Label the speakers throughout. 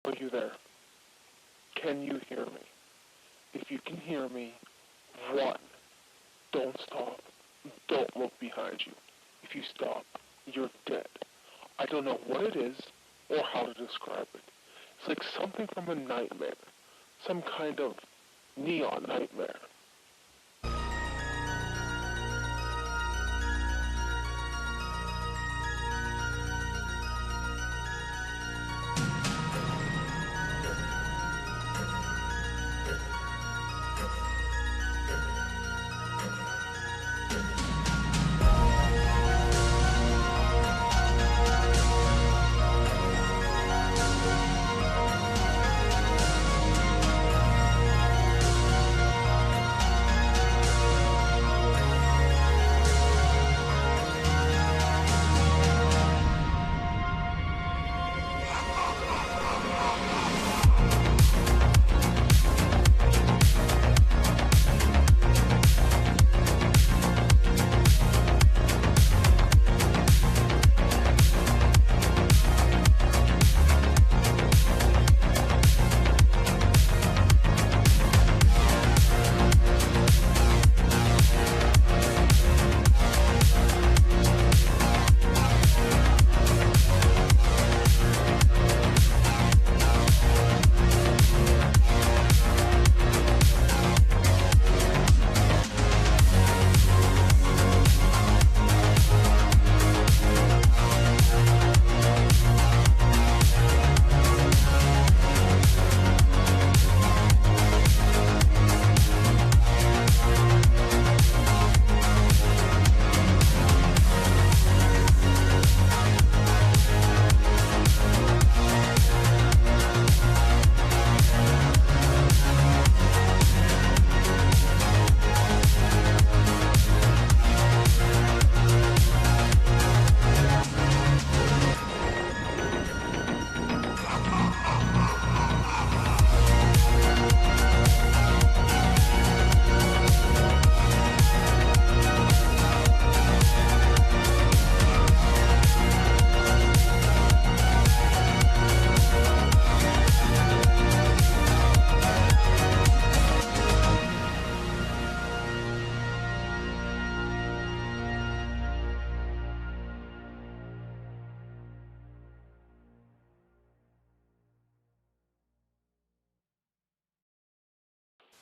Speaker 1: Are you there? Can you hear me? If you can hear me, run. Don't stop. Don't look behind you. If you stop, you're dead. I don't know what it is or how to describe it. It's like something from a nightmare. Some kind of neon nightmare.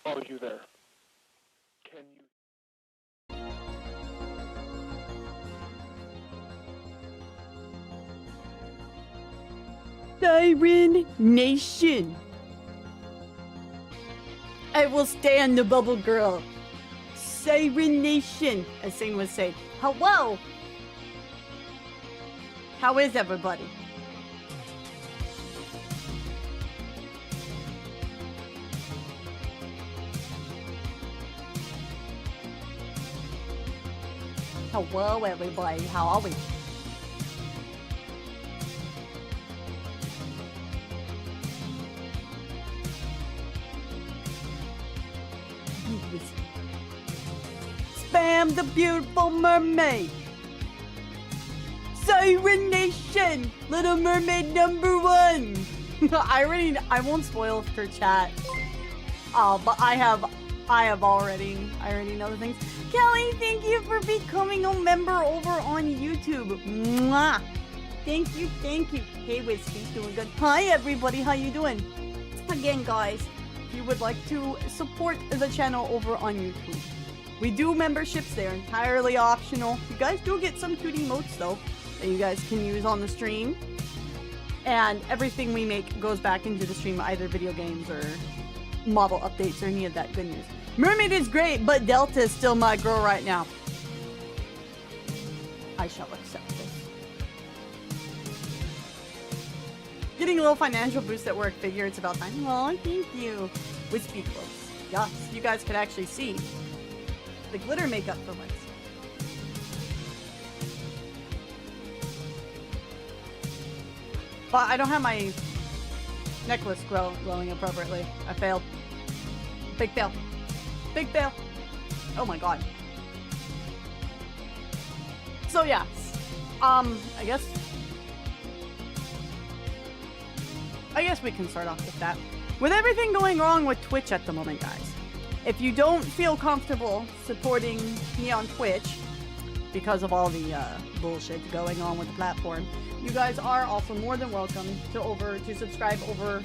Speaker 1: Are you there? Can you...
Speaker 2: Siren Nation. I will stand the bubble girl. Siren Nation, as Sane was saying. Hello. How is everybody? Hello everybody, how are we? Spam the beautiful mermaid! Siren Nation! Little Mermaid #1! I won't spoil her chat. But I already know the things. Kelly, thank you for becoming a member over on YouTube. Mwah! Thank you. Hey, Whispy's doing good. Hi, everybody. How you doing? Again, guys, if you would like to support the channel over on YouTube, we do memberships. They're entirely optional. You guys do get some cute emotes, though, that you guys can use on the stream. And everything we make goes back into the stream, either video games or model updates or any of that good news. Mermaid is great, but Delta is still my girl right now. I shall accept this. Getting a little financial boost at work. Figure it's about time. Oh, thank you. Wispy clothes. Yes, you guys could actually see the glitter makeup for once. But I don't have my necklace glowing appropriately. I failed. Big fail. Big fail. Oh my god. So yeah. I guess I guess we can start off with that. With everything going wrong with Twitch at the moment, guys, if you don't feel comfortable supporting me on Twitch because of all the bullshit going on with the platform, you guys are also more than welcome to subscribe over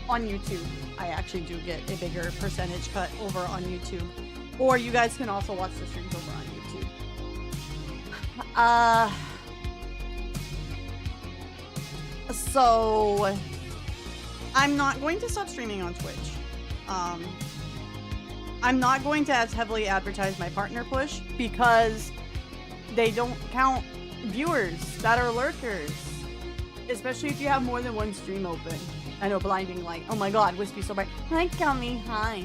Speaker 2: on YouTube. I actually do get a bigger percentage cut over on YouTube. Or you guys can also watch the streams over on YouTube. So I'm not going to stop streaming on Twitch. I'm not going to as heavily advertise my partner push because they don't count viewers that are lurkers, especially if you have more than one stream open. I know, blinding light. Oh my god, Wispy so bright. Hi, Gummy. Hi.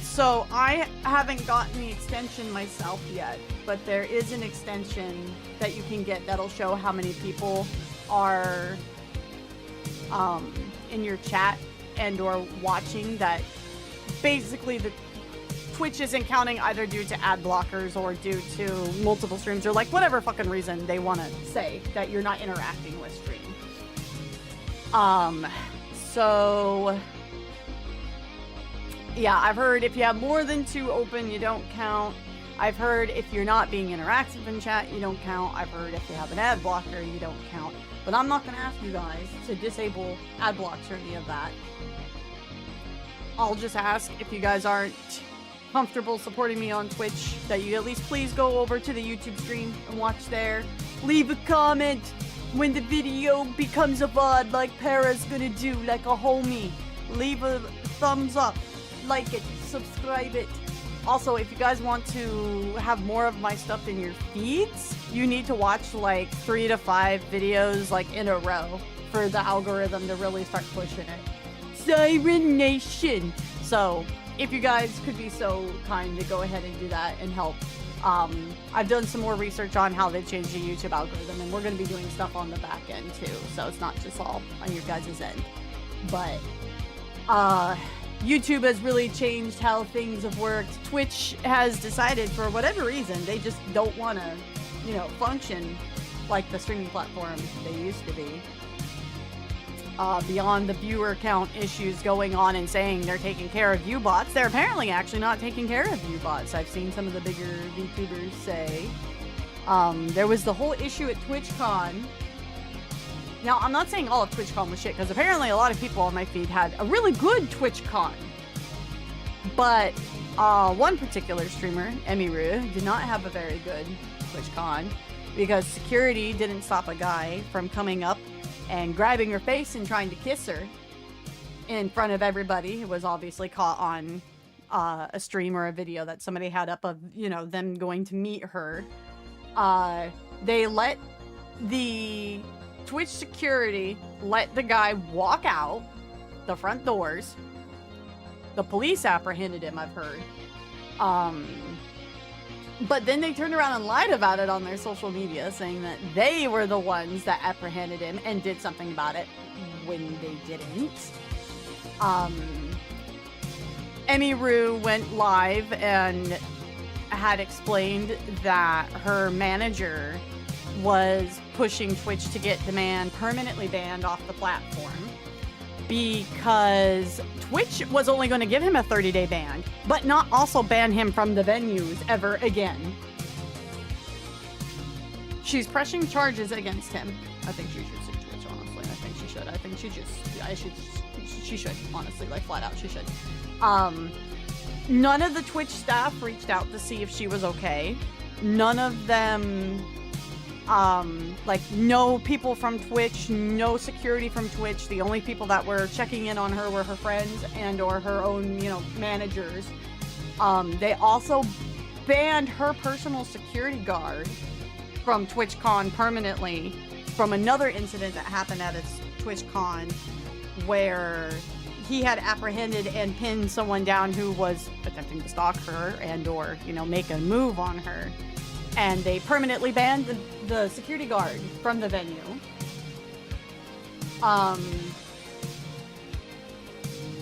Speaker 2: So I haven't gotten the extension myself yet, but there is an extension that you can get that'll show how many people are in your chat and or watching. That basically the Twitch isn't counting either due to ad blockers or due to multiple streams or like whatever fucking reason they want to say that you're not interacting with stream. So yeah, I've heard if you have more than 2 open, you don't count. I've heard if you're not being interactive in chat, you don't count. I've heard if you have an ad blocker, you don't count. But I'm not going to ask you guys to disable ad blocks or any of that. I'll just ask if you guys aren't comfortable supporting me on Twitch, that you at least please go over to the YouTube stream and watch there. Leave a comment when the video becomes a VOD like Para's gonna do, like a homie. Leave a thumbs up, like it, subscribe it. Also, if you guys want to have more of my stuff in your feeds, you need to watch like 3 to 5 videos like in a row for the algorithm to really start pushing it. Siren Nation! So, if you guys could be so kind to go ahead and do that and help. I've done some more research on how they changed the YouTube algorithm, and we're going to be doing stuff on the back end too, so it's not just all on your guys' end. But, YouTube has really changed how things have worked. Twitch has decided, for whatever reason, they just don't want to, you know, function like the streaming platform they used to be. Beyond the viewer count issues going on and saying they're taking care of ViewBots, they're apparently actually not taking care of ViewBots. I've seen some of the bigger VTubers say. There was the whole issue at TwitchCon. Now, I'm not saying all of TwitchCon was shit, because apparently a lot of people on my feed had a really good TwitchCon. But one particular streamer, Emiru, did not have a very good TwitchCon, because security didn't stop a guy from coming up and grabbing her face and trying to kiss her in front of everybody. It was obviously caught on a stream or a video that somebody had up of, you know, them going to meet her. They let the Twitch security let the guy walk out the front doors. The police apprehended him, I've heard. But then they turned around and lied about it on their social media, saying that they were the ones that apprehended him and did something about it when they didn't. Emiru went live and had explained that her manager was pushing Twitch to get the man permanently banned off the platform because Twitch was only going to give him a 30-day ban, but not also ban him from the venues ever again. She's pressing charges against him. I think she should sue Twitch, honestly. I think she should. I think she should, honestly, like flat out, she should. None of the Twitch staff reached out to see if she was okay. None of them, like, no people from Twitch, no security from Twitch. The only people that were checking in on her were her friends and or her own, you know, managers. They also banned her personal security guard from TwitchCon permanently from another incident that happened at its TwitchCon where he had apprehended and pinned someone down who was attempting to stalk her and or, you know, make a move on her. And they permanently banned the security guard from the venue.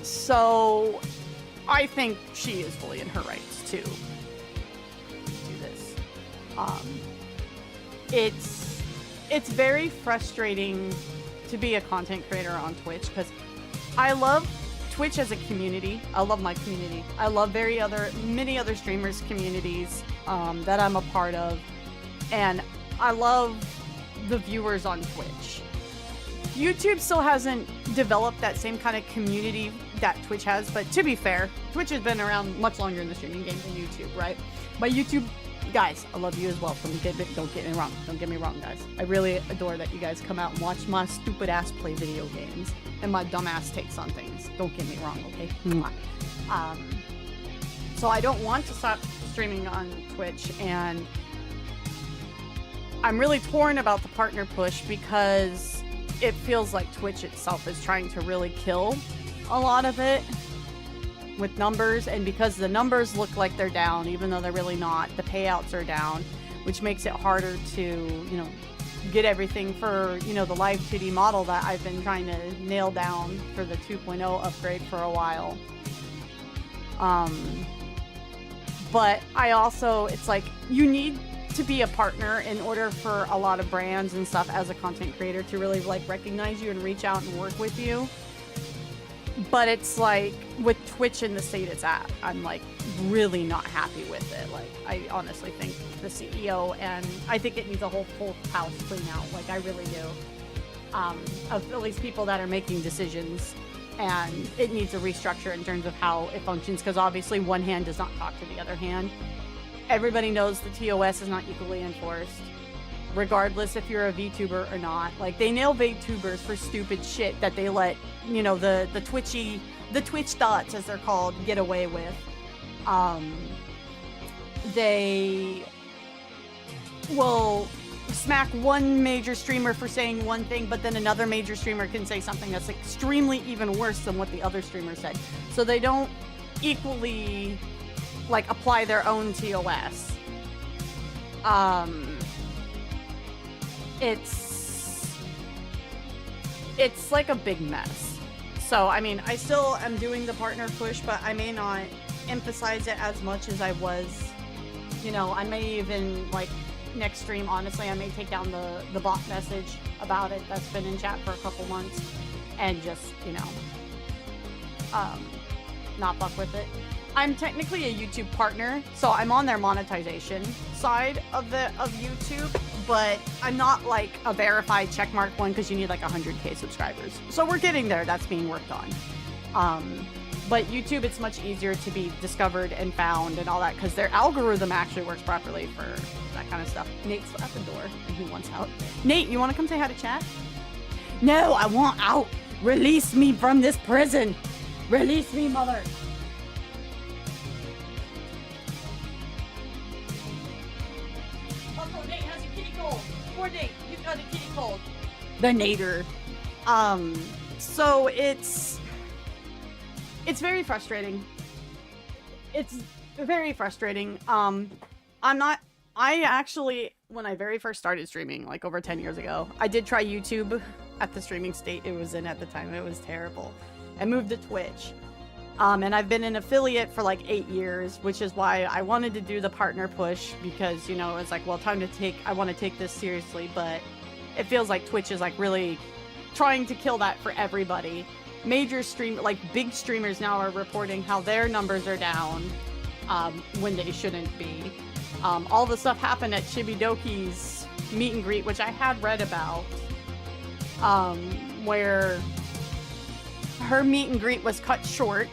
Speaker 2: So I think she is fully in her rights to do this. It's very frustrating to be a content creator on Twitch, because I love Twitch as a community. I love my community. I love many other streamers' communities that I'm a part of, and I love the viewers on Twitch. YouTube still hasn't developed that same kind of community that Twitch has, but to be fair, Twitch has been around much longer in the streaming game than YouTube, right? But YouTube, guys, I love you as well. Don't get me wrong. Don't get me wrong, guys. I really adore that you guys come out and watch my stupid ass play video games and my dumb ass takes on things. Don't get me wrong, okay? So I don't want to stop streaming on Twitch, and I'm really torn about the partner push because it feels like Twitch itself is trying to really kill a lot of it with numbers, and because the numbers look like they're down, even though they're really not, the payouts are down, which makes it harder to, you know, get everything for, you know, the live 2D model that I've been trying to nail down for the 2.0 upgrade for a while. But I also, it's like, you need to be a partner in order for a lot of brands and stuff as a content creator to really like recognize you and reach out and work with you. But it's like with Twitch in the state it's at, I'm like really not happy with it. Like I honestly think the CEO, and I think it needs a whole full house clean out. Like I really do. Of at least people that are making decisions, and it needs a restructure in terms of how it functions, because obviously one hand does not talk to the other hand. Everybody knows the TOS is not equally enforced, regardless if you're a VTuber or not. Like, they nail VTubers for stupid shit that they let, you know, the Twitch thoughts, as they're called, get away with. They will smack one major streamer for saying one thing, but then another major streamer can say something that's extremely even worse than what the other streamer said. So they don't equally like apply their own TOS. It's like a big mess. So I mean, I still am doing the partner push, but I may not emphasize it as much as I was. You know, I may even, like, next stream, honestly, I may take down the bot message about it that's been in chat for a couple months and just, you know, not fuck with it. I'm technically a YouTube partner, so I'm on their monetization side of YouTube, but I'm not like a verified checkmark one because you need like 100K subscribers. So we're getting there. That's being worked on. But YouTube, it's much easier to be discovered and found and all that because their algorithm actually works properly for that kind of stuff. Nate's at the door and he wants out. Nate, you want to come say hi to chat? No, I want out. Release me from this prison. Release me, mother. Also, Nate has a kitty cold. Poor Nate, you've got a kitty cold. The Nader. So it's very frustrating. It's very frustrating. I actually, when I very first started streaming, like over 10 years ago, I did try YouTube at the streaming state it was in at the time. It was terrible. I moved to Twitch. And I've been an affiliate for like 8 years, which is why I wanted to do the partner push because, you know, it's like, well, I want to take this seriously, but it feels like Twitch is like really trying to kill that for everybody. Major big streamers now are reporting how their numbers are down when they shouldn't be. All the stuff happened at Chibidoki's meet and greet, which I had read about, where her meet and greet was cut short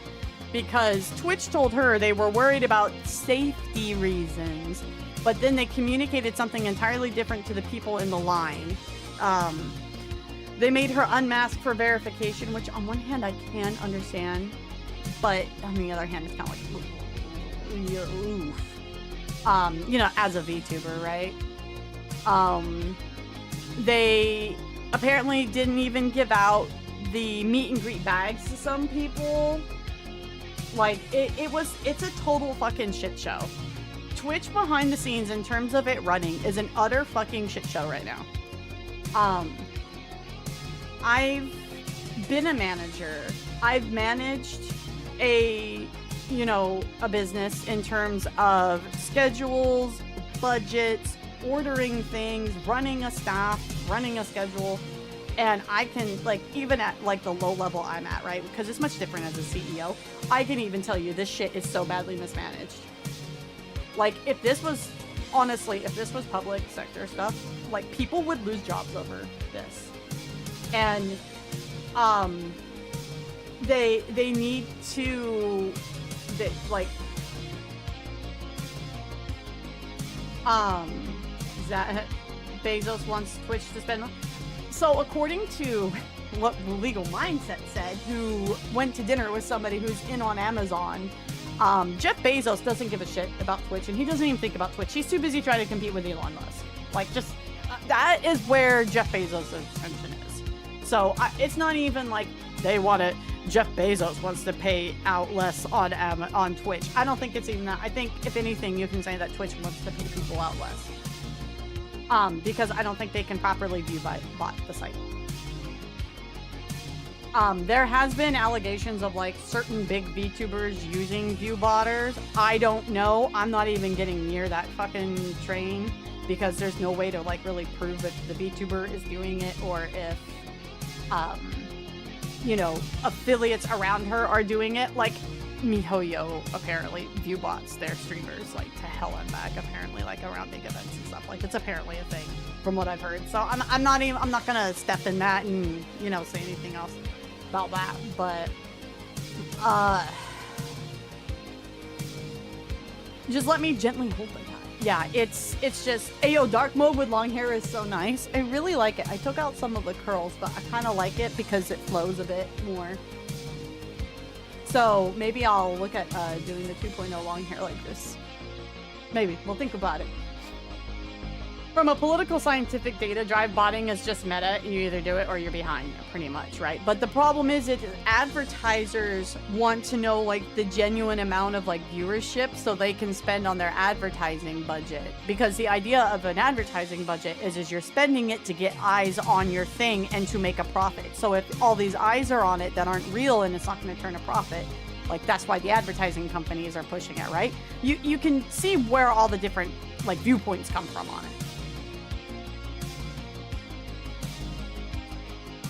Speaker 2: because Twitch told her they were worried about safety reasons, but then they communicated something entirely different to the people in the line. They made her unmask for verification, which on one hand I can understand, but on the other hand it's kind of like, oof. You know, as a VTuber, right? They apparently didn't even give out the meet and greet bags to some people. Like, it's a total fucking shit show. Twitch behind the scenes in terms of it running is an utter fucking shit show right now. I've been a manager. I've managed a business in terms of schedules, budgets, ordering things, running a staff, running a schedule. And I can, like, even at, like, the low level I'm at, right? Because it's much different as a CEO. I can even tell you this shit is so badly mismanaged. Like, if this was, honestly, if this was public sector stuff, like, people would lose jobs over this. And, they need to, like, that Bezos wants Twitch to spend. So according to what Legal Mindset said, who went to dinner with somebody who's in on Amazon, Jeff Bezos doesn't give a shit about Twitch, and he doesn't even think about Twitch. He's too busy trying to compete with Elon Musk. Like, just that is where Jeff Bezos' attention is. So it's not even like they want to. Jeff Bezos wants to pay out less on Twitch. I don't think it's even that. I think if anything, you can say that Twitch wants to pay people out less. Because I don't think they can properly bot the site. There has been allegations of like certain big VTubers using viewbotters. I don't know. I'm not even getting near that fucking train because there's no way to like really prove that the VTuber is doing it or if, you know, affiliates around her are doing it. Like MiHoYo apparently viewbots their streamers like to hell and back apparently, like around big events and stuff. Like it's apparently a thing from what I've heard. So I'm not gonna step in that and, you know, say anything else about that. But just let me gently hold the guy. Yeah, it's just Ayo, dark mode with long hair is so nice. I really like it. I took out some of the curls, but I kind of like it because it flows a bit more. So maybe I'll look at doing the 2.0 long hair like this. Maybe. We'll think about it. From a political scientific data drive, botting is just meta. You either do it or you're behind, pretty much, right? But the problem is advertisers want to know like the genuine amount of like viewership so they can spend on their advertising budget. Because the idea of an advertising budget is you're spending it to get eyes on your thing and to make a profit. So if all these eyes are on it that aren't real and it's not going to turn a profit, like that's why the advertising companies are pushing it, right? You can see where all the different like viewpoints come from on it.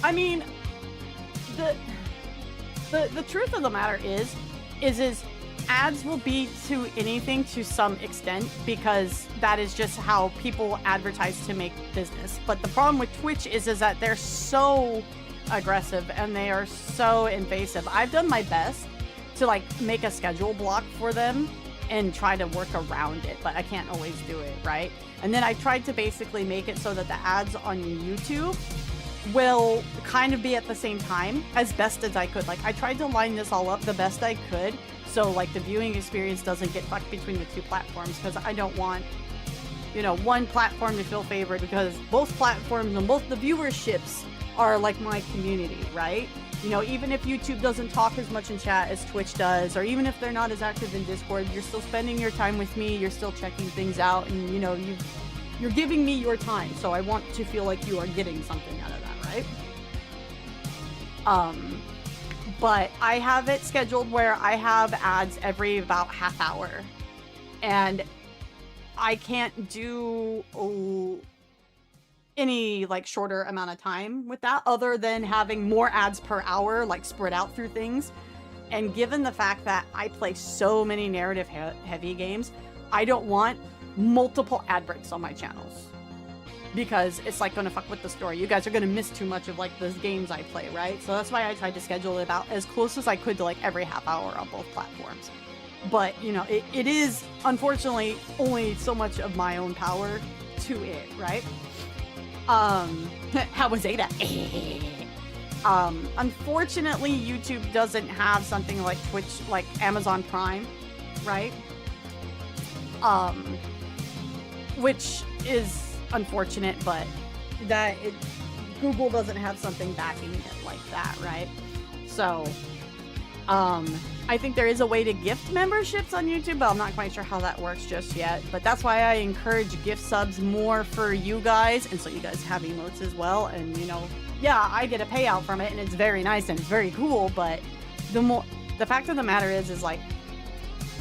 Speaker 2: I mean, the truth of the matter is ads will be to anything to some extent because that is just how people advertise to make business. But the problem with Twitch is that they're so aggressive and they are so invasive. I've done my best to like make a schedule block for them and try to work around it, but I can't always do it, right? And then I tried to basically make it so that the ads on YouTube will kind of be at the same time as best as I could. Like I tried to line this all up the best I could so like the viewing experience doesn't get fucked between the two platforms, because I don't want, you know, one platform to feel favored because both platforms and both the viewerships are like my community, right? You know, even if YouTube doesn't talk as much in chat as Twitch does, or even if they're not as active in Discord, you're still spending your time with me, you're still checking things out, and you know, you're giving me your time, so I want to feel like you are getting something out of that. Right? But I have it scheduled where I have ads every about half hour, and I can't do any like shorter amount of time with that other than having more ads per hour like spread out through things. And given the fact that I play so many narrative heavy games, I don't want multiple ad breaks on my channels, because it's like gonna fuck with the story. You guys are gonna miss too much of like the games I play, right? So that's why I tried to schedule it about as close as I could to like every half hour on both platforms. But you know, it is unfortunately only so much of my own power to it, right? How was Ada? Unfortunately, YouTube doesn't have something like Twitch, like Amazon Prime, right? Which is unfortunate, but Google doesn't have something backing it like that, right? So I think there is a way to gift memberships on YouTube, but I'm not quite sure how that works just yet. But that's why I encourage gift subs more for you guys, and so you guys have emotes as well. And you know, yeah, I get a payout from it and it's very nice and it's very cool, but the fact of the matter is like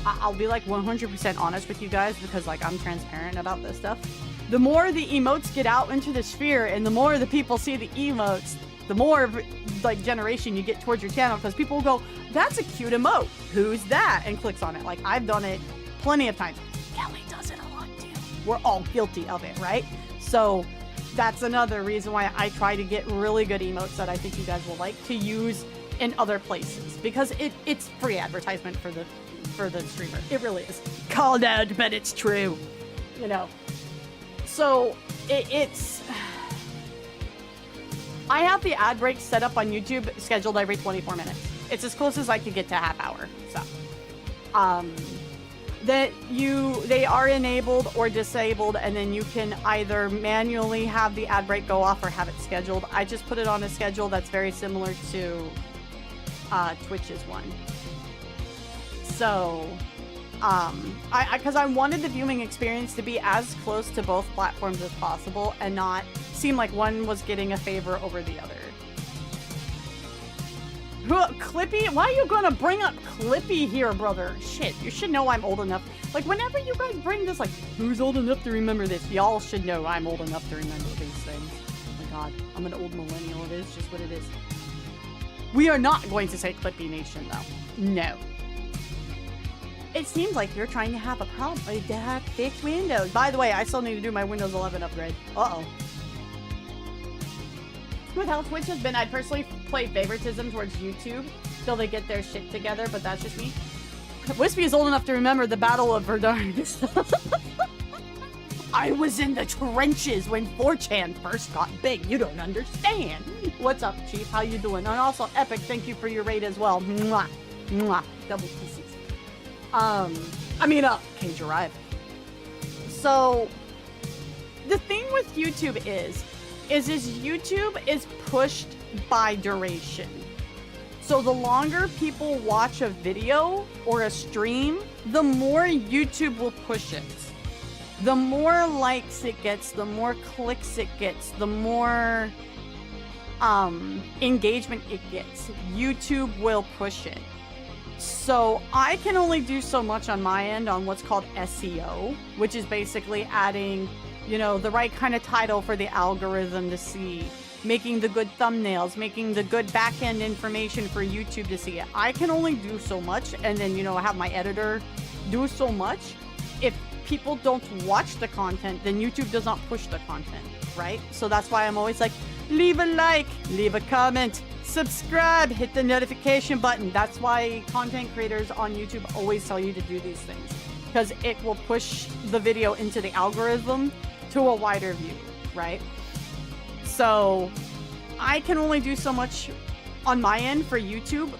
Speaker 2: I'll be like 100% honest with you guys, because like I'm transparent about this stuff. the more the emotes get out into the sphere and the more the people see the emotes, the more like generation you get towards your channel, because people will go, that's a cute emote, who's that, and clicks on it. Like, I've done it plenty of times. Kelly does it a lot too. We're all guilty of it, right? So that's another reason why I try to get really good emotes that I think you guys will like to use in other places, because it's free advertisement for the streamer. It really is. Called out, but it's true. You know. So it's I have the ad breaks set up on YouTube scheduled every 24 minutes. It's as close as I could get to half hour. So they are enabled or disabled, and then you can either manually have the ad break go off or have it scheduled. I just put it on a schedule that's very similar to Twitch's one. So because I wanted the viewing experience to be as close to both platforms as possible and not seem like one was getting a favor over the other. Clippy? Why are you gonna bring up Clippy here, brother? Shit, you should know I'm old enough. Like, whenever you guys bring this, like, who's old enough to remember this? Y'all should know I'm old enough to remember these things. Oh my god, I'm an old millennial. It is just what it is. We are not going to say Clippy Nation, though. No. It seems like you're trying to have a problem with that fixed Windows. By the way, I still need to do my Windows 11 upgrade. Uh-oh. With how Twitch has been, I'd personally play favoritism towards YouTube till they get their shit together, but that's just me. Wispy is old enough to remember the Battle of Verdun. I was in the trenches when 4chan first got big. You don't understand. What's up, Chief? How you doing? And also, Epic, thank you for your raid as well. Mwah. Mwah. Double kisses. Cage Arrive. So, the thing with YouTube is YouTube is pushed by duration. So the longer people watch a video or a stream, the more YouTube will push it. The more likes it gets, the more clicks it gets, the more engagement it gets. YouTube will push it. So I can only do so much on my end on what's called SEO, which is basically adding, you know, the right kind of title for the algorithm to see, making the good thumbnails, making the good back-end information for YouTube to see it. I can only do so much, and then, you know, have my editor do so much. If people don't watch the content, then YouTube does not push the content, right? So that's why I'm always like, leave a like, leave a comment, subscribe, hit the notification button. That's why content creators on YouTube always tell you to do these things, because it will push the video into the algorithm to a wider view, right? So I can only do so much on my end for YouTube.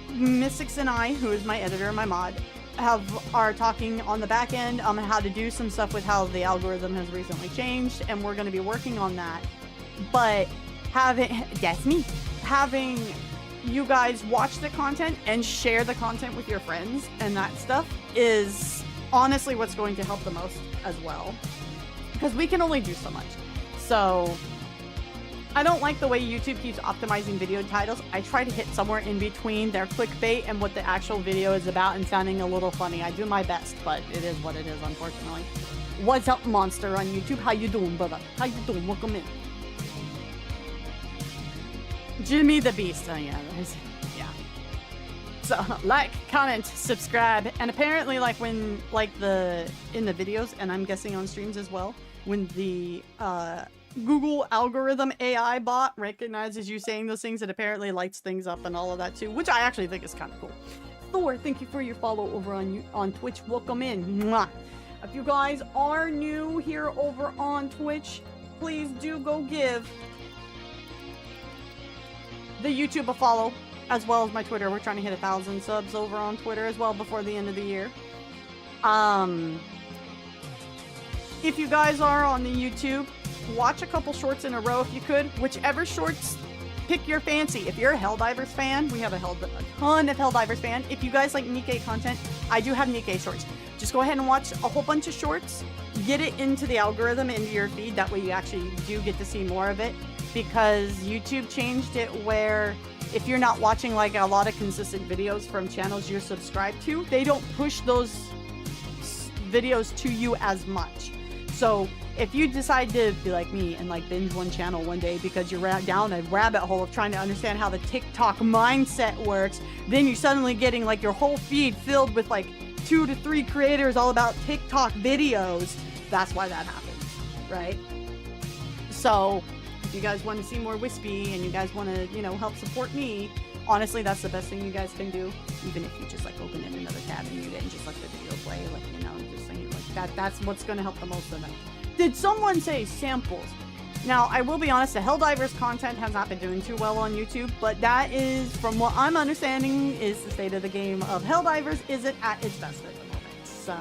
Speaker 2: Mystics and I, who is my editor and my mod, are talking on the back end on how to do some stuff with how the algorithm has recently changed, and we're going to be working on that. But having you guys watch the content and share the content with your friends and that stuff is honestly what's going to help the most as well, because we can only do so much. So I don't like the way YouTube keeps optimizing video titles. I try to hit somewhere in between their clickbait and what the actual video is about and sounding a little funny. I do my best, but it is what it is, unfortunately. What's up, Monster on YouTube? How you doing, brother? How you doing? Welcome in. Jimmy the Beast. Oh, yeah. So, like, comment, subscribe, and apparently, like, when, like, in the videos, and I'm guessing on streams as well, when the, Google algorithm AI bot recognizes you saying those things, it apparently lights things up and all of that too, which I actually think is kind of cool. Thor, thank you for your follow over on Twitch. Welcome in. Mwah. If you guys are new here over on Twitch, please do go give the YouTube a follow, as well as my Twitter. We're trying to hit 1,000 subs over on Twitter as well before the end of the year. If you guys are on the YouTube, watch a couple shorts in a row if you could. Whichever shorts pick your fancy. If you're a Helldivers fan, we have a ton of Helldivers fan. If you guys like Nikkei content, I do have Nikkei shorts. Just go ahead and watch a whole bunch of shorts. Get it into the algorithm, into your feed. That way you actually do get to see more of it. Because YouTube changed it where if you're not watching like a lot of consistent videos from channels you're subscribed to, they don't push those videos to you as much. So if you decide to be like me and like binge one channel one day because you're down a rabbit hole of trying to understand how the TikTok mindset works, then you're suddenly getting like your whole feed filled with like 2 to 3 creators all about TikTok videos. That's why that happens, right? So if you guys want to see more Wispy and you guys want to, you know, help support me, honestly, that's the best thing you guys can do. Even if you just like open in another tab and mute it and just let the video play, like, you know, just saying like that's what's going to help the most of them. Did someone say samples? Now, I will be honest, the Helldivers content has not been doing too well on YouTube, but that is, from what I'm understanding, is the state of the game of Helldivers isn't at its best at the moment. So,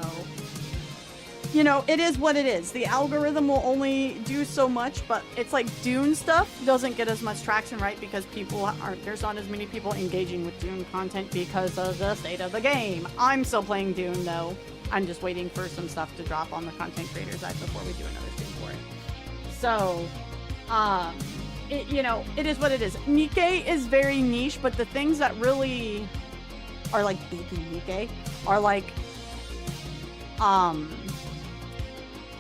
Speaker 2: you know, it is what it is. The algorithm will only do so much, but it's like Dune stuff doesn't get as much traction, right? Because there's not as many people engaging with Dune content because of the state of the game. I'm still playing Dune though. I'm just waiting for some stuff to drop on the content creator side before we do another stream for it. So, you know, it is what it is. Nikke is very niche, but the things that really are like big in Nikke are like,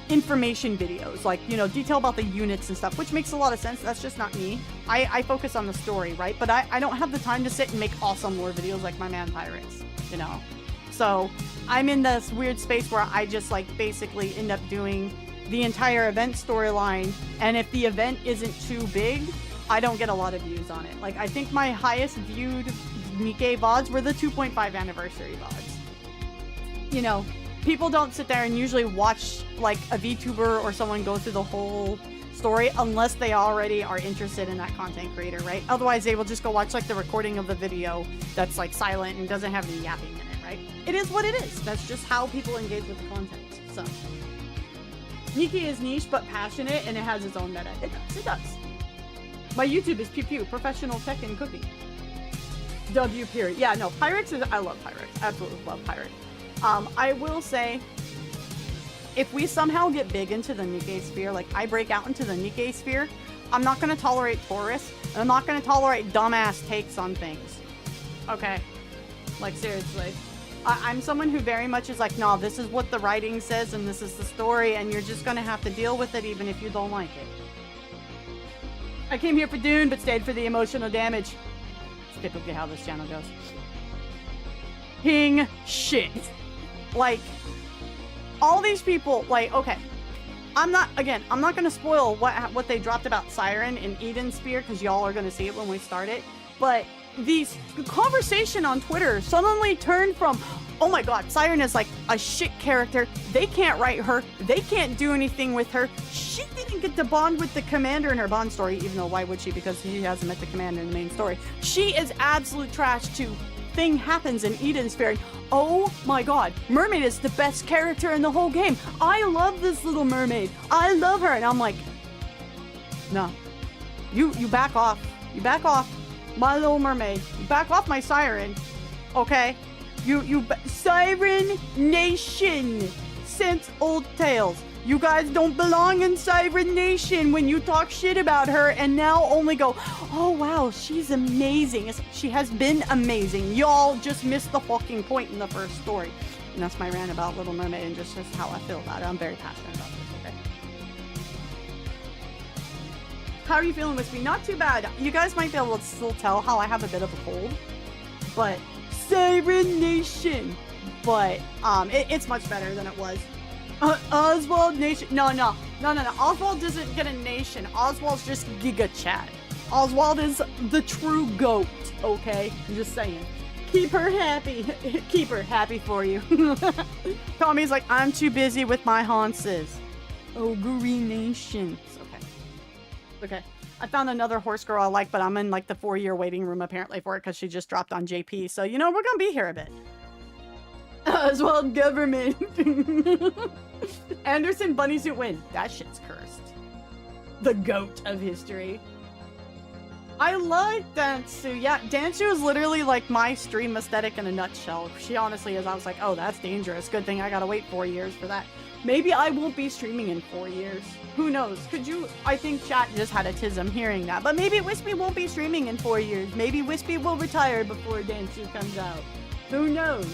Speaker 2: information videos, like, you know, detail about the units and stuff, which makes a lot of sense. That's just not me. I focus on the story, right? But I don't have the time to sit and make awesome lore videos like my man Pirates, you know? So I'm in this weird space where I just like basically end up doing the entire event storyline, and if the event isn't too big, I don't get a lot of views on it. Like, I think my highest viewed Nikke VODs were the 2.5 anniversary VODs. You know, people don't sit there and usually watch like a VTuber or someone go through the whole story unless they already are interested in that content creator, right? Otherwise, they will just go watch like the recording of the video that's like silent and doesn't have any yapping in it, right? It is what it is. That's just how people engage with the content. So, Nikke is niche but passionate, and it has its own meta. It does. My YouTube is Pew Pew, professional tech and cooking. W period. Yeah, no, Pyrex is, I love Pyrex. Absolutely love Pyrex. I will say, if we somehow get big into the Nikke sphere, like I break out into the Nikke sphere, I'm not going to tolerate tourists, and I'm not going to tolerate dumbass takes on things. Okay? Like, seriously. I'm someone who very much is like, no, this is what the writing says, and this is the story, and you're just going to have to deal with it even if you don't like it. I came here for Dune, but stayed for the emotional damage. It's typically how this channel goes. King shit. Like, all these people, like, okay, I'm not gonna spoil what they dropped about Siren in Eden Spear, because y'all are gonna see it when we start it, but the conversation on Twitter suddenly turned from, oh my god, Siren is like a shit character, they can't write her, they can't do anything with her, she didn't get to bond with the commander in her Bond story, even though why would she, because he hasn't met the commander in the main story. She is absolute trash too. Thing happens in Eden Sphere. Oh my god, Mermaid is the best character in the whole game. I love this little mermaid. I love her. And I'm like, no. You back off. You back off, my little mermaid. You back off my Siren. Okay? Siren Nation since old tales. You guys don't belong in Siren Nation when you talk shit about her and now only go, oh wow, she's amazing. She has been amazing. Y'all just missed the fucking point in the first story. And that's my rant about Little Mermaid and just how I feel about it. I'm very passionate about this, okay? How are you feeling, Wispy? Not too bad. You guys might be able to still tell how I have a bit of a cold. But Siren Nation. But it's much better than it was. Oswald Nation. No. Oswald doesn't get a nation. Oswald's just Giga Chat. Oswald is the true GOAT, okay? I'm just saying. Keep her happy. Keep her happy for you. Tommy's like, I'm too busy with my haunces. Oh, Green Nation. Okay. I found another horse girl I like, but I'm in like the 4-year waiting room apparently for it because she just dropped on JP. So, you know, we're going to be here a bit. Oswald government. Anderson bunnysuit win. That shit's cursed. The GOAT of history. I like Dantsu. Yeah, Dantsu is literally like my stream aesthetic in a nutshell. She honestly is. I was like, oh, that's dangerous. Good thing I gotta wait 4 years for that. Maybe I won't be streaming in 4 years. Who knows? I think chat just had a tism hearing that. But maybe Wispy won't be streaming in 4 years. Maybe Wispy will retire before Dantsu comes out. Who knows?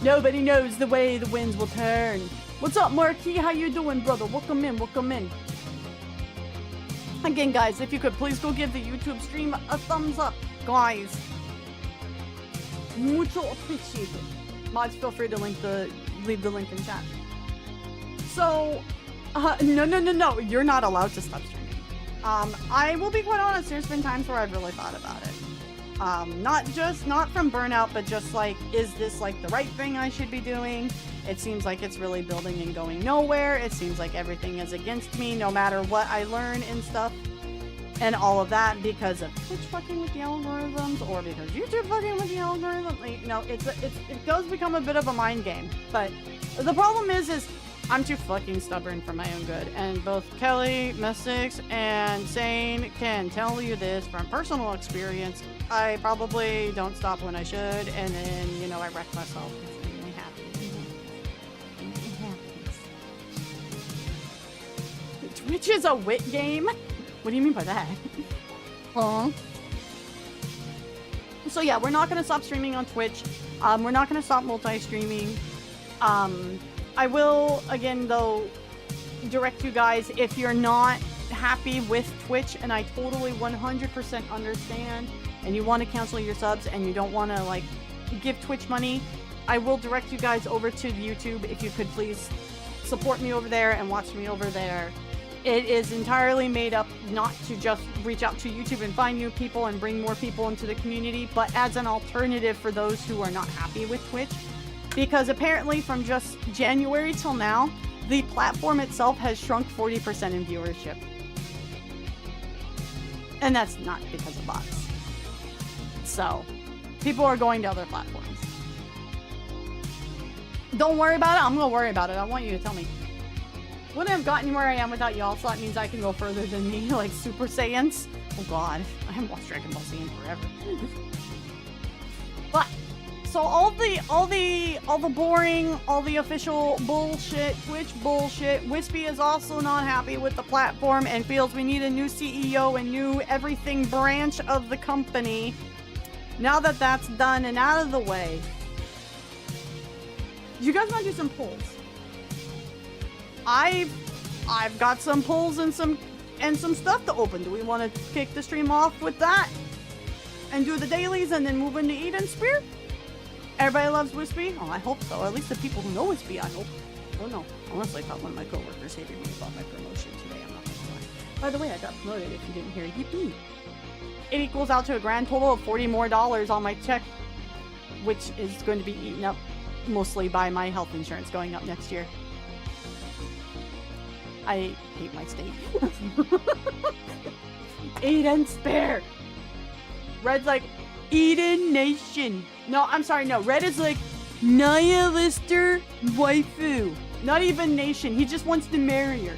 Speaker 2: Nobody knows the way the winds will turn. What's up, Marquis? How you doing, brother? Welcome in, welcome in. Again, guys, if you could please go give the YouTube stream a thumbs up, guys. Mucho appreciated. Mods, feel free to leave the link in chat. So, no, you're not allowed to stop streaming. I will be quite honest, there's been times where I've really thought about it. Not from burnout, but just like, is this like the right thing I should be doing? It seems like it's really building and going nowhere. It seems like everything is against me, no matter what I learn and stuff. And all of that because of Twitch fucking with the algorithms, or because YouTube fucking with the algorithms. Like, you know, it does become a bit of a mind game. But the problem is I'm too fucking stubborn for my own good. And both Kelly, Mystics, and Sane can tell you this from personal experience. I probably don't stop when I should, and then, you know, I wreck myself. It happens. It happens. Twitch is a wit game? What do you mean by that? Huh? So yeah, we're not gonna stop streaming on Twitch. We're not gonna stop multi-streaming. I will, again, though, direct you guys, if you're not happy with Twitch, and I totally 100% understand, and you want to cancel your subs, and you don't want to, like, give Twitch money, I will direct you guys over to YouTube. If you could please support me over there and watch me over there. It is entirely made up not to just reach out to YouTube and find new people and bring more people into the community, but as an alternative for those who are not happy with Twitch. Because apparently from just January till now, the platform itself has shrunk 40% in viewership. And that's not because of bots. So, people are going to other platforms. Don't worry about it. I'm gonna worry about it. I want you to tell me. Wouldn't have gotten where I am without y'all, so that means I can go further than me, like Super Saiyans. Oh god, I haven't watched Dragon Ball Z in forever. But so all the boring, all the official bullshit, Twitch bullshit. Wispy is also not happy with the platform and feels we need a new CEO and new everything branch of the company. Now that that's done and out of the way, you guys want to do some polls? I've got some polls and some stuff to open. Do we want to kick the stream off with that and do the dailies and then move into Eden Spear? Everybody loves Wispy? Oh, I hope so. At least the people who know Wispy, I hope. Oh no, honestly, I thought one of my coworkers hated me about my promotion today. I'm not gonna lie. By the way, I got promoted. If you didn't hear, yippee! It equals out to a grand total of $40 more on my check, which is going to be eaten up mostly by my health insurance going up next year. I hate my state. Eden Spare. Red's like, Eden Nation. No, I'm sorry, no. Red is like, Naya Lister waifu. Not even nation. He just wants to marry her.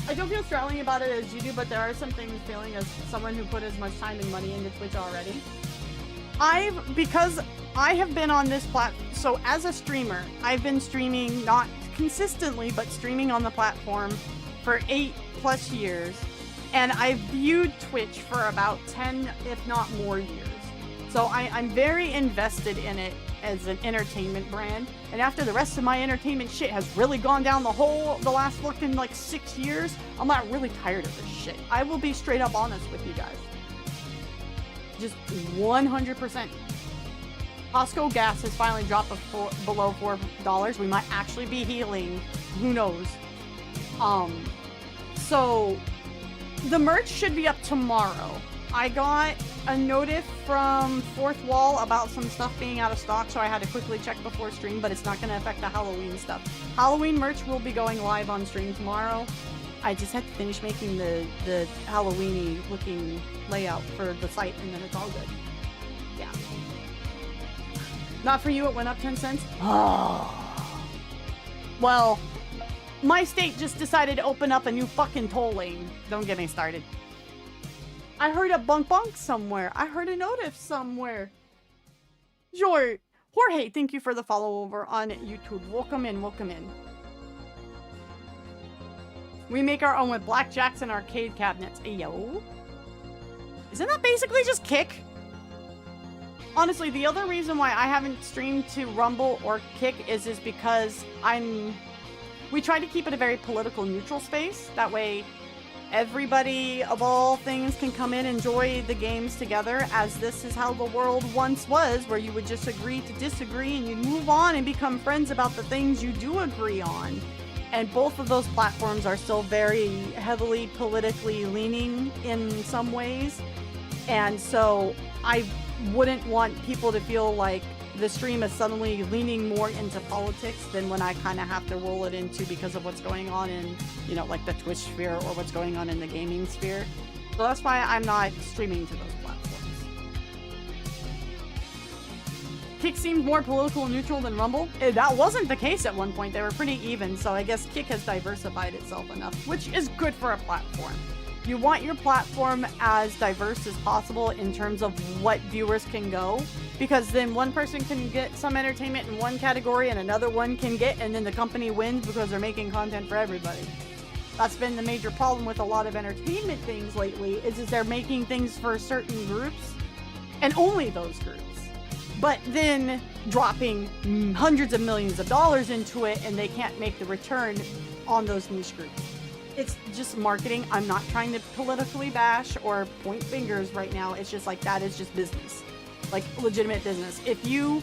Speaker 2: I don't feel strongly about it as you do, but there are some things feeling as someone who put as much time and money into Twitch already. Because I have been on this platform, so as a streamer, I've been streaming not consistently, but streaming on the platform for 8+ years, and I've viewed Twitch for about 10, if not more years. So I'm very invested in it as an entertainment brand, and after the rest of my entertainment shit has really gone down the last fucking like 6 years, I'm not really tired of this shit. I will be straight up honest with you guys. Just 100%. Costco gas has finally dropped below $4. We might actually be healing. Who knows? So the merch should be up tomorrow. I got a notif from Fourth Wall about some stuff being out of stock, so I had to quickly check before stream, but it's not going to affect the Halloween stuff. Halloween merch will be going live on stream tomorrow. I just had to finish making the Halloween-y looking layout for the site, and then it's all good. Yeah. Not for you, it went up 10 cents? Oh. Well, my state just decided to open up a new fucking toll lane. Don't get me started. I heard a bunk somewhere. I heard a notif somewhere. Jorge, thank you for the follow over on YouTube. Welcome in, welcome in. We make our own with blackjacks and arcade cabinets. Ayo. Isn't that basically just Kick? Honestly, the other reason why I haven't streamed to Rumble or Kick is because I'm we tried to keep it a very political neutral space. That way everybody of all things can come in and enjoy the games together, as this is how the world once was, where you would just agree to disagree and you'd move on and become friends about the things you do agree on. And both of those platforms are still very heavily politically leaning in some ways. And so I wouldn't want people to feel like the stream is suddenly leaning more into politics than when I kind of have to roll it into because of what's going on in, you know, like the Twitch sphere or what's going on in the gaming sphere. So that's why I'm not streaming to those platforms. Kick seemed more political and neutral than Rumble. That wasn't the case at one point. They were pretty even, so I guess Kick has diversified itself enough, which is good for a platform. You want your platform as diverse as possible in terms of what viewers can go, because then one person can get some entertainment in one category and another one can get, and then the company wins because they're making content for everybody. That's been the major problem with a lot of entertainment things lately, is they're making things for certain groups and only those groups, but then dropping hundreds of millions of dollars into it and they can't make the return on those niche groups. It's just marketing. I'm not trying to politically bash or point fingers right now. It's just like, that is just business. Like, legitimate business. If you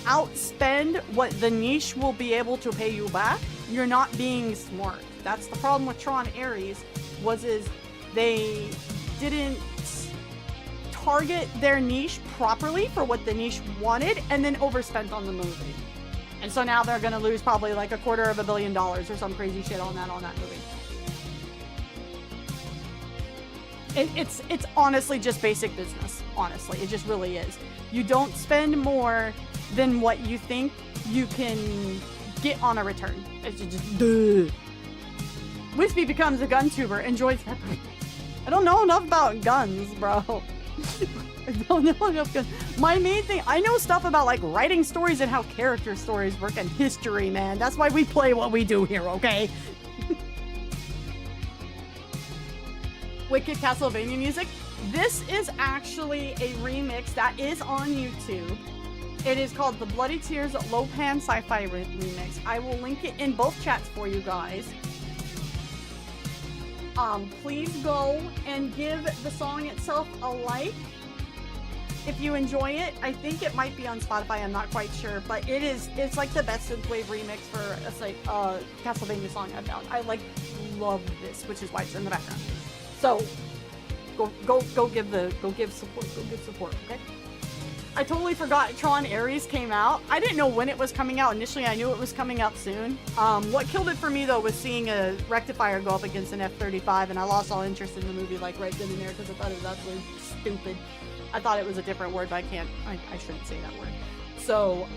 Speaker 2: outspend what the niche will be able to pay you back, you're not being smart. That's the problem with Tron Ares, is they didn't target their niche properly for what the niche wanted and then overspent on the movie. And so now they're going to lose probably like $250 million or some crazy shit on that movie. It's honestly just basic business. Honestly, it just really is. You don't spend more than what you think you can get on a return. It's just duh. Wispy becomes a gun tuber. Enjoys pepper. I don't know enough about guns, bro. I don't know enough guns. My main thing, I know stuff about like writing stories and how character stories work and history, man. That's why we play what we do here, okay? Wicked Castlevania music. This is actually a remix that is on YouTube. It is called the Bloody Tears Lopan Sci-Fi Remix. I will link it in both chats for you guys. Please go and give the song itself a like if you enjoy it. I think it might be on Spotify, I'm not quite sure, but it's like the best synthwave remix for a Castlevania song I've found. I love this, which is why it's in the background. So go give support, okay? I totally forgot Tron Ares came out. I didn't know when it was coming out. Initially, I knew it was coming out soon. What killed it for me, though, was seeing a rectifier go up against an F-35, and I lost all interest in the movie, like, right then and there, because I thought it was absolutely stupid. I thought it was a different word, but I shouldn't say that word. So,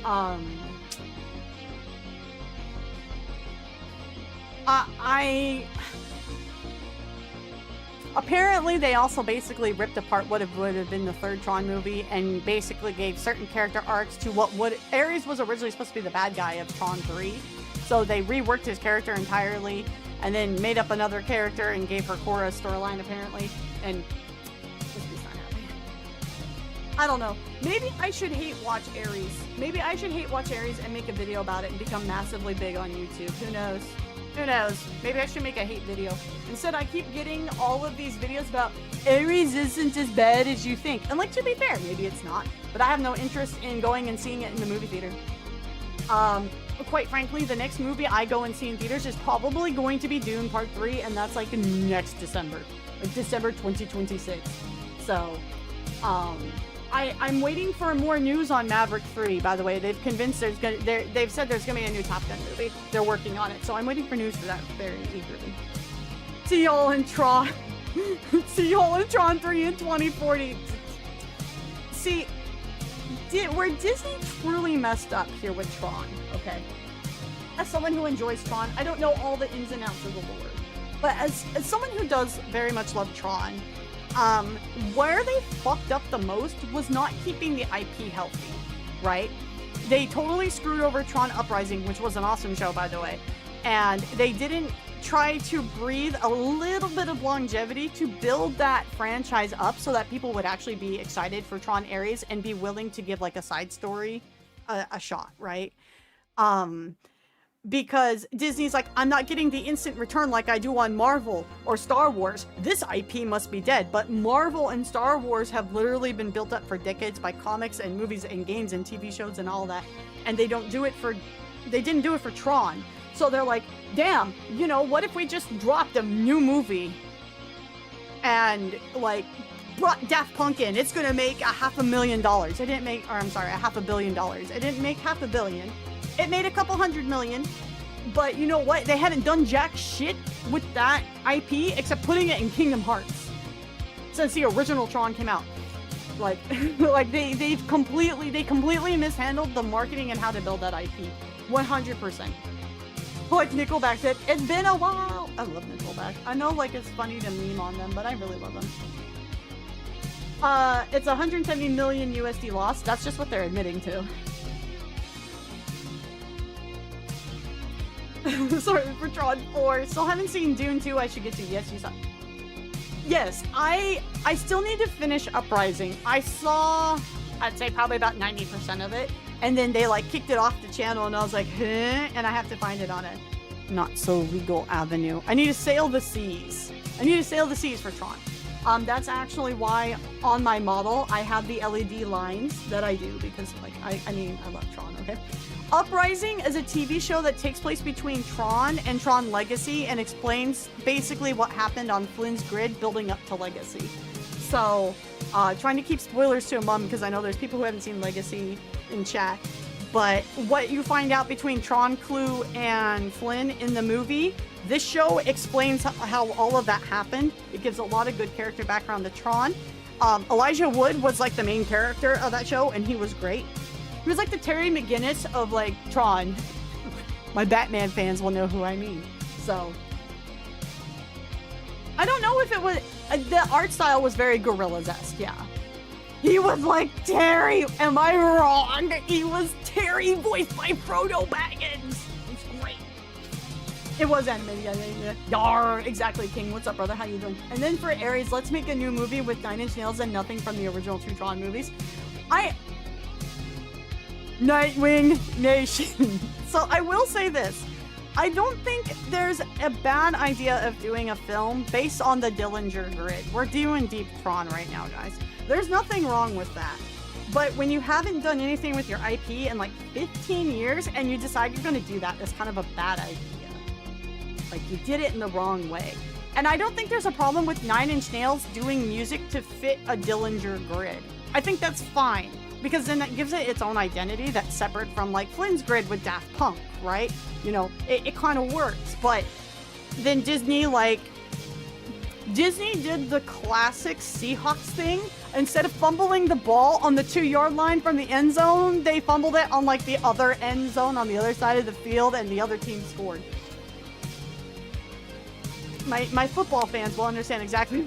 Speaker 2: apparently, they also basically ripped apart what would have been the third Tron movie and basically gave certain character arcs to Ares was originally supposed to be the bad guy of Tron 3. So they reworked his character entirely and then made up another character and gave her Cora a storyline, apparently. And Wispy's not happy. I don't know. Maybe I should hate watch Ares. Maybe I should hate watch Ares and make a video about it and become massively big on YouTube. Who knows? Who knows? Maybe I should make a hate video. Instead, I keep getting all of these videos about Ares isn't as bad as you think. And like, to be fair, maybe it's not. But I have no interest in going and seeing it in the movie theater. Quite frankly, the next movie I go and see in theaters is probably going to be Dune Part 3, and that's like next December. Like December 2026. So, I'm waiting for more news on Maverick 3, by the way. They've convinced they've said there's gonna be a new Top Gun movie. They're working on it, so I'm waiting for news for that very eagerly. See y'all in Tron. See y'all in Tron 3 in 2040. See, where Disney truly messed up here with Tron, okay? As someone who enjoys Tron, I don't know all the ins and outs of the lore. But as someone who does very much love Tron, where they fucked up the most was not keeping the IP healthy, right? They totally screwed over Tron Uprising, which was an awesome show, by the way. And they didn't try to breathe a little bit of longevity to build that franchise up so that people would actually be excited for Tron Ares and be willing to give like a side story a shot, right? because Disney's like, I'm not getting the instant return like I do on Marvel or Star Wars. This IP must be dead. But Marvel and Star Wars have literally been built up for decades by comics and movies and games and TV shows and all that. And they didn't do it for Tron. So they're like, damn, you know, what if we just dropped a new movie and like brought Daft Punk in? It's gonna make $500,000. It didn't make, or I'm sorry, $500 million. It didn't make $500 million. It made a couple $100 million. But you know what? They haven't done jack shit with that IP except putting it in Kingdom Hearts since the original Tron came out. Like, like they completely mishandled the marketing and how to build that IP. 100%. Like Nickelback said, it's been a while. I love Nickelback. I know like it's funny to meme on them, but I really love them. It's 170 million USD loss. That's just what they're admitting to. Sorry for Tron 4. Still haven't seen Dune 2. I should get to. Yes, you saw. Yes, I still need to finish Uprising. I saw, I'd say probably about 90% of it. And then they like kicked it off the channel and I was like, huh? And I have to find it on a not so legal avenue. I need to sail the seas. I need to sail the seas for Tron. That's actually why on my model I have the LED lines that I do because like, I mean, I love Tron, okay? Uprising is a TV show that takes place between Tron and Tron Legacy and explains basically what happened on Flynn's Grid building up to Legacy. So, trying to keep spoilers to a minimum because I know there's people who haven't seen Legacy in chat. But what you find out between Tron, Clue, and Flynn in the movie, this show explains how all of that happened. It gives a lot of good character background to Tron. Elijah Wood was like the main character of that show and he was great. He was like the Terry McGinnis of like Tron. My Batman fans will know who I mean. So I don't know if it was the art style was very Gorillaz-esque, yeah. He was like Terry, am I wrong? He was Terry voiced by Frodo Baggins. It's great. It was animated, yeah. Yar, exactly, King. What's up, brother? How you doing? And then for Aries, let's make a new movie with 9 Inch Nails and nothing from the original 2 Tron movies. Nightwing Nation. So I will say this. I don't think there's a bad idea of doing a film based on the Dillinger Grid. We're doing Deep Tron right now, guys. There's nothing wrong with that. But when you haven't done anything with your IP in like 15 years and you decide you're going to do that, that's kind of a bad idea. Like you did it in the wrong way. And I don't think there's a problem with 9 Inch Nails doing music to fit a Dillinger Grid. I think that's fine. Because then that gives it its own identity that's separate from like Flynn's Grid with Daft Punk, right? You know, it kind of works. But then Disney did the classic Seahawks thing. Instead of fumbling the ball on the 2-yard line from the end zone, they fumbled it on like the other end zone on the other side of the field and the other team scored. My football fans will understand exactly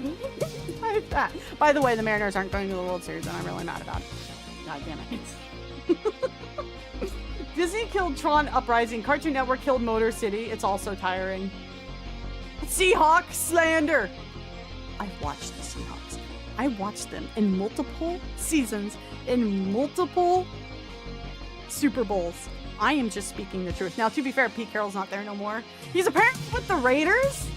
Speaker 2: like that. By the way, the Mariners aren't going to the World Series and I'm really mad about it. God damn it. Disney killed Tron Uprising. Cartoon Network killed Motor City. It's also tiring. Seahawks slander. I've watched the Seahawks. I watched them in multiple seasons, in multiple Super Bowls. I am just speaking the truth. Now, to be fair, Pete Carroll's not there no more. He's apparently with the Raiders.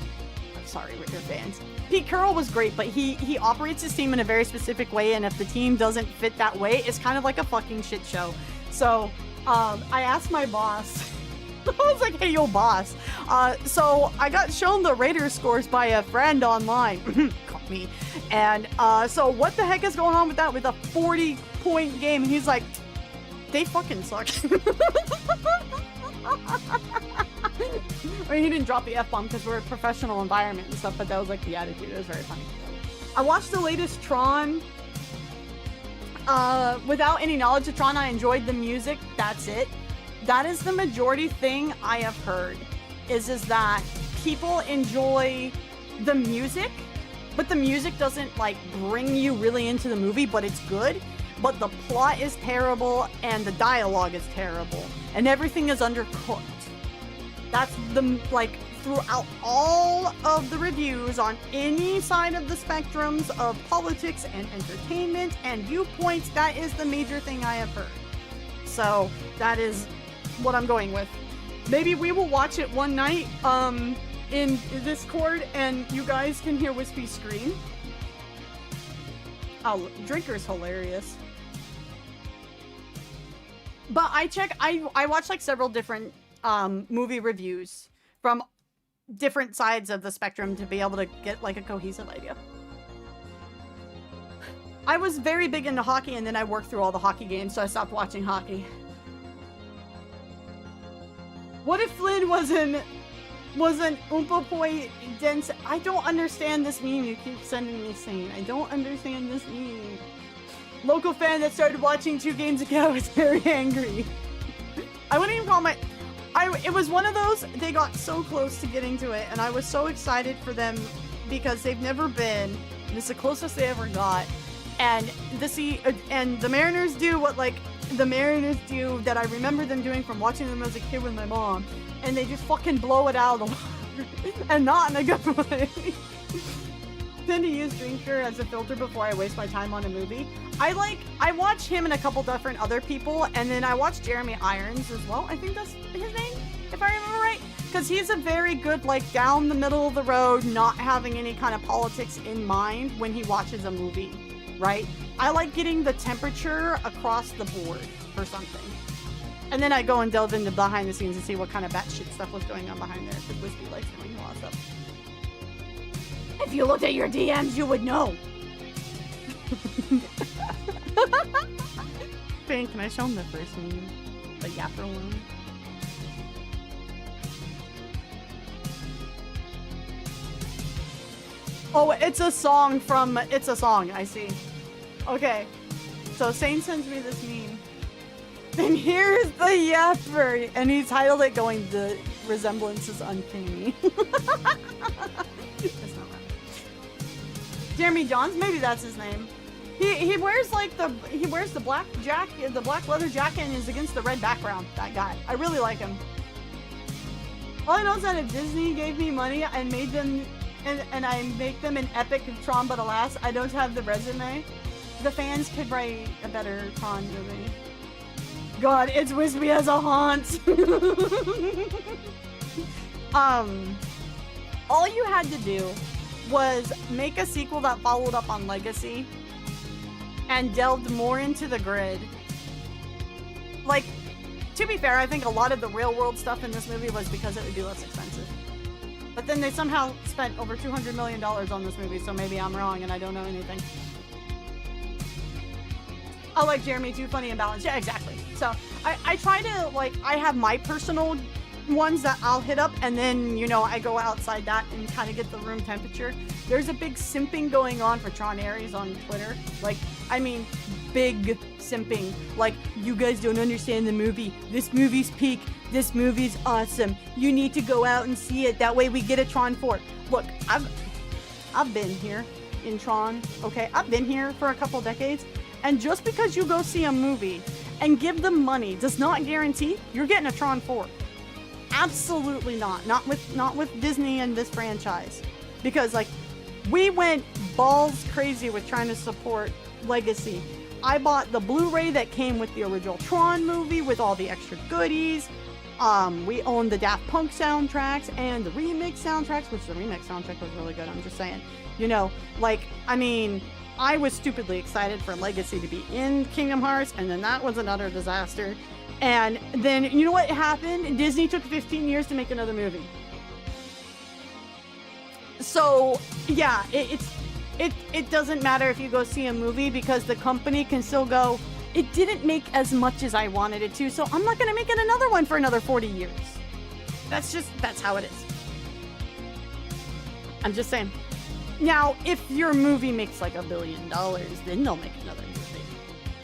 Speaker 2: I'm sorry, Raider fans. Pete Carroll was great, but he operates his team in a very specific way, and if the team doesn't fit that way, it's kind of like a fucking shit show. So, I asked my boss, I was like, hey, yo, boss. So I got shown the Raiders scores by a friend online. Call me. And, so what the heck is going on with that with a 40-point game? And he's like, they fucking suck. I mean, he didn't drop the F-bomb because we're a professional environment and stuff, but that was like the attitude. It was very funny. I watched the latest Tron. Without any knowledge of Tron, I enjoyed the music. That's it. That is the majority thing I have heard, is that people enjoy the music, but the music doesn't like bring you really into the movie, but it's good. But the plot is terrible and the dialogue is terrible and everything is undercooked. That's the, like, throughout all of the reviews on any side of the spectrums of politics and entertainment and viewpoints, that is the major thing I have heard. So that is what I'm going with. Maybe we will watch it one night in Discord, and you guys can hear Wispy scream. Oh, Drinker's hilarious. But I watch like several different movie reviews from different sides of the spectrum to be able to get like a cohesive idea. I was very big into hockey, and then I worked through all the hockey games, so I stopped watching hockey. What if Flynn was an Oompa Boy dense? I don't understand this meme you keep sending me saying. I don't understand this meme. Local fan that started watching 2 games ago is very angry. I wouldn't even call my... It was one of those, they got so close to getting to it, and I was so excited for them because they've never been. This is the closest they ever got. And the Mariners do what, like, the Mariners do that I remember them doing from watching them as a kid with my mom. And they just fucking blow it out of the water. And not in a good way. Tend to use Drinker as a filter before I waste my time on a movie. I watch him and a couple different other people, and then I watch Jeremy Irons as well. I think that's his name, if I remember right. Because he's a very good, like, down the middle of the road, not having any kind of politics in mind when he watches a movie, right? I like getting the temperature across the board for something. And then I go and delve into behind the scenes and see what kind of batshit stuff was going on behind there, because Wispy likes knowing a lot of stuff. If you looked at your DMs, you would know. Finn, can I show him the first one? The yapper one? Oh, it's a song from... It's a song, I see. Okay. So, Sane sends me this meme. And here's the yapper! And he titled it going, "The resemblance is uncanny." That's not right. Jeremy Johns? Maybe that's his name. He wears like the black jacket, the black leather jacket, and is against the red background. That guy. I really like him. All I know is that if Disney gave me money and made them, and I make them an epic Tron, but alas, I don't have the resume, the fans could write a better Tron movie. God, it's Wispy as a haunt. All you had to do was make a sequel that followed up on Legacy and delved more into the grid. Like, to be fair, I think a lot of the real world stuff in this movie was because it would be less expensive. But then they somehow spent over $200 million on this movie, so maybe I'm wrong and I don't know anything. I like Jeremy, too funny and balanced. Yeah, exactly. So I try to, like, I have my personal ones that I'll hit up, and then, you know, I go outside that and kind of get the room temperature. There's a big simping going on for Tron Ares on Twitter. Like, I mean, big simping. Like, you guys don't understand the movie. This movie's peak. This movie's awesome. You need to go out and see it. That way we get a Tron 4. Look, I've been here in Tron, okay? I've been here for a couple decades. And just because you go see a movie and give them money does not guarantee you're getting a Tron 4. Absolutely not. Not with Disney and this franchise. Because, like, we went balls crazy with trying to support Legacy. I bought the Blu-ray that came with the original Tron movie with all the extra goodies. We owned the Daft Punk soundtracks and the remix soundtracks, which the remix soundtrack was really good, I'm just saying. You know, like, I mean, I was stupidly excited for Legacy to be in Kingdom Hearts, and then that was another disaster. And then, you know what happened? Disney took 15 years to make another movie. So, yeah, it doesn't matter if you go see a movie, because the company can still go, it didn't make as much as I wanted it to, so I'm not going to make it another one for another 40 years. That's how it is. I'm just saying. Now, if your movie makes like $1 billion, then they'll make another movie.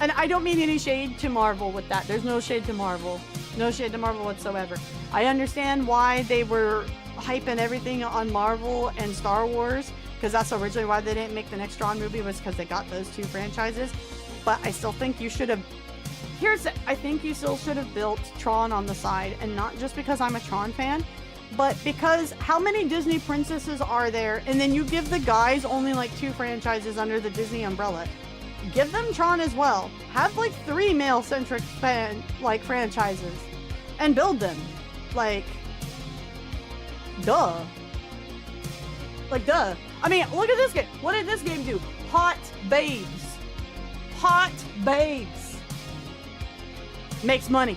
Speaker 2: And I don't mean any shade to Marvel with that. There's no shade to Marvel. No shade to Marvel whatsoever. I understand why they were hyping everything on Marvel and Star Wars, because that's originally why they didn't make the next Tron movie, was because they got those two franchises. But I still think you should have... I think you still should have built Tron on the side, and not just because I'm a Tron fan, but because how many Disney princesses are there? And then you give the guys only like 2 franchises under the Disney umbrella. Give them Tron as well. Have like 3 male-centric franchises and build them. Like, duh. Like, duh. I mean, look at this game. What did this game do? Hot babes. Hot babes. Makes money.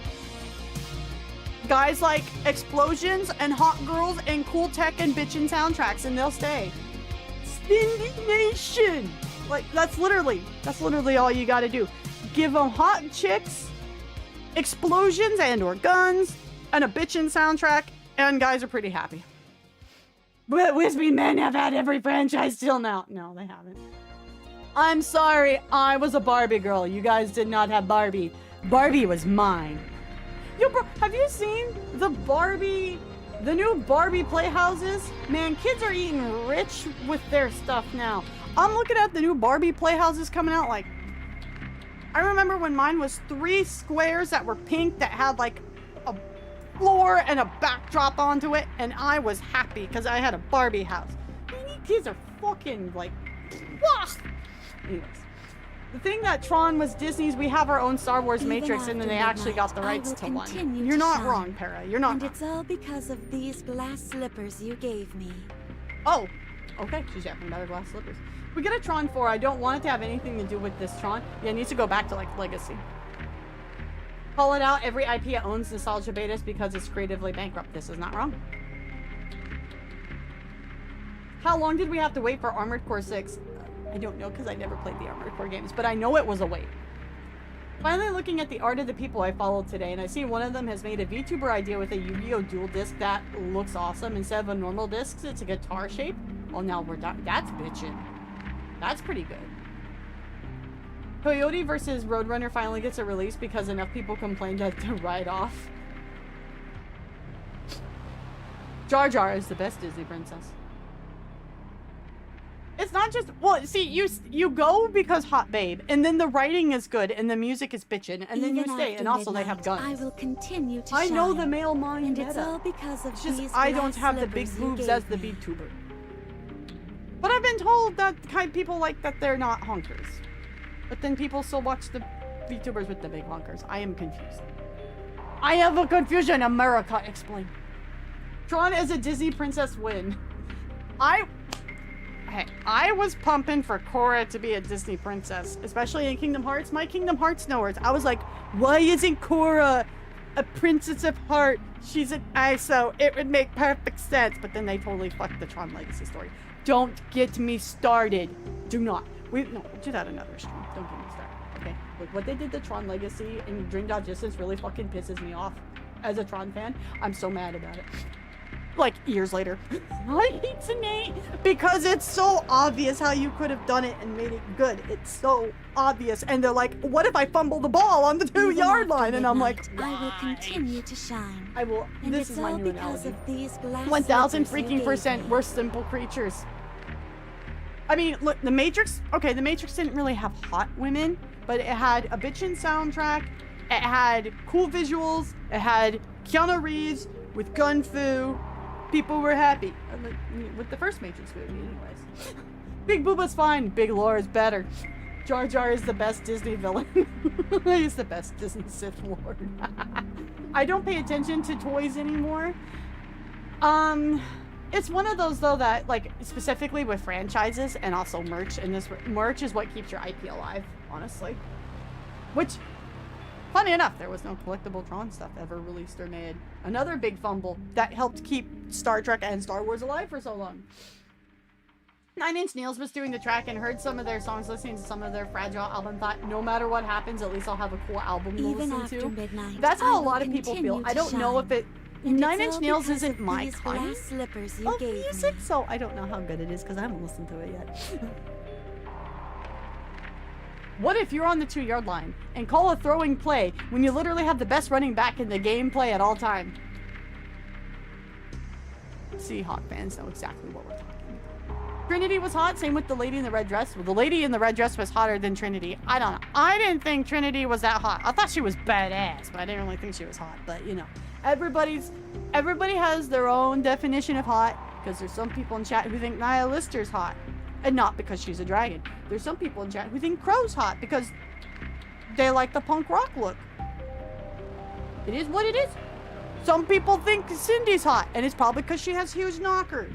Speaker 2: Guys like explosions and hot girls and cool tech and bitchin' soundtracks, and they'll stay. Stindy Nation. Like, that's literally all you gotta do. Give them hot chicks, explosions and or guns, and a bitchin' soundtrack, and guys are pretty happy. But Wispy men have had every franchise till now. No, they haven't. I'm sorry, I was a Barbie girl. You guys did not have Barbie. Barbie was mine. Yo, bro, have you seen the new Barbie playhouses? Man, kids are eating rich with their stuff now. I'm looking at the new Barbie playhouses coming out. Like, I remember when mine was 3 squares that were pink that had like a floor and a backdrop onto it, and I was happy because I had a Barbie house. Man, these kids are fucking like, wah! Anyways, the thing that Tron was Disney's, we have our own Star Wars Matrix, and then they actually got the rights to one. You're not wrong, Para. You're not wrong.
Speaker 3: And it's all because of these glass slippers you gave me.
Speaker 2: Oh, okay. She's yapping about her glass slippers. We get a Tron 4. I don't want it to have anything to do with this Tron. Yeah, it needs to go back to like Legacy. Call it out. Every IP it owns nostalgia betas because it's creatively bankrupt. This is not wrong. How long did we have to wait for Armored Core 6? I don't know because I never played the Armored Core games, but I know it was a wait. Finally looking at the art of the people I followed today, and I see one of them has made a VTuber idea with a Yu-Gi-Oh! Dual disc that looks awesome. Instead of a normal disc, it's a guitar shape. Oh, now we're done. That's bitchin'. That's pretty good. Coyote versus Roadrunner finally gets a release because enough people complained to write off. Jar Jar is the best Disney princess. It's not just, well, see, you go because hot babe, and then the writing is good, and the music is bitchin', and then you stay, and also they have guns.
Speaker 3: I will continue to shine.
Speaker 2: I know the male mind
Speaker 3: and
Speaker 2: meta.
Speaker 3: it's all because of
Speaker 2: it's just
Speaker 3: these
Speaker 2: I don't have the big boobs as the VTuber. But I've been told that kind of people like that they're not honkers. But then people still watch the VTubers with the big honkers. I am confused. I have a confusion, America, explain. Tron as a Disney princess win. I was pumping for Korra to be a Disney princess, especially in Kingdom Hearts. My Kingdom Hearts knowers. I was like, why isn't Korra a princess of heart? She's an ISO. It would make perfect sense. But then they totally fucked the Tron Legacy story. Don't get me started. Do not. No, we'll do that another stream. Don't get me started. Okay? Like, what they did to Tron Legacy and Dreamed Out Distance really fucking pisses me off as a Tron fan. I'm so mad about it. Like, years later. I hate Nate because it's so obvious how you could have done it and made it good. It's so obvious. And they're like, what if I fumble the ball on the 2-yard line? And I'm like, why?
Speaker 3: I will continue to shine.
Speaker 2: I will.
Speaker 3: And
Speaker 2: this
Speaker 3: it's
Speaker 2: is my
Speaker 3: all
Speaker 2: new
Speaker 3: because
Speaker 2: analogy.
Speaker 3: of these glass
Speaker 2: 1,000
Speaker 3: slippers
Speaker 2: freaking
Speaker 3: you
Speaker 2: percent.
Speaker 3: gave me.
Speaker 2: We're simple creatures. I mean, look, the Matrix, okay, the Matrix didn't really have hot women, but it had a bitchin' soundtrack, it had cool visuals, it had Keanu Reeves with gun fu. People were happy. Like, with the first Matrix movie, anyways. Big Booba's fine, Big Lore is better. Jar Jar is the best Disney villain. He's the best Disney Sith Lord. I don't pay attention to toys anymore. It's one of those, though, that, like, specifically with franchises and also merch, and this merch is what keeps your IP alive, honestly. Which, funny enough, there was no collectible Tron stuff ever released or made. Another big fumble that helped keep Star Trek and Star Wars alive for so long. 9 Inch Nails was doing the track and heard some of their songs, listening to some of their Fragile album, thought, no matter what happens, at least I'll have a cool album to
Speaker 3: Even
Speaker 2: listen
Speaker 3: after
Speaker 2: to.
Speaker 3: midnight,
Speaker 2: That's how
Speaker 3: I
Speaker 2: a lot
Speaker 3: will
Speaker 2: of people
Speaker 3: continue
Speaker 2: feel. I
Speaker 3: to
Speaker 2: don't know
Speaker 3: shine.
Speaker 2: if it...
Speaker 3: And
Speaker 2: 9
Speaker 3: it's
Speaker 2: Inch
Speaker 3: all
Speaker 2: Nails
Speaker 3: because
Speaker 2: isn't
Speaker 3: of
Speaker 2: my
Speaker 3: these
Speaker 2: kind
Speaker 3: glass slippers you
Speaker 2: of
Speaker 3: gave
Speaker 2: music,
Speaker 3: me.
Speaker 2: so I don't know how good it is because I haven't listened to it yet. What if you're on the 2-yard line and call a throwing play when you literally have the best running back in the gameplay at all time? Seahawk fans know exactly what we're talking about. Trinity was hot, same with the lady in the red dress. Well, the lady in the red dress was hotter than Trinity. I don't know. I didn't think Trinity was that hot. I thought she was badass, but I didn't really think she was hot. But, you know, everybody has their own definition of hot, because there's some people in chat who think Nia Lister's hot, and not because she's a dragon. There's some people in chat who think Crow's hot because they like the punk rock look. It is what it is. Some people think Cindy's hot, and it's probably because she has huge knockers.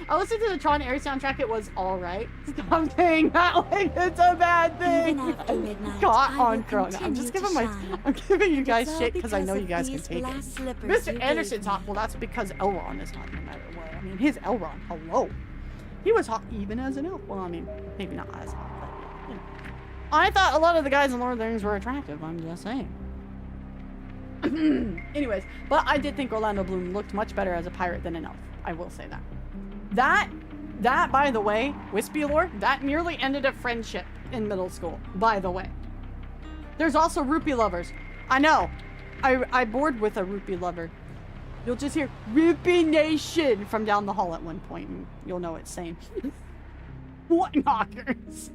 Speaker 2: I listened to the Tron Air soundtrack. It was all right. Stop saying that like it's a bad thing.
Speaker 3: Even after midnight,
Speaker 2: Got
Speaker 3: I
Speaker 2: on
Speaker 3: will
Speaker 2: Corona. I'm just
Speaker 3: continue
Speaker 2: giving
Speaker 3: to shine.
Speaker 2: I'm giving you guys
Speaker 3: It's all
Speaker 2: shit because I know
Speaker 3: because
Speaker 2: you guys
Speaker 3: of
Speaker 2: can
Speaker 3: these
Speaker 2: take
Speaker 3: glass
Speaker 2: it.
Speaker 3: slippers you
Speaker 2: Mr.
Speaker 3: gave
Speaker 2: Anderson's
Speaker 3: me.
Speaker 2: hot. Well, that's because Elron is hot no matter what. I mean, his Elron. Hello. He was hot even as an elf. Well, I mean, maybe not as hot, but you know. I thought a lot of the guys in Lord of the Rings were attractive. I'm just saying. Anyways, but I did think Orlando Bloom looked much better as a pirate than an elf. I will say that. That, by the way, Wispy lore, that nearly ended a friendship in middle school, by the way. There's also rupee lovers. I know. I bored with a rupee lover. You'll just hear Rupee Nation from down the hall at one point, and you'll know it's same. What knockers?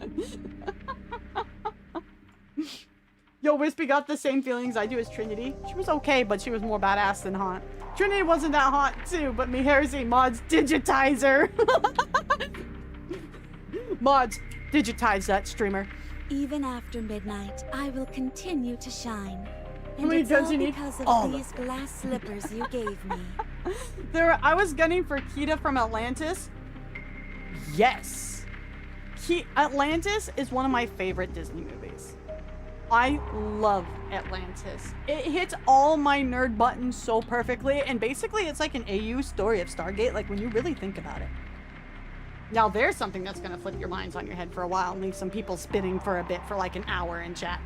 Speaker 2: Yo, Wispy got the same feelings I do as Trinity. She was okay, but she was more badass than hot. Trinity wasn't that hot too, but me Heresy mods digitizer. Mods, digitize that streamer.
Speaker 3: Even after midnight, I will continue to shine.
Speaker 2: How
Speaker 3: And
Speaker 2: many
Speaker 3: it's
Speaker 2: guns
Speaker 3: all
Speaker 2: you need?
Speaker 3: because of
Speaker 2: All of
Speaker 3: these glass slippers you gave me.
Speaker 2: I was gunning for Kita from Atlantis. Yes. Atlantis is one of my favorite Disney movies. I love Atlantis. It hits all my nerd buttons so perfectly, and basically it's like an AU story of Stargate, like when you really think about it. Now there's something that's gonna flip your minds on your head for a while and leave some people spinning for a bit for like an hour in chat.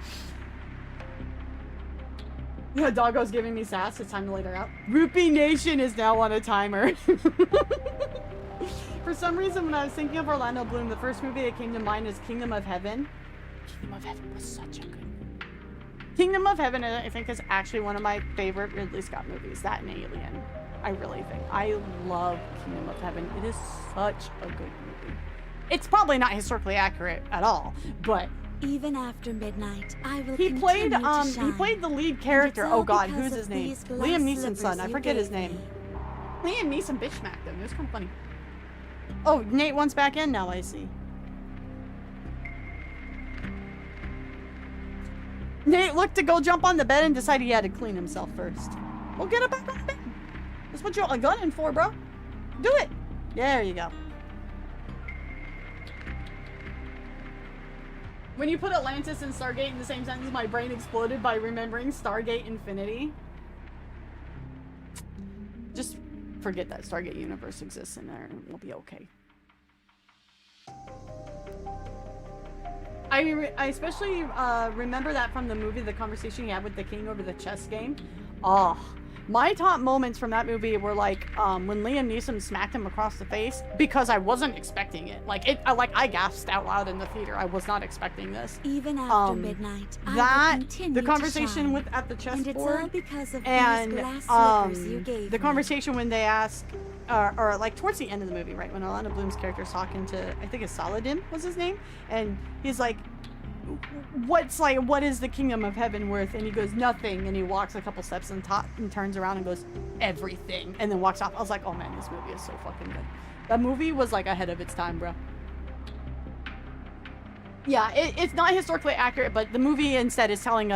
Speaker 2: Yeah, Doggo's giving me sass. It's time to let her out. Rupee Nation is now on a timer. For some reason, when I was thinking of Orlando Bloom, the first movie that came to mind is Kingdom of Heaven. Kingdom of Heaven was such a good movie. Kingdom of Heaven, I think, is actually one of my favorite Ridley Scott movies. That and Alien. I really think. I love Kingdom of Heaven. It is such a good movie. It's probably not historically accurate at all, but
Speaker 3: Even after midnight, I will
Speaker 2: he
Speaker 3: continue to
Speaker 2: played
Speaker 3: shine.
Speaker 2: he played the lead character.
Speaker 3: And it's all
Speaker 2: Oh god,
Speaker 3: because
Speaker 2: who's
Speaker 3: of
Speaker 2: his name?
Speaker 3: these glass
Speaker 2: Liam Neeson's
Speaker 3: slippers
Speaker 2: son. I
Speaker 3: you
Speaker 2: forget his
Speaker 3: gave
Speaker 2: name.
Speaker 3: me.
Speaker 2: Liam Neeson bitch smacked him. It was kind of funny. Oh, Nate wants back in now, I see. Nate looked to go jump on the bed and decided he had to clean himself first. Well, get it back on the bed. That's what you're gunning for, bro. Do it. There you go. When you put Atlantis and Stargate in the same sentence, my brain exploded by remembering Stargate Infinity. Just forget that Stargate universe exists in there and we'll be okay. I especially remember that from the movie, the conversation he had with the king over the chess game. Oh, my top moments from that movie were like when Liam Neeson smacked him across the face because I wasn't expecting it. I gasped out loud in the theater. I was not expecting this.
Speaker 3: Even after midnight, I will continue
Speaker 2: the
Speaker 3: to
Speaker 2: conversation
Speaker 3: shine.
Speaker 2: at the
Speaker 3: And it's all
Speaker 2: chessboard,
Speaker 3: because of
Speaker 2: and
Speaker 3: these glass slippers you gave
Speaker 2: the
Speaker 3: me.
Speaker 2: conversation when they ask, or like towards the end of the movie, right, when Orlando Bloom's character is talking to, I think it's Saladin was his name, and he's like, what is the kingdom of heaven worth? And he goes, nothing. And he walks a couple steps and turns around and goes, everything, and then walks off. I was like, oh man, this movie is so fucking good. That movie was like ahead of its time, bro. Yeah, it's not historically accurate, but the movie instead is telling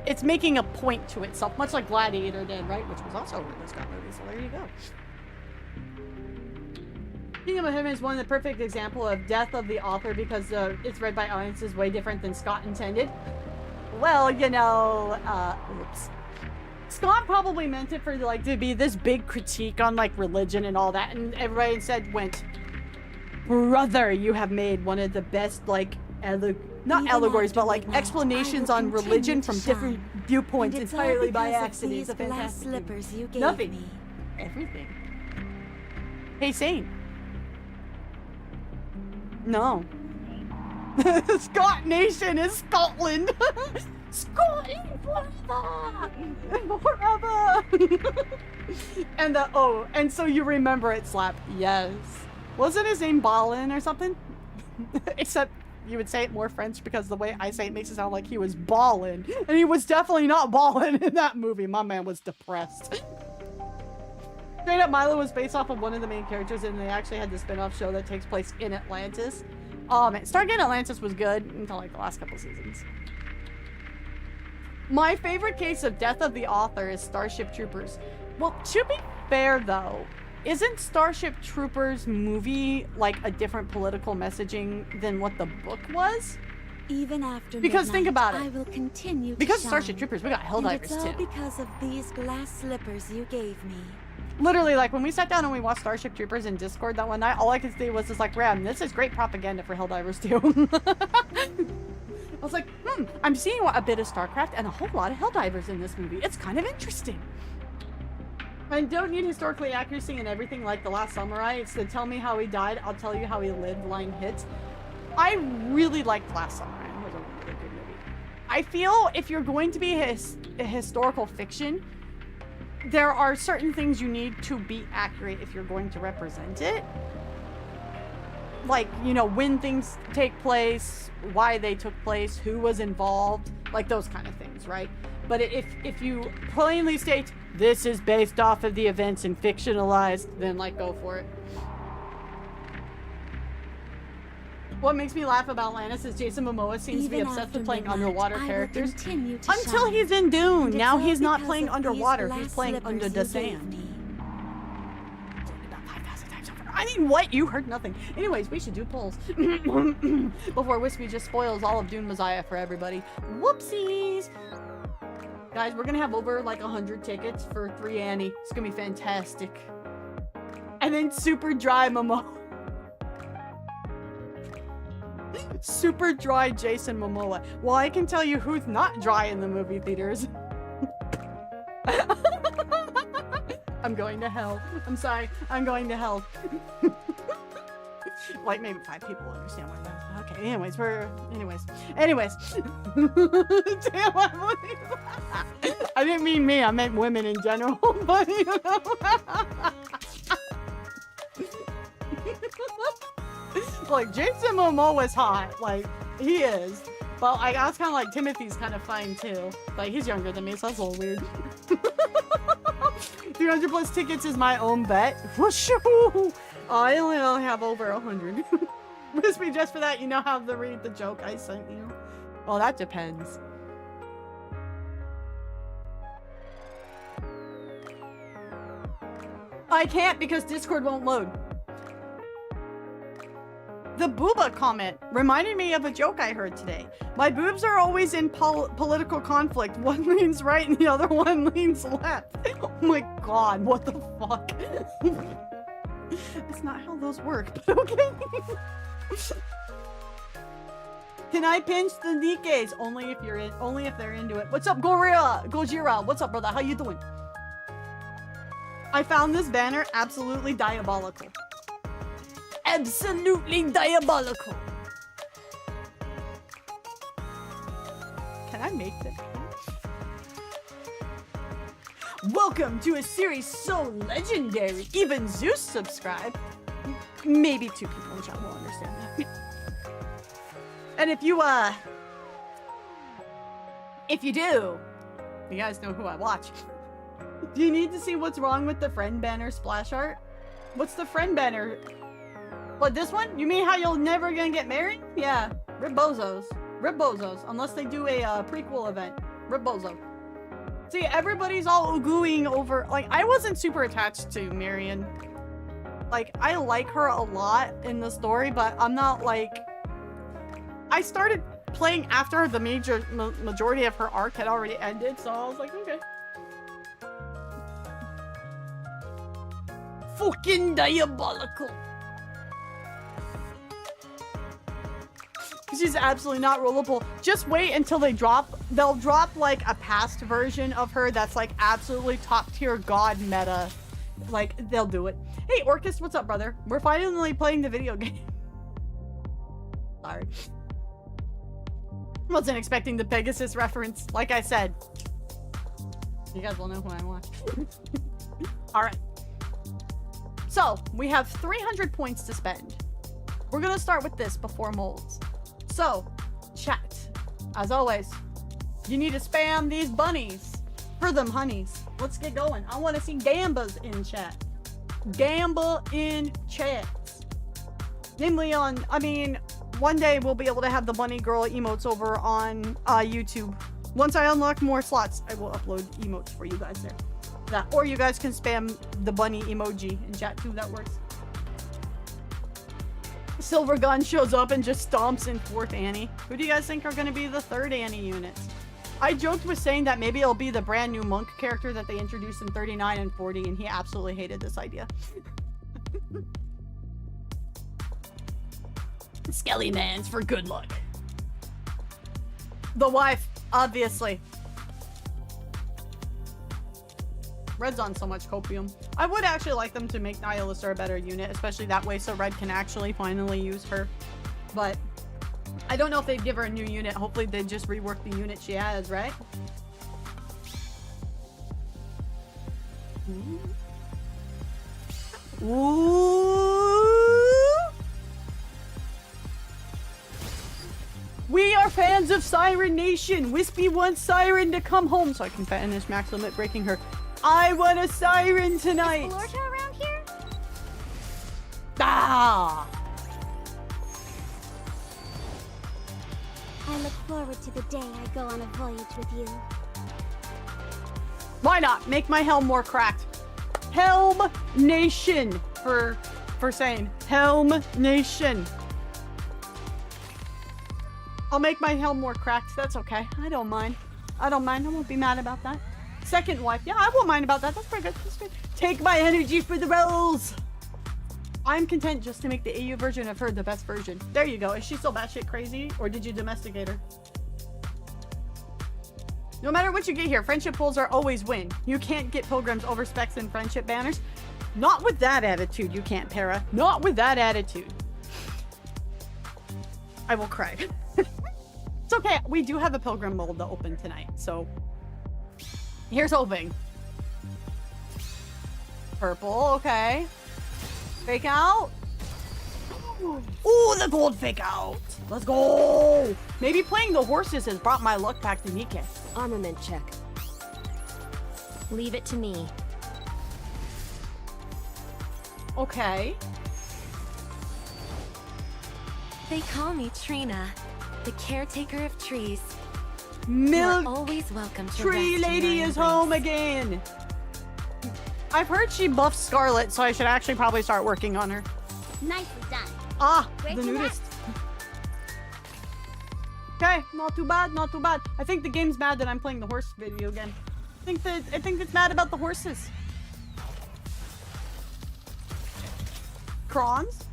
Speaker 2: it's making a point to itself, much like Gladiator did, right? Which was also a Ridley Scott movie, so there you go. Kingdom of Heaven is one of the perfect example of death of the author because it's read by audiences way different than Scott intended. Well, you know, oops. Scott probably meant it for like to be this big critique on like religion and all that, and everybody instead went, brother, you have made one of the best like not allegories, but like explanations on religion from different viewpoints entirely by accident. It's a fantastic
Speaker 3: slippers you gave
Speaker 2: Nothing.
Speaker 3: me.
Speaker 2: Everything. Hey, Sane. No. Scott Nation is Scotland. Scotland forever. And so you remember it, Slap. Yes. Wasn't his name Ballin or something? Except you would say it more French because the way I say it makes it sound like he was ballin'. And he was definitely not ballin' in that movie. My man was depressed. Straight Up Milo was based off of one of the main characters, and they actually had the spin-off show that takes place in Atlantis. Man, Stargate Atlantis was good until like the last couple seasons. My favorite case of death of the author is Starship Troopers. Well, to be fair though, isn't Starship Troopers movie like a different political messaging than what the book was?
Speaker 3: Even after
Speaker 2: Because
Speaker 3: midnight,
Speaker 2: think about it.
Speaker 3: I will continue to
Speaker 2: Because
Speaker 3: shine.
Speaker 2: Starship Troopers, we got
Speaker 3: And
Speaker 2: Helldivers
Speaker 3: it's all
Speaker 2: too.
Speaker 3: because of these glass slippers you gave me.
Speaker 2: Literally, like when we sat down and we watched Starship Troopers in Discord that one night, all I could say was just like, Ram, this is great propaganda for Helldivers too. I was like, I'm seeing a bit of StarCraft and a whole lot of Helldivers in this movie. It's kind of interesting. I don't need historically accuracy and everything like The Last Samurai. It's to tell me how he died, I'll tell you how he lived line hits. I really liked Last Samurai. It was a really good movie. I feel if you're going to be a historical fiction, there are certain things you need to be accurate if you're going to represent it. Like, you know, when things take place, why they took place, who was involved, like those kind of things, right? But if you plainly state, this is based off of the events and fictionalized, then like go for it. What makes me laugh about Lannis is Jason Momoa seems to be obsessed with playing underwater characters. Until he's in Dune. Now he's not playing underwater, he's playing under the sand. I mean, what? You heard nothing. Anyways, we should do polls. Before Wispy just spoils all of Dune Messiah for everybody. Whoopsies! Guys, we're gonna have over like 100 tickets for 3 Annie. It's gonna be fantastic. And then super dry Momoa. Super dry Jason Momoa. Well, I can tell you who's not dry in the movie theaters. I'm going to hell. I'm sorry. I'm going to hell. Like maybe 5 people understand what that is. Okay, anyways, anyways. Damn, I didn't mean me, I meant women in general, but you know. Like, Jason Momoa's hot. Like, he is. But like, I was kind of like, Timothy's kind of fine too. Like, he's younger than me, so that's a little weird. 300 plus tickets is my own bet. Whooshoo! I only have over 100. Wispy, just for that, you know how to read the joke I sent you? Well, that depends. I can't because Discord won't load. The booba comment reminded me of a joke I heard today. My boobs are always in political conflict. One leans right and the other one leans left. Oh my god, what the fuck? That's not how those work, but okay. Can I pinch the Nikkes? Only if they're into it. What's up, Gojira? What's up, brother? How you doing? I found this banner absolutely diabolical. Absolutely diabolical. Can I make this? Welcome to a series so legendary, even Zeus subscribed. Maybe 2 people in chat will understand that. And if you do, you guys know who I watch. Do you need to see what's wrong with the friend banner splash art? What's the friend banner? What, this one? You mean how you're never gonna get married? Yeah, rip bozos. Rip bozos, unless they do a prequel event. Rip bozo. See, everybody's all oohing over, like, I wasn't super attached to Marion. Like, I like her a lot in the story, but I'm not like... I started playing after the majority of her arc had already ended, so I was like, okay. Fucking diabolical. She's absolutely not rollable. Just wait until they'll drop like a past version of her that's like absolutely top tier god meta. Like, they'll do it. Hey, Orcus, what's up, brother? We're finally playing the video game. Sorry. Wasn't expecting the Pegasus reference. Like I said, you guys will know who I watch. Alright. So, we have 300 points to spend. We're gonna start with this before molds. So, chat, as always, you need to spam these bunnies for them honeys. Let's get going. I want to see gambas in chat. Gamba in chat. Namely on, I mean, one day we'll be able to have the bunny girl emotes over on YouTube. Once I unlock more slots, I will upload emotes for you guys there. That, or you guys can spam the bunny emoji in chat too, that works. Silver Gun shows up and just stomps in 4th Annie. Who do you guys think are going to be the 3rd Annie units? I joked with saying that maybe it'll be the brand new monk character that they introduced in 39 and 40, and he absolutely hated this idea. Skelly Man's for good luck. The wife, obviously. Red's on so much copium. I would actually like them to make Nihilista a better unit, especially that way so Red can actually finally use her. But I don't know if they'd give her a new unit. Hopefully they'd just rework the unit she has, right? Ooh. We are fans of Siren Nation. Wispy wants Siren to come home so I can finish max limit breaking her. I want a Siren tonight.
Speaker 3: Is Florta around here?
Speaker 2: Ah!
Speaker 3: I look forward to the day I go on a voyage with you.
Speaker 2: Why not? Make my helm more cracked. Helm Nation for saying Helm Nation. I'll make my helm more cracked. That's okay. I don't mind. I don't mind. I won't be mad about that. Second wife. Yeah, I won't mind about that. That's pretty good. That's good. Take my energy for the rolls. I'm content just to make the AU version of her the best version. There you go. Is she still batshit crazy? Or did you domesticate her? No matter what you get here, friendship pulls are always win. You can't get pilgrims over specs and friendship banners. Not with that attitude, you can't, Para. Not with that attitude. I will cry. It's okay. We do have a pilgrim mold to open tonight, so here's hoping. Purple, okay. Fake out. Ooh, the gold fake out. Let's go. Maybe playing the horses has brought my luck back to Nikke.
Speaker 3: Armament check. Leave it to me.
Speaker 2: Okay.
Speaker 3: They call me Trina, the caretaker of trees.
Speaker 2: Milk
Speaker 3: You're always welcome to
Speaker 2: Tree
Speaker 3: rest in
Speaker 2: Lady
Speaker 3: my
Speaker 2: is
Speaker 3: embrace.
Speaker 2: home again. I've heard she buffed Scarlet, so I should actually probably start working on her.
Speaker 3: Nicely done.
Speaker 2: Ah,
Speaker 3: Where'd
Speaker 2: the
Speaker 3: you
Speaker 2: nudist. Okay, not too bad, not too bad. I think the game's mad that I'm playing the horse video again. I think it's mad about the horses. Crons?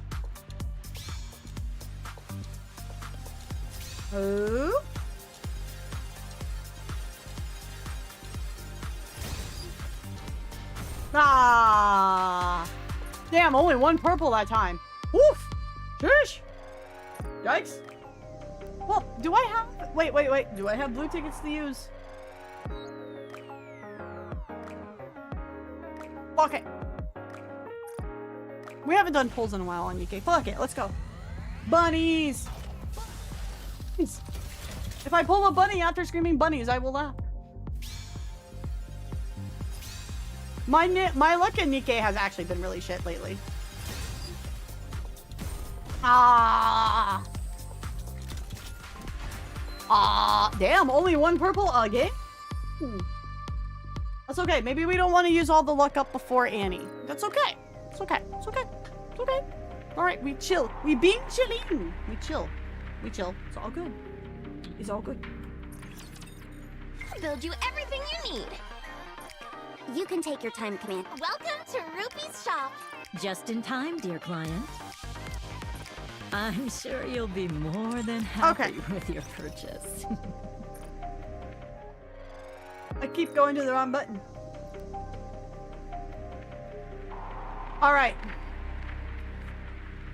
Speaker 2: Oh? Ah! Damn, only one purple that time. Woof! Sheesh! Yikes. Well, do I have... Wait. Do I have blue tickets to use? Okay. We haven't done pulls in a while on Nikke. Fuck it, let's go. Bunnies! Bunnies. If I pull a bunny after screaming bunnies, I will laugh. My luck in Nikke has actually been really shit lately. Damn, only one purple again? That's okay. Maybe we don't want to use all the luck up before Annie. That's okay. It's okay. It's okay. It's okay. Alright, we chill. We being chilling. We chill. We chill. It's all good. It's all good.
Speaker 3: I'll build you everything you need. You can take your time, Command. Welcome to Rupi's shop.
Speaker 4: Just in time, dear client. I'm sure you'll be more than happy with your purchase.
Speaker 2: I keep going to the wrong button. Alright.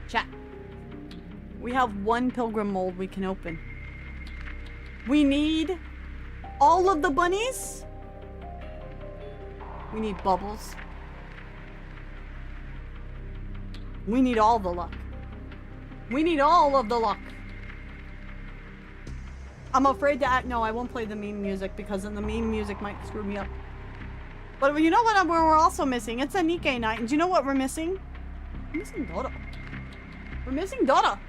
Speaker 2: Chat. We have one pilgrim mold we can open. We need all of the bunnies. We need bubbles. We need all the luck. We need all of the luck. I'm afraid to act. No, I won't play the meme music because then the meme music might screw me up. But you know what we're also missing? It's a Nikke night. And do you know what we're missing? We're missing Dora. We're missing Dora.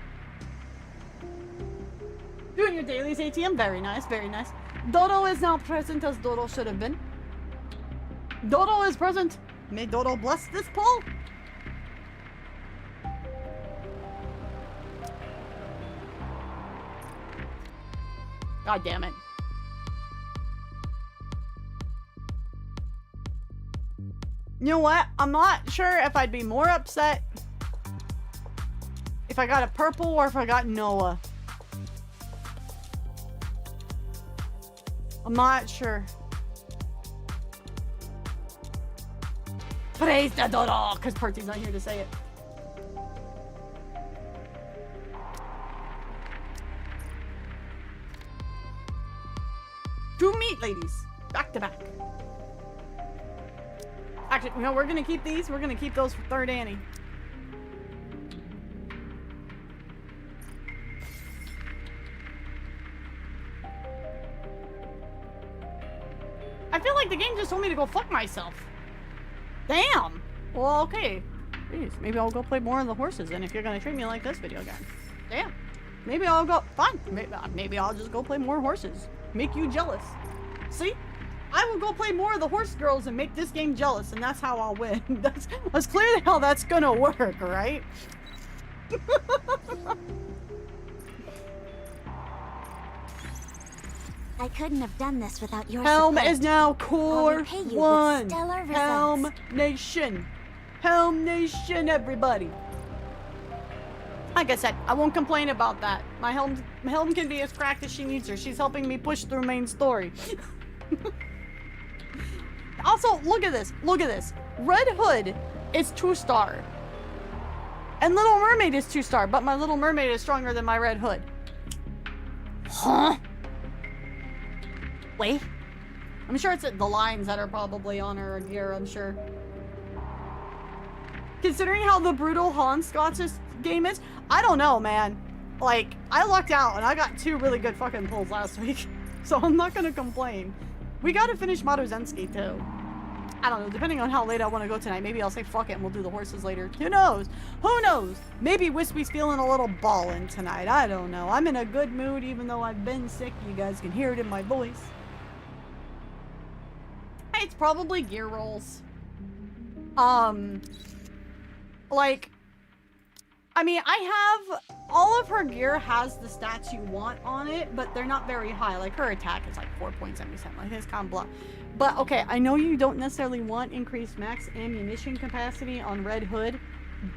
Speaker 2: Doing your dailies, ATM. Very nice, very nice. Dodo is now present as Dodo should have been. Dodo is present. May Dodo bless this pull. God damn it. You know what? I'm not sure if I'd be more upset if I got a purple or if I got Noah. I'm not sure. Praise the Dodo! Because Percy's not here to say it. Two meat ladies. Back to back. Actually, you know, we're gonna keep these. We're gonna keep those for third Annie. I feel like the game just told me to go fuck myself. Damn. Well, okay. Jeez, maybe I'll go play more of the horses then if you're gonna treat me like this video game. Damn. Maybe I'll go. Fine. Maybe I'll just go play more horses. Make you jealous. See? I will go play more of the horse girls and make this game jealous, and that's how I'll win. That's clearly how that's gonna work, right?
Speaker 3: I couldn't have done this without your
Speaker 2: Helm
Speaker 3: support.
Speaker 2: is now core
Speaker 3: repay you with
Speaker 2: one.
Speaker 3: stellar
Speaker 2: Helm
Speaker 3: results.
Speaker 2: Nation. Helm Nation, everybody. Like I said, I won't complain about that. My Helm can be as cracked as she needs her. She's helping me push through main story. Also, look at this. Look at this. Red Hood is 2-star. And Little Mermaid is 2-star, but my Little Mermaid is stronger than my Red Hood. Huh? Wait. I'm sure it's the lines that are probably on her gear, I'm sure. Considering how the brutal Hans Scott's game is, I don't know, man. Like, I lucked out and I got 2 really good fucking pulls last week. So I'm not gonna complain. We gotta finish Maruzenski too. I don't know, depending on how late I want to go tonight, maybe I'll say fuck it and we'll do the horses later. Who knows? Who knows? Maybe Wispy's feeling a little ballin' tonight. I don't know. I'm in a good mood even though I've been sick. You guys can hear it in my voice. It's probably gear rolls. Like, I mean, I have, all of her gear has the stats you want on it, but they're not very high. Like, her attack is like 4.77, like, it's kind of blah. But, okay, I know you don't necessarily want increased max ammunition capacity on Red Hood,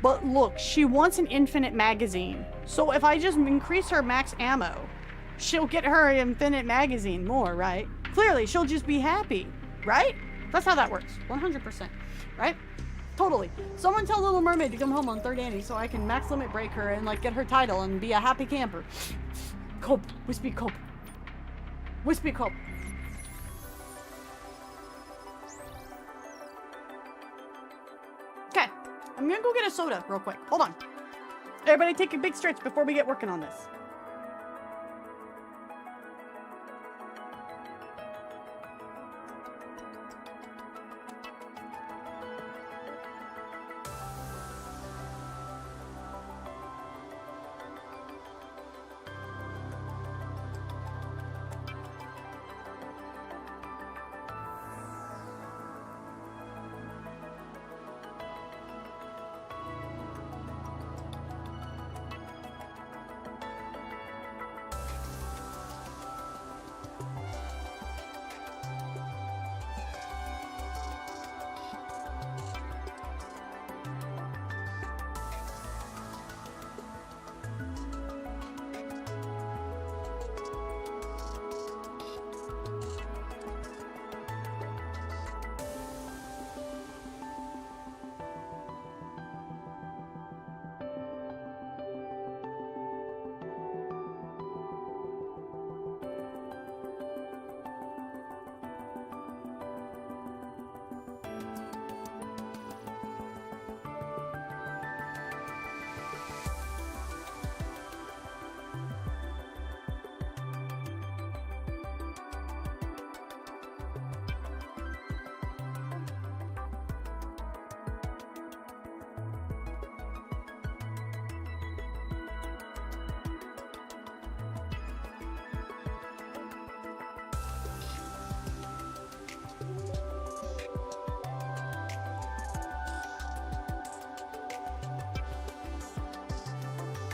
Speaker 2: but look, she wants an infinite magazine. So if I just increase her max ammo, she'll get her infinite magazine more, right? Clearly, she'll just be happy, right? That's how that works, 100%, right? Totally. Someone tell Little Mermaid to come home on 3rd Annie so I can max limit break her and like get her title and be a happy camper. Cope. Wispy cope. Wispy cope. Okay. I'm gonna go get a soda real quick. Hold on. Everybody take a big stretch before we get working on this.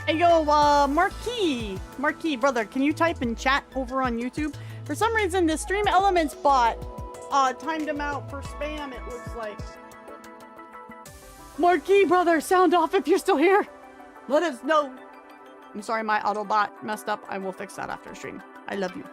Speaker 2: Hey, yo, Marquis, brother, can you type in chat over on YouTube? For some reason, the Stream Elements bot timed him out for spam, it looks like. Marquis, brother, sound off if you're still here. Let us know. I'm sorry, my Autobot messed up. I will fix that after stream. I love you.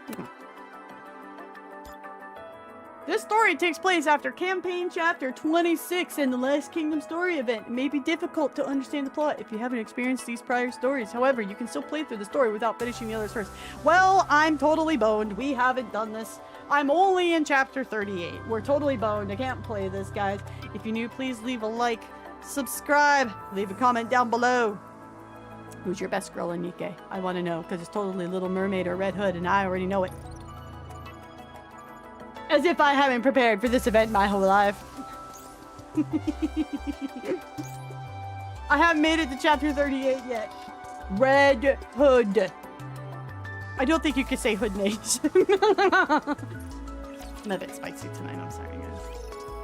Speaker 2: This story takes place after campaign chapter 26 in the Last Kingdom story event. It may be difficult to understand the plot if you haven't experienced these prior stories. However, you can still play through the story without finishing the others first. Well, I'm totally boned. We haven't done this. I'm only in chapter 38. We're totally boned. I can't play this, guys. If you're new, please leave a like, subscribe, leave a comment down below. Who's your best girl in Nikke? I want to know, because it's totally Little Mermaid or Red Hood, and I already know it. As if I haven't prepared for this event my whole life. I haven't made it to chapter 38 yet. Red Hood. I don't think you could say hood names. I'm a bit spicy tonight, I'm sorry, guys.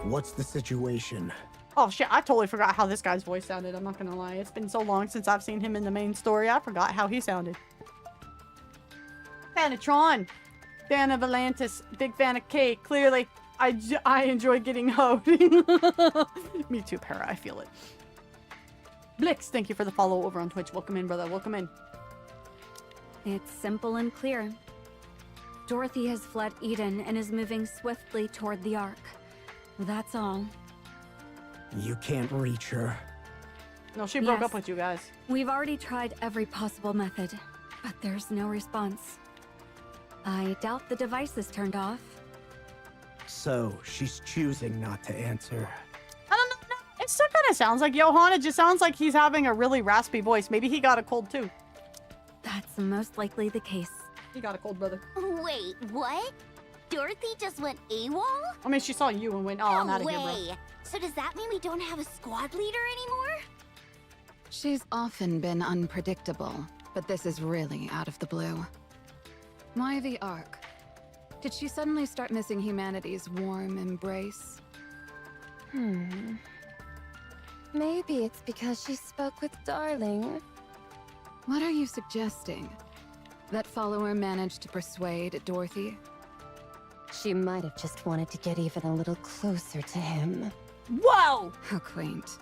Speaker 5: What's the situation?
Speaker 2: Oh shit, I totally forgot how this guy's voice sounded, I'm not gonna lie. It's been so long since I've seen him in the main story, I forgot how he sounded. Fan of Tron. Fan of Atlantis. Big fan of K. Clearly, I enjoy getting hoed. Me too, Para, I feel it. Blix, thank you for the follow over on Twitch. Welcome in, brother, welcome in.
Speaker 6: It's simple and clear. Dorothy has fled Eden and is moving swiftly toward the Ark. That's all.
Speaker 5: You can't reach her.
Speaker 2: No, she broke up with you guys.
Speaker 6: We've already tried every possible method, but there's no response. I doubt the device is turned off.
Speaker 5: So, she's choosing not to answer.
Speaker 2: I don't know. It still kind of sounds like Johan. It just sounds like he's having a really raspy voice. Maybe he got a cold too.
Speaker 6: That's most likely the case.
Speaker 2: He got a cold, brother.
Speaker 3: Wait, what? Dorothy just went AWOL?
Speaker 2: I mean, she saw you and went, oh, I'm out of here, bro.
Speaker 3: So does that mean we don't have a squad leader anymore?
Speaker 7: She's often been unpredictable, but this is really out of the blue. Why the Ark? Did she suddenly start missing humanity's warm embrace?
Speaker 8: Maybe it's because she spoke with Darling.
Speaker 7: What are you suggesting? That follower managed to persuade Dorothy?
Speaker 8: She might have just wanted to get even a little closer to him.
Speaker 2: Whoa!
Speaker 7: How quaint.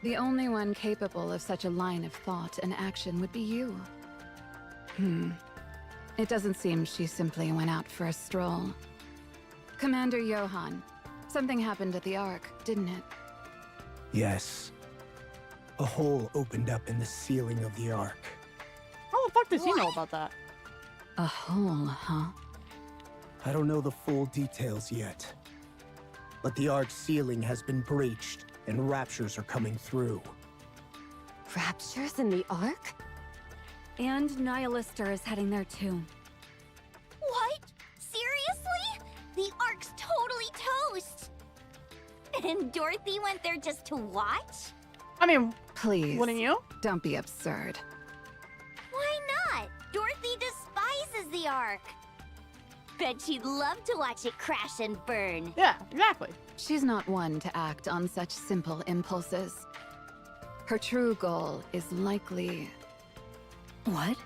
Speaker 7: The only one capable of such a line of thought and action would be you. It doesn't seem she simply went out for a stroll. Commander Johan, something happened at the Ark, didn't it?
Speaker 5: Yes. A hole opened up in the ceiling of the Ark.
Speaker 2: How the fuck does he know about that?
Speaker 7: A hole, huh?
Speaker 5: I don't know the full details yet. But the Ark's ceiling has been breached, and raptures are coming through.
Speaker 8: Raptures in the Ark?
Speaker 6: And Nihilister is heading there too.
Speaker 3: What? Seriously? The Ark's totally toast! And Dorothy went there just to watch?
Speaker 2: I mean,
Speaker 7: Please,
Speaker 2: wouldn't you?
Speaker 7: don't be absurd.
Speaker 3: Why not? Dorothy despises the Ark. Bet she'd love to watch it crash and burn.
Speaker 2: Yeah, exactly.
Speaker 7: She's not one to act on such simple impulses. Her true goal is likely...
Speaker 8: What?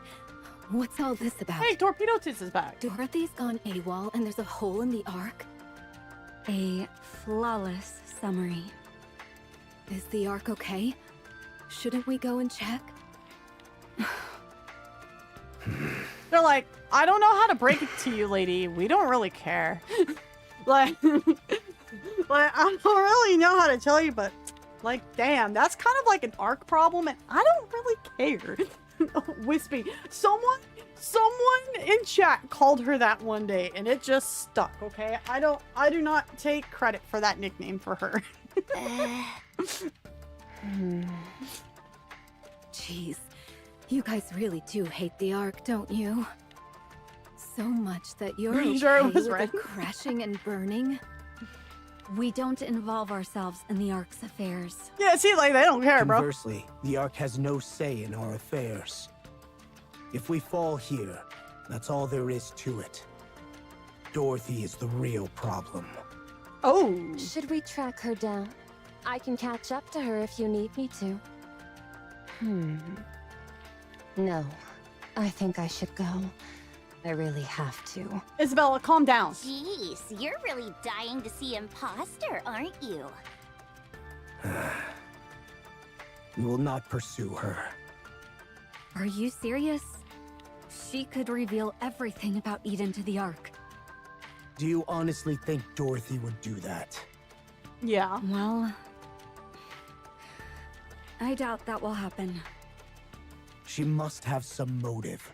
Speaker 8: What's all this about?
Speaker 2: Hey, Torpedo Tits is back.
Speaker 8: Dorothy's gone AWOL and there's a hole in the Ark?
Speaker 6: A flawless summary.
Speaker 8: Is the Ark okay? Shouldn't we go and check?
Speaker 2: They're like, I don't know how to break it to you, lady. We don't really care. like, I don't really know how to tell you, but like, damn, that's kind of like an Ark problem, and I don't really care. Wispy, someone in chat called her that one day, and it just stuck. Okay, I do not take credit for that nickname for her.
Speaker 8: Jeez, you guys really do hate the Ark, don't you? So much that you're okay
Speaker 2: Sure it was
Speaker 8: with
Speaker 2: right.
Speaker 8: it crashing and burning?
Speaker 6: We don't involve ourselves in the Ark's affairs.
Speaker 2: Yeah, see, like, they don't care, bro.
Speaker 5: Conversely, the Ark has no say in our affairs. If we fall here, that's all there is to it. Dorothy is the real problem.
Speaker 2: Oh.
Speaker 8: Should we track her down? I can catch up to her if you need me to.
Speaker 9: No, I think I should go. I really have to.
Speaker 2: Isabella, calm down.
Speaker 3: Jeez, you're really dying to see Imposter, aren't you?
Speaker 5: We will not pursue her.
Speaker 6: Are you serious? She could reveal everything about Eden to the Ark.
Speaker 5: Do you honestly think Dorothy would do that?
Speaker 2: Yeah.
Speaker 6: Well, I doubt that will happen.
Speaker 5: She must have some motive.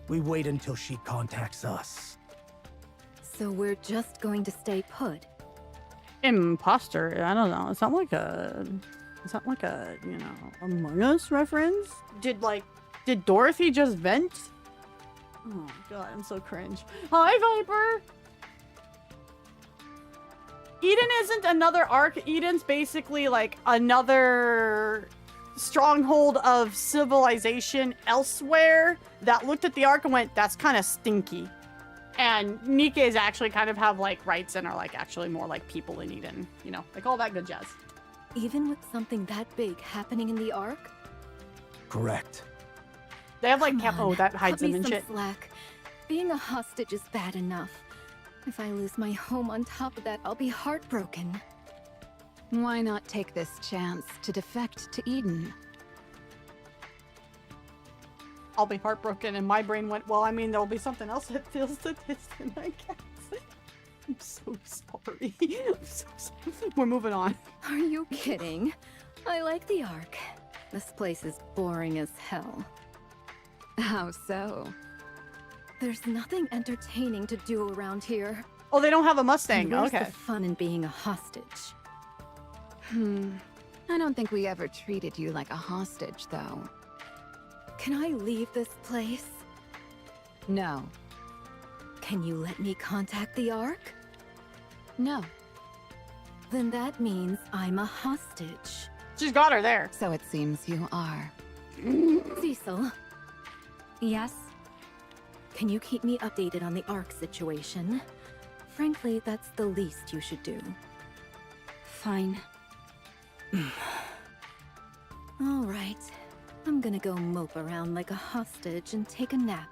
Speaker 5: We wait until she contacts us.
Speaker 8: So we're just going to stay put.
Speaker 2: Imposter. I don't know. It's not like a, you know, Among Us reference. Did Dorothy just vent? Oh god, I'm so cringe. Hi, Viper. Eden isn't another arc. Eden's basically like another stronghold of civilization elsewhere that looked at the arc and went, that's kind of stinky. And Nikke's actually kind of have like rights and are like actually more like people in Eden, you know, like all that good jazz.
Speaker 8: Even with something that big happening in the Ark?
Speaker 5: Correct.
Speaker 2: They have like
Speaker 8: Come on,
Speaker 2: that hides
Speaker 8: cut
Speaker 2: them
Speaker 8: me
Speaker 2: and
Speaker 8: some
Speaker 2: shit.
Speaker 8: slack. Being a hostage is bad enough. If I lose my home on top of that, I'll be heartbroken.
Speaker 7: Why not take this chance to defect to Eden?
Speaker 2: I'll be heartbroken, and my brain went, well, I mean, there'll be something else that feels the distant, I guess. I'm so sorry. I'm so sorry. We're moving on.
Speaker 8: Are you kidding? I like the Ark. This place is boring as hell.
Speaker 7: How so?
Speaker 8: There's nothing entertaining to do around here.
Speaker 2: Oh, they don't have a Mustang.
Speaker 8: And where's
Speaker 2: Okay.
Speaker 8: the fun in being a hostage?
Speaker 7: I don't think we ever treated you like a hostage, though.
Speaker 8: Can I leave this place?
Speaker 7: No.
Speaker 8: Can you let me contact the Ark?
Speaker 7: No.
Speaker 8: Then that means I'm a hostage.
Speaker 2: She's got her there.
Speaker 7: So it seems you are.
Speaker 8: Cecil,
Speaker 6: Yes?
Speaker 8: can you keep me updated on the Ark situation? Frankly, that's the least you should do.
Speaker 6: Fine.
Speaker 8: All right. I'm gonna go mope around like a hostage and take a nap.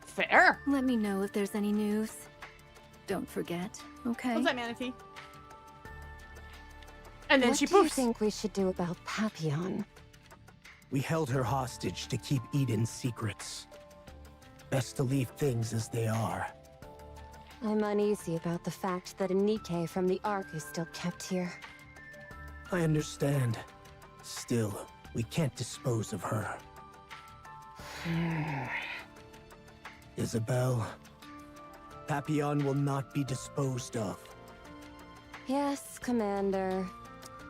Speaker 2: Fair.
Speaker 8: Let me know if there's any news. Don't forget, okay?
Speaker 2: What's that, Manatee? And then
Speaker 9: What
Speaker 2: she
Speaker 9: do you
Speaker 2: poofs.
Speaker 9: think we should do about Papillon?
Speaker 5: We held her hostage to keep Eden's secrets. Best to leave things as they are.
Speaker 9: I'm uneasy about the fact that a Nikke from the Ark is still kept here.
Speaker 5: I understand. Still, we can't dispose of her. Isabel, Papillon will not be disposed of.
Speaker 9: Yes, Commander.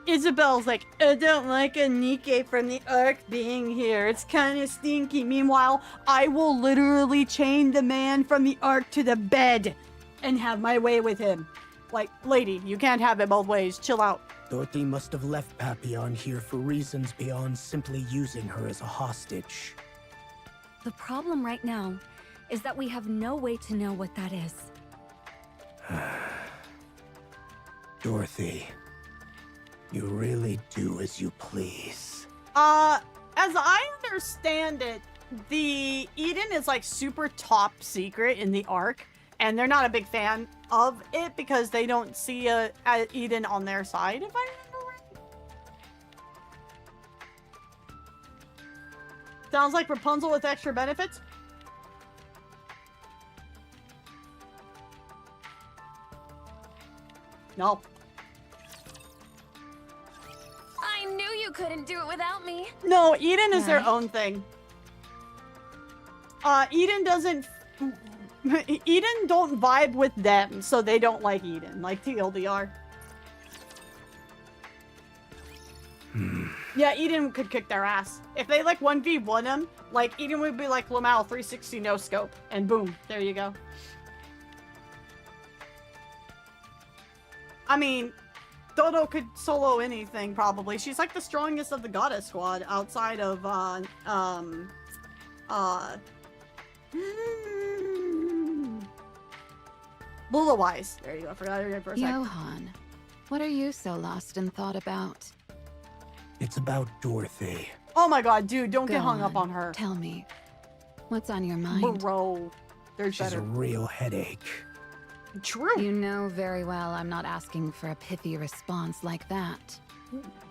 Speaker 2: Isabel's like, I don't like a Nikke from the Ark being here. It's kind of stinky. Meanwhile, I will literally chain the man from the Ark to the bed and have my way with him. Like, lady, you can't have it both ways. Chill out.
Speaker 5: Dorothy must have left Papillon here for reasons beyond simply using her as a hostage.
Speaker 6: The problem right now is that we have no way to know what that is.
Speaker 5: Dorothy, you really do as you please.
Speaker 2: As I understand it, the Eden is like super top secret in the Ark, and they're not a big fan of it because they don't see a Eden on their side, if I remember right. Sounds like Rapunzel with extra benefits. No.
Speaker 3: I knew you couldn't do it without me.
Speaker 2: No, Eden is their own thing. Eden doesn't... Eden don't vibe with them, so they don't like Eden, like TLDR. Yeah, Eden could kick their ass. If they like 1v1 them, like Eden would be like Lamau 360 no scope, and boom, there you go. I mean, Dodo could solo anything probably. She's like the strongest of the goddess squad outside of Lula Wise. There you go. I forgot her name for a second.
Speaker 7: Johan, what are you so lost in thought about?
Speaker 5: It's about Dorothy.
Speaker 2: Oh my god, dude, don't
Speaker 7: Go
Speaker 2: get hung up
Speaker 7: on,
Speaker 2: on her.
Speaker 7: Tell me, what's on your mind?
Speaker 2: Bro, there's
Speaker 5: She's
Speaker 2: better.
Speaker 5: a real headache.
Speaker 2: True.
Speaker 7: You know very well I'm not asking for a pithy response like that.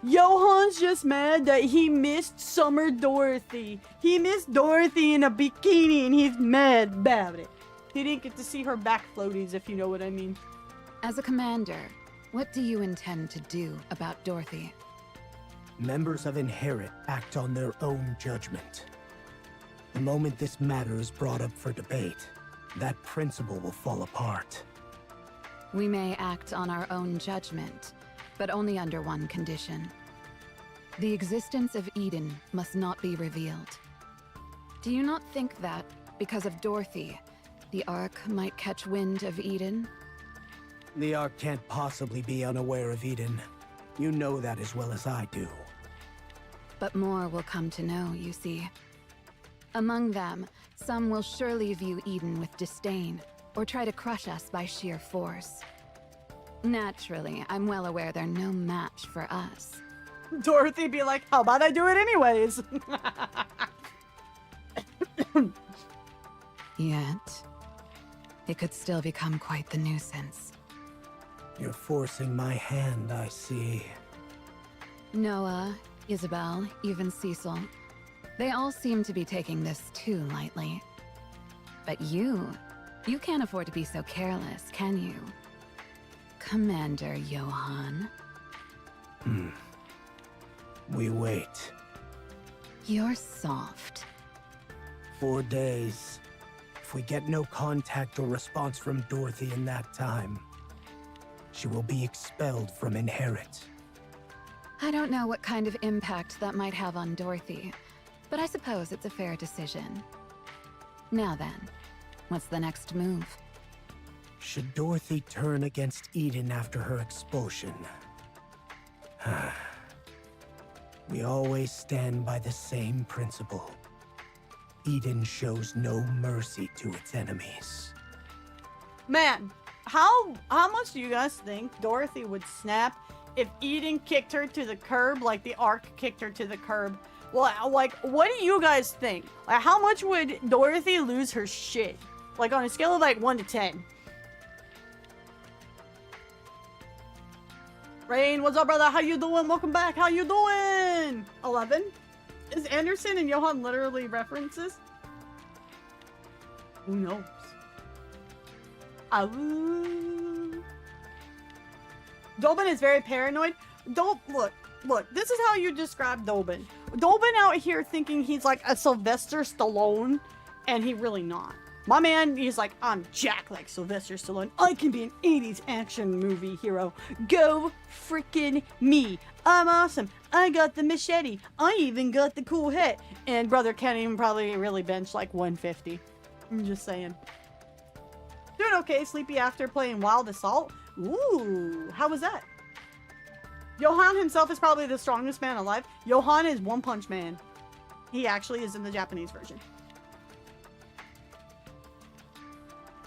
Speaker 2: Johan's just mad that he missed Summer Dorothy. He missed Dorothy in a bikini and he's mad about it. He didn't get to see her back floaties, if you know what I mean.
Speaker 7: As a commander, what do you intend to do about Dorothy?
Speaker 5: Members of Inherit act on their own judgment. The moment this matter is brought up for debate, that principle will fall apart.
Speaker 7: We may act on our own judgment, but only under one condition. The existence of Eden must not be revealed. Do you not think that, because of Dorothy, the Ark might catch wind of Eden?
Speaker 5: The Ark can't possibly be unaware of Eden. You know that as well as I do.
Speaker 7: But more will come to know, you see. Among them, some will surely view Eden with disdain, or try to crush us by sheer force. Naturally, I'm well aware they're no match for us.
Speaker 2: Dorothy be like, how about I do it anyways?
Speaker 7: Yet, it could still become quite the nuisance.
Speaker 5: You're forcing my hand, I see.
Speaker 7: Noah, Isabel, even Cecil. They all seem to be taking this too lightly. But you can't afford to be so careless, can you? Commander Johann.
Speaker 5: We wait.
Speaker 7: You're soft.
Speaker 5: 4 days. If we get no contact or response from Dorothy in that time, she will be expelled from Inherit.
Speaker 7: I don't know what kind of impact that might have on Dorothy, but I suppose it's a fair decision. Now then, what's the next move?
Speaker 5: Should Dorothy turn against Eden after her expulsion? We always stand by the same principle. Eden shows no mercy to its enemies.
Speaker 2: Man, how much do you guys think Dorothy would snap if Eden kicked her to the curb like the Ark kicked her to the curb? Well, like, what do you guys think? Like, how much would Dorothy lose her shit? Like, on a scale of, like, 1 to 10. Rain, what's up, brother? How you doing? Welcome back. How you doing? 11? Is Anderson and Johann literally references? Who knows? Dobin is very paranoid. Look, this is how you describe Dobin. Dobin out here thinking he's like a Sylvester Stallone, and he really not. My man, he's like, I'm Jack like Sylvester Stallone. I can be an 80s action movie hero. Go freaking me. I'm awesome. I got the machete. I even got the cool hat. And brother can't even probably really bench like 150. I'm just saying. Doing okay, sleepy after playing Wild Assault. Ooh, how was that? Johann himself is probably the strongest man alive. Johann is One Punch Man. He actually is in the Japanese version.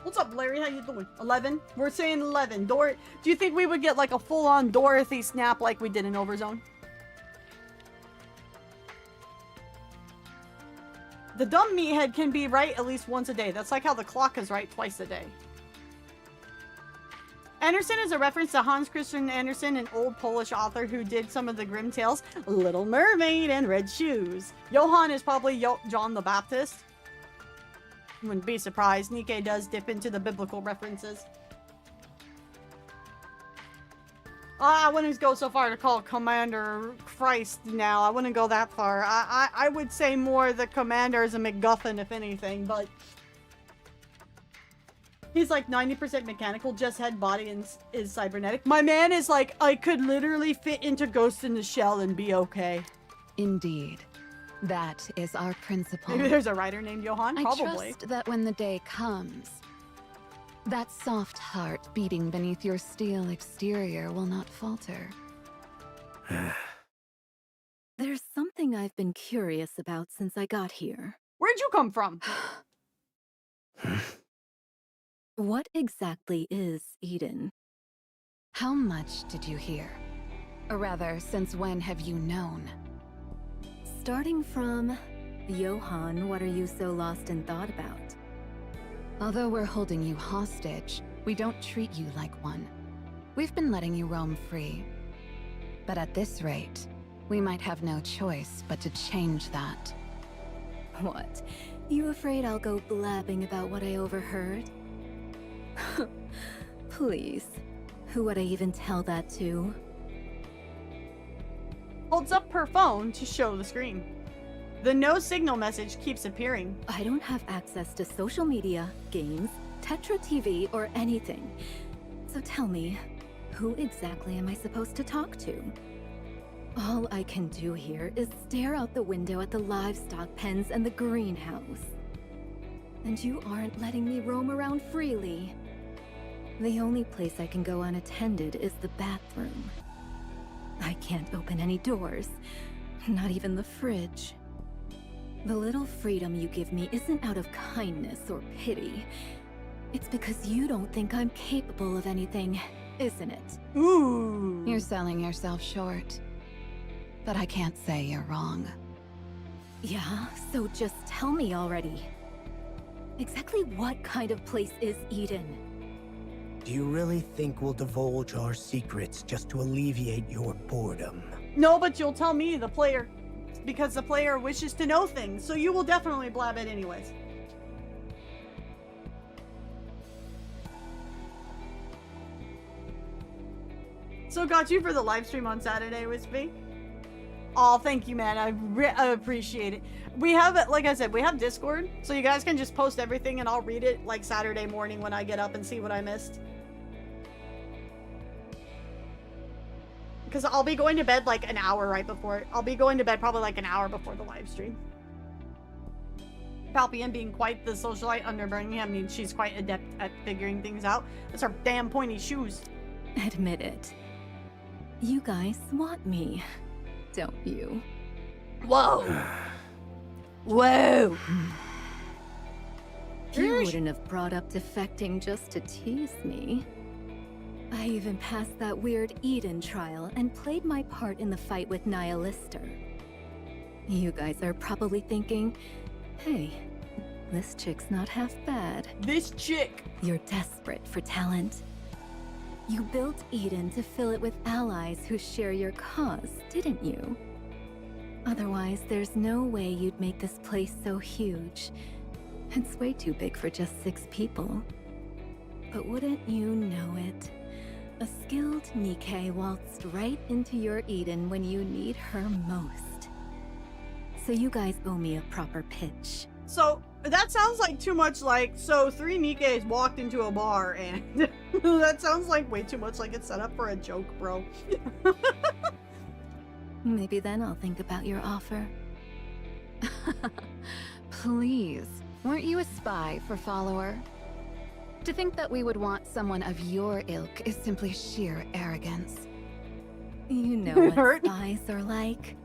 Speaker 2: What's up, Larry? How you doing? 11? We're saying 11. Do you think we would get like a full-on Dorothy snap like we did in Overzone? The dumb meathead can be right at least once a day. That's like how the clock is right twice a day. Andersen is a reference to Hans Christian Andersen, an old Polish author who did some of the Grimm tales, Little Mermaid and Red Shoes. Johann is probably John the Baptist. Wouldn't be surprised. Nikkei does dip into the biblical references. I wouldn't go so far to call Commander Christ now. I wouldn't go that far. I would say more the Commander is a MacGuffin, if anything, but... He's like 90% mechanical, just head, body, and is cybernetic. My man is like, I could literally fit into Ghost in the Shell and be okay.
Speaker 7: Indeed. That is our principle.
Speaker 2: Maybe there's a writer named Johann? Probably.
Speaker 7: I trust that when the day comes, that soft heart beating beneath your steel exterior will not falter.
Speaker 8: There's something I've been curious about since I got here.
Speaker 2: Where'd you come from?
Speaker 8: What exactly is Eden?
Speaker 7: How much did you hear? Or rather, since when have you known?
Speaker 8: starting from... Johan, what are you so lost in thought about?
Speaker 7: Although we're holding you hostage, we don't treat you like one. We've been letting you roam free. But at this rate, we might have no choice but to change that.
Speaker 8: What? You afraid I'll go blabbing about what I overheard? Please. Who would I even tell that to?
Speaker 2: Holds up her phone to show the screen. The no signal message keeps appearing.
Speaker 8: I don't have access to social media, games, Tetra TV, or anything. So tell me, who exactly am I supposed to talk to? All I can do here is stare out the window at the livestock pens and the greenhouse. And you aren't letting me roam around freely. The only place I can go unattended is the bathroom. I can't open any doors, not even the fridge. The little freedom you give me isn't out of kindness or pity. It's because you don't think I'm capable of anything, isn't it?
Speaker 2: Ooh.
Speaker 7: You're selling yourself short. But I can't say you're wrong.
Speaker 8: Yeah, so just tell me already. Exactly what kind of place is Eden?
Speaker 5: Do you really think we'll divulge our secrets just to alleviate your boredom?
Speaker 2: No, but you'll tell me, the player. Because the player wishes to know things, so you will definitely blab it anyways. So got you for the live stream on Saturday, Wispy. Oh, thank you, man. I appreciate it. We have, like I said, we have Discord, so you guys can just post everything and I'll read it like Saturday morning when I get up and see what I missed. Because I'll be going to bed like an hour right before. I'll be going to bed probably like an hour before the live stream. Palpian being quite the socialite under Birmingham means she's quite adept at figuring things out. It's her damn pointy shoes.
Speaker 8: Admit it. You guys want me, don't you?
Speaker 2: Whoa. Whoa.
Speaker 8: You wouldn't have brought up defecting just to tease me. I even passed that weird Eden trial and played my part in the fight with Nihilister. You guys are probably thinking, hey, this chick's not half bad.
Speaker 2: This chick!
Speaker 8: You're desperate for talent. You built Eden to fill it with allies who share your cause, didn't you? Otherwise, there's no way you'd make this place so huge. It's way too big for just 6 people. But wouldn't you know it? A skilled Nikke waltzed right into your Eden when you need her most. So you guys owe me a proper pitch.
Speaker 2: So, that sounds like too much like, so 3 Nikkes walked into a bar and that sounds like way too much like it's set up for a joke, bro.
Speaker 8: Maybe then I'll think about your offer.
Speaker 7: Please, weren't you a spy for Follower? To think that we would want someone of your ilk is simply sheer arrogance.
Speaker 8: You know what spies are like.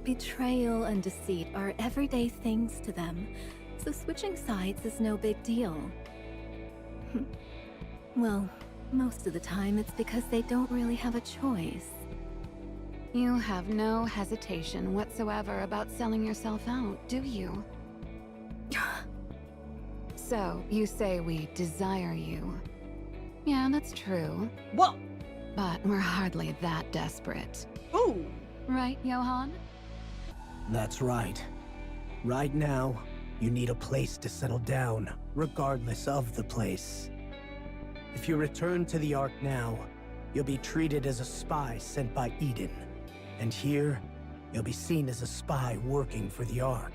Speaker 8: Betrayal and deceit are everyday things to them, so switching sides is no big deal. Well, most of the time it's because they don't really have a choice.
Speaker 7: You have no hesitation whatsoever about selling yourself out, do you? So, you say we desire you. Yeah, that's true.
Speaker 2: Whoa!
Speaker 7: But we're hardly that desperate.
Speaker 2: Ooh!
Speaker 7: Right, Johan?
Speaker 5: That's right. Right now, you need a place to settle down, regardless of the place. If you return to the Ark now, you'll be treated as a spy sent by Eden. And here, you'll be seen as a spy working for the Ark.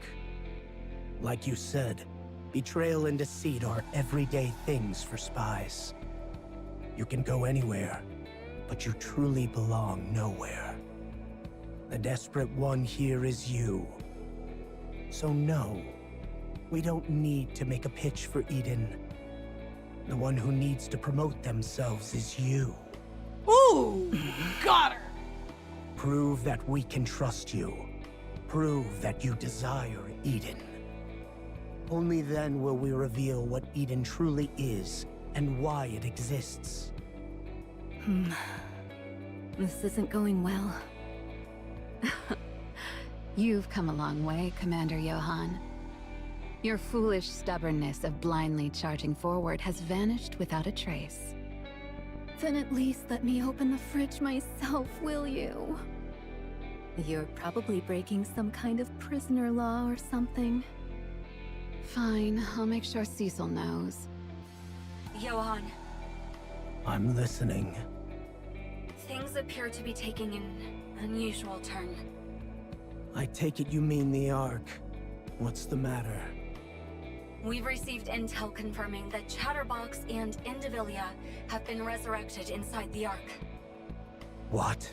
Speaker 5: Like you said, betrayal and deceit are everyday things for spies. You can go anywhere, but you truly belong nowhere. The desperate one here is you. So no, we don't need to make a pitch for Eden. The one who needs to promote themselves is you.
Speaker 2: Ooh! Got her!
Speaker 5: Prove that we can trust you. Prove that you desire Eden. Only then will we reveal what Eden truly is and why it exists.
Speaker 8: This isn't going well.
Speaker 7: You've come a long way, Commander Johann. Your foolish stubbornness of blindly charging forward has vanished without a trace.
Speaker 8: Then at least let me open the fridge myself, will you? You're probably breaking some kind of prisoner law or something.
Speaker 7: Fine, I'll make sure Cecil knows.
Speaker 6: Johann,
Speaker 5: I'm listening.
Speaker 6: things appear to be taking an unusual turn.
Speaker 5: I take it you mean the Ark. What's the matter?
Speaker 6: We've received intel confirming that Chatterbox and Indivilia have been resurrected inside the Ark.
Speaker 5: What?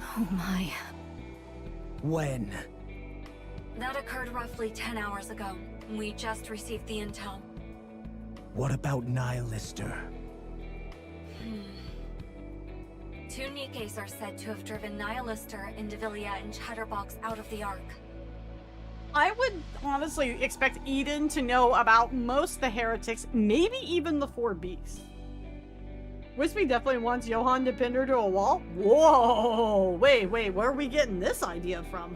Speaker 8: Oh my.
Speaker 5: When?
Speaker 6: That occurred roughly 10 hours ago. We just received the intel.
Speaker 5: What about Nihilister?
Speaker 6: Two Nikkes are said to have driven Nihilister, Indivilia, and Chatterbox out of the Ark.
Speaker 2: I would honestly expect Eden to know about most of the heretics, maybe even the 4 beasts. Wispy definitely wants Johann to pin her to a wall? Whoa! Wait, where are we getting this idea from?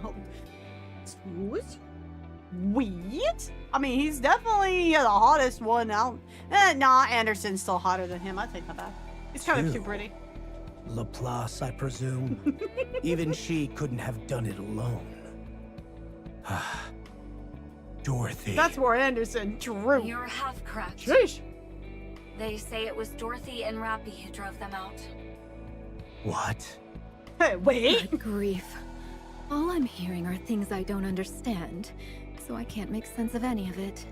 Speaker 2: What? I mean, he's definitely the hottest one out. Nah, Anderson's still hotter than him. I take that back. He's kind of too pretty.
Speaker 5: Laplace, I presume. Even she couldn't have done it alone. Dorothy.
Speaker 2: That's more Anderson. True.
Speaker 6: You're half correct.
Speaker 2: Sheesh.
Speaker 6: They say it was Dorothy and RAPI who drove them out.
Speaker 5: What?
Speaker 2: Hey, wait.
Speaker 8: Good grief. All I'm hearing are things I don't understand, so I can't make sense of any of it.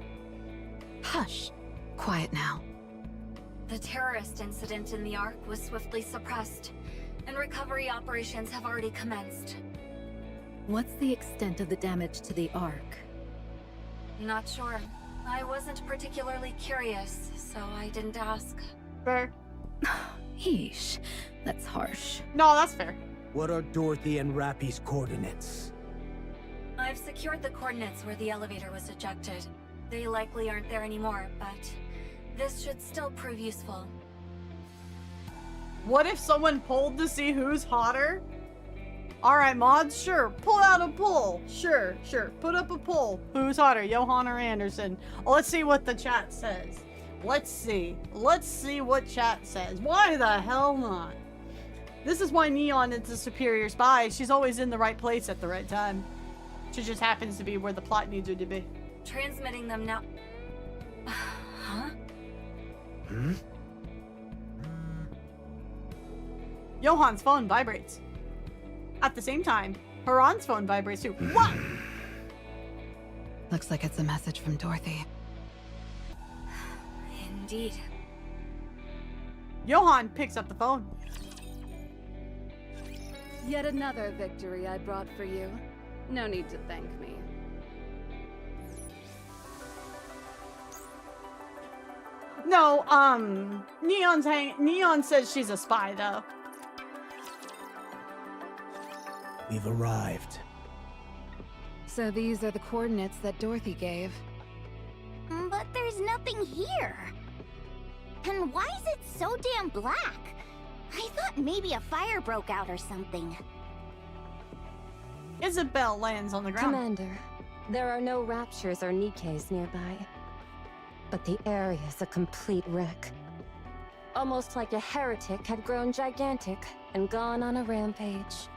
Speaker 7: Hush. Quiet now.
Speaker 6: The terrorist incident in the Ark was swiftly suppressed, and recovery operations have already commenced.
Speaker 8: What's the extent of the damage to the Ark?
Speaker 6: Not sure. I wasn't particularly curious, so I didn't ask.
Speaker 2: Fair.
Speaker 8: Yeesh, that's harsh.
Speaker 2: No, that's fair.
Speaker 5: What are Dorothy and RAPI's coordinates?
Speaker 6: I've secured the coordinates where the elevator was ejected. They likely aren't there anymore, but this should still prove useful.
Speaker 2: What if someone polled to see who's hotter? Alright, mods, sure. Pull out a poll. Sure. Put up a poll. Who's hotter, Johann or Anderson? Oh, let's see what the chat says. Let's see what chat says. Why the hell not? This is why Neon is a superior spy. She's always in the right place at the right time. She just happens to be where the plot needs her to be.
Speaker 6: Transmitting them now. Huh?
Speaker 2: Johann's phone vibrates. At the same time, Haran's phone vibrates too. What?
Speaker 7: Looks like it's a message from Dorothy.
Speaker 6: Indeed.
Speaker 2: Johann picks up the phone.
Speaker 10: Yet another victory I brought for you. No need to thank me.
Speaker 2: No, Neon says she's a spy though.
Speaker 5: We've arrived.
Speaker 7: So these are the coordinates that Dorothy gave.
Speaker 3: But there's nothing here. And why is it so damn black? I thought maybe a fire broke out or something.
Speaker 2: Isabel lands on the ground.
Speaker 9: Commander, there are no raptures or Nikkes nearby. But the area's a complete wreck. Almost like a heretic had grown gigantic and gone on a rampage.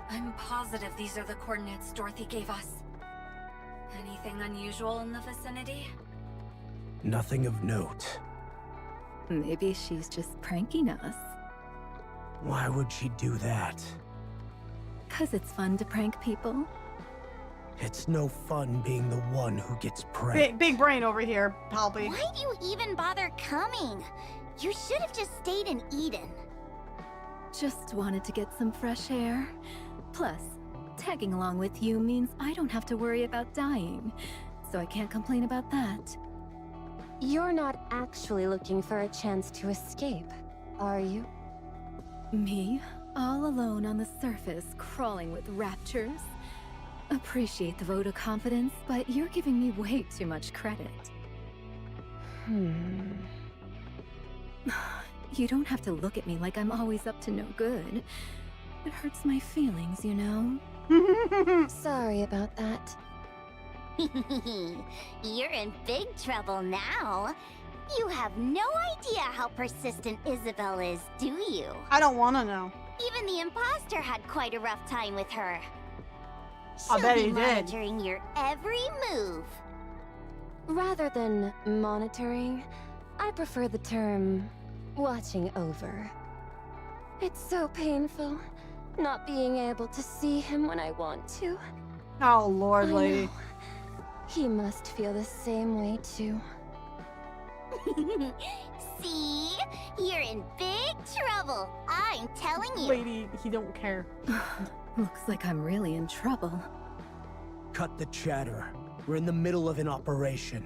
Speaker 6: I'm positive these are the coordinates Dorothy gave us. Anything unusual in the vicinity?
Speaker 5: Nothing of note.
Speaker 8: Maybe she's just pranking us.
Speaker 5: Why would she do that?
Speaker 8: 'Cause it's fun to prank people.
Speaker 5: It's no fun being the one who gets pranked.
Speaker 2: Big brain over here, Palpy.
Speaker 3: Why'd you even bother coming? You should have just stayed in Eden.
Speaker 8: Just wanted to get some fresh air. Plus, tagging along with you means I don't have to worry about dying. So I can't complain about that.
Speaker 9: You're not actually looking for a chance to escape, are you?
Speaker 8: Me? All alone on the surface, crawling with raptures? Appreciate the vote of confidence, but you're giving me way too much credit. You don't have to look at me like I'm always up to no good. It hurts my feelings, you know?
Speaker 9: Sorry about that.
Speaker 3: You're in big trouble now. You have no idea how persistent Isabel is, do you?
Speaker 2: I don't want to know.
Speaker 3: Even the imposter had quite a rough time with her.
Speaker 2: I bet he
Speaker 3: She'll be
Speaker 2: did.
Speaker 3: monitoring your every move.
Speaker 9: Rather than monitoring, I prefer the term watching over. It's so painful, not being able to see him when I want to.
Speaker 2: Oh, Lord,
Speaker 9: I
Speaker 2: lady.
Speaker 9: know. He must feel the same way too.
Speaker 3: See? You're in big trouble. I'm telling you.
Speaker 2: Lady, he don't care.
Speaker 8: Looks like I'm really in trouble.
Speaker 5: Cut the chatter. We're in the middle of an operation.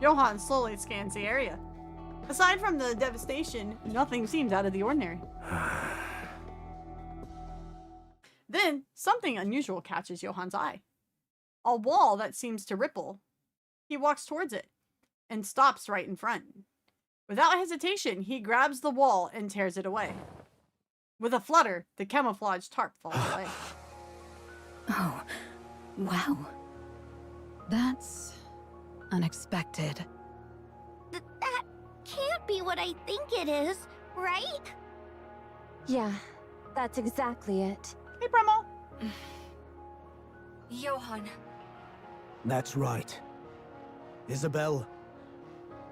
Speaker 2: Johann slowly scans the area. Aside from the devastation, nothing seems out of the ordinary. Then, something unusual catches Johann's eye. A wall that seems to ripple. He walks towards it and stops right in front. Without hesitation, he grabs the wall and tears it away. With a flutter, the camouflage tarp falls away.
Speaker 7: Oh, wow. That's unexpected.
Speaker 3: That can't be what I think it is, right?
Speaker 9: Yeah, that's exactly it.
Speaker 2: Hey, Premo.
Speaker 6: Johann.
Speaker 5: That's right. Isabel,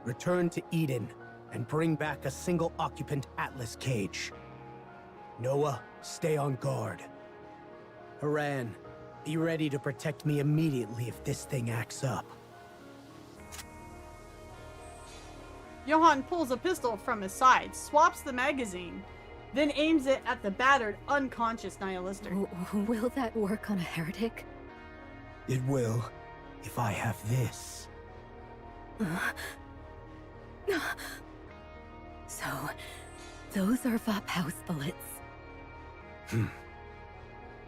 Speaker 5: return to Eden and bring back a single occupant Atlas cage. Noah, stay on guard. Haran, be ready to protect me immediately if this thing acts up.
Speaker 2: Johann pulls a pistol from his side, swaps the magazine, then aims it at the battered, unconscious Nihilister.
Speaker 8: Will that work on a heretic?
Speaker 5: It will, if I have this.
Speaker 8: So, those are Vop house bullets.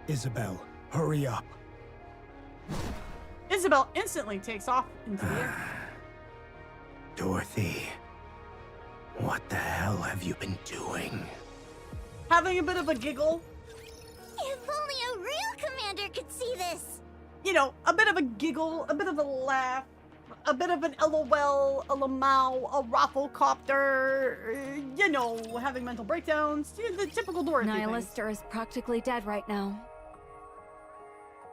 Speaker 5: Isabel, hurry up.
Speaker 2: Isabel instantly takes off into the air.
Speaker 5: Dorothy, what the hell have you been doing?
Speaker 2: Having a bit of a giggle.
Speaker 3: If only a real commander could see this.
Speaker 2: You know, a bit of a giggle, a bit of a laugh, a bit of an LOL, a lamau, a rafflecopter, you know, having mental breakdowns, the typical Dorothy things.
Speaker 6: Nihilister is practically dead right now.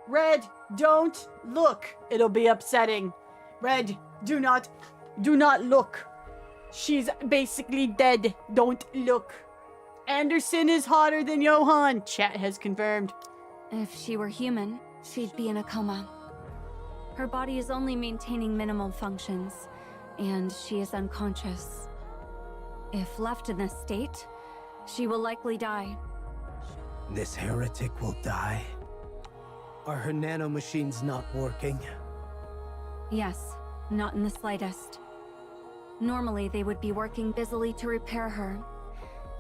Speaker 2: Red, don't look. It'll be upsetting. Red, do not look. She's basically dead. Don't look. Anderson is hotter than Johann. Chat has confirmed.
Speaker 6: If she were human, she'd be in a coma. Her body is only maintaining minimal functions, and she is unconscious. If left in this state, she will likely die.
Speaker 5: This heretic will die? Are her nanomachines not working?
Speaker 6: Yes, not in the slightest. Normally, they would be working busily to repair her.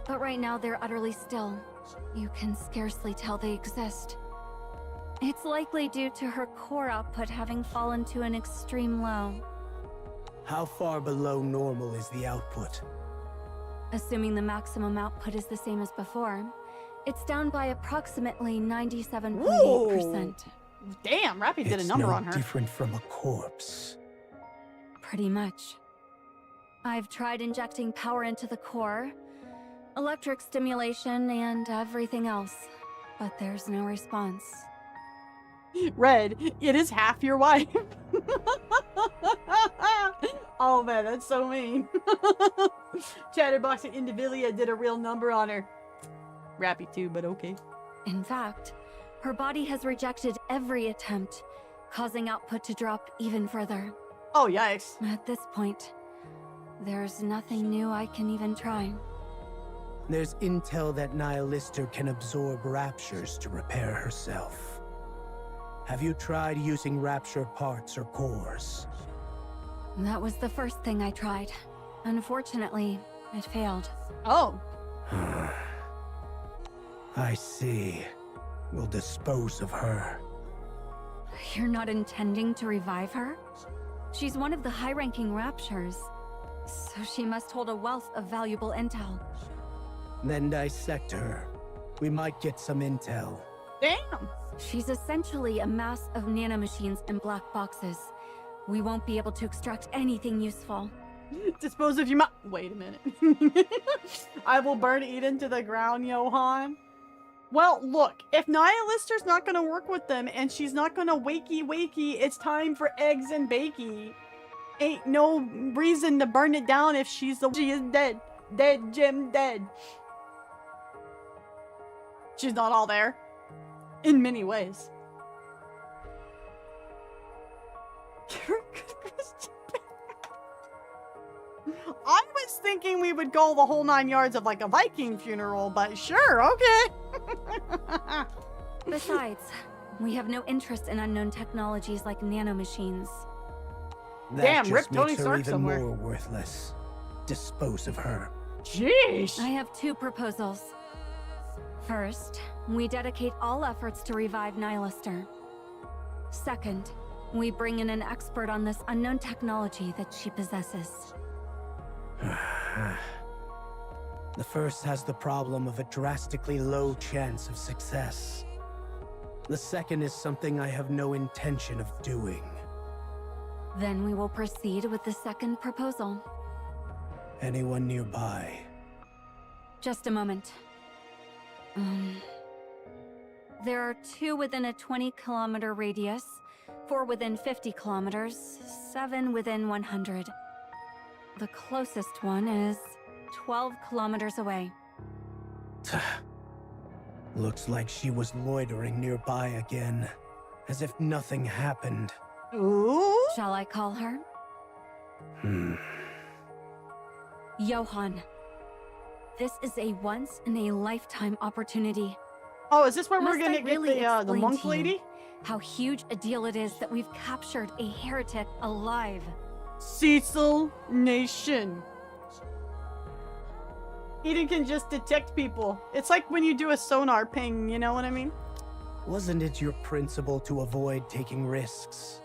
Speaker 6: But right now, they're utterly still. You can scarcely tell they exist. It's likely due to her core output having fallen to an extreme low.
Speaker 5: How far below normal is the output?
Speaker 6: Assuming the maximum output is the same as before, it's down by approximately 97.8%.
Speaker 2: Damn, RAPI did a number on her.
Speaker 5: It's no different from a corpse.
Speaker 6: Pretty much. I've tried injecting power into the core, electric stimulation, and everything else, but there's no response.
Speaker 2: Red, it is half your wife. Oh man, that's so mean. Chatterbox and Indivilia did a real number on her. RAPI too, but okay.
Speaker 6: In fact, her body has rejected every attempt, causing output to drop even further.
Speaker 2: Oh, yikes.
Speaker 6: At this point, there's nothing new I can even try.
Speaker 5: There's intel that Nihilister can absorb raptures to repair herself. Have you tried using rapture parts or cores?
Speaker 6: That was the first thing I tried. Unfortunately, it failed.
Speaker 2: Oh.
Speaker 5: I see. We'll dispose of her.
Speaker 6: You're not intending to revive her? She's one of the high-ranking raptures, so she must hold a wealth of valuable intel.
Speaker 5: Then dissect her. We might get some intel.
Speaker 2: Damn!
Speaker 6: She's essentially a mass of nanomachines in black boxes. We won't be able to extract anything useful.
Speaker 2: Dispose of you Wait a minute. I will burn Eden to the ground, Johan. Well, look, if Nihilister's not gonna work with them and she's not gonna wakey, it's time for eggs and bakey. Ain't no reason to burn it down if she is dead. Dead, Jim, dead. She's not all there. In many ways. I was thinking we would go the whole 9 yards of like a Viking funeral, but sure, okay.
Speaker 6: Besides, we have no interest in unknown technologies like nanomachines.
Speaker 5: That
Speaker 2: Damn, rip
Speaker 5: just
Speaker 2: Tony
Speaker 5: makes her
Speaker 2: Stark
Speaker 5: even
Speaker 2: somewhere.
Speaker 5: more worthless. Dispose of her.
Speaker 2: Jeez.
Speaker 6: I have 2 proposals. First, we dedicate all efforts to revive Nihilister. Second, we bring in an expert on this unknown technology that she possesses.
Speaker 5: The first has the problem of a drastically low chance of success. The second is something I have no intention of doing.
Speaker 6: Then we will proceed with the second proposal.
Speaker 5: Anyone nearby?
Speaker 6: Just a moment. There are 2 within a 20-kilometer radius, 4 within 50 kilometers, 7 within 100. The closest one is 12 kilometers away.
Speaker 5: Looks like she was loitering nearby again, as if nothing happened.
Speaker 2: Ooh.
Speaker 6: Shall I call her? Johan. This is a once-in-a-lifetime opportunity.
Speaker 2: Oh, is this where
Speaker 6: Must
Speaker 2: we're gonna
Speaker 6: I really
Speaker 2: get the
Speaker 6: explain
Speaker 2: monk
Speaker 6: to you
Speaker 2: lady?
Speaker 6: how huge a deal it is that we've captured a heretic alive?
Speaker 2: Cecil Nation. Eden can just detect people. It's like when you do a sonar ping, you know what I mean?
Speaker 5: Wasn't it your principle to avoid taking risks?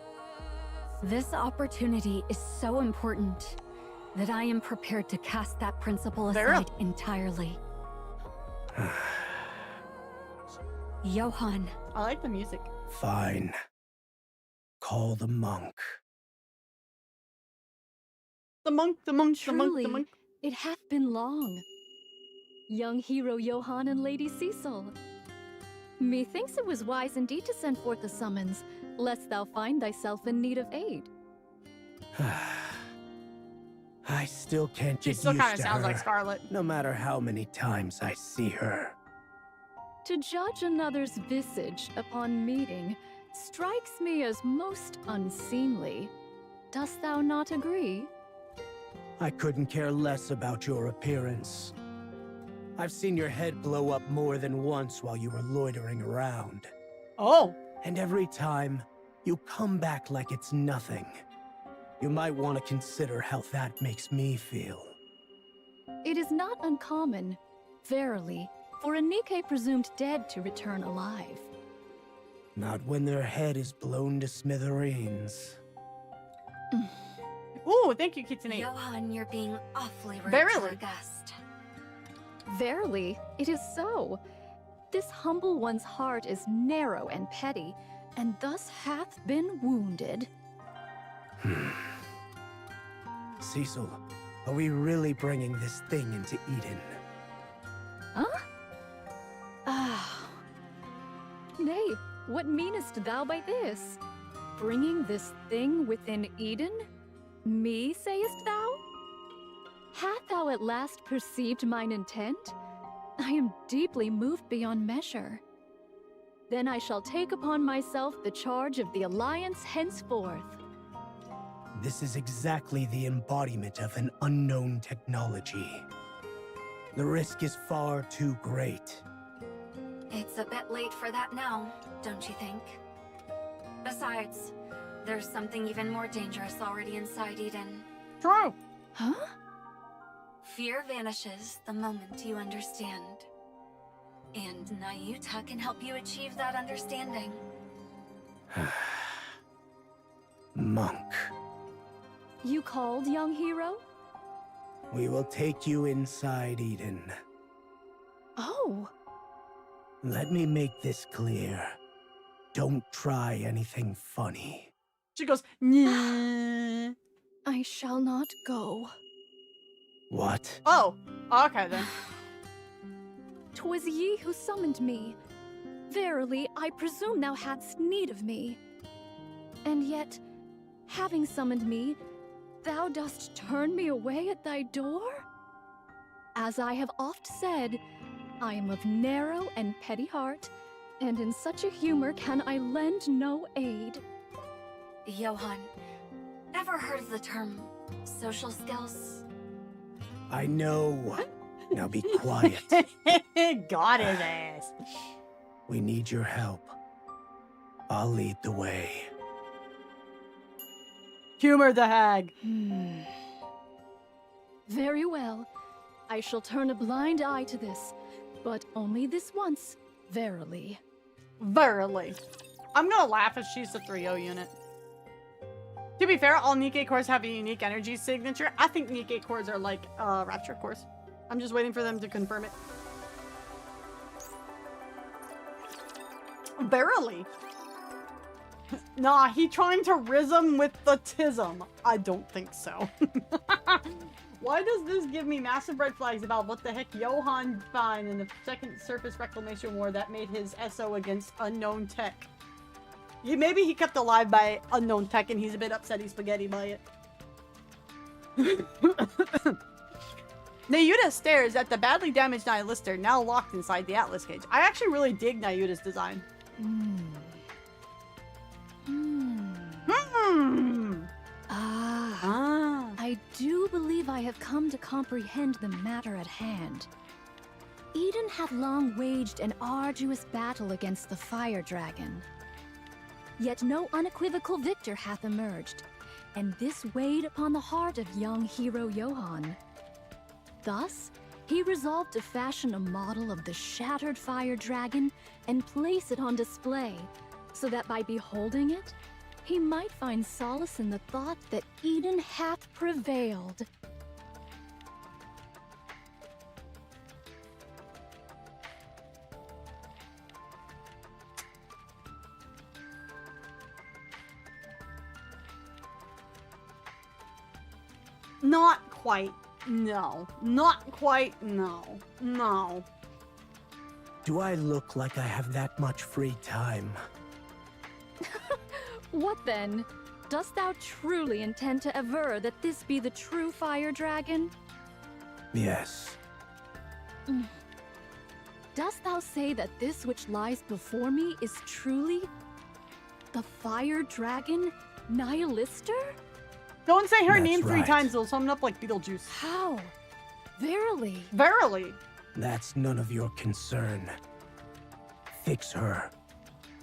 Speaker 6: This opportunity is so important that I am prepared to cast that principle aside entirely. Johan.
Speaker 2: I like the music.
Speaker 5: Fine. Call the monk.
Speaker 2: The monk, the monk,
Speaker 8: Truly,
Speaker 2: the monk.
Speaker 8: it hath been long. Young hero Johan and Lady Cecil. Methinks it was wise indeed to send forth the summons, lest thou find thyself in need of aid.
Speaker 5: I still can't get
Speaker 2: She still
Speaker 5: used
Speaker 2: kind of
Speaker 5: to
Speaker 2: sounds
Speaker 5: her,
Speaker 2: like Scarlet.
Speaker 5: no matter how many times I see her.
Speaker 8: To judge another's visage upon meeting strikes me as most unseemly. Dost thou not agree?
Speaker 5: I couldn't care less about your appearance. I've seen your head blow up more than once while you were loitering around.
Speaker 2: Oh.
Speaker 5: And every time, you come back like it's nothing. You might want to consider how that makes me feel.
Speaker 8: It is not uncommon, verily, for a Nikke presumed dead to return alive.
Speaker 5: Not when their head is blown to smithereens.
Speaker 2: Ooh, thank you, Kitsune.
Speaker 6: Johan, you're being awfully rude
Speaker 2: Verily.
Speaker 6: to our guest.
Speaker 8: Verily, it is so. This humble one's heart is narrow and petty, and thus hath been wounded.
Speaker 5: Cecil, are we really bringing this thing into Eden?
Speaker 8: Huh? Ah. Nay, what meanest thou by this? Bringing this thing within Eden? Me, sayest thou? Hath thou at last perceived mine intent? I am deeply moved beyond measure. Then I shall take upon myself the charge of the Alliance henceforth.
Speaker 5: This is exactly the embodiment of an unknown technology. The risk is far too great.
Speaker 6: It's a bit late for that now, don't you think? Besides, there's something even more dangerous already inside Eden.
Speaker 2: True.
Speaker 8: Huh?
Speaker 6: Fear vanishes the moment you understand. And Nayuta can help you achieve that understanding.
Speaker 5: Monk,
Speaker 8: You called, young hero?
Speaker 5: we will take you inside Eden.
Speaker 8: go.
Speaker 5: Let me make this clear. Don't try anything funny.
Speaker 2: She goes, "Nyeh."
Speaker 8: I shall not go.
Speaker 5: What?
Speaker 2: Oh, okay then.
Speaker 8: 'Twas ye who summoned me. Verily, I presume thou hadst need of me. And yet, having summoned me, thou dost turn me away at thy door? As I have oft said, I am of narrow and petty heart, and in such a humor can I lend no aid.
Speaker 6: Johann, ever heard of the term social skills?
Speaker 5: I know. Now be quiet.
Speaker 2: Got his ass.
Speaker 5: We need your help. I'll lead the way.
Speaker 2: Humor the hag.
Speaker 8: Very well. I shall turn a blind eye to this, but only this once, verily.
Speaker 2: Verily. I'm gonna laugh if she's the 3-0 unit. To be fair, all Nikke cores have a unique energy signature. I think Nikke cores are like Rapture cores. I'm just waiting for them to confirm it. Verily. Nah, he trying to rism with the tism. I don't think so. Why does this give me massive red flags about what the heck Johann found in the second surface reclamation war that made his SO against unknown tech? Maybe he kept alive by unknown tech and he's a bit upsetty spaghetti by it. Nayuta stares at the badly damaged Nihilister now locked inside the Atlas cage. I actually really dig Nayuta's design.
Speaker 8: I do believe I have come to comprehend the matter at hand. Eden hath long waged an arduous battle against the fire dragon. Yet no unequivocal victor hath emerged, and this weighed upon the heart of young hero Johann. Thus, he resolved to fashion a model of the shattered fire dragon and place it on display, so that by beholding it, he might find solace in the thought that Eden hath prevailed.
Speaker 2: Not quite. No. Not quite. No. No.
Speaker 5: Do I look like I have that much free time?
Speaker 8: What then? Dost thou truly intend to aver that this be the true fire dragon?
Speaker 5: Yes.
Speaker 8: Dost thou say that this which lies before me is truly the fire dragon Nihilister?
Speaker 2: Don't say her
Speaker 5: That's
Speaker 2: name 3
Speaker 5: right.
Speaker 2: times, it'll sum it up like Beetlejuice.
Speaker 8: How? Verily?
Speaker 2: Verily.
Speaker 5: That's none of your concern. Fix her.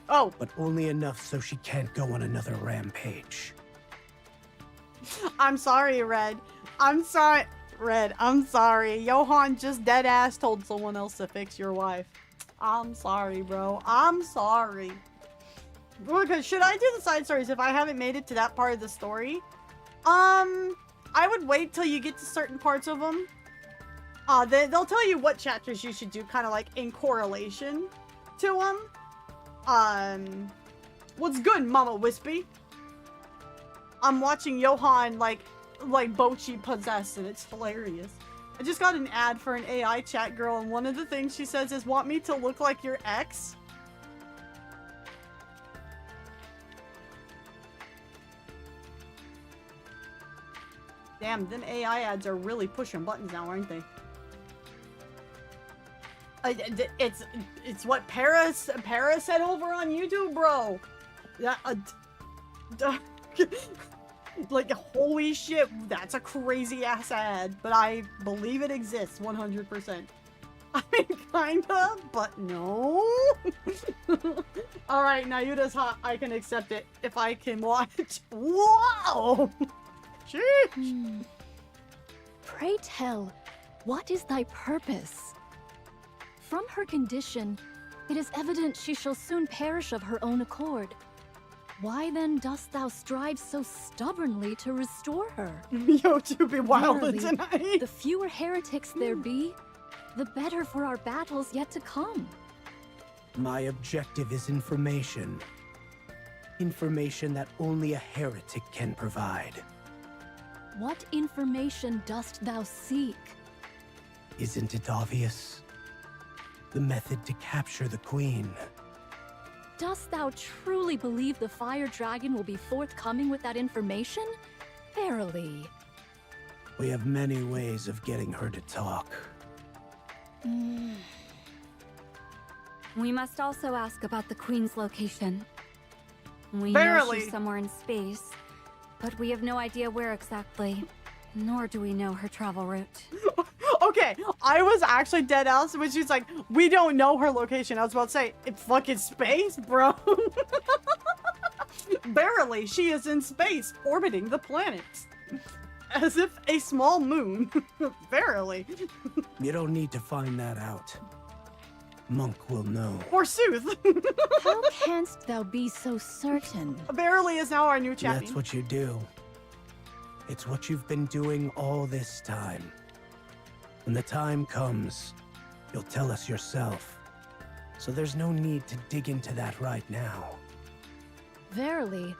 Speaker 2: Oh.
Speaker 5: But only enough so she can't go on another rampage.
Speaker 2: I'm sorry, Red. I'm sorry. Red, I'm sorry. Johann just dead ass told someone else to fix your wife. I'm sorry, bro. I'm sorry. Because should I do the side stories if I haven't made it to that part of the story? I would wait till you get to certain parts of them. They'll tell you what chapters you should do, kind of like in correlation to them. What's good, Mama Wispy? I'm watching Johann like Bochi possessed, and it's hilarious. I just got an ad for an AI chat girl, and one of the things she says is, "Want me to look like your ex?" Damn, them AI ads are really pushing buttons now, aren't they? It's what Para said over on YouTube, bro. That like, holy shit, that's a crazy ass ad, but I believe it exists 100%. I mean, kinda, but no. All right, Nayuta's hot. I can accept it if I can watch. Wow. Sheesh.
Speaker 8: Pray tell, what is thy purpose? From her condition, it is evident she shall soon perish of her own accord. Why then dost thou strive so stubbornly to restore her?
Speaker 2: Yo, to be wild
Speaker 8: Verily,
Speaker 2: tonight.
Speaker 8: the fewer heretics there be, the better for our battles yet to come.
Speaker 5: My objective is information. Information that only a heretic can provide.
Speaker 8: What information dost thou seek?
Speaker 5: Isn't it obvious? The method to capture the Queen.
Speaker 8: Dost thou truly believe the Fire Dragon will be forthcoming with that information? Verily.
Speaker 5: We have many ways of getting her to talk.
Speaker 6: We must also ask about the Queen's location. We
Speaker 2: Barely.
Speaker 6: know she's somewhere in space, but we have no idea where exactly, nor do we know her travel route.
Speaker 2: Okay, I was actually dead ass when she's like, we don't know her location. I was about to say, it's fucking space, bro. Barely, she is in space, orbiting the planets. As if a small moon. Verily.
Speaker 5: You don't need to find that out. Monk will know.
Speaker 2: Forsooth.
Speaker 8: How canst thou be so certain?
Speaker 2: Verily is now our new champion.
Speaker 5: That's what you do. It's what you've been doing all this time. When the time comes, you'll tell us yourself. So there's no need to dig into that right now.
Speaker 8: Verily,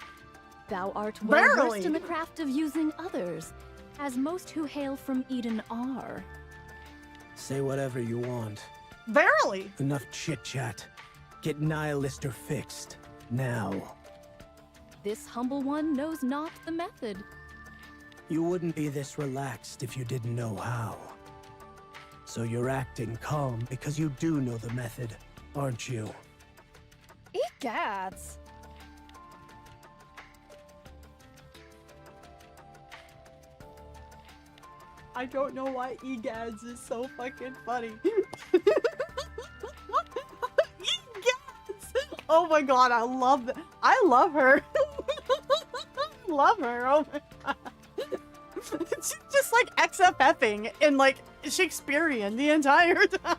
Speaker 8: thou art well
Speaker 2: Verily.
Speaker 8: versed in the craft of using others, as most who hail from Eden are.
Speaker 5: Say whatever you want.
Speaker 2: Verily.
Speaker 5: Enough chit-chat. Get Nihilister fixed. Now.
Speaker 8: This humble one knows not the method.
Speaker 5: You wouldn't be this relaxed if you didn't know how. So you're acting calm because you do know the method, aren't you?
Speaker 8: Egads!
Speaker 2: I don't know why egads is so fucking funny. Egads! Oh my god, I love that. I love her. Love her. Oh my god. She's just like XFFing in like Shakespearean the entire time.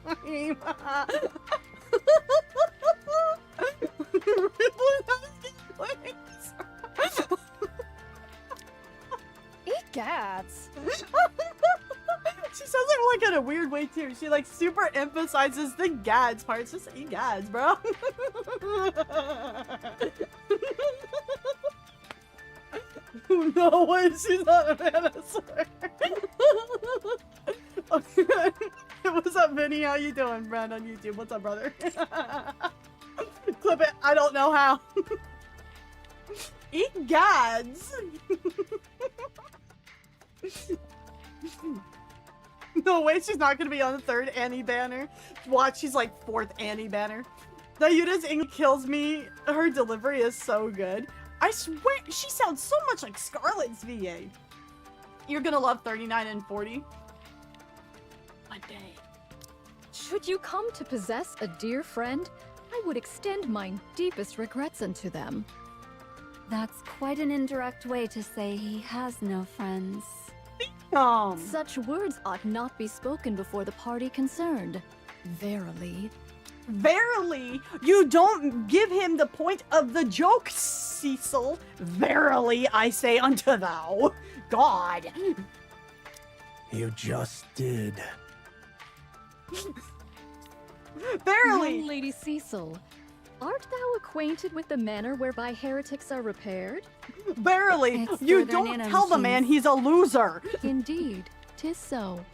Speaker 8: Egads!
Speaker 2: She says it like in a weird way too. She like super emphasizes the gads part. It's just egads, bro. No way, she's not a dinosaur. What's up, Vinny? How you doing, Brand on YouTube? What's up, brother? Clip it. I don't know how. Egads. No way, she's not gonna be on the 3rd Annie banner. Watch, she's like 4th Annie banner. Nayuta's English kills me. Her delivery is so good. I swear, she sounds so much like Scarlet's VA. You're gonna love 39 and 40. One day.
Speaker 8: Should you come to possess a dear friend, I would extend my deepest regrets unto them.
Speaker 6: That's quite an indirect way to say he has no friends.
Speaker 8: Such words ought not be spoken before the party concerned. Verily.
Speaker 2: Verily, you don't give him the point of the joke, Cecil. Verily, I say unto thou. God.
Speaker 5: You just did.
Speaker 2: Verily.
Speaker 8: Young Lady Cecil, art thou acquainted with the manner whereby heretics are repaired?
Speaker 2: Verily,
Speaker 6: It's
Speaker 2: you
Speaker 6: through their
Speaker 2: don't tell the man
Speaker 6: nanomachines.
Speaker 2: he's a loser.
Speaker 8: Indeed, 'tis so.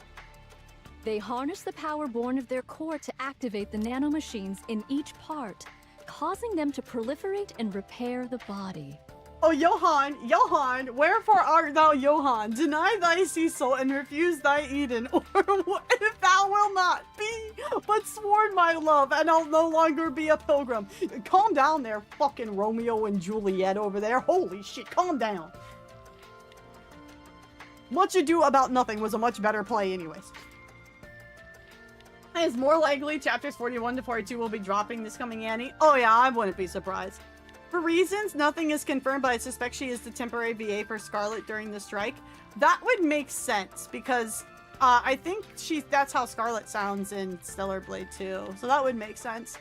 Speaker 8: They harness the power born of their core to activate the nanomachines in each part, causing them to proliferate and repair the body.
Speaker 2: Oh, Johann, wherefore art thou, Johann? Deny thy Cecil and refuse thy Eden, or if thou wilt not be, but sworn my love, and I'll no longer be a pilgrim. Calm down there, fucking Romeo and Juliet over there. Holy shit, calm down. Much Ado About Nothing was a much better play anyways. It's more likely chapters 41 to 42 will be dropping this coming Annie. Oh yeah, I wouldn't be surprised. For reasons, nothing is confirmed, but I suspect she is the temporary VA for Scarlet during the strike. That would make sense, because I think that's how Scarlet sounds in Stellar Blade 2, so that would make sense.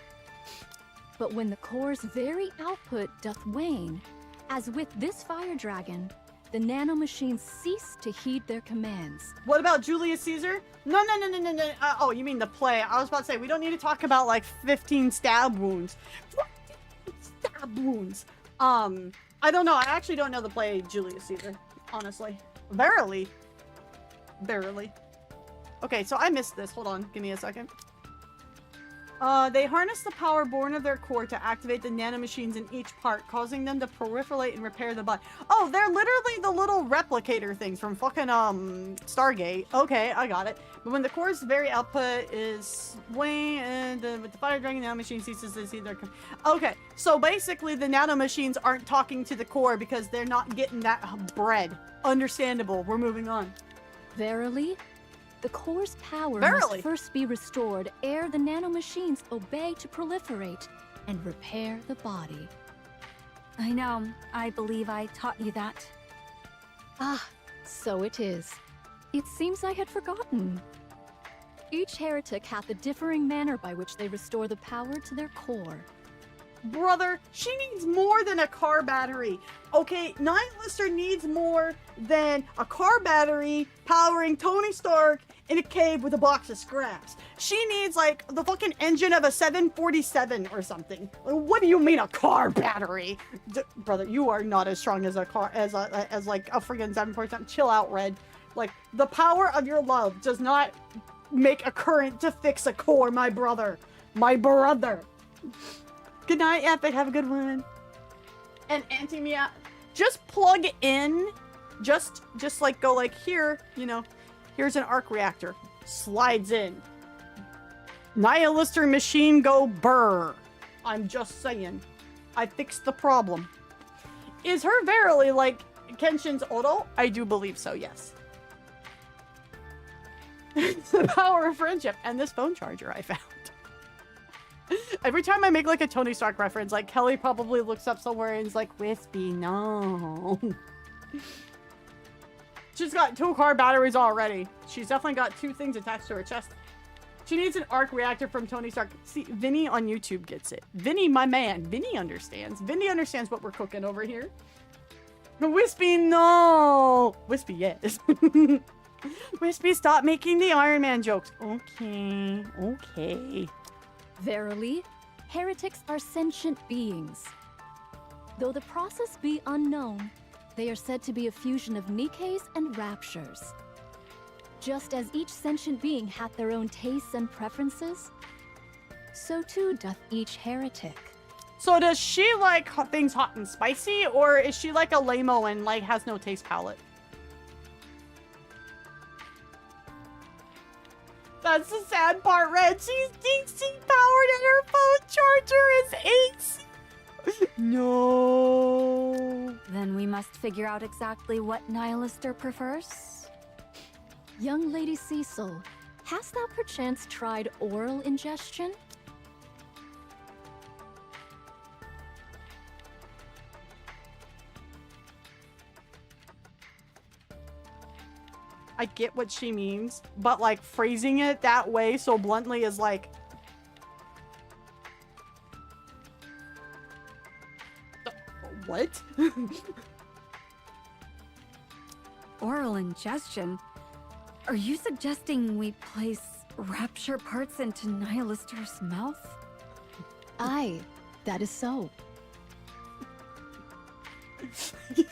Speaker 8: But when the core's very output doth wane, as with this fire dragon, the nanomachines cease to heed their commands.
Speaker 2: What about Julius Caesar? No. Oh, you mean the play. I was about to say, we don't need to talk about like 15 stab wounds. 15 stab wounds. I don't know. I actually don't know the play Julius Caesar, honestly. Verily. Okay, so I missed this. Hold on. Give me a second. They harness the power born of their core to activate the nanomachines in each part, causing them to proliferate and repair the body. Oh, they're literally the little replicator things from fucking, Stargate. Okay, I got it. But when the core's very output is swaying, and with the fire dragon nanomachine ceases to see their... Okay, so basically the nanomachines aren't talking to the core because they're not getting that bread. Understandable. We're moving on.
Speaker 8: Verily? The core's power
Speaker 2: Verily.
Speaker 8: must first be restored ere the nanomachines obey to proliferate and repair the body.
Speaker 6: I know. I believe I taught you that.
Speaker 8: Ah, so it is. It seems I had forgotten. Each heretic hath a differing manner by which they restore the power to their core.
Speaker 2: Brother, she needs more than a car battery. Okay, Nihilister needs more than a car battery powering Tony Stark in a cave with a box of scraps. She needs like the fucking engine of a 747 or something. What do you mean a car battery? Brother, you are not as strong as a car as like a freaking 747. Chill out, Red. Like the power of your love does not make a current to fix a core, my brother. My brother. Good night, Epic. Have a good one. And Anti-Mia, just plug in. Just like go like here, you know, here's an arc reactor. Slides in. Nihilister machine go burr. I'm just saying. I fixed the problem. Is her verily like Kenshin's Odo? I do believe so, yes. It's the power of friendship. And this phone charger I found. Every time I make like a Tony Stark reference, like Kelly probably looks up somewhere and is like, Wispy, no. She's got 2 car batteries already. She's definitely got 2 things attached to her chest. She needs an arc reactor from Tony Stark. See, Vinny on YouTube gets it. Vinny, my man. Vinny understands. Vinny understands what we're cooking over here. Wispy, no. Wispy, yes. Wispy, stop making the Iron Man jokes. Okay.
Speaker 8: Verily, heretics are sentient beings. Though the process be unknown, they are said to be a fusion of Nikkes and raptures. Just as each sentient being hath their own tastes and preferences, so too doth each heretic.
Speaker 2: So does she like things hot and spicy, or is she like a lame-o and like has no taste palette? That's the sad part, Red. She's DC powered and her phone charger is AC. No.
Speaker 6: Then we must figure out exactly what Nihilister prefers.
Speaker 8: Young Lady Cecil, hast thou perchance tried oral ingestion?
Speaker 2: I get what she means, but like phrasing it that way so bluntly is like... What?
Speaker 6: Oral ingestion? Are you suggesting we place rapture parts into Nihilister's mouth?
Speaker 8: Aye, that is so.
Speaker 2: You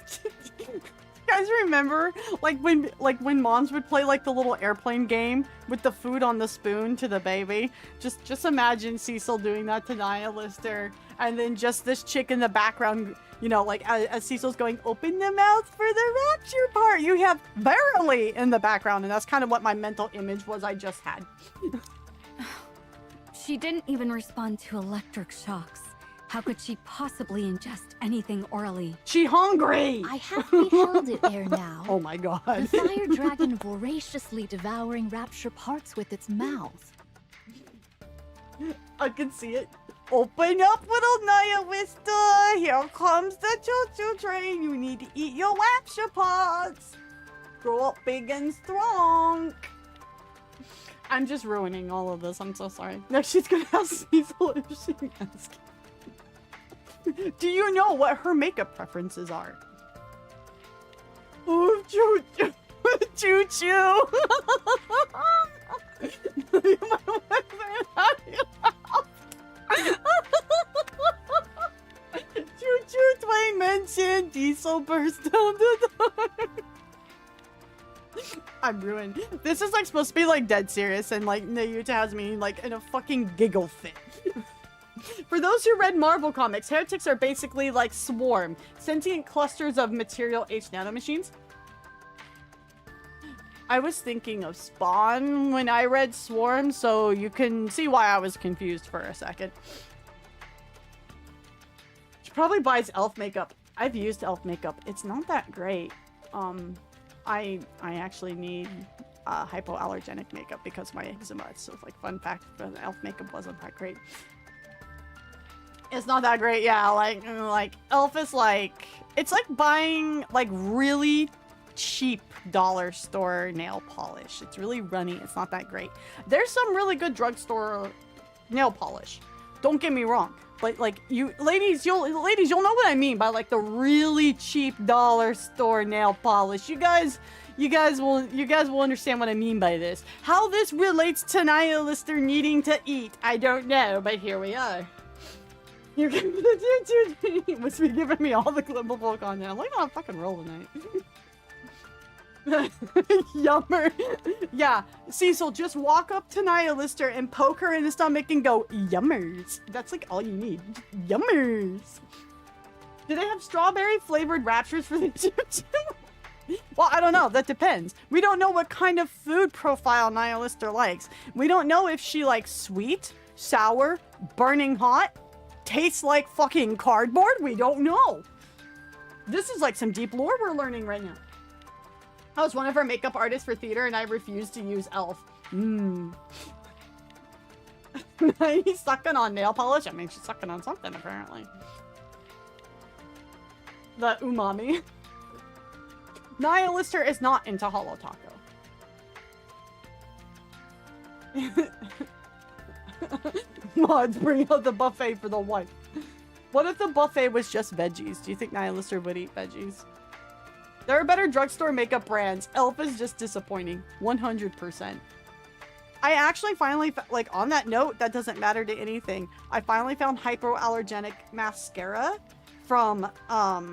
Speaker 2: guys remember like when moms would play like the little airplane game with the food on the spoon to the baby? Just imagine Cecil doing that to Nihilister, and then just this chick in the background, you know, like as Cecil's going, open the mouth for the rapture part, you have Verily in the background, and that's kind of what my mental image was I just had.
Speaker 6: She didn't even respond to electric shocks. How could she possibly ingest anything orally?
Speaker 2: She hungry!
Speaker 8: I have beheld it ere now.
Speaker 2: Oh my god.
Speaker 8: The fire dragon voraciously devouring rapture parts with its mouth.
Speaker 2: I can see it. Open up, little Nihilista! Here comes the choo-choo train! You need to eat your rapture parts! Grow up big and strong! I'm just ruining all of this, I'm so sorry. No, she's gonna ask Cecil if she asks. Do you know what her makeup preferences are? Ooh, choo choo. Choo choo. Choo choo, Dwayne mentioned. Diesel burst down the door. I'm ruined. This is like supposed to be like dead serious, and like Nayuta has me like in a fucking giggle fit. For those who read Marvel comics, heretics are basically like Swarm, sentient clusters of material H nanomachines. I was thinking of Spawn when I read Swarm, so you can see why I was confused for a second. She probably buys elf makeup. I've used elf makeup. It's not that great. I actually need hypoallergenic makeup because of my eczema. So like fun fact, the elf makeup wasn't that great. It's not that great, yeah. Like elf is like, it's like buying like really cheap dollar store nail polish. It's really runny. It's not that great. There's some really good drugstore nail polish. Don't get me wrong. But like you ladies, you'll know what I mean by like the really cheap dollar store nail polish. You guys will understand what I mean by this. How this relates to Nihilister needing to eat, I don't know, but here we are. You're giving me must be giving me all the clippable content. I'm like on a fucking roll tonight. Yummer. Yeah, Cecil, just walk up to Nihilister and poke her in the stomach and go, yummers. That's like all you need. Yummers. Do they have strawberry flavored raptures for the choo-choo? Well, I don't know. That depends. We don't know what kind of food profile Nihilister likes. We don't know if she likes sweet, sour, burning hot, tastes like fucking cardboard. We don't know. This is like some deep lore we're learning right now. I was one of her makeup artists for theater and I refused to use elf. He's sucking on nail polish. I mean, she's sucking on something apparently. The umami. Nihilister is not into Holo Taco. Mods, bring out the buffet for the wife. What if the buffet was just veggies? Do you think Nihilister would eat veggies? There are better drugstore makeup brands. Elf is just disappointing. 100%. I actually finally, like on that note, that doesn't matter to anything. I finally found hypoallergenic mascara from, Almay,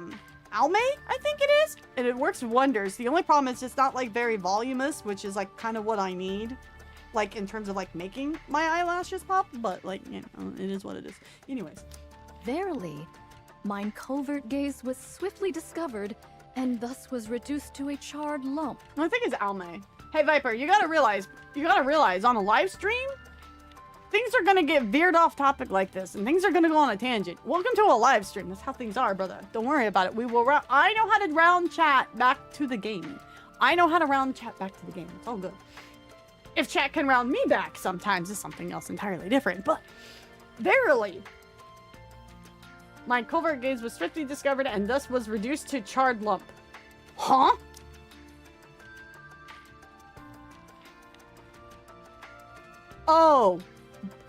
Speaker 2: I think it is. And it works wonders. The only problem is it's not like very voluminous, which is like kind of what I need. Like in terms of like making my eyelashes pop, but like, you know, it is what it is. Anyways.
Speaker 8: Verily, mine covert gaze was swiftly discovered and thus was reduced to a charred lump.
Speaker 2: I think it's Almay. Hey Viper, you gotta realize on a live stream, things are gonna get veered off topic like this and things are gonna go on a tangent. Welcome to a live stream. That's how things are, brother. Don't worry about it. We will I know how to round chat back to the game. I know how to round chat back to the game. It's all good. If chat can round me back sometimes is something else entirely different, but verily, my covert gaze was swiftly discovered and thus was reduced to charred lump. Huh?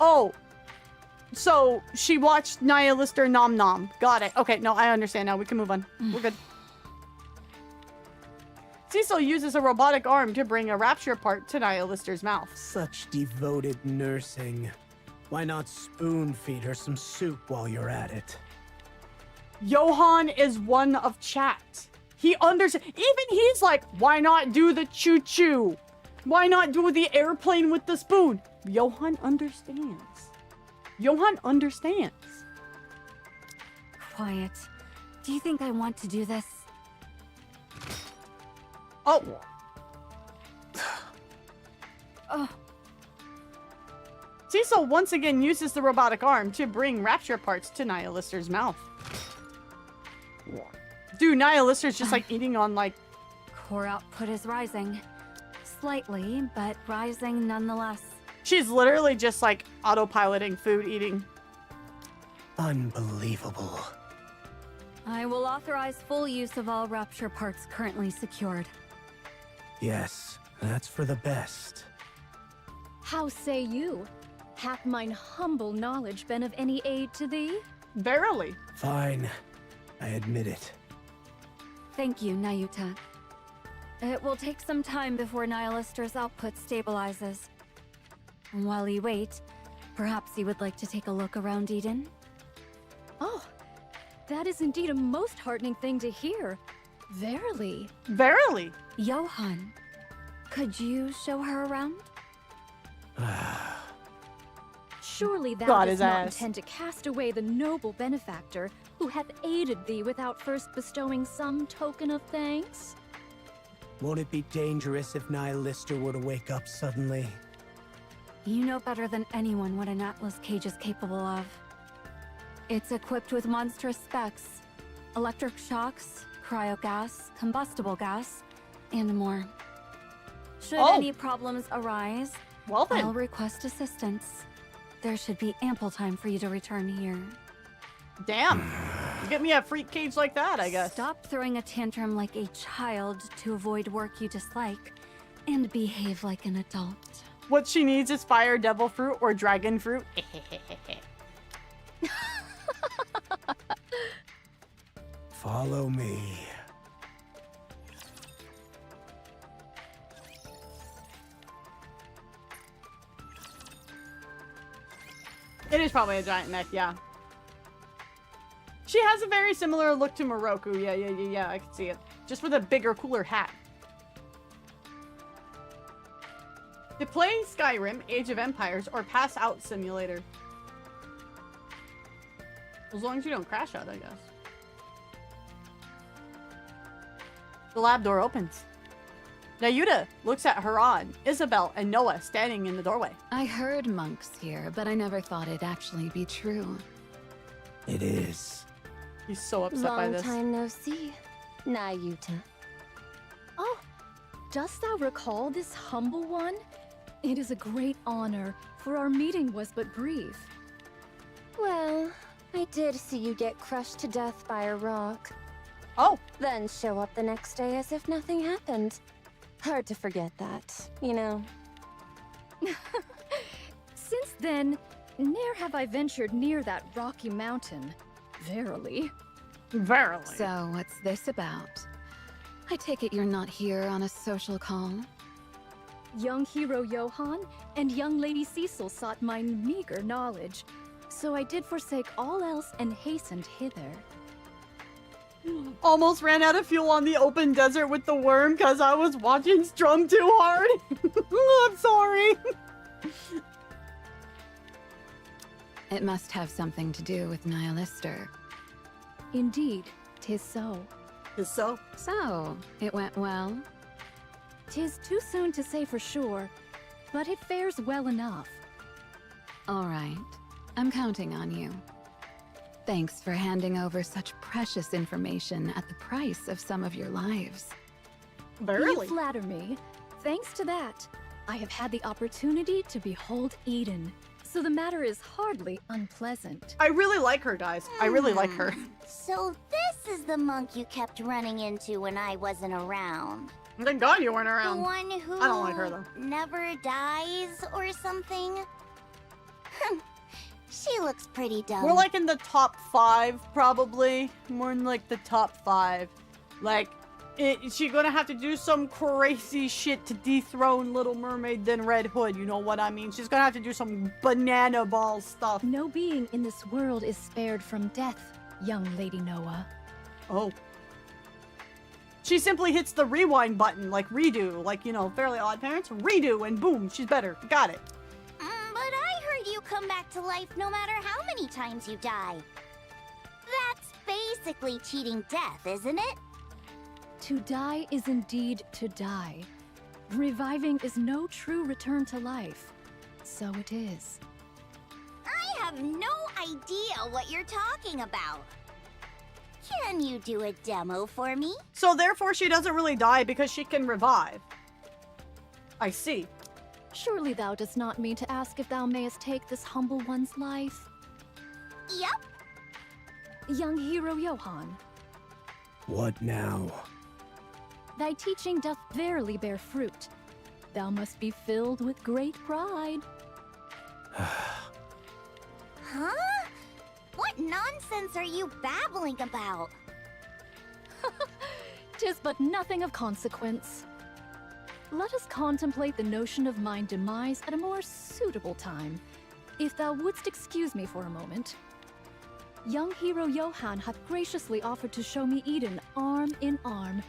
Speaker 2: Oh. So she watched Nihilister Nom Nom. Got it. Okay, no, I understand now. We can move on. We're good. Cecil uses a robotic arm to bring a rapture part to Nihilister's mouth.
Speaker 5: Such devoted nursing. Why not spoon feed her some soup while you're at it?
Speaker 2: Johan is one of chat. He understands. Even he's like, why not do the choo-choo? Why not do the airplane with the spoon? Johan understands. Johan understands.
Speaker 6: Quiet. Do you think I want to do this?
Speaker 2: Oh.
Speaker 6: Oh.
Speaker 2: Cecil once again uses the robotic arm to bring rapture parts to Nihilister's mouth. Dude, Nihilister's just like eating on like...
Speaker 6: Core output is rising. Slightly, but rising nonetheless.
Speaker 2: She's literally just like autopiloting food eating.
Speaker 5: Unbelievable.
Speaker 6: I will authorize full use of all rapture parts currently secured.
Speaker 5: Yes, that's for the best.
Speaker 8: How say you? Hath mine humble knowledge been of any aid to thee?
Speaker 2: Verily.
Speaker 5: Fine. I admit it.
Speaker 6: Thank you, Nayuta. It will take some time before Nihilister's output stabilizes. And while you wait, perhaps you would like to take a look around Eden?
Speaker 8: Oh, that is indeed a most heartening thing to hear. Verily.
Speaker 2: Verily.
Speaker 6: Johan, could you show her around?
Speaker 8: Surely thou
Speaker 2: God
Speaker 8: dost
Speaker 2: his
Speaker 8: not
Speaker 2: ass.
Speaker 8: intend to cast away the noble benefactor who hath aided thee without first bestowing some token of thanks?
Speaker 5: Won't it be dangerous if Nihilister were to wake up suddenly?
Speaker 6: You know better than anyone what an Atlas cage is capable of. It's equipped with monstrous specs, electric shocks, cryogas, combustible gas, and more. Should any problems arise,
Speaker 2: well then.
Speaker 6: I'll request assistance. There should be ample time for you to return here.
Speaker 2: Damn. You get me a freak cage like that, I guess.
Speaker 6: Stop throwing a tantrum like a child to avoid work you dislike, and behave like an adult.
Speaker 2: What she needs is fire devil fruit or dragon fruit.
Speaker 5: Follow me.
Speaker 2: It is probably a giant mech, yeah. She has a very similar look to Moroku. Yeah, I can see it. Just with a bigger, cooler hat. To play Skyrim, Age of Empires, or Pass Out Simulator. As long as you don't crash out, I guess. The lab door opens. Nayuta looks at Haran, Isabel, and Noah standing in the doorway.
Speaker 7: I heard monks here, but I never thought it'd actually be true.
Speaker 5: It is.
Speaker 2: He's so upset by this.
Speaker 9: Long time no see, Nayuta.
Speaker 8: Oh, dost thou recall this humble one? It is a great honor, for our meeting was but brief.
Speaker 9: Well, I did see you get crushed to death by a rock.
Speaker 2: Oh.
Speaker 9: Then show up the next day as if nothing happened. Hard to forget that, you know.
Speaker 8: Since then, ne'er have I ventured near that rocky mountain. Verily.
Speaker 2: Verily.
Speaker 7: So, what's this about? I take it you're not here on a social call?
Speaker 8: Young hero Johan and young lady Cecil sought my meager knowledge, so I did forsake all else and hastened hither.
Speaker 2: Almost ran out of fuel on the open desert with the worm because I was watching Strum too hard. I'm sorry.
Speaker 7: It must have something to do with Nihilister.
Speaker 8: Indeed, 'tis so.
Speaker 2: 'Tis so?
Speaker 7: So, it went well?
Speaker 8: 'Tis too soon to say for sure, but it fares well enough.
Speaker 7: All right. I'm counting on you. Thanks for handing over such precious information at the price of some of your lives.
Speaker 8: You flatter me. Thanks to that, I have had the opportunity to behold Eden, so the matter is hardly unpleasant.
Speaker 2: I really like her, guys. I really like her.
Speaker 3: So this is the monk you kept running into when I wasn't around.
Speaker 2: Thank God you weren't
Speaker 3: The
Speaker 2: around.
Speaker 3: one who
Speaker 2: I don't like her, though.
Speaker 3: never dies or something? She looks pretty dumb.
Speaker 2: We're like in the top 5, probably. More in like the top 5. Like, she's gonna have to do some crazy shit to dethrone Little Mermaid than Red Hood, you know what I mean? She's gonna have to do some banana ball stuff.
Speaker 8: No being in this world is spared from death, young Lady Noah.
Speaker 2: Oh. She simply hits the rewind button, like redo, like, you know, Fairly Odd Parents, redo, and boom, she's better. Got it.
Speaker 3: But I heard you come back to life no matter how many times you die. That's basically cheating death, isn't it?
Speaker 8: To die is indeed to die. Reviving is no true return to life. So it is.
Speaker 3: I have no idea what you're talking about. Can you do a demo for me?
Speaker 2: So therefore she doesn't really die because she can revive. I see.
Speaker 8: Surely thou dost not mean to ask if thou mayest take this humble one's life?
Speaker 3: Yup.
Speaker 8: Young hero Johan,
Speaker 5: What now?
Speaker 8: thy teaching doth verily bear fruit. Thou must be filled with great pride.
Speaker 3: Huh? What nonsense are you babbling about?
Speaker 11: 'Tis but nothing of consequence. Let us contemplate the notion of mine demise at a more suitable time. If thou wouldst excuse me for a moment. Young hero Johann hath graciously offered to show me Eden arm in arm,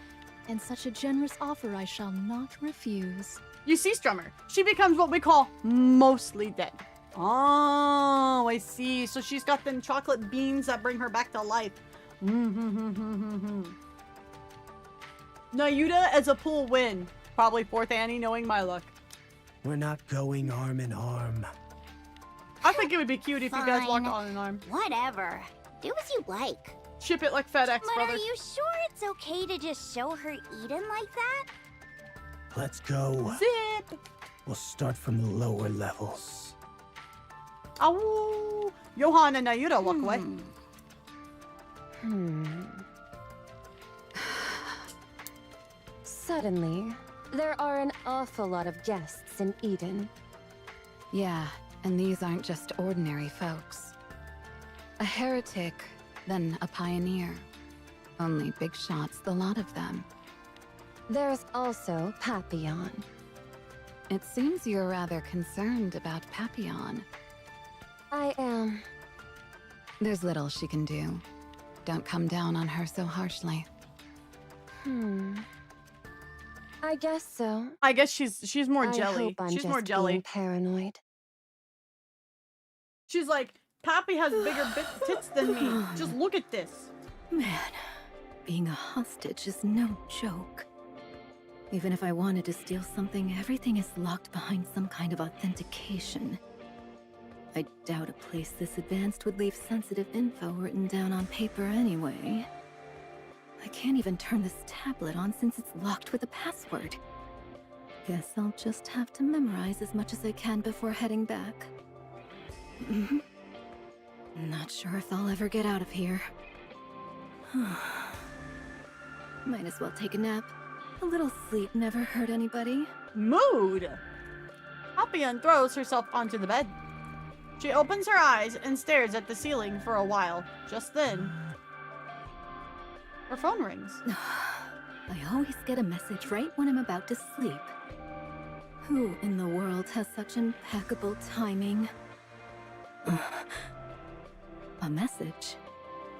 Speaker 11: and such a generous offer I shall not refuse.
Speaker 2: You see, Strummer, she becomes what we call mostly dead. Oh, I see. So she's got them chocolate beans that bring her back to life. Nayuta as a pool win. Probably fourth Annie, knowing my luck.
Speaker 5: We're not going arm in arm.
Speaker 2: I think it would be cute if you guys walked arm in arm.
Speaker 3: Whatever. Do as you like.
Speaker 2: Ship it like FedEx,
Speaker 3: But
Speaker 2: brothers.
Speaker 3: are you sure it's okay to just show her Eden like that?
Speaker 5: Let's go.
Speaker 2: Zip!
Speaker 5: We'll start from the lower levels.
Speaker 2: Ow! Johann and Nayuta walk away.
Speaker 9: Suddenly, there are an awful lot of guests in Eden.
Speaker 7: Yeah, and these aren't just ordinary folks. A heretic, then a pioneer. Only big shots, the lot of them.
Speaker 9: There's also Papillon.
Speaker 7: It seems you're rather concerned about Papillon.
Speaker 9: I am.
Speaker 7: There's little she can do. Don't come down on her so harshly.
Speaker 9: I guess so.
Speaker 2: I guess she's more
Speaker 9: I
Speaker 2: jelly.
Speaker 9: hope I'm
Speaker 2: She's
Speaker 9: just
Speaker 2: more jelly.
Speaker 9: being paranoid.
Speaker 2: She's like, Pappy has bigger tits than me. Just look at this.
Speaker 8: Man, being a hostage is no joke. Even if I wanted to steal something, everything is locked behind some kind of authentication. I doubt a place this advanced would leave sensitive info written down on paper anyway. I can't even turn this tablet on since it's locked with a password. Guess I'll just have to memorize as much as I can before heading back. Not sure if I'll ever get out of here. Might as well take a nap. A little sleep never hurt anybody.
Speaker 2: Mood! Papillon throws herself onto the bed. She opens her eyes and stares at the ceiling for a while. Just then, her phone rings.
Speaker 8: I always get a message right when I'm about to sleep. Who in the world has such impeccable timing? A message?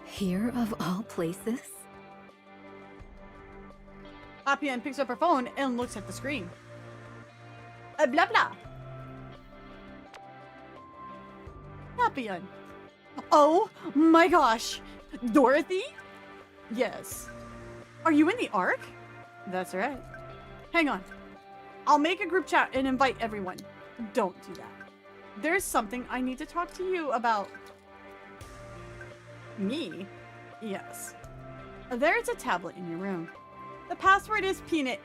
Speaker 8: Here of all places?
Speaker 2: Papillon picks up her phone and looks at the screen. Blah blah. Papillon. Oh my gosh. Dorothy? Yes. Are you in the Ark? That's right. Hang on. I'll make a group chat and invite everyone. Don't do that. There's something I need to talk to you about. Me? Yes. There's a tablet in your room. The password is peanut.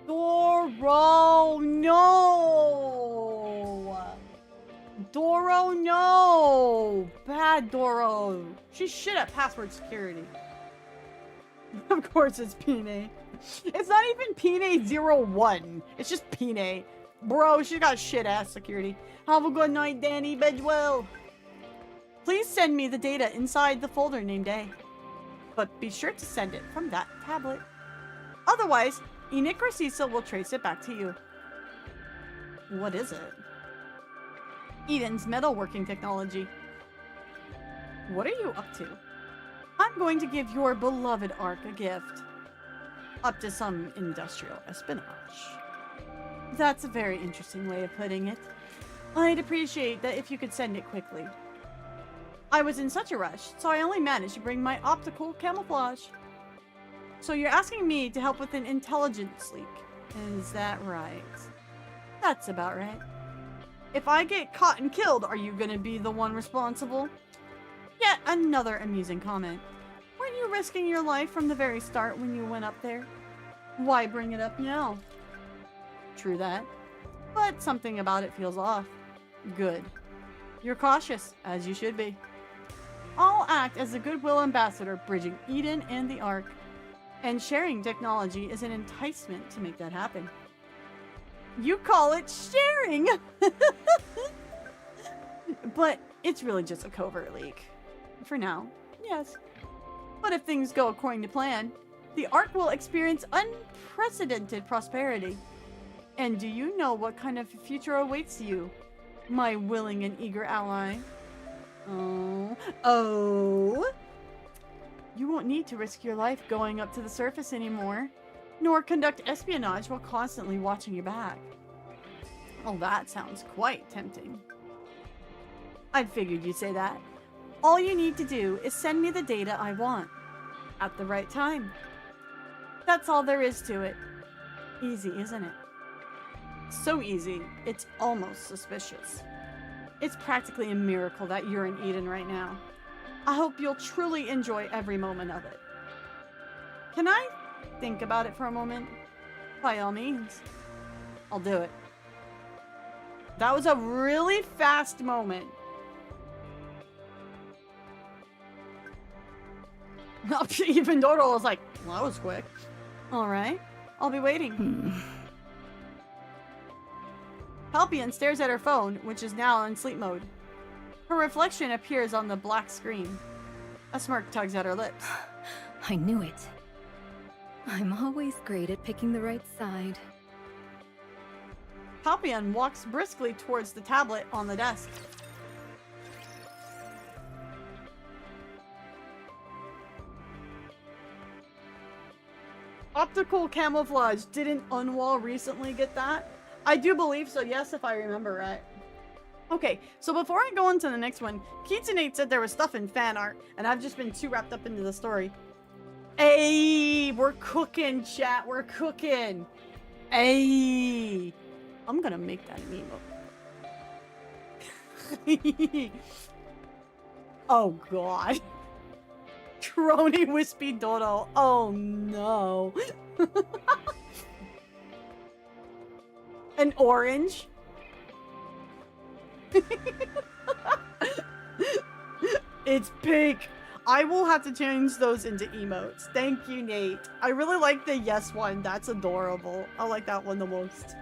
Speaker 2: Doro, no! Doro, no! Bad Doro. She's shit at password security. Of course it's Pine. It's not even Pine 01. It's just Pine. Bro, she got shit ass security. Have a good night, Danny. Bed well. Please send me the data inside the folder named A. But be sure to send it from that tablet. Otherwise, Enoch or Cecil will trace it back to you. What is it? Eden's metalworking technology. What are you up to? I'm going to give your beloved Ark a gift. Up to some industrial espionage. That's a very interesting way of putting it. I'd appreciate that if you could send it quickly. I was in such a rush, so I only managed to bring my optical camouflage. So you're asking me to help with an intelligence leak. Is that right? That's about right. If I get caught and killed, are you gonna be the one responsible? Yet another amusing comment. Weren't you risking your life from the very start when you went up there? Why bring it up now? True that. But something about it feels off. Good. You're cautious, as you should be. I'll act as the goodwill ambassador bridging Eden and the Ark. And sharing technology is an enticement to make that happen. You call it sharing! But it's really just a covert leak. For now, yes. But if things go according to plan, the Ark will experience unprecedented prosperity. And do you know what kind of future awaits you, my willing and eager ally? Oh. You won't need to risk your life going up to the surface anymore, nor conduct espionage while constantly watching your back. Oh, that sounds quite tempting. I figured you'd say that. All you need to do is send me the data I want, at the right time. That's all there is to it. Easy, isn't it? So easy, it's almost suspicious. It's practically a miracle that you're in Eden right now. I hope you'll truly enjoy every moment of it. Can I think about it for a moment? By all means. I'll do it. That was a really fast moment. Even Dodo was like, well, that was quick. Alright, I'll be waiting. Halpion stares at her phone, which is now in sleep mode. Her reflection appears on the black screen. A smirk tugs at her lips.
Speaker 8: I knew it. I'm always great at picking the right side.
Speaker 2: Halpion walks briskly towards the tablet on the desk. Optical camouflage. Didn't Unwall recently get that? I do believe so, yes, if I remember right. Okay, so before I go on to the next one, Kitsune said there was stuff in fan art, and I've just been too wrapped up into the story. Hey, we're cooking, chat. We're cooking. Hey, I'm gonna make that an emote. Oh, God. Crony Wispy Dodo. Oh, no. An orange. It's pink. I will have to change those into emotes. Thank you, Nate. I really like the yes one. That's adorable. I like that one the most.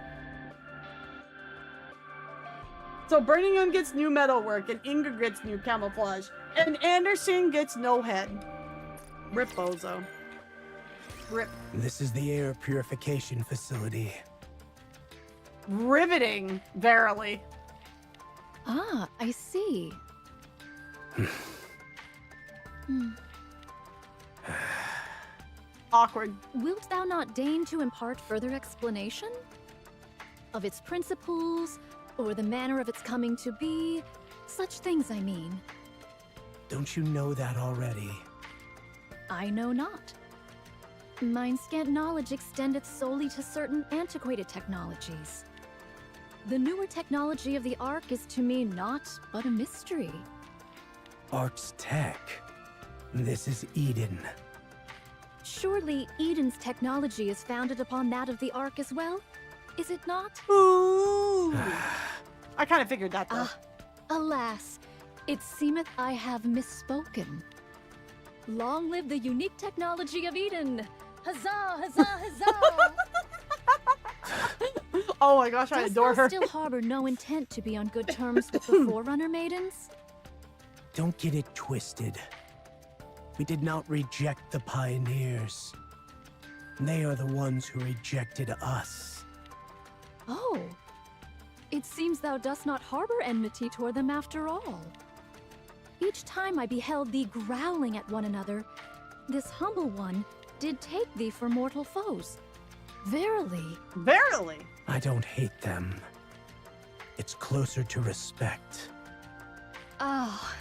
Speaker 2: So Birmingham gets new metalwork and Inga gets new camouflage. And Anderson gets no head. Rip Bozo. Rip.
Speaker 5: This is the air purification facility.
Speaker 2: Riveting, verily.
Speaker 11: Ah, I see.
Speaker 2: Awkward.
Speaker 11: Wilt thou not deign to impart further explanation? Of its principles, or the manner of its coming to be? Such things, I mean.
Speaker 5: Don't you know that already?
Speaker 11: I know not. Mine scant knowledge extendeth solely to certain antiquated technologies. The newer technology of the Ark is to me naught but a mystery.
Speaker 5: Ark's tech. This is Eden.
Speaker 11: Surely Eden's technology is founded upon that of the Ark as well, is it not?
Speaker 2: Ooh. I kind of figured that though.
Speaker 11: Alas, it seemeth I have misspoken. Long live the unique technology of Eden! Huzzah, huzzah, huzzah!
Speaker 2: Oh my gosh, I adore her.
Speaker 11: Dost thou still harbor no intent to be on good terms with the Forerunner maidens?
Speaker 5: Don't get it twisted. We did not reject the pioneers. They are the ones who rejected us.
Speaker 11: Oh. It seems thou dost not harbor enmity toward them after all. Each time I beheld thee growling at one another, this humble one did take thee for mortal foes. Verily.
Speaker 2: Verily.
Speaker 5: I don't hate them. It's closer to respect.
Speaker 11: Ah.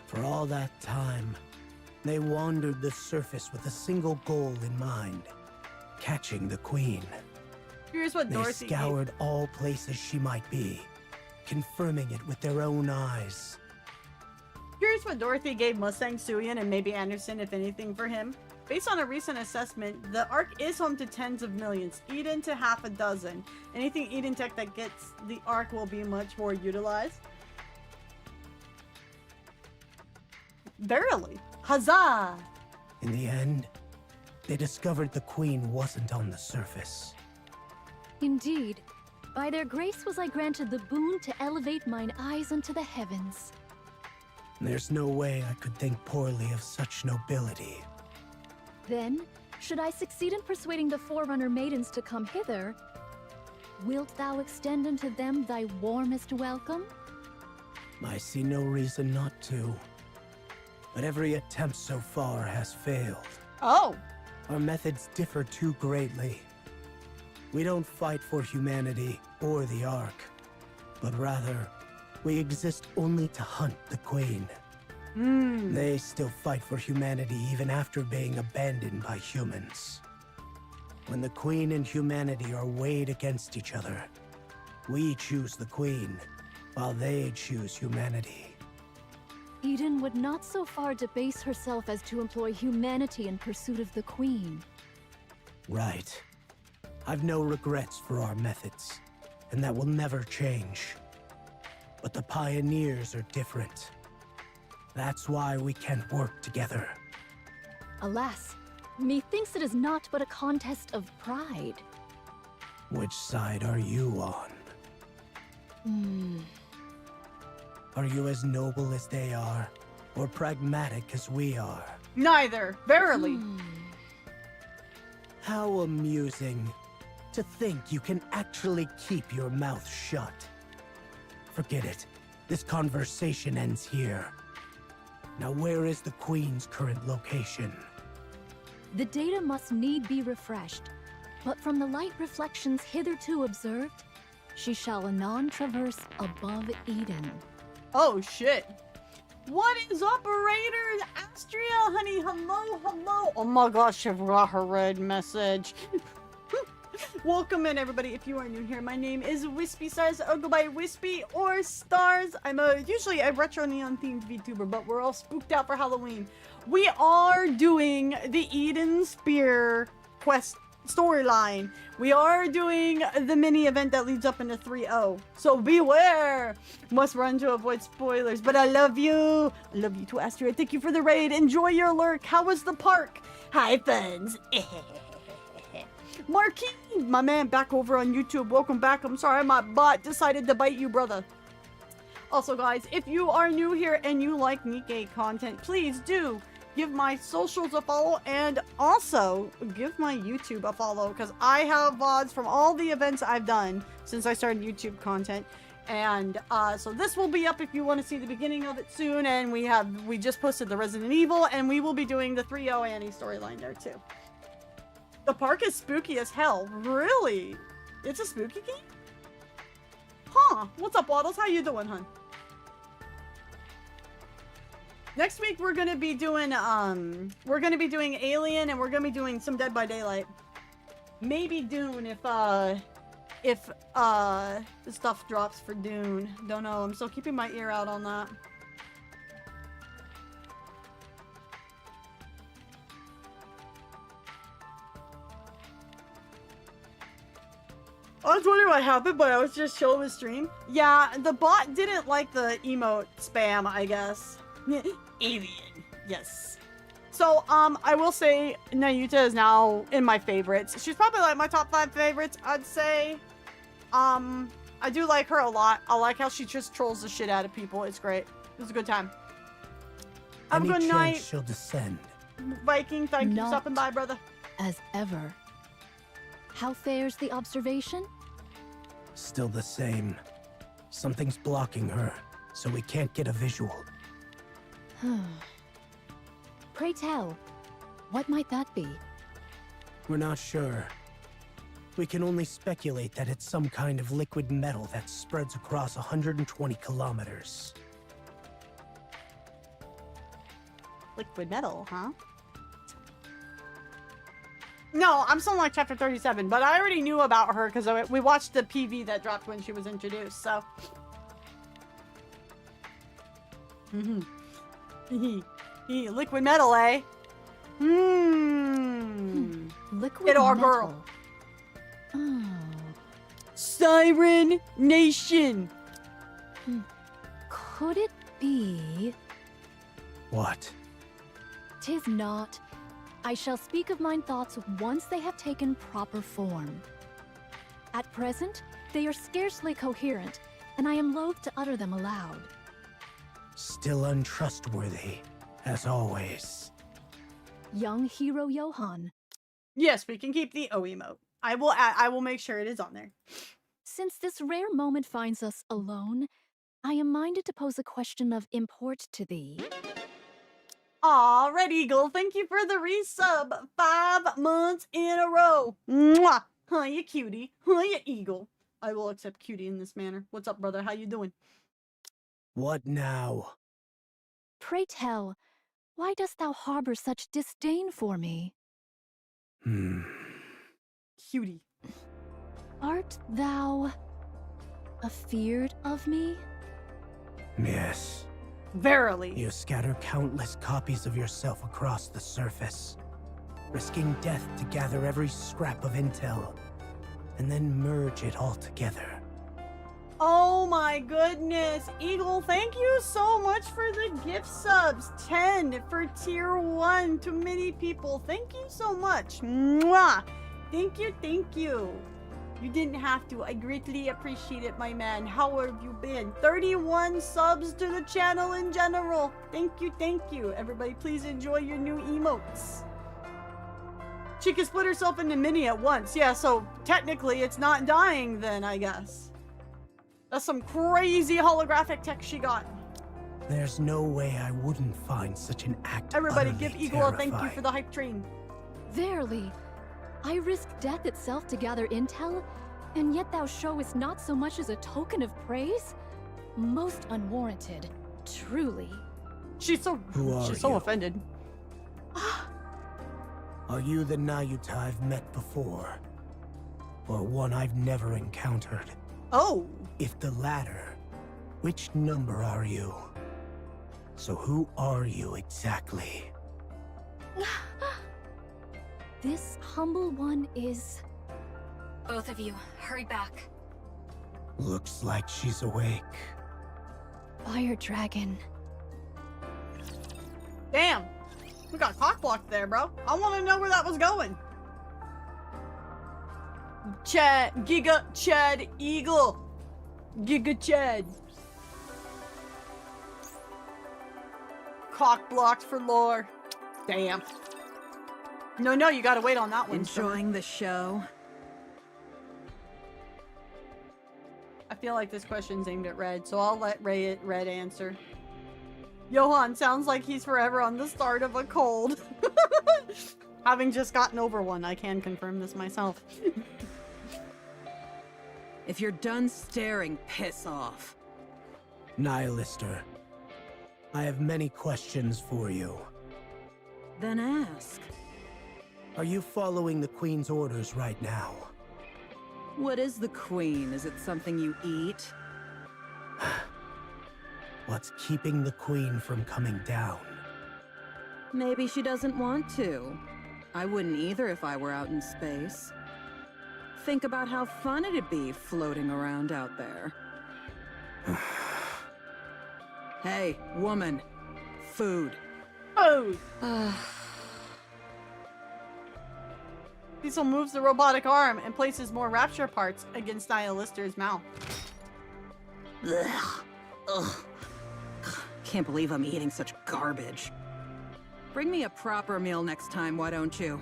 Speaker 5: For all that time, they wandered the surface with a single goal in mind. Catching the Queen.
Speaker 2: Here's what Dorothy
Speaker 5: They scoured all places she might be, confirming it with their own eyes.
Speaker 2: Here's what Dorothy gave Mustang Suyin and maybe Anderson, if anything, for him. Based on a recent assessment, the Ark is home to tens of millions, Eden to half a dozen. Anything Eden tech that gets the Ark will be much more utilized. Verily. Huzzah!
Speaker 5: In the end, they discovered the Queen wasn't on the surface.
Speaker 11: Indeed, by their grace was I granted the boon to elevate mine eyes unto the heavens.
Speaker 5: There's no way I could think poorly of such nobility.
Speaker 11: Then, should I succeed in persuading the Forerunner maidens to come hither, wilt thou extend unto them thy warmest welcome?
Speaker 5: I see no reason not to. But every attempt so far has failed.
Speaker 2: Oh!
Speaker 5: Our methods differ too greatly. We don't fight for humanity or the Ark, but rather, we exist only to hunt the Queen. They still fight for humanity even after being abandoned by humans. When the Queen and humanity are weighed against each other, we choose the Queen, while they choose humanity.
Speaker 11: Eden would not so far debase herself as to employ humanity in pursuit of the Queen.
Speaker 5: Right. I've no regrets for our methods, and that will never change. But the pioneers are different. That's why we can't work together.
Speaker 11: Alas, methinks it is not but a contest of pride.
Speaker 5: Which side are you on? Are you as noble as they are, or pragmatic as we are?
Speaker 2: Neither, verily.
Speaker 5: How amusing. To think you can actually keep your mouth shut. Forget it. This conversation ends here. Now where is the Queen's current location?
Speaker 11: The data must need be refreshed, but from the light reflections hitherto observed, she shall anon traverse above Eden.
Speaker 2: Oh shit. What is up, Raiders? Astria, honey, hello, hello. Oh my gosh, I forgot her red message. Welcome in, everybody. If you are new here, my name is WhispyStars. I'll go by Wispy or Stars. I'm usually a retro neon themed VTuber, but we're all spooked out for Halloween. We are doing the Eden Spear quest storyline. We are doing the mini event that leads up into 3.0. So beware! Must run to avoid spoilers. But I love you. I love you too, Astria. Thank you for the raid. Enjoy your lurk. How was the park? Hi, friends. Marquis, my man, back over on YouTube. Welcome back. I'm sorry my bot decided to bite you, brother. Also, guys, if you are new here and you like Nikke content, please do give my socials a follow and also give my YouTube a follow because I have VODs from all the events I've done since I started YouTube content. And so this will be up if you want to see the beginning of it soon. And we just posted the Resident Evil and we will be doing the 3.0 Annie storyline there too. The park is spooky as hell. Really? It's a spooky game? Huh. What's up, Waddles? How you doing, hun? Next week we're gonna be doing Alien and we're gonna be doing some Dead by Daylight. Maybe Dune if the stuff drops for Dune. Don't know. I'm still keeping my ear out on that. I was wondering what happened, but I was just showing the stream. Yeah, the bot didn't like the emote spam, I guess. Alien. Yes. So, I will say Nayuta is now in my favorites. She's probably like my top 5 favorites, I'd say. I do like her a lot. I like how she just trolls the shit out of people. It's great. It was a good time. Have a good night.
Speaker 5: She'll descend.
Speaker 2: Viking, thank you for stopping by, brother.
Speaker 11: As ever. How fares the observation?
Speaker 5: Still the same. Something's blocking her, so we can't get a visual.
Speaker 11: Pray tell, what might that be?
Speaker 5: We're not sure. We can only speculate that it's some kind of liquid metal that spreads across 120 kilometers.
Speaker 2: Liquid metal, huh? No, I'm still in like chapter 37, but I already knew about her because we watched the PV that dropped when she was introduced, so. Liquid metal, eh?
Speaker 11: Liquid
Speaker 2: our
Speaker 11: metal.
Speaker 2: girl. Siren Nation.
Speaker 11: Could it be?
Speaker 5: What?
Speaker 11: 'Tis not. I shall speak of mine thoughts once they have taken proper form. At present, they are scarcely coherent, and I am loath to utter them aloud.
Speaker 5: Still untrustworthy, as always.
Speaker 11: Young hero Johann.
Speaker 2: Yes, we can keep the O emote. I will make sure it is on there.
Speaker 11: Since this rare moment finds us alone, I am minded to pose a question of import to thee.
Speaker 2: Aw, Red Eagle, thank you for the resub. 5 months in a row. Mwah! Hiya, cutie. Hiya, Eagle. I will accept cutie in this manner. What's up, brother? How you doing?
Speaker 5: What now?
Speaker 11: Pray tell, why dost thou harbor such disdain for me?
Speaker 2: Cutie.
Speaker 11: Art thou afeard of me?
Speaker 5: Yes.
Speaker 2: Verily.
Speaker 5: You scatter countless copies of yourself across the surface, risking death to gather every scrap of intel, and then merge it all together.
Speaker 2: Oh my goodness. Eagle, thank you so much for the gift subs. 10 for tier 1 to many people. Thank you so much. Mwah! Thank you, thank you. You didn't have to. I greatly appreciate it, my man. How have you been? 31 subs to the channel in general. Thank you, thank you. Everybody, please enjoy your new emotes. She can split herself into many at once. Yeah, so technically it's not dying then, I guess. That's some crazy holographic tech she got.
Speaker 5: There's no way I wouldn't find such an act.
Speaker 2: Everybody give Eagle a
Speaker 5: terrifying.
Speaker 2: thank you for the hype train.
Speaker 11: Verily, I risk death itself to gather intel, and yet thou showest not so much as a token of praise? Most unwarranted, truly.
Speaker 2: She's so offended.
Speaker 5: Are you the Nayuta I've met before? Or one I've never encountered?
Speaker 2: Oh!
Speaker 5: If the latter, which number are you? So who are you exactly?
Speaker 11: This humble one is...
Speaker 6: Both of you, hurry back.
Speaker 5: Looks like she's awake.
Speaker 11: Fire Dragon.
Speaker 2: Damn! We got cock blocked there, bro. I want to know where that was going. Chad, Giga Chad Eagle. Giga Chad. Cock blocked for lore. Damn. No, you gotta wait on that one.
Speaker 12: Enjoying the show?
Speaker 2: I feel like this question's aimed at Red, so I'll let Red answer. Johann sounds like he's forever on the start of a cold. Having just gotten over one, I can confirm this myself.
Speaker 12: If you're done staring, piss off.
Speaker 5: Nihilister, I have many questions for you.
Speaker 12: Then ask.
Speaker 5: Are you following the Queen's orders right now?
Speaker 12: What is the Queen? Is it something you eat?
Speaker 5: What's keeping the Queen from coming down?
Speaker 12: Maybe she doesn't want to. I wouldn't either if I were out in space. Think about how fun it'd be floating around out there. Hey, woman. Food.
Speaker 2: Food! Cecil moves the robotic arm and places more rapture parts against Nihilister's mouth.
Speaker 12: Ugh. Ugh. Can't believe I'm eating such garbage. Bring me a proper meal next time, why don't you?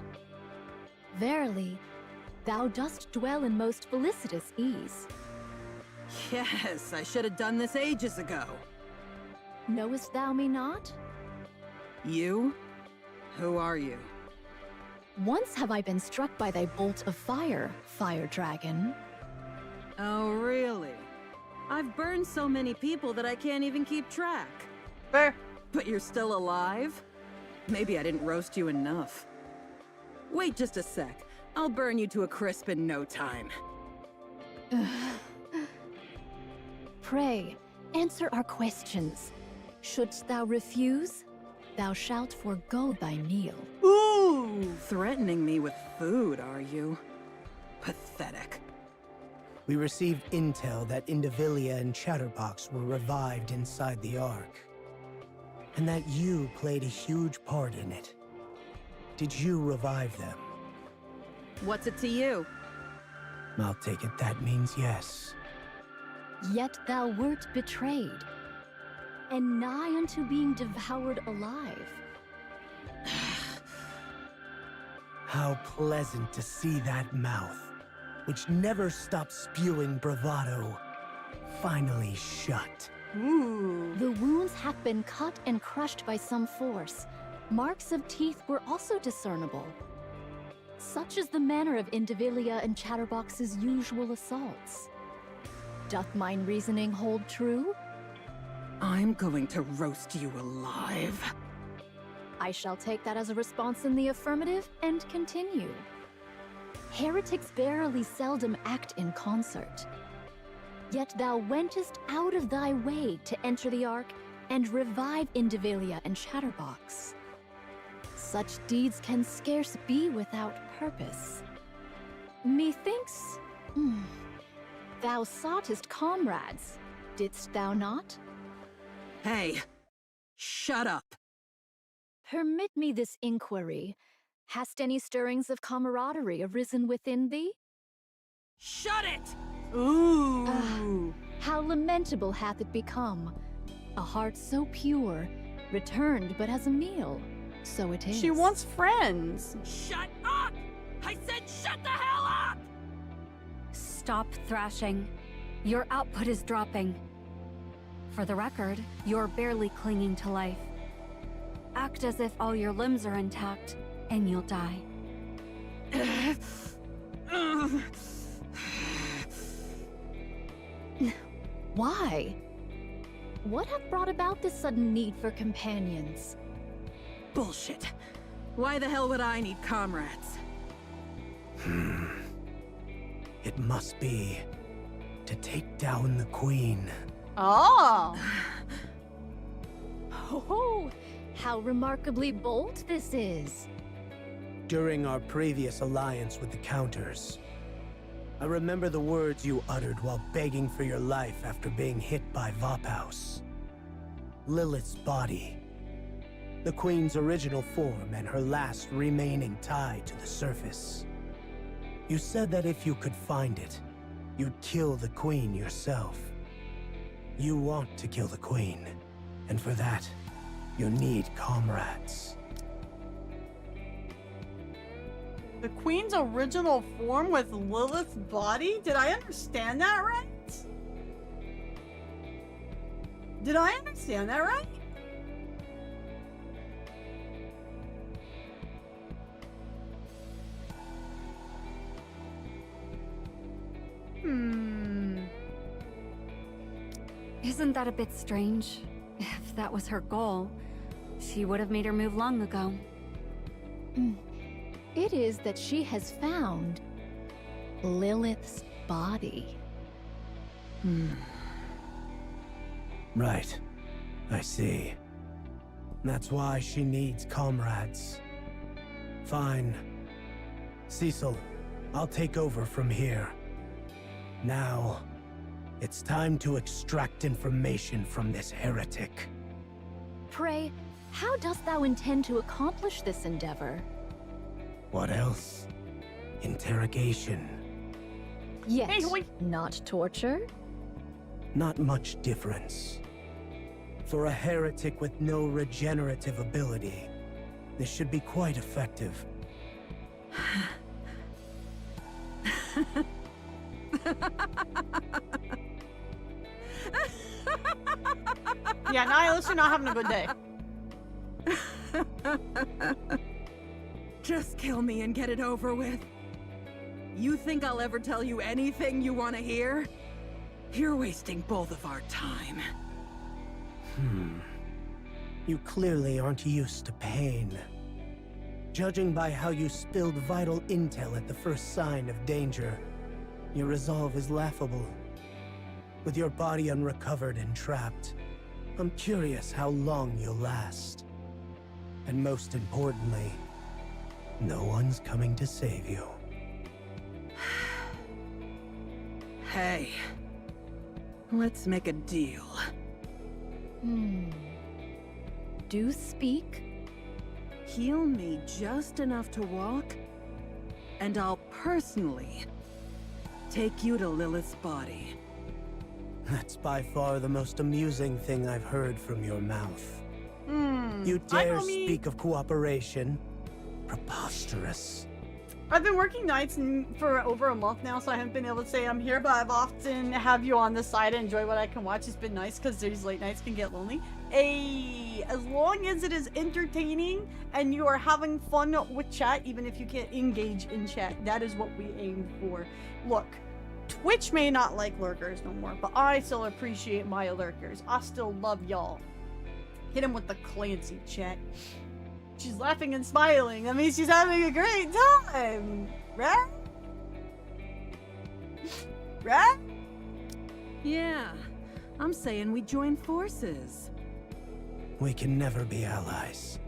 Speaker 11: Verily, thou dost dwell in most felicitous ease.
Speaker 12: Yes, I should have done this ages ago.
Speaker 11: Knowest thou me not?
Speaker 12: You? Who are you?
Speaker 11: Once have I been struck by thy bolt of fire, Fire Dragon.
Speaker 12: Oh, really? I've burned so many people that I can't even keep track.
Speaker 2: Fair.
Speaker 12: But you're still alive? Maybe I didn't roast you enough. Wait just a sec. I'll burn you to a crisp in no time.
Speaker 11: Pray, answer our questions. Shouldst thou refuse, thou shalt forego thy meal.
Speaker 2: Ooh!
Speaker 12: Threatening me with food, are you? Pathetic.
Speaker 5: We received intel that Indivilia and Chatterbox were revived inside the Ark. And that you played a huge part in it. Did you revive them?
Speaker 12: What's it to you?
Speaker 5: I'll take it that means yes.
Speaker 11: Yet thou wert betrayed, and nigh unto being devoured alive.
Speaker 5: How pleasant to see that mouth, which never stops spewing bravado, finally shut.
Speaker 11: Ooh. The wounds have been cut and crushed by some force. Marks of teeth were also discernible. Such is the manner of Indivilia and Chatterbox's usual assaults. Doth mine reasoning hold true?
Speaker 12: I'm going to roast you alive.
Speaker 11: I shall take that as a response in the affirmative and continue. Heretics verily seldom act in concert. Yet thou wentest out of thy way to enter the Ark and revive Indivilia and Chatterbox. Such deeds can scarce be without purpose. Methinks, thou soughtest comrades, didst thou not?
Speaker 12: Hey, shut up.
Speaker 11: Permit me this inquiry. Hast any stirrings of camaraderie arisen within thee?
Speaker 12: Shut it!
Speaker 11: Ooh. How lamentable hath it become. A heart so pure, returned but as a meal. So it is.
Speaker 2: She wants friends.
Speaker 12: Shut up! I said shut the hell up!
Speaker 6: Stop thrashing. Your output is dropping. For the record, you're barely clinging to life. Act as if all your limbs are intact, and you'll die.
Speaker 11: Why? What hath brought about this sudden need for companions?
Speaker 12: Bullshit. Why the hell would I need comrades?
Speaker 5: It must be to take down the Queen.
Speaker 2: Oh!
Speaker 11: Oh, how remarkably bold this is.
Speaker 5: During our previous alliance with the Counters, I remember the words you uttered while begging for your life after being hit by Vophaus. Lilith's body. The Queen's original form and her last remaining tie to the surface. You said that if you could find it, you'd kill the Queen yourself. You want to kill the Queen, and for that, you need comrades.
Speaker 2: The Queen's original form with Lilith's body? Did I understand that right? Did I understand that right?
Speaker 6: Isn't that a bit strange? If that was her goal, she would have made her move long ago.
Speaker 11: It is that she has found Lilith's body.
Speaker 5: Right. I see. That's why she needs comrades. Fine. Cecil, I'll take over from here. Now, it's time to extract information from this heretic.
Speaker 11: Pray, how dost thou intend to accomplish this endeavor?
Speaker 5: What else? Interrogation.
Speaker 11: Yet, not torture?
Speaker 5: Not much difference. For a heretic with no regenerative ability, this should be quite effective.
Speaker 2: Yeah, Nihilus, you're not having a good day.
Speaker 12: Just kill me and get it over with. You think I'll ever tell you anything you want to hear? You're wasting both of our time.
Speaker 5: You clearly aren't used to pain. Judging by how you spilled vital intel at the first sign of danger, your resolve is laughable. With your body unrecovered and trapped, I'm curious how long you'll last. And most importantly, no one's coming to save you.
Speaker 12: Hey, let's make a deal.
Speaker 11: Do speak.
Speaker 12: Heal me just enough to walk, and I'll personally take you to Lilith's body.
Speaker 5: That's by far the most amusing thing I've heard from your mouth. You
Speaker 2: I
Speaker 5: dare
Speaker 2: know me.
Speaker 5: speak of cooperation? Preposterous.
Speaker 2: I've been working nights for over a month now, so I haven't been able to say I'm here, but I've often have you on the side and enjoy what I can watch. It's been nice because these late nights can get lonely. As long as it is entertaining and you are having fun with chat, even if you can't engage in chat, that is what we aim for. Look, Twitch may not like lurkers no more, but I still appreciate my lurkers. I still love y'all. Hit him with the Clancy chat. She's laughing and smiling. That means she's having a great time. Right? Right?
Speaker 12: Yeah, I'm saying we join forces.
Speaker 5: We can never be allies.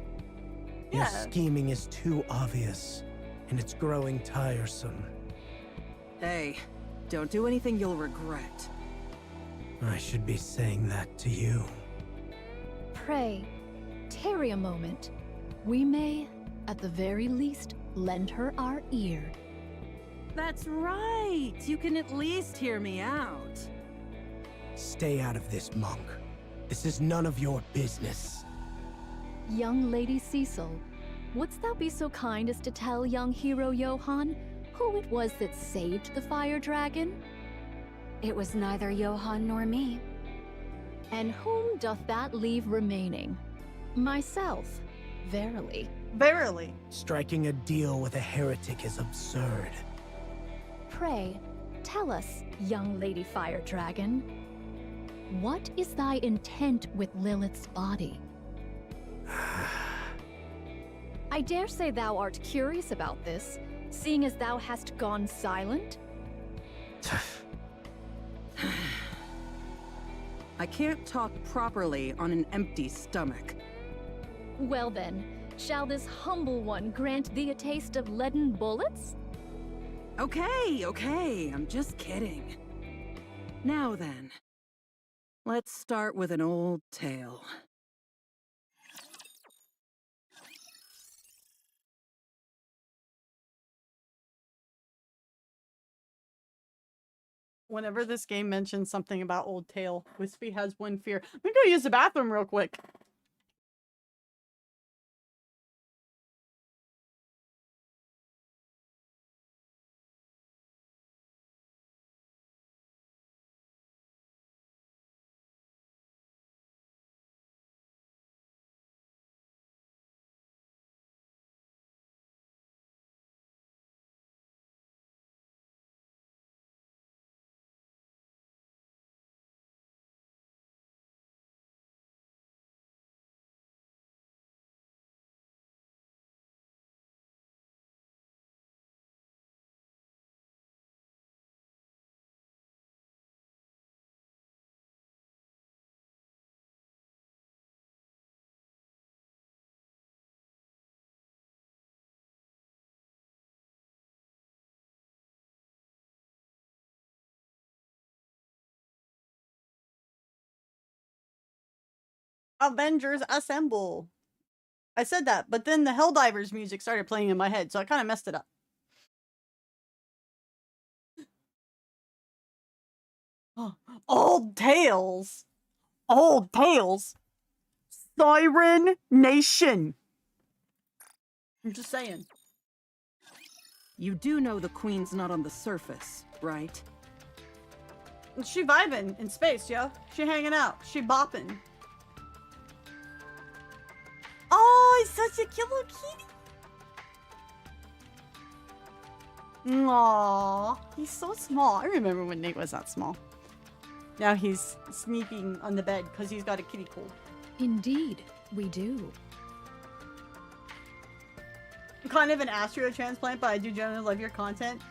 Speaker 5: Your scheming is too obvious, and it's growing tiresome.
Speaker 12: Hey, don't do anything you'll regret.
Speaker 5: I should be saying that to you.
Speaker 11: Pray, tarry a moment. We may, at the very least, lend her our ear.
Speaker 12: That's right. You can at least hear me out.
Speaker 5: Stay out of this, monk. This is none of your business.
Speaker 11: Young Lady Cecil, wouldst thou be so kind as to tell young hero Johann who it was that saved the fire dragon?
Speaker 6: It was neither Johann nor me.
Speaker 11: And whom doth that leave remaining? Myself, verily.
Speaker 2: Verily.
Speaker 5: Striking a deal with a heretic is absurd.
Speaker 11: Pray, tell us, young Lady Fire Dragon, what is thy intent with Lilith's body? I dare say thou art curious about this, seeing as thou hast gone silent?
Speaker 12: I can't talk properly on an empty stomach.
Speaker 11: Well then, shall this humble one grant thee a taste of leaden bullets?
Speaker 12: Okay, I'm just kidding. Now then, let's start with an old tale.
Speaker 2: Whenever this game mentions something about Old Tale, Wispy has one fear. I'm gonna go use the bathroom real quick. Avengers Assemble. I said that, but then the Helldivers music started playing in my head, so I kind of messed it up. Old Tales. Old Tales. Siren Nation. I'm just saying.
Speaker 12: You do know the Queen's not on the surface, right?
Speaker 2: She vibing in space, yo. She hanging out. She bopping. Oh, he's such a cute little kitty. Aww, he's so small. I remember when Nate was that small. Now he's sneaking on the bed because he's got a kitty cold.
Speaker 11: Indeed, we do.
Speaker 2: I'm kind of an astro transplant, but I do generally love your content.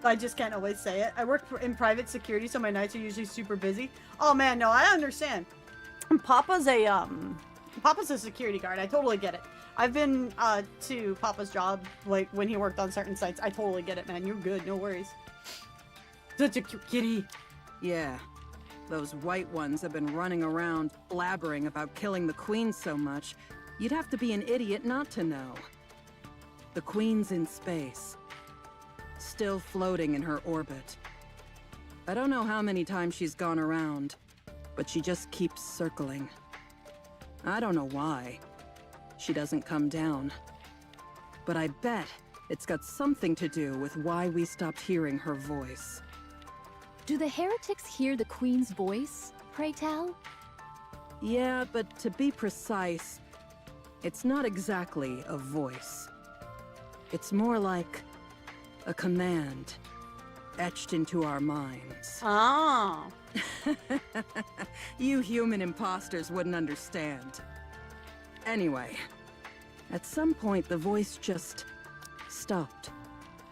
Speaker 2: But I just can't always say it. I work in private security, so my nights are usually super busy. Oh man, no, I understand. Papa's a security guard. I totally get it. I've been to Papa's job, like when he worked on certain sites. I totally get it, man. You're good. No worries. Such a cute kitty.
Speaker 12: Yeah. Those white ones have been running around blabbering about killing the Queen so much, you'd have to be an idiot not to know. The Queen's in space. Still floating in her orbit. I don't know how many times she's gone around, but she just keeps circling. I don't know why. She doesn't come down. But I bet it's got something to do with why we stopped hearing her voice.
Speaker 11: Do the heretics hear the Queen's voice, pray tell?
Speaker 12: Yeah, but to be precise, it's not exactly a voice. It's more like a command etched into our minds.
Speaker 2: Oh.
Speaker 12: You human imposters wouldn't understand. Anyway, at some point the voice just stopped.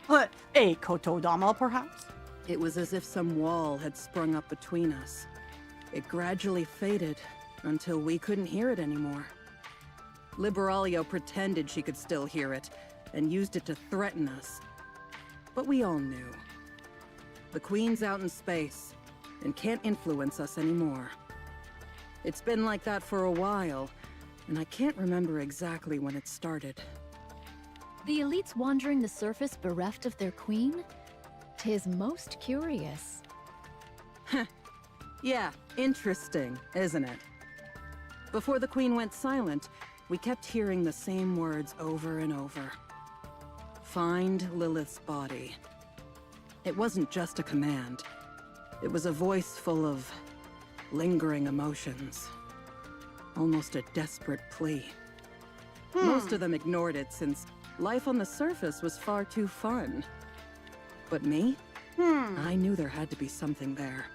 Speaker 2: What? A Kotodama, perhaps?
Speaker 12: It was as if some wall had sprung up between us. It gradually faded until we couldn't hear it anymore. Liberalia pretended she could still hear it and used it to threaten us. But we all knew. The Queen's out in space and can't influence us anymore. It's been like that for a while, and I can't remember exactly when it started.
Speaker 11: The elites wandering the surface bereft of their queen? 'Tis most curious.
Speaker 12: Yeah, interesting, isn't it? Before the Queen went silent, we kept hearing the same words over and over. Find Lilith's body. It wasn't just a command. It was a voice full of lingering emotions. Almost a desperate plea. Most of them ignored it since life on the surface was far too fun. But me? I knew there had to be something there.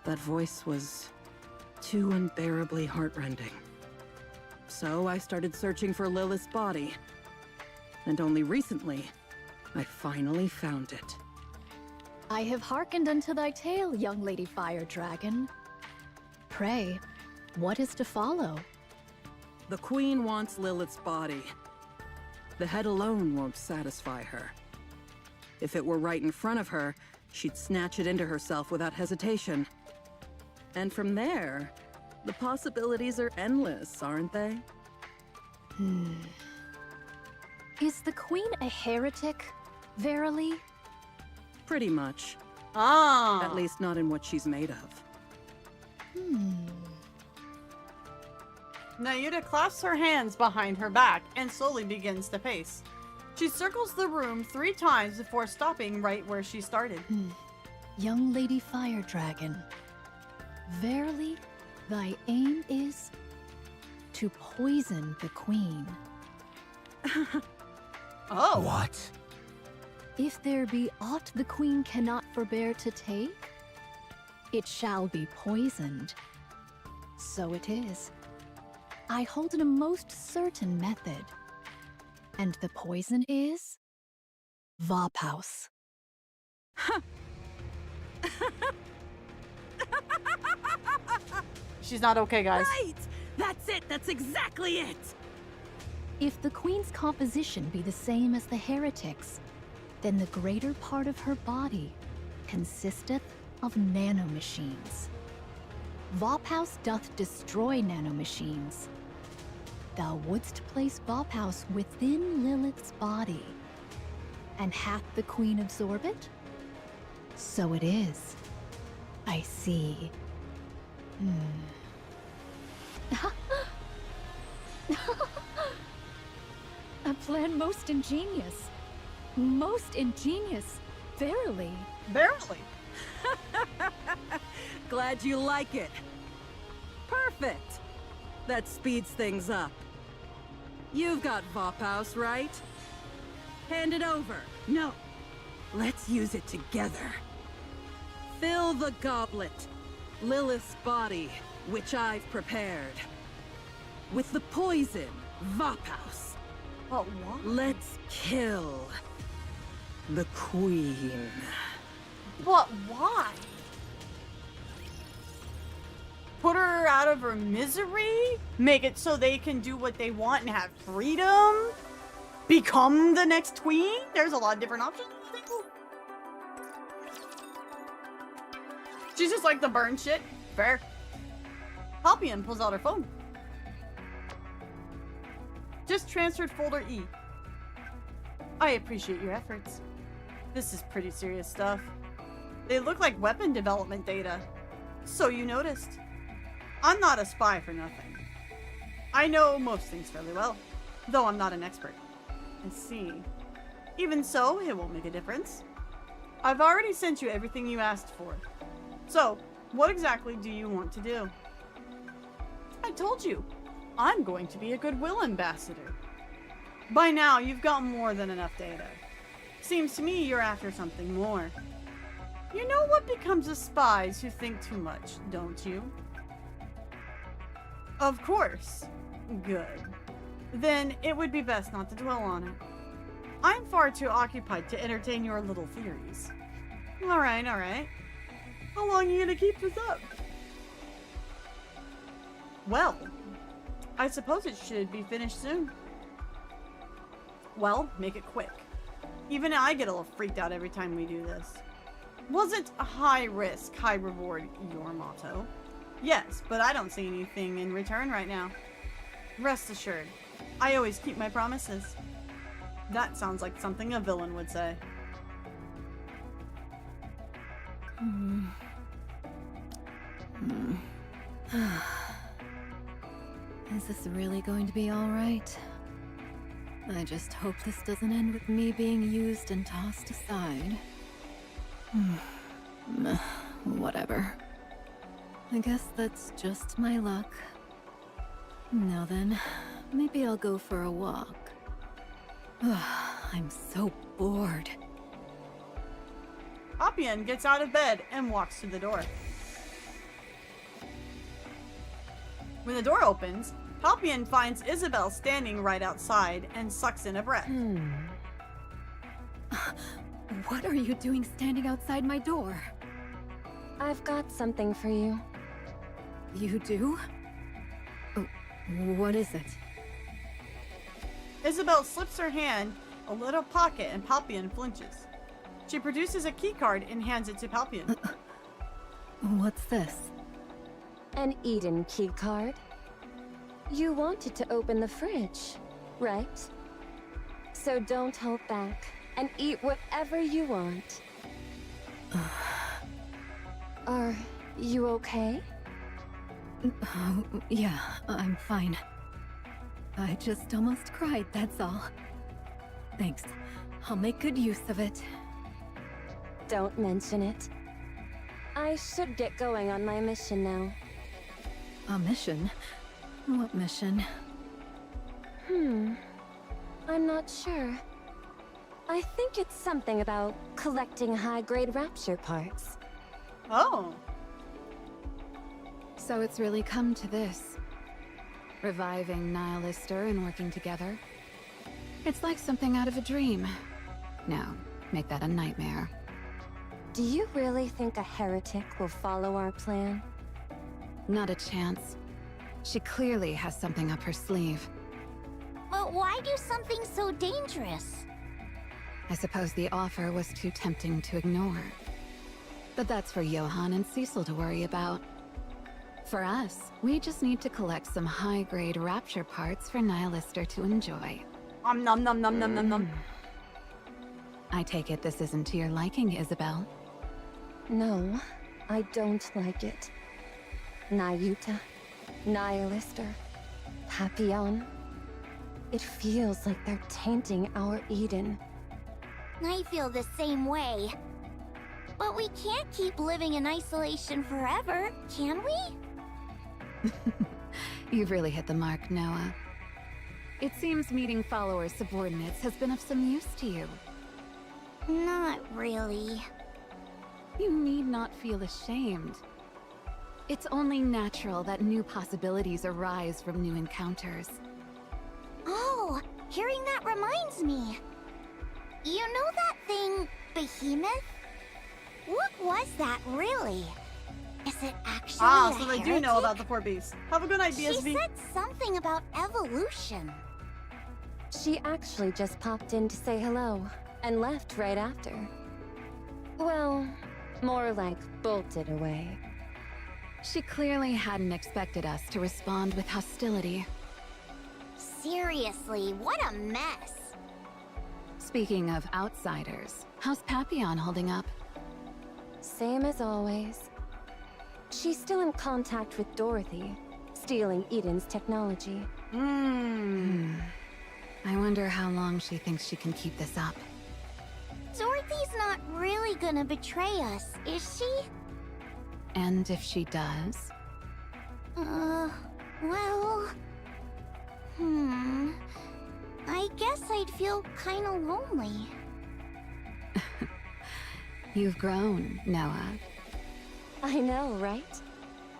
Speaker 12: That voice was too unbearably heartrending. So I started searching for Lilith's body. And only recently, I finally found it.
Speaker 11: I have hearkened unto thy tale, young Lady Fire Dragon. Pray, what is to follow?
Speaker 12: The Queen wants Lilith's body. The head alone won't satisfy her. If it were right in front of her, she'd snatch it into herself without hesitation. And from there, the possibilities are endless, aren't they?
Speaker 11: Is the Queen a heretic, verily?
Speaker 12: Pretty much.
Speaker 2: Ah.
Speaker 12: At least not in what she's made of.
Speaker 2: Nayuta clasps her hands behind her back and slowly begins to pace. She circles the room 3 times before stopping right where she started.
Speaker 11: Young Lady Fire Dragon, verily, thy aim is to poison the Queen.
Speaker 2: Oh.
Speaker 5: What?
Speaker 11: If there be aught the Queen cannot forbear to take, it shall be poisoned. So it is. I hold it a most certain method. And the poison is Vophouse.
Speaker 2: She's not okay, guys.
Speaker 12: Right! That's it! That's exactly it!
Speaker 11: If the Queen's composition be the same as the heretics, then the greater part of her body consisteth of nanomachines. Vophouse doth destroy nanomachines. Thou wouldst place Vophouse within Lilith's body. And hath the Queen absorb it? So it is. I see. A plan most ingenious. Most ingenious, verily.
Speaker 2: Verily.
Speaker 12: Glad you like it. Perfect. That speeds things up. You've got Vophouse, right? Hand it over. No. Let's use it together. Fill the goblet, Lilith's body, which I've prepared, with the poison, Vophouse.
Speaker 2: But why?
Speaker 12: Let's kill the Queen.
Speaker 2: But why? Put her out of her misery? Make it so they can do what they want and have freedom? Become the next queen? There's a lot of different options. She's just like the burn shit. Fair. Halpion pulls out her phone. Just transferred folder E. I appreciate your efforts. This is pretty serious stuff. They look like weapon development data. So you noticed. I'm not a spy for nothing. I know most things fairly well, though I'm not an expert. I see. Even so, it won't make a difference. I've already sent you everything you asked for. So, what exactly do you want to do? I told you, I'm going to be a goodwill ambassador. By now, you've got more than enough data. Seems to me you're after something more. You know what becomes of spies who think too much, don't you? Of course. Good. Then it would be best not to dwell on it. I'm far too occupied to entertain your little theories. Alright, alright. How long are you gonna keep this up? Well, I suppose it should be finished soon. Well, make it quick. Even I get a little freaked out every time we do this. Wasn't a high risk, high reward your motto? Yes, but I don't see anything in return right now. Rest assured, I always keep my promises. That sounds like something a villain would say.
Speaker 8: Is this really going to be alright? I just hope this doesn't end with me being used and tossed aside. Whatever. I guess that's just my luck. Now then, maybe I'll go for a walk. I'm so bored.
Speaker 2: Papillon gets out of bed and walks to the door. When the door opens, Papillon finds Isabelle standing right outside and sucks in a breath.
Speaker 6: What are you doing standing outside my door?
Speaker 9: I've got something for you.
Speaker 6: You do?
Speaker 8: Oh, what is it?
Speaker 2: Isabelle slips her hand a little pocket and Papillon flinches. She produces a keycard and hands it to Papillon.
Speaker 8: What's this?
Speaker 9: An Eden key card. You wanted to open the fridge, right? So don't hold back and eat whatever you want. Are you okay?
Speaker 8: Yeah, I'm fine. I just almost cried, that's all. Thanks. I'll make good use of it.
Speaker 9: Don't mention it. I should get going on my mission now.
Speaker 8: A mission? What mission?
Speaker 9: I'm not sure. I think it's something about collecting high-grade rapture parts.
Speaker 2: Oh.
Speaker 7: So it's really come to this. Reviving Nihilister and working together. It's like something out of a dream. Now, make that a nightmare.
Speaker 9: Do you really think a heretic will follow our plan?
Speaker 7: Not a chance. She clearly has something up her sleeve.
Speaker 3: But why do something so dangerous?
Speaker 7: I suppose the offer was too tempting to ignore. But that's for Johan and Cecil to worry about. For us, we just need to collect some high-grade rapture parts for Nihilister to enjoy.
Speaker 2: Nom nom nom nom nom nom.
Speaker 7: I take it this isn't to your liking, Isabelle?
Speaker 9: No, I don't like it. Nayuta, Nihilister, Papillon. It feels like they're tainting our Eden.
Speaker 3: I feel the same way. But we can't keep living in isolation forever, can we?
Speaker 7: You've really hit the mark, Noah. It seems meeting follower subordinates has been of some use to you.
Speaker 3: Not really.
Speaker 7: You need not feel ashamed. It's only natural that new possibilities arise from new encounters.
Speaker 3: Oh, hearing that reminds me. You know that thing, Behemoth? What was that really? Is it actually a
Speaker 2: so they do know about the four beasts. Have a good night, BSV.
Speaker 3: She said something about evolution.
Speaker 9: She actually just popped in to say hello, and left right after. Well, more like bolted away.
Speaker 7: She clearly hadn't expected us to respond with hostility.
Speaker 3: Seriously, what a mess.
Speaker 7: Speaking of outsiders, how's Papillon holding up?
Speaker 9: Same as always. She's still in contact with Dorothy, stealing Eden's technology.
Speaker 7: I wonder how long she thinks she can keep this up.
Speaker 3: Dorothy's not really gonna betray us, is she?
Speaker 7: And if she does?
Speaker 3: Well... I guess I'd feel kinda lonely.
Speaker 7: You've grown, Noah.
Speaker 9: I know, right?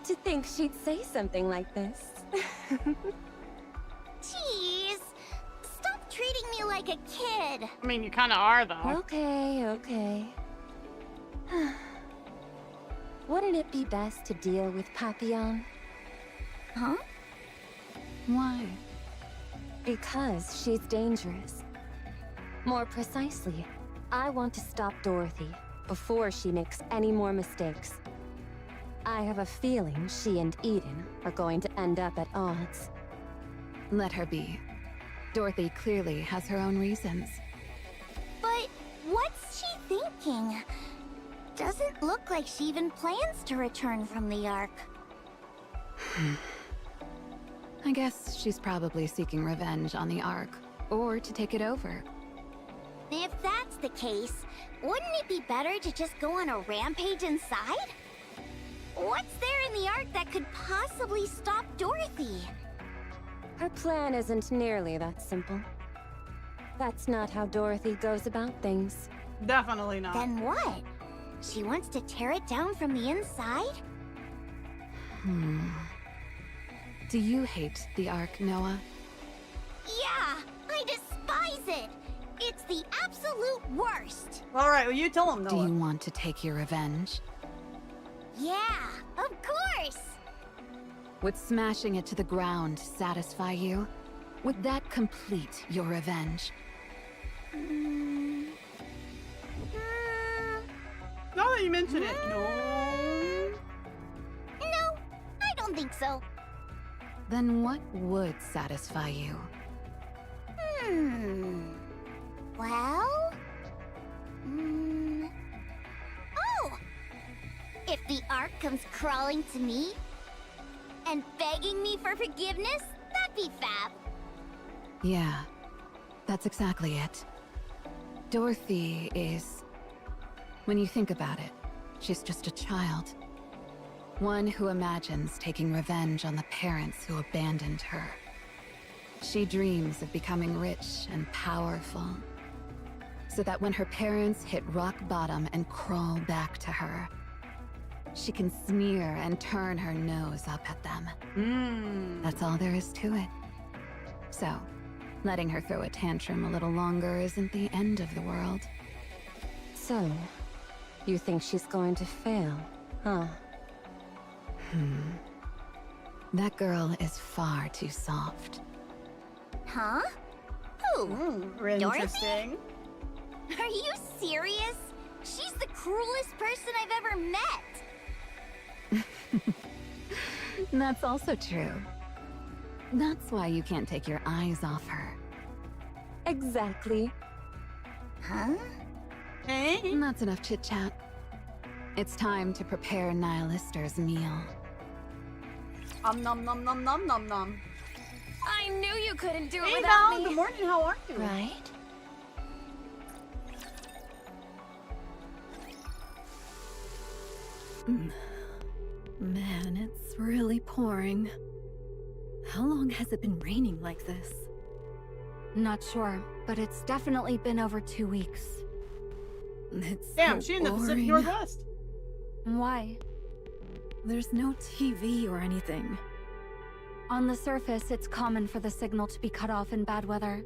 Speaker 9: To think she'd say something like this.
Speaker 3: Jeez! Stop treating me like a kid!
Speaker 2: I mean, you kind of are, though.
Speaker 9: Okay, okay. Wouldn't it be best to deal with Papillon?
Speaker 3: Huh?
Speaker 7: Why?
Speaker 9: Because she's dangerous. More precisely, I want to stop Dorothy before she makes any more mistakes. I have a feeling she and Eden are going to end up at odds.
Speaker 7: Let her be. Dorothy clearly has her own reasons.
Speaker 3: But what's she thinking? Doesn't look like she even plans to return from the Ark.
Speaker 7: I guess she's probably seeking revenge on the Ark, or to take it over.
Speaker 3: If that's the case, wouldn't it be better to just go on a rampage inside? What's there in the Ark that could possibly stop Dorothy?
Speaker 9: Her plan isn't nearly that simple. That's not how Dorothy goes about things.
Speaker 2: Definitely not.
Speaker 3: Then what? She wants to tear it down from the inside?
Speaker 7: Do you hate the Ark, Noah?
Speaker 3: Yeah, I despise it! It's the absolute worst!
Speaker 2: Alright, well, you tell him,
Speaker 7: Do
Speaker 2: Noah.
Speaker 7: you want to take your revenge?
Speaker 3: Yeah, of course!
Speaker 7: Would smashing it to the ground satisfy you? Would that complete your revenge?
Speaker 2: Now that you mention it, no.
Speaker 3: No, I don't think so.
Speaker 7: Then what would satisfy you?
Speaker 3: Well... Oh! If the Ark comes crawling to me and begging me for forgiveness, that'd be fab.
Speaker 7: Yeah, that's exactly it. Dorothy is... When you think about it, she's just a child. One who imagines taking revenge on the parents who abandoned her. She dreams of becoming rich and powerful, so that when her parents hit rock bottom and crawl back to her, she can sneer and turn her nose up at them. That's all there is to it. So, letting her throw a tantrum a little longer isn't the end of the world.
Speaker 9: So, you think she's going to fail, huh?
Speaker 7: That girl is far too soft.
Speaker 3: Huh? Who?
Speaker 2: Interesting.
Speaker 3: Are you serious? She's the cruelest person I've ever met.
Speaker 7: That's also true. That's why you can't take your eyes off her.
Speaker 9: Exactly.
Speaker 3: Huh?
Speaker 2: Hey?
Speaker 7: That's enough chit-chat. It's time to prepare Nihilister's meal.
Speaker 2: Nom nom nom nom nom nom.
Speaker 9: I knew you couldn't do it
Speaker 2: Hey
Speaker 9: without
Speaker 2: Val,
Speaker 9: me.
Speaker 2: good morning, how are you?
Speaker 9: Right?
Speaker 8: Man, it's really pouring. How long has it been raining like this?
Speaker 6: Not sure, but it's definitely been over 2 weeks.
Speaker 8: It's
Speaker 2: Damn,
Speaker 8: so
Speaker 2: she in the Pacific
Speaker 8: boring.
Speaker 2: Northwest.
Speaker 6: Why?
Speaker 8: There's no TV or anything.
Speaker 6: On the surface, it's common for the signal to be cut off in bad weather.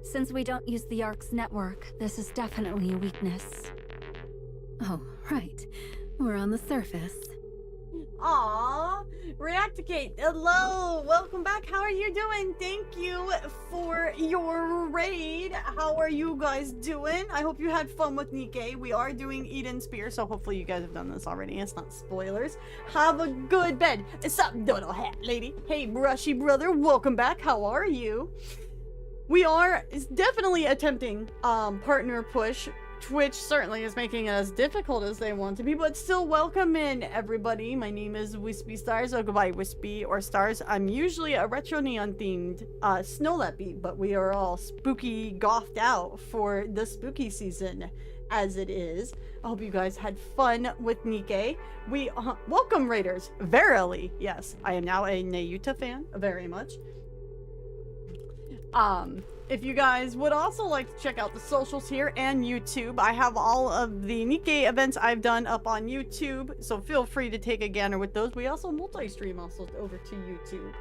Speaker 6: Since we don't use the Ark's network, this is definitely a weakness.
Speaker 8: Oh, right. We're on the surface.
Speaker 2: Aww, Reacticate, hello, welcome back, how are you doing? Thank you for your raid. How are you guys doing? I hope you had fun with Nikke. We are doing Eden Spear, so hopefully you guys have done this already. It's not spoilers. Have a good bed. What's up, doodle hat lady? Hey, brushy brother, welcome back, how are you? We are definitely attempting partner push Twitch certainly is making it as difficult as they want to be, but still welcome in, everybody. My name is WhispyStars, or goodbye Wispy or Stars. I'm usually a retro neon themed snow leopy, but we are all spooky gothed out for the spooky season as it is. I hope you guys had fun with Nikke. We welcome raiders, verily. Yes, I am now a Nayuta fan, very much. If you guys would also like to check out the socials here and YouTube, I have all of the Nikke events I've done up on YouTube, so feel free to take a gander with those. We also multi-stream also over to YouTube.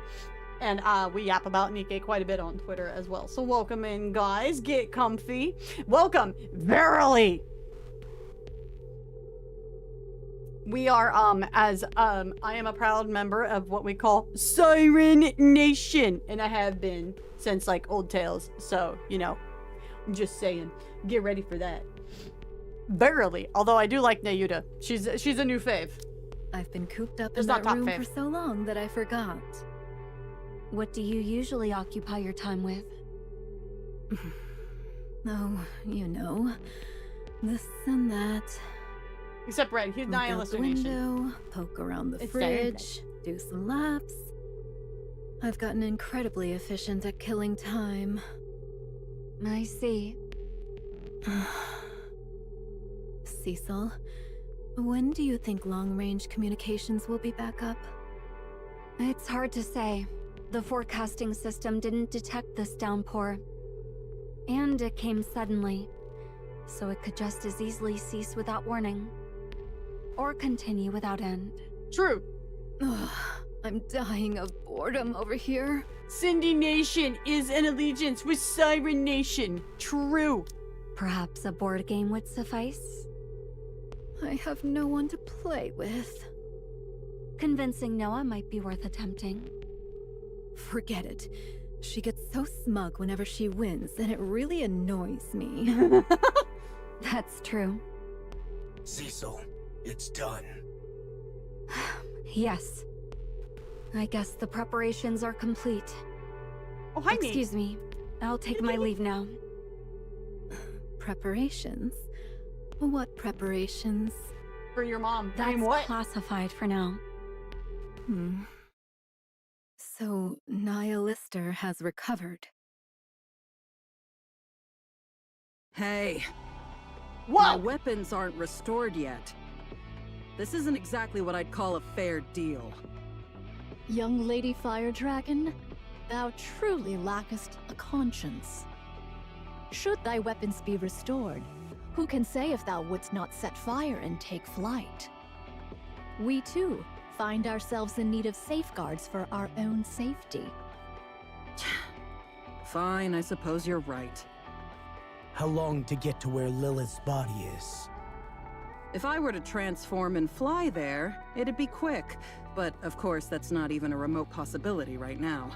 Speaker 2: And we yap about Nikke quite a bit on Twitter as well. So welcome in, guys. Get comfy. Welcome, verily. We are, I am a proud member of what we call Siren Nation. And I have been since, like, Old Tales. So, you know, I'm just saying, get ready for that. Verily. Although I do like Nayuta. She's a new fave.
Speaker 8: I've been cooped up in that room for so long that I forgot.
Speaker 6: What do you usually occupy your time with?
Speaker 8: Oh, you know, this and that.
Speaker 2: Except Red, he's nihilist
Speaker 8: window, poke around the fridge, do some laps. I've gotten incredibly efficient at killing time.
Speaker 6: I see.
Speaker 8: Cecil, when do you think long-range communications will be back up?
Speaker 6: It's hard to say. The forecasting system didn't detect this downpour. And it came suddenly, so it could just as easily cease without warning. Or continue without end.
Speaker 2: True.
Speaker 8: Ugh, I'm dying of boredom over here.
Speaker 2: Cindy Nation is an allegiance with Siren Nation. True.
Speaker 6: Perhaps a board game would suffice?
Speaker 8: I have no one to play with.
Speaker 6: Convincing Noah might be worth attempting.
Speaker 8: Forget it. She gets so smug whenever she wins, and it really annoys me.
Speaker 6: That's true.
Speaker 5: Cecil, it's done.
Speaker 6: Yes. I guess the preparations are complete.
Speaker 2: Oh, hi,
Speaker 6: Excuse me. I'll take my leave now.
Speaker 8: Preparations? What preparations?
Speaker 2: For your mom.
Speaker 6: That's classified for now.
Speaker 8: So, Nihilister has recovered.
Speaker 12: Hey.
Speaker 2: Whoa!
Speaker 12: My weapons aren't restored yet. This isn't exactly what I'd call a fair deal.
Speaker 11: Young Lady Fire Dragon, thou truly lackest a conscience. Should thy weapons be restored, who can say if thou wouldst not set fire and take flight? We too find ourselves in need of safeguards for our own safety.
Speaker 12: Fine, I suppose you're right.
Speaker 5: How long to get to where Lilith's body is?
Speaker 12: If I were to transform and fly there, it'd be quick. But of course, that's not even a remote possibility right now.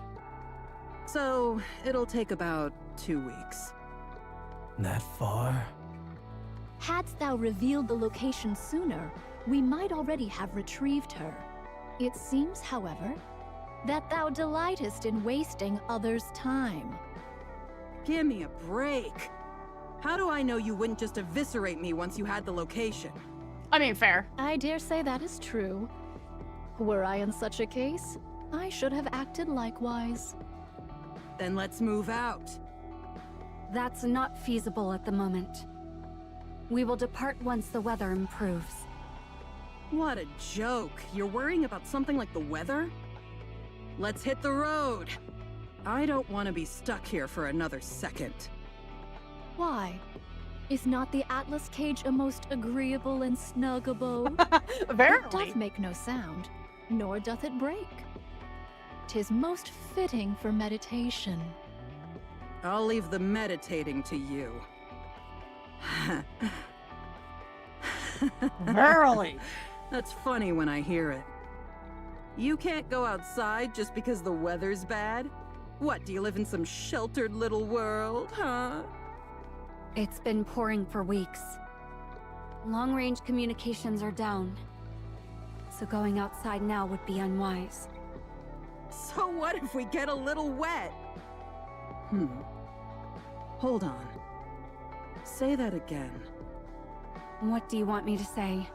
Speaker 12: So, it'll take about 2 weeks.
Speaker 5: That far?
Speaker 11: Hadst thou revealed the location sooner, we might already have retrieved her. It seems, however, that thou delightest in wasting others' time.
Speaker 12: Give me a break. How do I know you wouldn't just eviscerate me once you had the location?
Speaker 2: I mean, fair.
Speaker 11: I dare say that is true. Were I in such a case, I should have acted likewise.
Speaker 12: Then let's move out.
Speaker 6: That's not feasible at the moment. We will depart once the weather improves.
Speaker 12: What a joke. You're worrying about something like the weather? Let's hit the road. I don't want to be stuck here for another second.
Speaker 11: Why? Is not the Atlas cage a most agreeable and snug abode?
Speaker 2: Verily.
Speaker 11: It doth make no sound, nor doth it break. 'Tis most fitting for meditation.
Speaker 12: I'll leave the meditating to you.
Speaker 2: Verily.
Speaker 12: That's funny when I hear it. You can't go outside just because the weather's bad? What, do you live in some sheltered little world, huh?
Speaker 6: It's been pouring for weeks. Long-range communications are down. So going outside now would be unwise.
Speaker 12: So what if we get a little wet? Hold on. Say that again.
Speaker 6: What do you want me to say?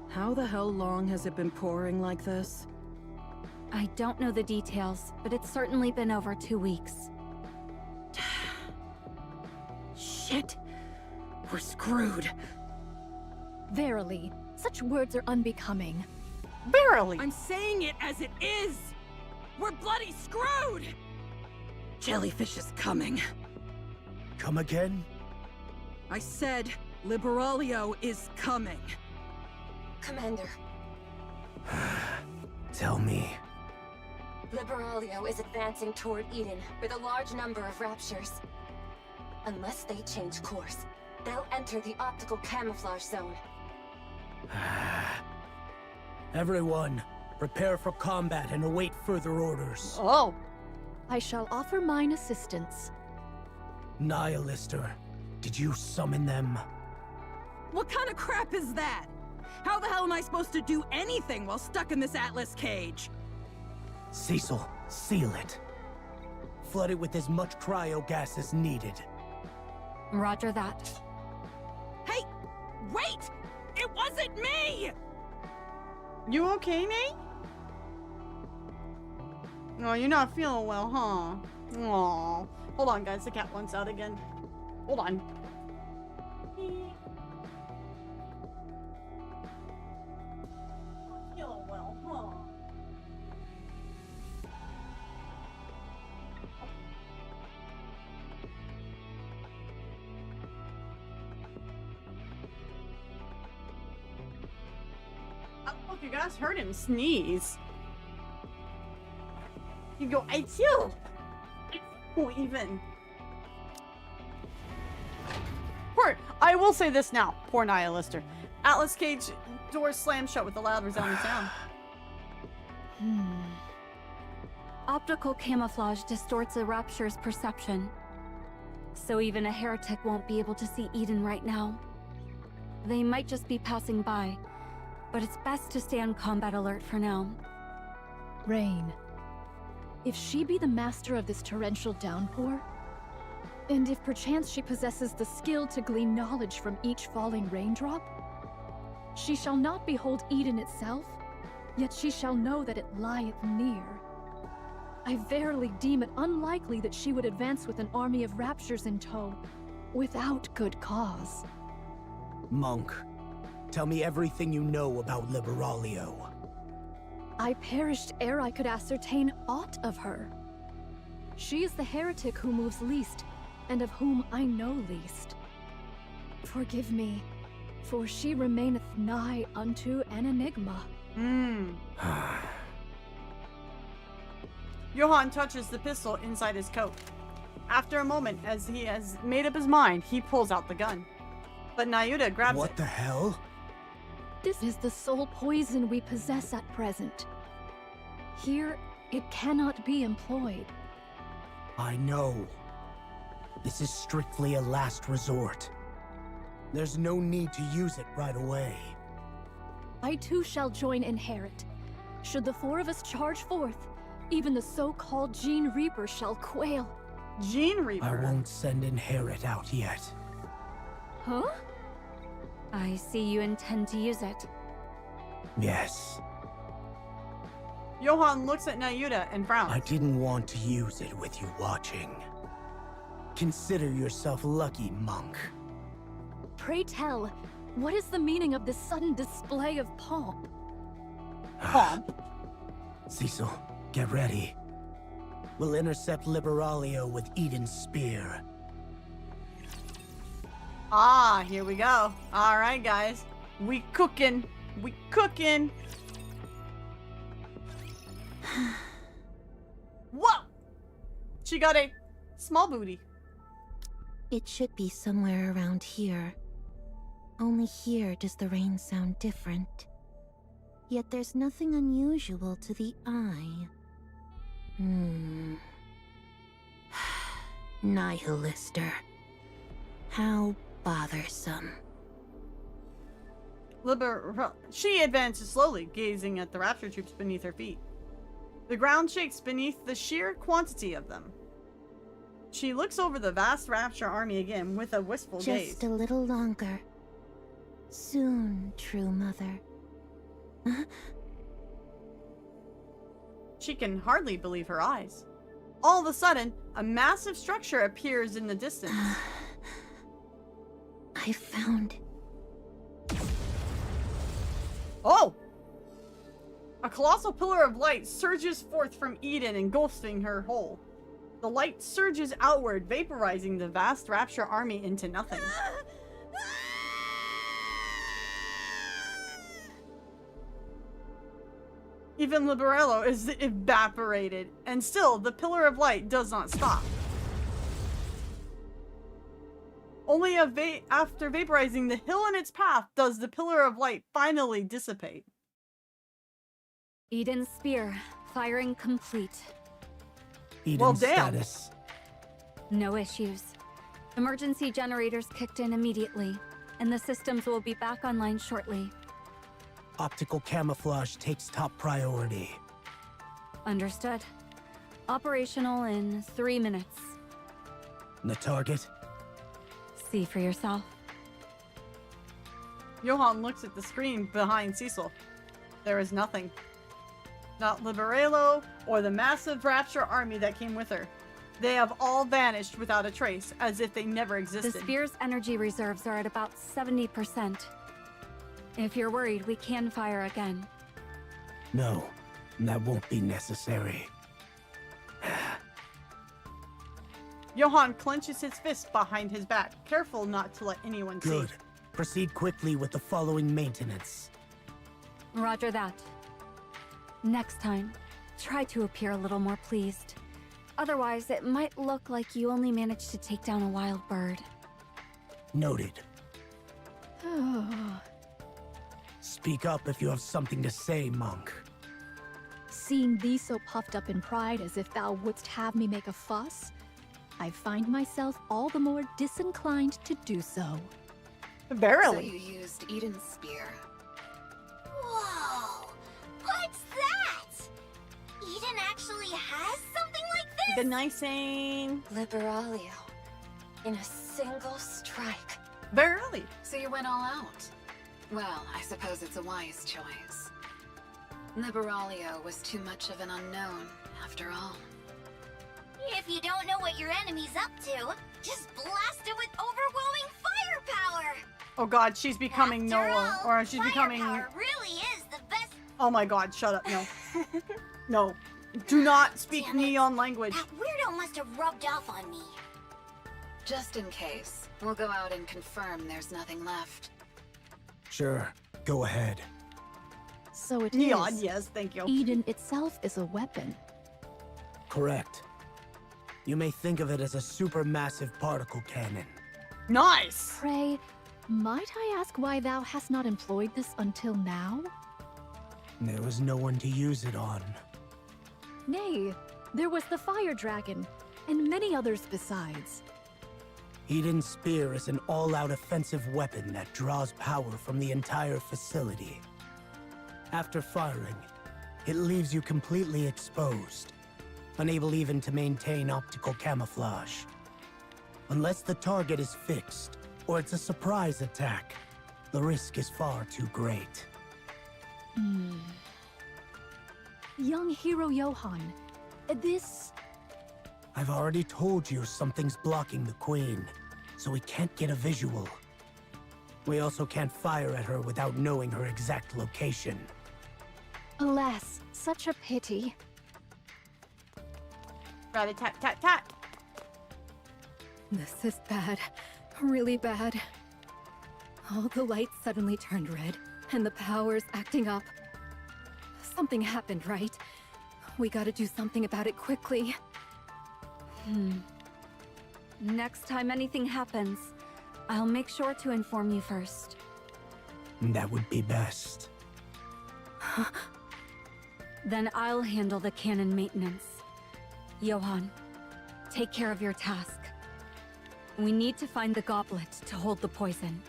Speaker 12: How the hell long has it been pouring like this?
Speaker 6: I don't know the details, but it's certainly been over 2 weeks.
Speaker 12: Shit! We're screwed.
Speaker 11: Verily, such words are unbecoming.
Speaker 2: Verily!
Speaker 12: I'm saying it as it is! We're bloody screwed! Jellyfish is coming.
Speaker 5: Come again?
Speaker 12: I said Liberalio is coming.
Speaker 9: Commander,
Speaker 5: Tell me.
Speaker 9: Liberalio is advancing toward Eden with a large number of raptures. Unless they change course, they'll enter the optical camouflage zone.
Speaker 5: Everyone, prepare for combat and await further orders.
Speaker 2: Oh.
Speaker 11: I shall offer mine assistance.
Speaker 5: Nihilister, did you summon them?
Speaker 12: What kind of crap is that? How the hell am I supposed to do anything while stuck in this Atlas cage?
Speaker 5: Cecil, seal it. Flood it with as much cryogas as needed.
Speaker 6: Roger that.
Speaker 12: Hey! Wait! It wasn't me!
Speaker 2: You okay, Nate? No, you're not feeling well, huh? Aw. Hold on, guys. The cat wants out again. Hold on. Not feeling well, huh? Oh, look, you guys heard him sneeze. You go, I too. Oh, even. I will say this now. Poor Nihilister. Atlas cage door slammed shut with a loud resounding sound.
Speaker 6: Optical camouflage distorts a rapture's perception. So even a heretic won't be able to see Eden right now. They might just be passing by, but it's best to stay on combat alert for now.
Speaker 11: Rain. If she be the master of this torrential downpour, and if perchance she possesses the skill to glean knowledge from each falling raindrop, she shall not behold Eden itself, yet she shall know that it lieth near. I verily deem it unlikely that she would advance with an army of raptures in tow, without good cause.
Speaker 5: Monk, tell me everything you know about Liberalio.
Speaker 11: I perished ere I could ascertain aught of her. She is the heretic who moves least, and of whom I know least. Forgive me, for she remaineth nigh unto an enigma.
Speaker 2: Johann touches the pistol inside his coat. After a moment, as he has made up his mind, he pulls out the gun. But Nayuta grabs it.
Speaker 5: What the hell?
Speaker 11: This is the sole poison we possess at present. Here, it cannot be employed.
Speaker 5: I know. This is strictly a last resort. There's no need to use it right away.
Speaker 11: I too shall join Inherit. Should the four of us charge forth, even the so-called Gene Reaper shall quail.
Speaker 2: Gene Reaper?
Speaker 5: I won't send Inherit out yet.
Speaker 6: Huh? I see you intend to use it.
Speaker 5: Yes.
Speaker 2: Johann looks at Nayuta and frowns.
Speaker 5: I didn't want to use it with you watching. Consider yourself lucky, Monk.
Speaker 11: Pray tell, what is the meaning of this sudden display of pomp?
Speaker 2: Pomp?
Speaker 5: Cecil, get ready. We'll intercept Liberalio with Eden's spear.
Speaker 2: Ah, here we go. Alright, guys. We cooking. We cooking. Whoa! She got a small booty.
Speaker 3: It should be somewhere around here. Only here does the rain sound different. Yet there's nothing unusual to the eye. Nihilister. How bothersome.
Speaker 2: She advances slowly, gazing at the raptor troops beneath her feet. The ground shakes beneath the sheer quantity of them. She looks over the vast rapture army again with a wistful gaze.
Speaker 3: Just a little longer. Soon, true mother.
Speaker 2: She can hardly believe her eyes. All of a sudden, a massive structure appears in the distance.
Speaker 3: I found...
Speaker 2: Oh! A colossal pillar of light surges forth from Eden, engulfing her whole. The light surges outward, vaporizing the vast Rapture army into nothing. Even Liberello is evaporated, and still the pillar of light does not stop. Only after vaporizing the hill in its path does the pillar of light finally dissipate.
Speaker 6: Eden's spear, firing complete.
Speaker 5: Eden's
Speaker 2: Well, damn.
Speaker 5: status.
Speaker 6: No issues. Emergency generators kicked in immediately, and the systems will be back online shortly.
Speaker 5: Optical camouflage takes top priority.
Speaker 6: Understood. Operational in 3 minutes.
Speaker 5: The target?
Speaker 6: See for yourself.
Speaker 2: Johan looks at the screen behind Cecil. There is nothing. Not Liberello or the massive Rapture army that came with her. They have all vanished without a trace, as if they never existed.
Speaker 6: The spear's energy reserves are at about 70%. If you're worried, we can fire again.
Speaker 5: No, that won't be necessary.
Speaker 2: Johan clenches his fist behind his back, careful not to let anyone see.
Speaker 5: Good. Proceed quickly with the following maintenance.
Speaker 6: Roger that. Next time, try to appear a little more pleased. Otherwise, it might look like you only managed to take down a wild bird.
Speaker 5: Noted. Speak up if you have something to say, monk.
Speaker 11: Seeing thee so puffed up in pride as if thou wouldst have me make a fuss, I find myself all the more disinclined to do so.
Speaker 2: Verily.
Speaker 7: So you used Eden's spear.
Speaker 3: Whoa! What's that? Eden actually has something like this?
Speaker 2: The nicing.
Speaker 9: Liberalio. In a single strike.
Speaker 2: Verily.
Speaker 7: So you went all out. Well, I suppose it's a wise choice. Liberalio was too much of an unknown, after all.
Speaker 3: If you don't know what your enemy's up to, just blast it with overwhelming firepower!
Speaker 2: Oh god, she's becoming
Speaker 3: After
Speaker 2: Noah.
Speaker 3: all,
Speaker 2: Or she's becoming...
Speaker 3: firepower really is the best...
Speaker 2: Oh my god, shut up, no. No. Do not speak
Speaker 3: Damn it.
Speaker 2: neon language.
Speaker 3: That weirdo must have rubbed off on me.
Speaker 7: Just in case, we'll go out and confirm there's nothing left.
Speaker 5: Sure, go ahead.
Speaker 11: So it
Speaker 2: Neon,
Speaker 11: is.
Speaker 2: yes, thank you.
Speaker 11: Eden itself is a weapon.
Speaker 5: Correct. You may think of it as a supermassive particle cannon.
Speaker 2: Nice!
Speaker 11: Pray, might I ask why thou hast not employed this until now?
Speaker 5: There was no one to use it on.
Speaker 11: Nay, there was the fire dragon, and many others besides.
Speaker 5: Eden's spear is an all-out offensive weapon that draws power from the entire facility. After firing, it leaves you completely exposed, unable even to maintain optical camouflage. Unless the target is fixed, or it's a surprise attack, the risk is far too great.
Speaker 11: Young hero Johan, this...
Speaker 5: I've already told you something's blocking the Queen, so we can't get a visual. We also can't fire at her without knowing her exact location.
Speaker 11: Alas, such a pity.
Speaker 2: Rat-a-tat-tat-tat.
Speaker 8: This is bad. Really bad. All the lights suddenly turned red, and the power's acting up. Something happened, right? We gotta do something about it quickly.
Speaker 6: Next time anything happens, I'll make sure to inform you first.
Speaker 5: That would be best.
Speaker 6: Then I'll handle the cannon maintenance. Johan, take care of your task. We need to find the goblet to hold the poison.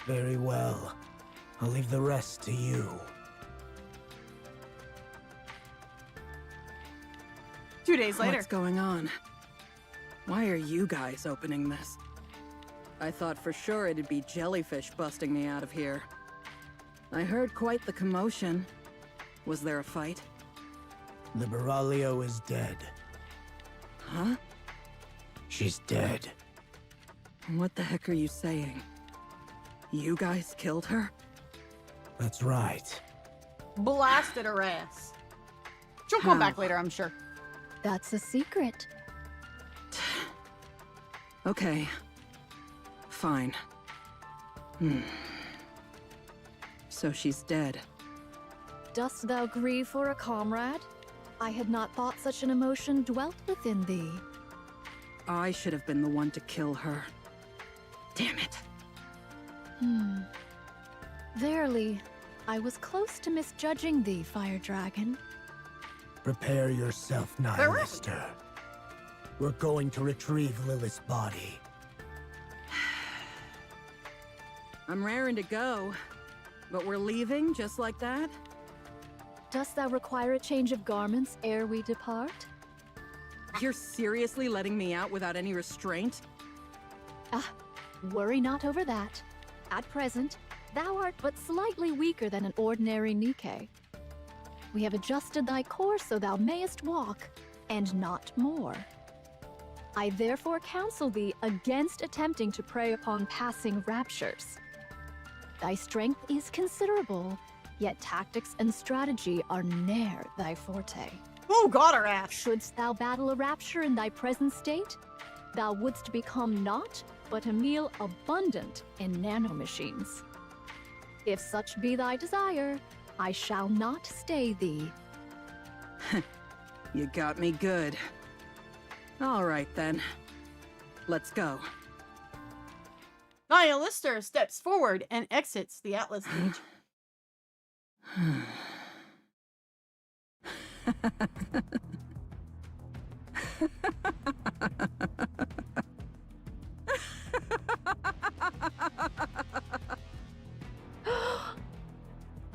Speaker 5: Very well. I'll leave the rest to you.
Speaker 2: 2 days later.
Speaker 12: What's going on? Why are you guys opening this? I thought for sure it'd be jellyfish busting me out of here. I heard quite the commotion. Was there a fight?
Speaker 5: Liberalia is dead.
Speaker 12: Huh?
Speaker 5: She's dead.
Speaker 12: What the heck are you saying? You guys killed her?
Speaker 5: That's right.
Speaker 2: Blasted her ass. She'll come back later, I'm sure.
Speaker 11: That's a secret.
Speaker 12: Okay. Fine. So she's dead.
Speaker 11: Dost thou grieve for a comrade? I had not thought such an emotion dwelt within thee.
Speaker 12: I should have been the one to kill her. Damn it.
Speaker 11: Verily, I was close to misjudging thee, Fire Dragon.
Speaker 5: Prepare yourself, Nihilister. We're going to retrieve Lilith's body.
Speaker 12: I'm raring to go. But we're leaving just like that?
Speaker 11: Dost thou require a change of garments ere we depart?
Speaker 12: You're seriously letting me out without any restraint?
Speaker 11: Worry not over that. At present, thou art but slightly weaker than an ordinary Nikke. We have adjusted thy course so thou mayest walk, and not more. I therefore counsel thee against attempting to prey upon passing raptures. Thy strength is considerable, yet tactics and strategy are ne'er thy forte.
Speaker 2: Oh, got her ass!
Speaker 11: Shouldst thou battle a rapture in thy present state, thou wouldst become naught but a meal abundant in nanomachines. If such be thy desire, I shall not stay thee.
Speaker 12: You got me good. All right then. Let's go.
Speaker 2: Nihilister steps forward and exits the Atlas cage.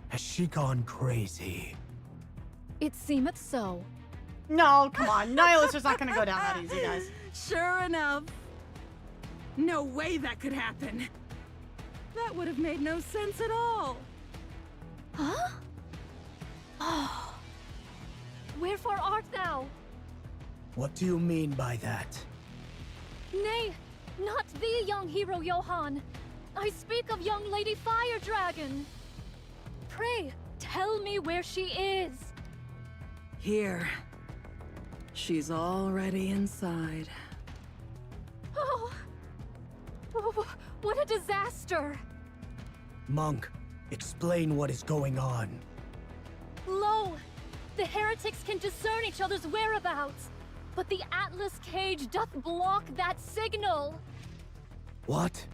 Speaker 5: Has she gone crazy?
Speaker 11: It seemeth so.
Speaker 2: No, come on. Nihilister's not gonna go down that easy, guys.
Speaker 12: Sure enough. No way that could happen. That would have made no sense at all.
Speaker 11: Huh? Oh. Wherefore art thou?
Speaker 5: What do you mean by that?
Speaker 11: Nay, not thee, young hero Johann. I speak of young Lady Fire Dragon. Pray, tell me where she is.
Speaker 12: Here. She's already inside.
Speaker 11: Oh, what a disaster!
Speaker 5: Monk, explain what is going on.
Speaker 11: Lo! The heretics can discern each other's whereabouts, but the Atlas cage doth block that signal!
Speaker 5: What?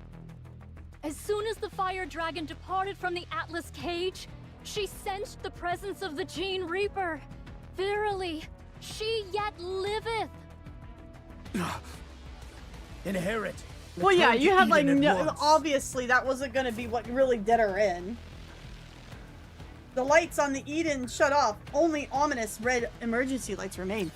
Speaker 11: As soon as the Fire Dragon departed from the Atlas cage, she sensed the presence of the Gene Reaper. Verily, she yet liveth!
Speaker 5: Inherit!
Speaker 2: Well, yeah, you had like,
Speaker 5: no,
Speaker 2: obviously that wasn't gonna be what really did her in. The lights on the Eden shut off. Only ominous red emergency lights remain.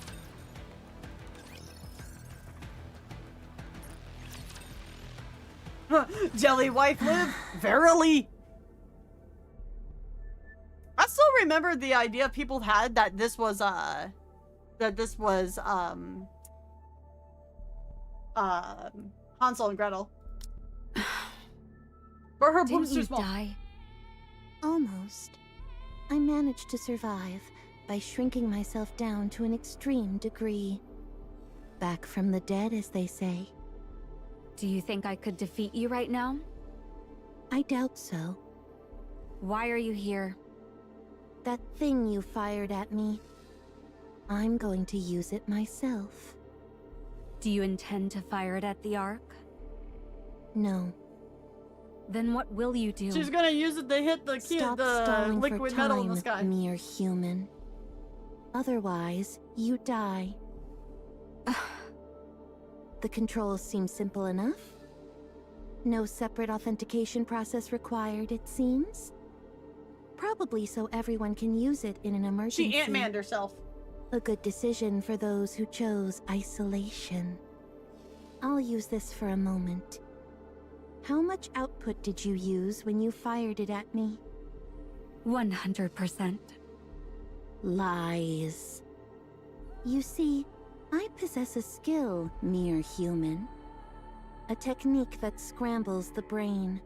Speaker 2: Jelly wife live? Verily. I still remember the idea people had that this was Hansel and Gretel. But her boobs are small.
Speaker 3: Die? Almost. I managed to survive by shrinking myself down to an extreme degree. Back from the dead, as they say.
Speaker 6: Do you think I could defeat you right now?
Speaker 3: I doubt so.
Speaker 6: Why are you here?
Speaker 3: That thing you fired at me. I'm going to use it myself.
Speaker 6: Do you intend to fire it at the Ark?
Speaker 3: No.
Speaker 6: Then what will you do?
Speaker 2: She's gonna use it to hit the
Speaker 3: Stop stalling
Speaker 2: liquid
Speaker 3: for
Speaker 2: metal in the
Speaker 3: time,
Speaker 2: sky.
Speaker 3: mere human. Otherwise, you die. The controls seem simple enough. No separate authentication process required, it seems. Probably so everyone can use it in an emergency.
Speaker 2: She Ant-Manned herself.
Speaker 3: A good decision for those who chose isolation. I'll use this for a moment. How much output did you use when you fired it at me?
Speaker 6: 100%.
Speaker 3: Lies. You see, I possess a skill, mere human. A technique that scrambles the brain.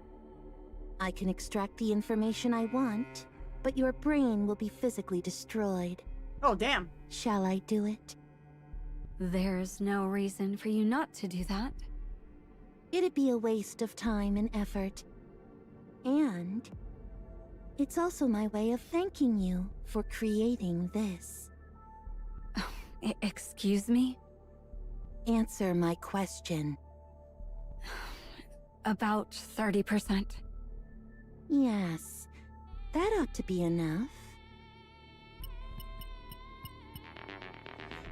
Speaker 3: I can extract the information I want, but your brain will be physically destroyed.
Speaker 2: Oh, damn.
Speaker 3: Shall I do it?
Speaker 6: There's no reason for you not to do that.
Speaker 3: It'd be a waste of time and effort. And it's also my way of thanking you for creating this.
Speaker 6: Excuse me?
Speaker 3: Answer my question.
Speaker 6: About 30%.
Speaker 3: Yes, that ought to be enough.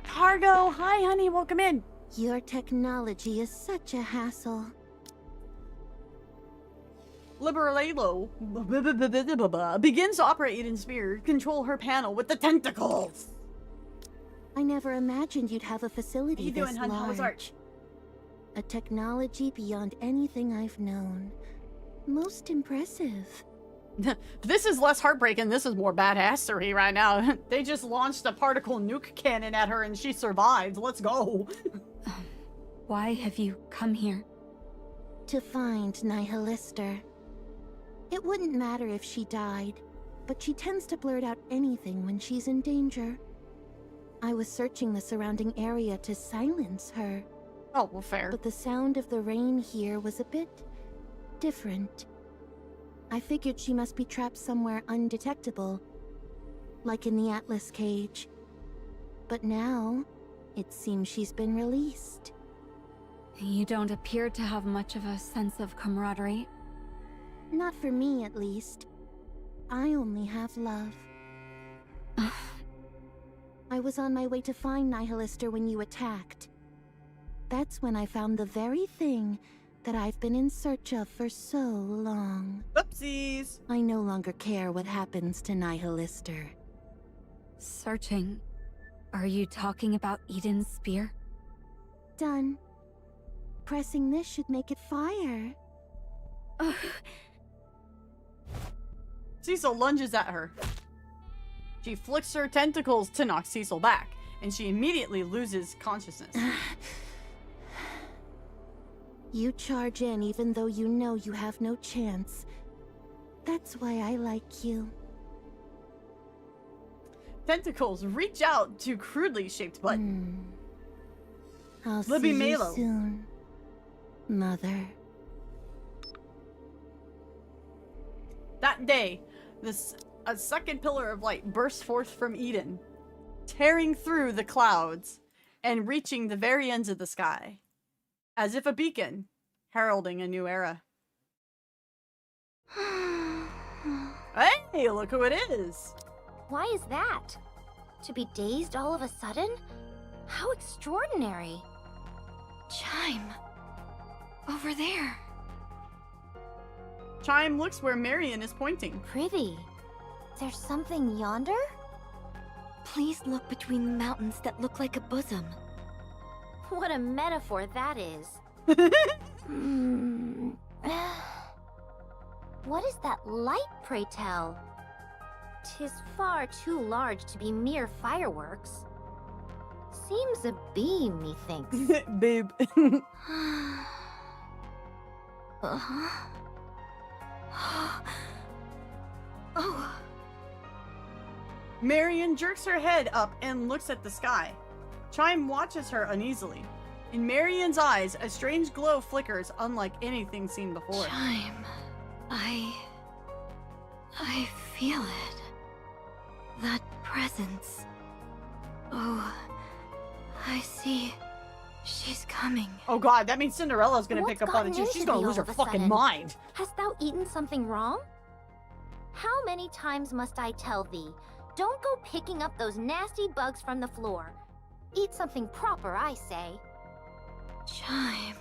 Speaker 2: Cargo, hi honey, welcome in.
Speaker 3: Your technology is such a hassle.
Speaker 2: Liberalo begins to operate in sphere, control her panel with the tentacles.
Speaker 3: I never imagined you'd have a facility
Speaker 2: How you doing,
Speaker 3: this
Speaker 2: hun? How was art?
Speaker 3: large. A technology beyond anything I've known. Most impressive.
Speaker 2: This is less heartbreaking. This is more badassery right now. They just launched a particle nuke cannon at her and she survived. Let's go.
Speaker 6: Why have you come here?
Speaker 3: To find Nihilister. It wouldn't matter if she died, but she tends to blurt out anything when she's in danger. I was searching the surrounding area to silence her.
Speaker 2: Oh, well, fair.
Speaker 3: But the sound of the rain here was a bit different. I figured she must be trapped somewhere undetectable, like in the Atlas cage. But now, it seems she's been released.
Speaker 6: You don't appear to have much of a sense of camaraderie.
Speaker 3: Not for me, at least. I only have love. I was on my way to find Nihilister when you attacked. That's when I found the very thing that I've been in search of for so long.
Speaker 2: Oopsies!
Speaker 3: I no longer care what happens to Nihilister.
Speaker 6: Searching? Are you talking about Eden's spear?
Speaker 3: Done. Pressing this should make it fire.
Speaker 2: Cecil lunges at her. She flicks her tentacles to knock Cecil back, and she immediately loses consciousness.
Speaker 3: You charge in even though you know you have no chance. That's why I like you.
Speaker 2: Tentacles reach out to crudely shaped butt.
Speaker 3: I'll
Speaker 2: Libby
Speaker 3: see you
Speaker 2: Malo.
Speaker 3: soon, Mother.
Speaker 2: That day, a second pillar of light burst forth from Eden, tearing through the clouds and reaching the very ends of the sky, as if a beacon, heralding a new era. Hey, look who it is!
Speaker 3: Why is that? To be dazed all of a sudden? How extraordinary.
Speaker 6: Chime. Over there.
Speaker 2: Chime looks where Marion is pointing.
Speaker 3: Pretty. There's something yonder?
Speaker 6: Please look between the mountains that look like a bosom.
Speaker 3: What a metaphor that is. What is that light, pray tell? 'Tis far too large to be mere fireworks. Seems a beam, methinks.
Speaker 2: Babe.
Speaker 6: Oh.
Speaker 2: Marion jerks her head up and looks at the sky. Chime watches her uneasily. In Marion's eyes, a strange glow flickers unlike anything seen before.
Speaker 6: Chime. I feel it. That presence. Oh, I see. She's coming.
Speaker 2: Oh god, that means Cinderella's gonna
Speaker 3: What's
Speaker 2: pick up on it
Speaker 3: gotten
Speaker 2: too. She's
Speaker 3: into
Speaker 2: gonna
Speaker 3: thee
Speaker 2: lose her
Speaker 3: all of a
Speaker 2: fucking
Speaker 3: sudden?
Speaker 2: mind.
Speaker 3: Hast thou eaten something wrong? How many times must I tell thee? Don't go picking up those nasty bugs from the floor. Eat something proper, I say.
Speaker 6: Chime.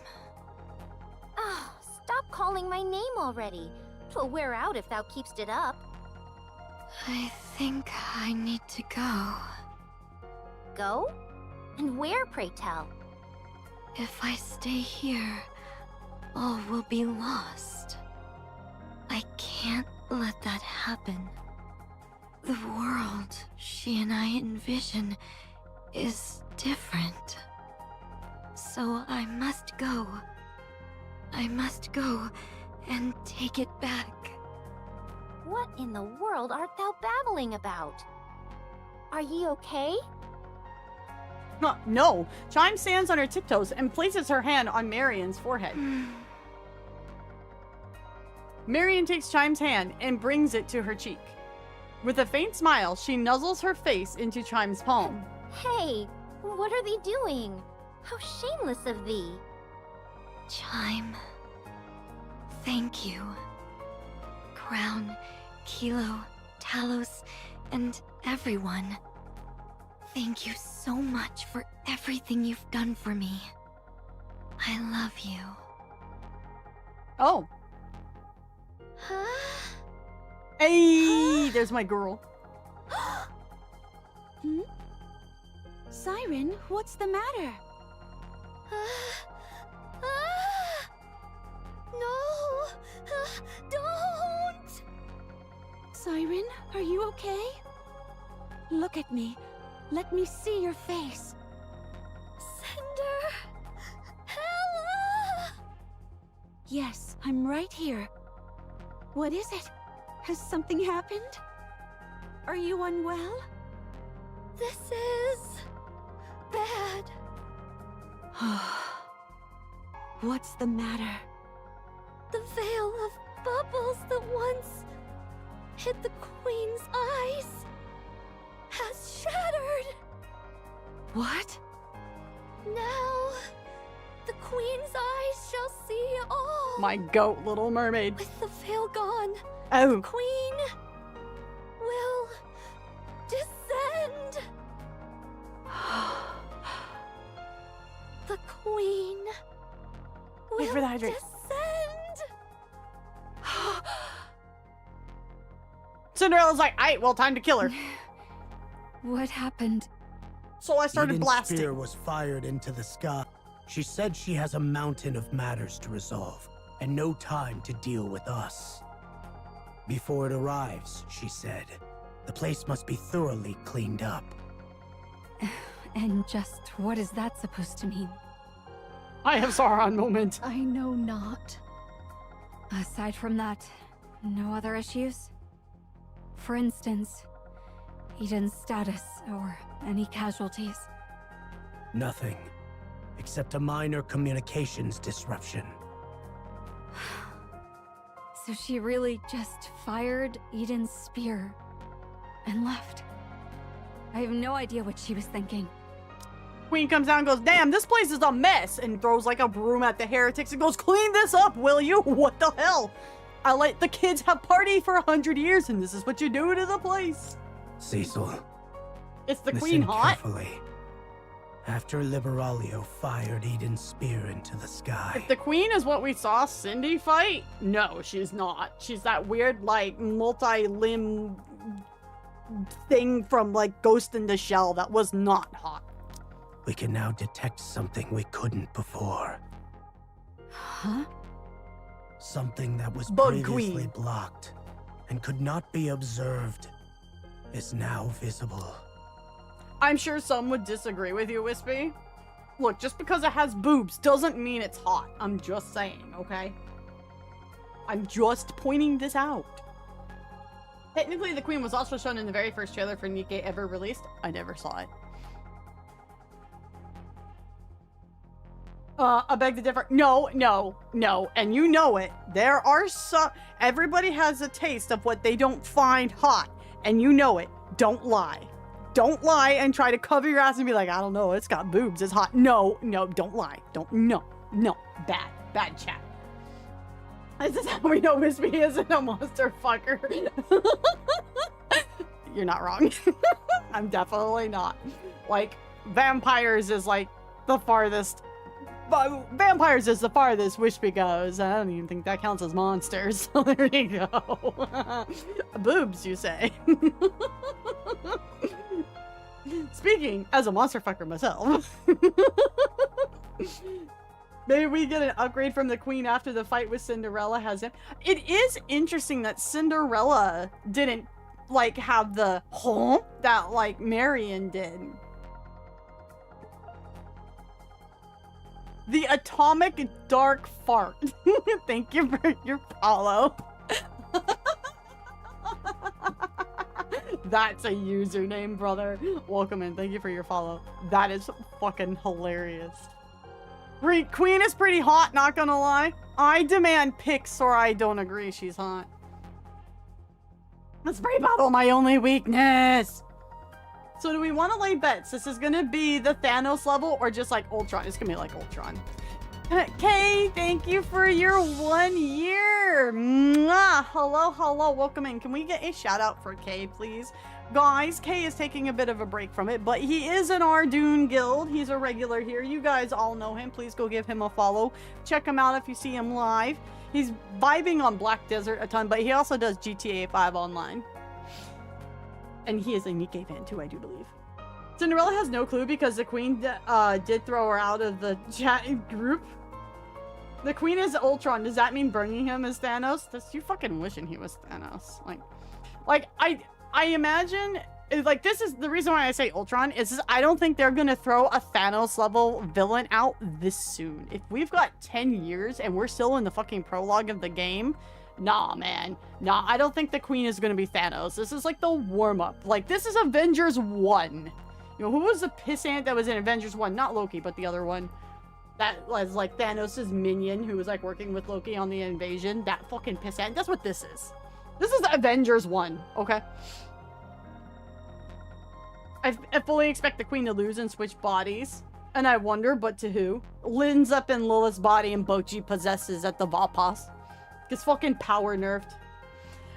Speaker 3: Ah, stop calling my name already. 'Twill wear out if thou keepst it up.
Speaker 6: I think I need to go.
Speaker 3: Go? And where, pray tell?
Speaker 6: If I stay here, all will be lost. I can't let that happen. The world she and I envision is different. So I must go. I must go and take it back.
Speaker 3: What in the world art thou babbling about? Are ye okay?
Speaker 2: No. Chime stands on her tiptoes and places her hand on Marion's forehead. Marion takes Chime's hand and brings it to her cheek. With a faint smile, she nuzzles her face into Chime's palm.
Speaker 3: Hey, what are they doing? How shameless of thee.
Speaker 6: Chime, thank you. Crown, Kilo, Talos, and everyone. Thank you so much for everything you've done for me. I love you.
Speaker 2: Oh.
Speaker 3: Huh?
Speaker 2: Hey, there's my girl.
Speaker 3: Siren, what's the matter? No! Don't! Siren, are you okay? Look at me. Let me see your face. Cinder! Hella! Yes, I'm right here. What is it? Has something happened? Are you unwell? This is... bad. What's the matter? The veil of bubbles that once hid the Queen's eyes has shattered. What? Now, the Queen's eyes shall see all.
Speaker 2: My goat, Little Mermaid.
Speaker 3: With the veil gone,
Speaker 2: Oh.
Speaker 3: the Queen will descend. The Queen
Speaker 2: Wait
Speaker 3: will
Speaker 2: for the hydrate.
Speaker 3: descend.
Speaker 2: Cinderella's like, alright, well, time to kill her.
Speaker 6: What happened?
Speaker 2: So I started
Speaker 5: Eden's
Speaker 2: blasting.
Speaker 5: spear was fired into the sky. She said she has a mountain of matters to resolve, and no time to deal with us. Before it arrives, she said, the place must be thoroughly cleaned up.
Speaker 6: And just what is that supposed to mean?
Speaker 2: I have Sauron moment.
Speaker 11: I know not.
Speaker 6: Aside from that, no other issues? For instance, Eden's status or any casualties?
Speaker 5: Nothing, except a minor communications disruption.
Speaker 6: So she really just fired Eden's spear and left. I have no idea what she was thinking.
Speaker 2: Queen comes down and goes, damn, this place is a mess, and throws like a broom at the heretics and goes, clean this up, will you? What the hell? I let the kids have party for 100 years, and this is what you do to the place.
Speaker 5: Cecil,
Speaker 2: It's the
Speaker 5: listen
Speaker 2: Queen hot?
Speaker 5: carefully. After Liberalio fired Eden's spear into the sky,
Speaker 2: If the Queen is what we saw Cindy fight, no, she's not. She's that weird, like, multi-limb thing from, like, Ghost in the Shell that was not hot.
Speaker 5: we can now detect something we couldn't before.
Speaker 6: Huh?
Speaker 5: Something that was
Speaker 2: Bug
Speaker 5: previously
Speaker 2: Queen.
Speaker 5: blocked and could not be observed is now visible.
Speaker 2: I'm sure some would disagree with you, Wispy. Look, just because it has boobs doesn't mean it's hot. I'm just saying, okay? I'm just pointing this out. Technically, the Queen was also shown in the very first trailer for Nikke ever released. I never saw it. I beg to differ. No. And you know it. There are some... Everybody has a taste of what they don't find hot. And you know it. Don't lie. Don't lie and try to cover your ass and be like, I don't know, it's got boobs, it's hot. No, don't lie. No. Bad chat. This is how we know Wispy isn't a monster fucker. You're not wrong. I'm definitely not. Like, vampires is like the farthest. Vampires is the farthest Wispy goes. I don't even think that counts as monsters. So there you go. Boobs, you say. Speaking as a monster fucker myself. Maybe we get an upgrade from the queen after the fight with Cinderella has him. It is interesting that Cinderella didn't, like, have the huh that, like, Marion did. The atomic dark fart. Thank you for your follow. That's a username, brother. Welcome in. Thank you for your follow. That is fucking hilarious. Queen is pretty hot, not gonna lie. I demand pics or I don't agree she's hot. The spray bottle, my only weakness. So do we want to lay bets? This is gonna be the Thanos level or just like Ultron? It's gonna be like Ultron. Kay, thank you for your 1 year. Mwah. Hello, hello, welcome in. Can we get a shout out for Kay, please? Guys, Kay is taking a bit of a break from it, but he is in our Dune Guild. He's a regular here. You guys all know him. Please go give him a follow. Check him out if you see him live. He's vibing on Black Desert a ton, but he also does GTA 5 online. And he is a Nikke fan too, I do believe. Cinderella has no clue because the queen did throw her out of the chat group. The queen is Ultron. Does that mean burning him as Thanos? That's you fucking wishing he was Thanos. Like I imagine, like, this is the reason why I say Ultron is I don't think they're gonna throw a Thanos level villain out this soon. If we've got 10 years and we're still in the fucking prologue of the game, nah, man. Nah, I don't think the queen is gonna be Thanos. This is like the warm-up. Like, this is Avengers 1. You know, who was the pissant that was in Avengers 1? Not Loki, but the other one. That was like Thanos' minion who was like working with Loki on the invasion. That fucking pissant. That's what this is. This is Avengers 1, okay? I fully expect the queen to lose and switch bodies. And I wonder, but to who? Lynn's up in Lilith's body and Bochi possesses at the Valpas. Gets fucking power nerfed.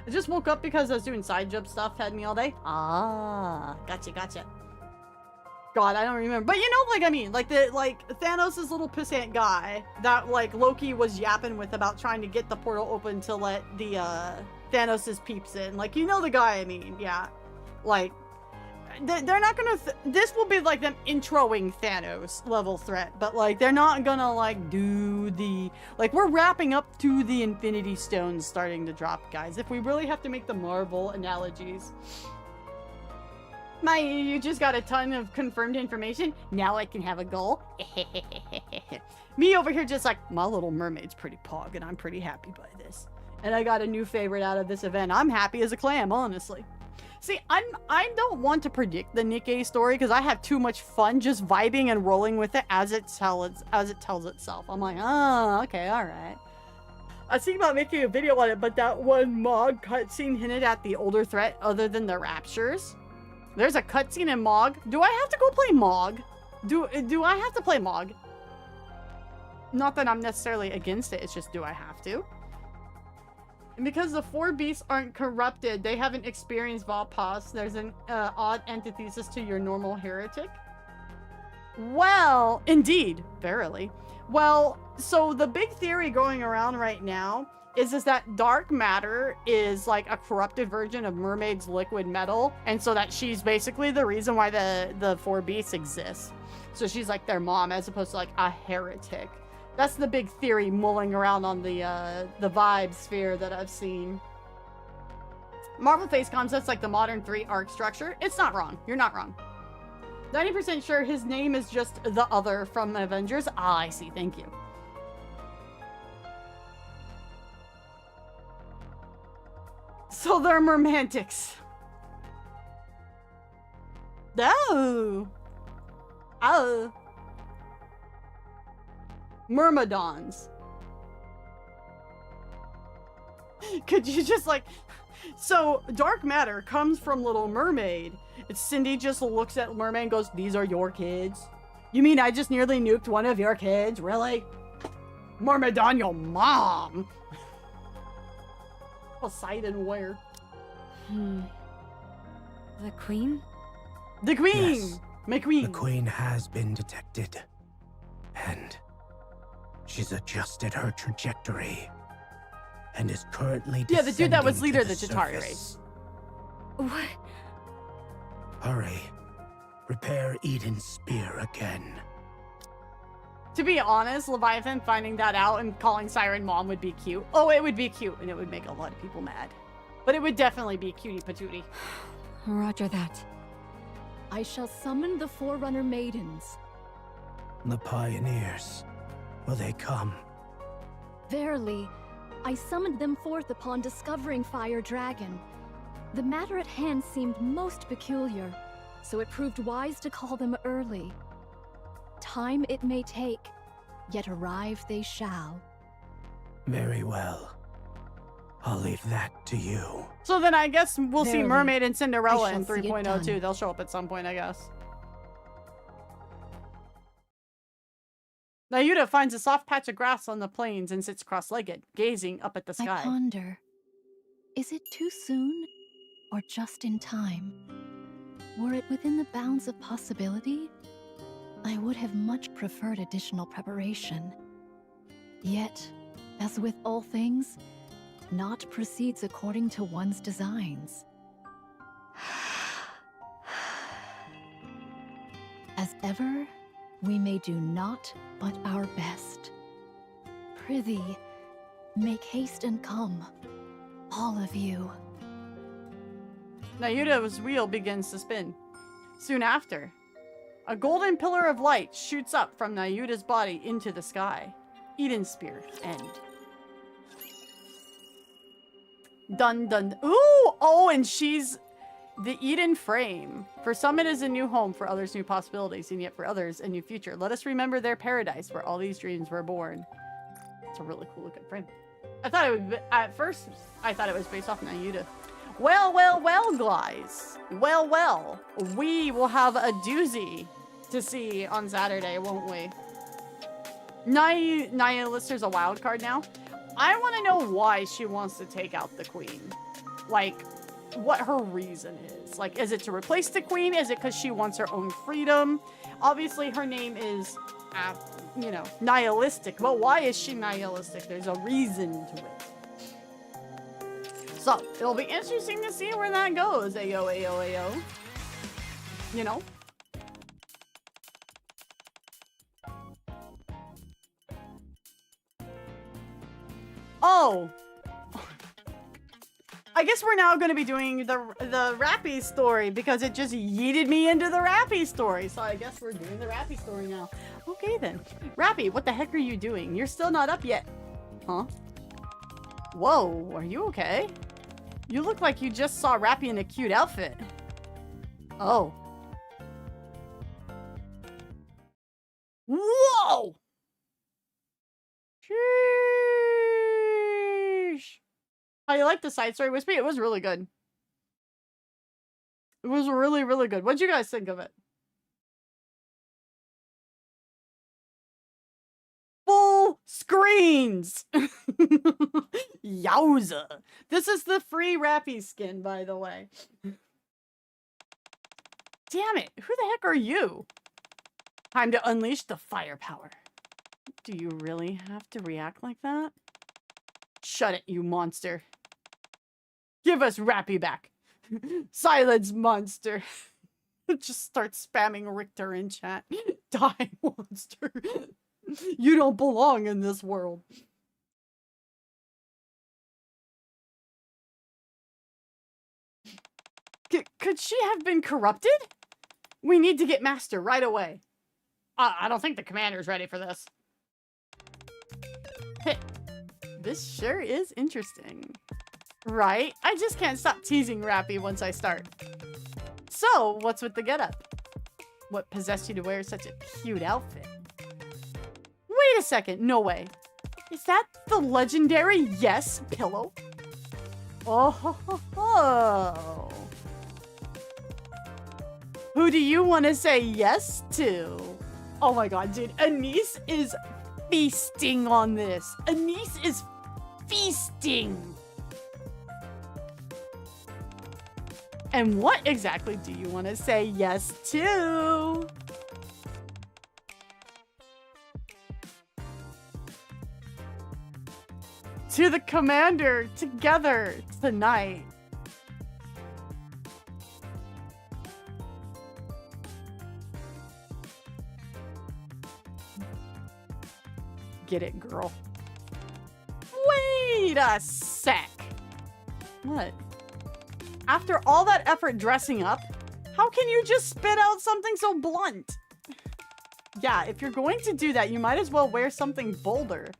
Speaker 2: I just woke up because I was doing side job stuff, had me all day. Ah, gotcha, gotcha. God, I don't remember. But you know, like, I mean, like, Thanos' little pissant guy that, like, Loki was yapping with about trying to get the portal open to let the, Thanos' peeps in. Like, you know the guy I mean, yeah. Like, they're not gonna, this will be, like, them introing Thanos level threat, but, like, they're not gonna, like, do the, like, we're wrapping up to the Infinity Stones starting to drop, guys. If we really have to make the Marvel analogies. You just got a ton of confirmed information. Now I can have a goal. Me over here just like, my Little Mermaid's pretty pog and I'm pretty happy by this. And I got a new favorite out of this event. I'm happy as a clam, honestly. See, I don't want to predict the Nikke story because I have too much fun just vibing and rolling with it as it tells itself. I'm like, oh, okay, all right. I was thinking about making a video on it, but that one Mog cutscene hinted at the older threat other than the Raptures. There's a cutscene in Mog. Do I have to go play Mog? Do I have to play Mog? Not that I'm necessarily against it, it's just do I have to? And because the 4 beasts aren't corrupted, they haven't experienced Valpas, there's an odd antithesis to your normal heretic. Well, indeed, verily. Well, so the big theory going around right now is that dark matter is like a corrupted version of Mermaid's liquid metal, and so that she's basically the reason why the 4 beasts exist. So she's like their mom as opposed to like a heretic. That's the big theory mulling around on the vibe sphere that I've seen. Marvel face concepts like the modern 3 arc structure. It's not wrong. You're not wrong. 90% sure his name is just the other from Avengers. Ah, I see. Thank you. So they're mermantics. Oh. Oh. Myrmidons. Could you just like... So, dark matter comes from Little Mermaid. Cindy just looks at Mermaid and goes, these are your kids? You mean I just nearly nuked one of your kids? Really? Myrmidon, your mom! Poseidon where?
Speaker 6: The queen?
Speaker 2: The queen!
Speaker 5: Yes,
Speaker 2: my queen!
Speaker 5: The queen has been detected. And she's adjusted her trajectory. And is currently
Speaker 2: yeah, the dude that was
Speaker 5: descending
Speaker 2: leader
Speaker 5: to
Speaker 2: of the Chitauri race.
Speaker 6: What?
Speaker 5: Hurry. Repair Eden's spear again.
Speaker 2: To be honest, Leviathan finding that out and calling Siren Mom would be cute. Oh, it would be cute, and it would make a lot of people mad. But it would definitely be cutie patootie.
Speaker 6: Roger that.
Speaker 11: I shall summon the Forerunner Maidens.
Speaker 5: The pioneers. Will they come?
Speaker 11: Verily, I summoned them forth upon discovering Fire Dragon. The matter at hand seemed most peculiar, so it proved wise to call them early. Time it may take, yet arrive they shall.
Speaker 5: Very well. I'll leave that to you.
Speaker 2: So then I guess we'll see
Speaker 11: Verily,
Speaker 2: Mermaid and Cinderella
Speaker 11: I
Speaker 2: in
Speaker 11: shall see it
Speaker 2: 3.0 too.
Speaker 11: done.
Speaker 2: They'll show up at some point, I guess. Nayuta finds a soft patch of grass on the plains and sits cross-legged, gazing up at the
Speaker 11: I
Speaker 2: sky.
Speaker 11: ponder, is it too soon or just in time? Were it within the bounds of possibility, I would have much preferred additional preparation. Yet, as with all things, naught proceeds according to one's designs. As ever, we may do naught but our best. Prithee, make haste and come, all of you.
Speaker 2: Nayuta's wheel begins to spin. Soon after, a golden pillar of light shoots up from Nayuta's body into the sky. Eden Spear, end. Dun dun. Ooh! Oh, and she's the Eden Frame. For some it is a new home, for others new possibilities, and yet for others a new future. Let us remember their paradise where all these dreams were born. It's a really cool looking frame. I thought it would, at first, I thought it was based off Nayuta. Well, well, well, guys. Well, well. We will have a doozy to see on Saturday, won't we? Naya Lister's a wild card now. I want to know why she wants to take out the queen. Like, what her reason is. Like, is it to replace the queen? Is it because she wants her own freedom? Obviously, her name is, you know, nihilistic. But why is she nihilistic? There's a reason to it. So, it'll be interesting to see where that goes. Ayo, ayo, ayo. You know? Oh! I guess we're now going to be doing the RAPI story because it just yeeted me into the RAPI story. So I guess we're doing the RAPI story now. Okay then. RAPI, what the heck are you doing? You're still not up yet. Huh? Whoa, are you okay? You look like you just saw RAPI in a cute outfit. Oh. Whoa! Sheesh. How you like the side story, Wispy? It was really good. It was really, really good. What'd you guys think of it? Full screens! Yowza. This is the free RAPI skin, by the way. Damn it. Who the heck are you? Time to unleash the firepower. Do you really have to react like that? Shut it, you monster. Give us RAPI back. Silence, monster. Just start spamming Richter in chat. Die, monster. You don't belong in this world. Could she have been corrupted? We need to get Master right away. I don't think the commander's ready for this. This sure is interesting. Right? I just can't stop teasing RAPI once I start. So, what's with the getup? What possessed you to wear such a cute outfit? Wait a second, no way. Is that the legendary Yes pillow? Oh, ho, ho, ho. Who do you want to say yes to? Oh my god, dude. Anise is feasting on this. Anise is feasting. And what exactly do you want to say yes to? To the commander together tonight. Get it, girl. Wait a sec. What? After all that effort dressing up, how can you just spit out something so blunt? Yeah, if you're going to do that, you might as well wear something bolder.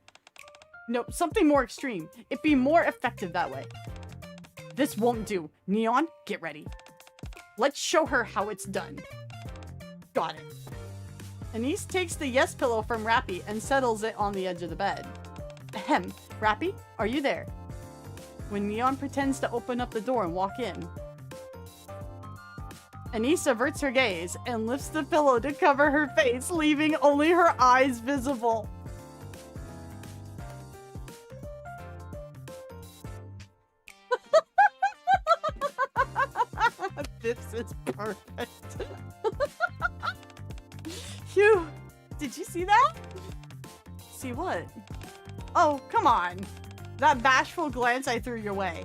Speaker 2: No, something more extreme. It'd be more effective that way. This won't do. Neon, get ready. Let's show her how it's done. Got it. Anise takes the yes pillow from RAPI and settles it on the edge of the bed. Ahem. RAPI, are you there? When Neon pretends to open up the door and walk in, Anise averts her gaze and lifts the pillow to cover her face, leaving only her eyes visible. This is perfect. Phew. Did you see that? See what? Oh, come on. That bashful glance I threw your way.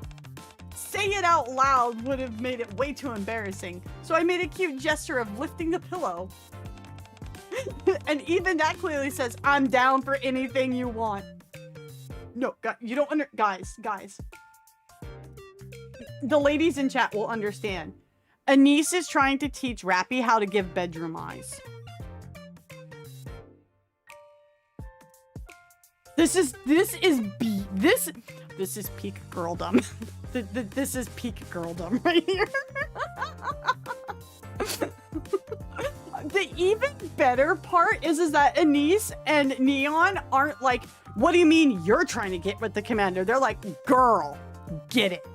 Speaker 2: Saying it out loud would have made it way too embarrassing, so I made a cute gesture of lifting the pillow. And even that clearly says, I'm down for anything you want. No, you don't guys. The ladies in chat will understand. Anise is trying to teach RAPI how to give bedroom eyes. This is peak girldom. This is peak girldom right here. The even better part is that Anise and Neon aren't like, what do you mean you're trying to get with the commander? They're like, girl, get it.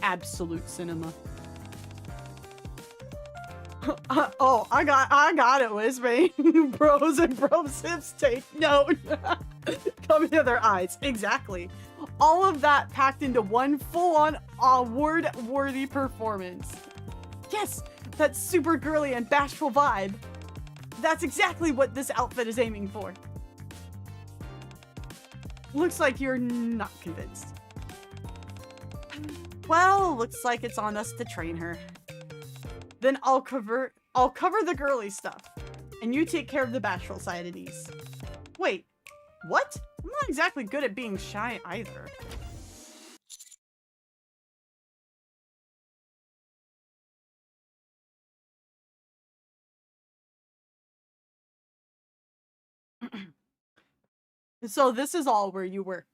Speaker 2: Absolute cinema. Oh, I got it, Whispy. Bros and brosips take note. Come hither, eyes. Exactly. All of that packed into one full-on award-worthy performance. Yes, that super girly and bashful vibe. That's exactly what this outfit is aiming for. Looks like you're not convinced. Well, looks like it's on us to train her. Then I'll cover the girly stuff, and you take care of the bashful side of these. Wait, what? I'm not exactly good at being shy either. So this is all where you were.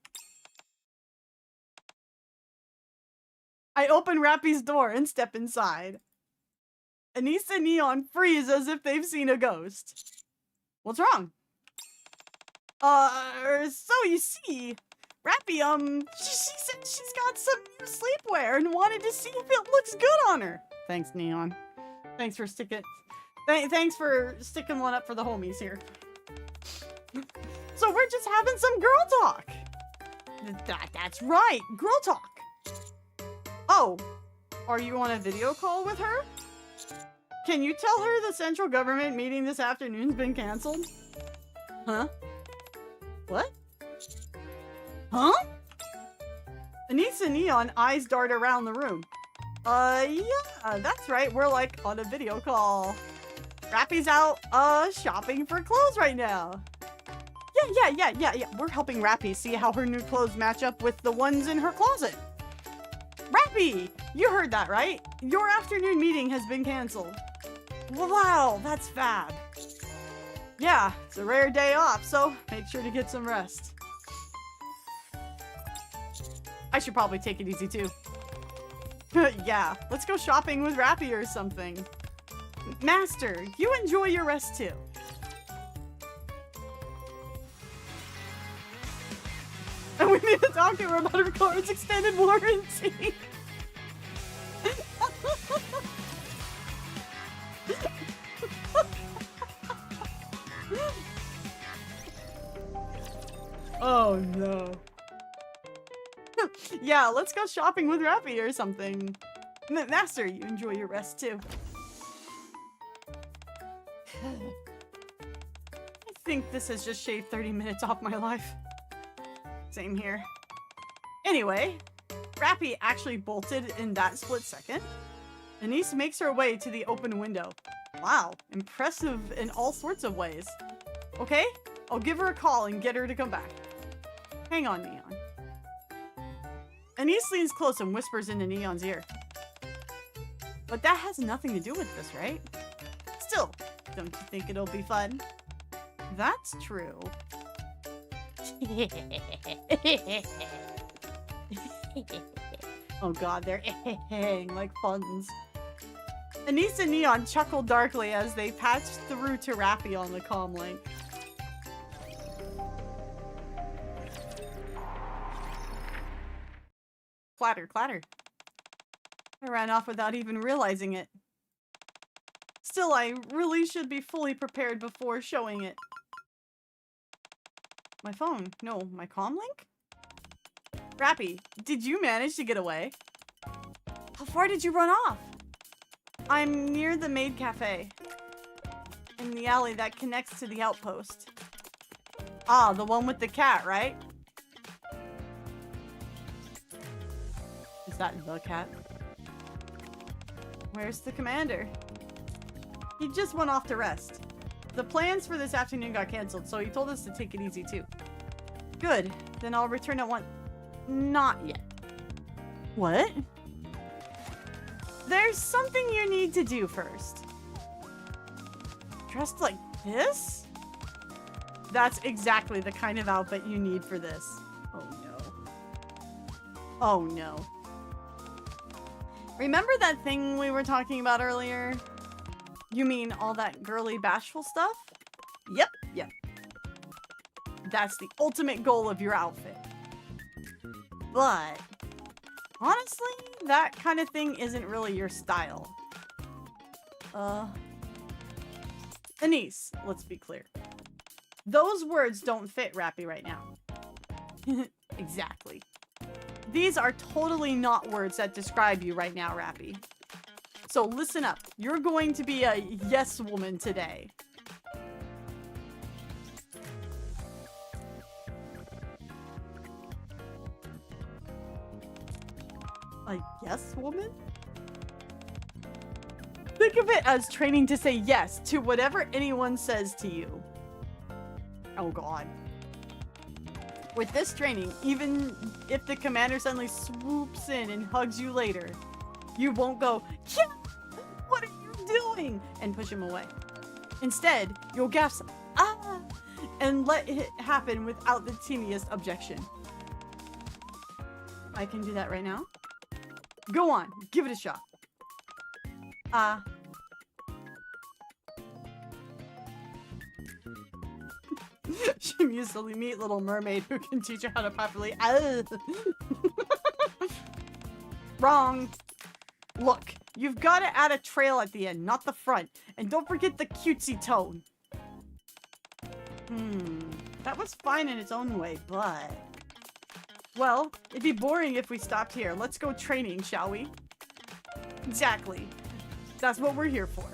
Speaker 2: I open RAPI's door and step inside. Anise and Neon freeze as if they've seen a ghost. What's wrong? So you see, RAPI, she said she's got some new sleepwear and wanted to see if it looks good on her. Thanks, Neon. Thanks for sticking one up for the homies here. So we're just having some girl talk. That's right, girl talk. Oh, are you on a video call with her? Can you tell her the central government meeting this afternoon's been canceled? Huh? What? Huh? Anise and Neon eyes dart around the room. Yeah, that's right. We're like on a video call. RAPI's out, shopping for clothes right now. Yeah. We're helping RAPI see how her new clothes match up with the ones in her closet. RAPI, you heard that, right? Your afternoon meeting has been canceled. Wow, that's fab. Yeah, it's a rare day off, so make sure to get some rest. I should probably take it easy too. Yeah, let's go shopping with RAPI or something. Master, you enjoy your rest too. And we need to talk to her about her car's extended warranty. Oh no. Yeah, let's go shopping with RAPI or something. Master, you enjoy your rest too. I think this has just shaved 30 minutes off my life. Same here. Anyway, RAPI actually bolted in that split second. Anise makes her way to the open window. Wow, impressive in all sorts of ways. Okay, I'll give her a call and get her to come back. Hang on, Neon. Anise leans close and whispers into Neon's ear. But that has nothing to do with this, right? Still, don't you think it'll be fun? That's true. Oh god, they're like funs. Anise and Neon chuckle darkly as they patch through to RAPI on the comm link. Clatter, clatter. I ran off without even realizing it. Still, I really should be fully prepared before showing it. My phone? No, my comm link? RAPI, did you manage to get away? How far did you run off? I'm near the maid cafe. In the alley that connects to the outpost. Ah, the one with the cat, right? Is that the cat? Where's the commander? He just went off to rest. The plans for this afternoon got canceled, so he told us to take it easy too. Good. Then I'll return at once. Not yet. What? There's something you need to do first. Dressed like this? That's exactly the kind of outfit you need for this. Oh no. Oh no. Remember that thing we were talking about earlier? You mean all that girly bashful stuff? Yep, yep. That's the ultimate goal of your outfit. But honestly, that kind of thing isn't really your style. Anise, let's be clear. Those words don't fit RAPI right now. Exactly. These are totally not words that describe you right now, RAPI. So listen up. You're going to be a yes woman today. A yes woman? Think of it as training to say yes to whatever anyone says to you. Oh god. With this training, even if the commander suddenly swoops in and hugs you later, you won't go, yeah, what are you doing? And push him away. Instead, you'll gasp, ah, and let it happen without the teeniest objection. I can do that right now. Go on, give it a shot. She used to meet Little Mermaid who can teach her how to properly. Wrong. Look, you've got to add a trail at the end, not the front. And don't forget the cutesy tone. That was fine in its own way, but... Well, it'd be boring if we stopped here. Let's go training, shall we? Exactly. That's what we're here for.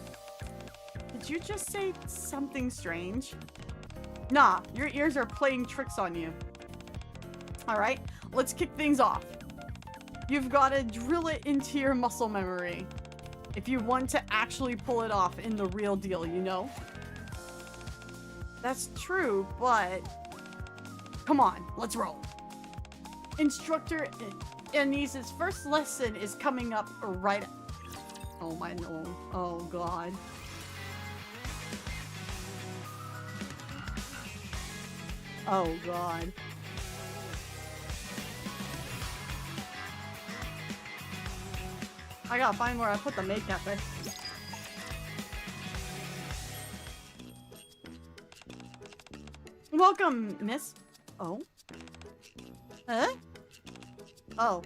Speaker 2: Did you just say something strange? Nah, your ears are playing tricks on you. Alright, let's kick things off. You've got to drill it into your muscle memory. If you want to actually pull it off in the real deal, you know? That's true, but... Come on, let's roll. Instructor Anise's first lesson is coming up right... Oh my no. Oh god. Oh god. I gotta find where I put the maid cafe. Welcome, miss. Oh? Huh? Oh.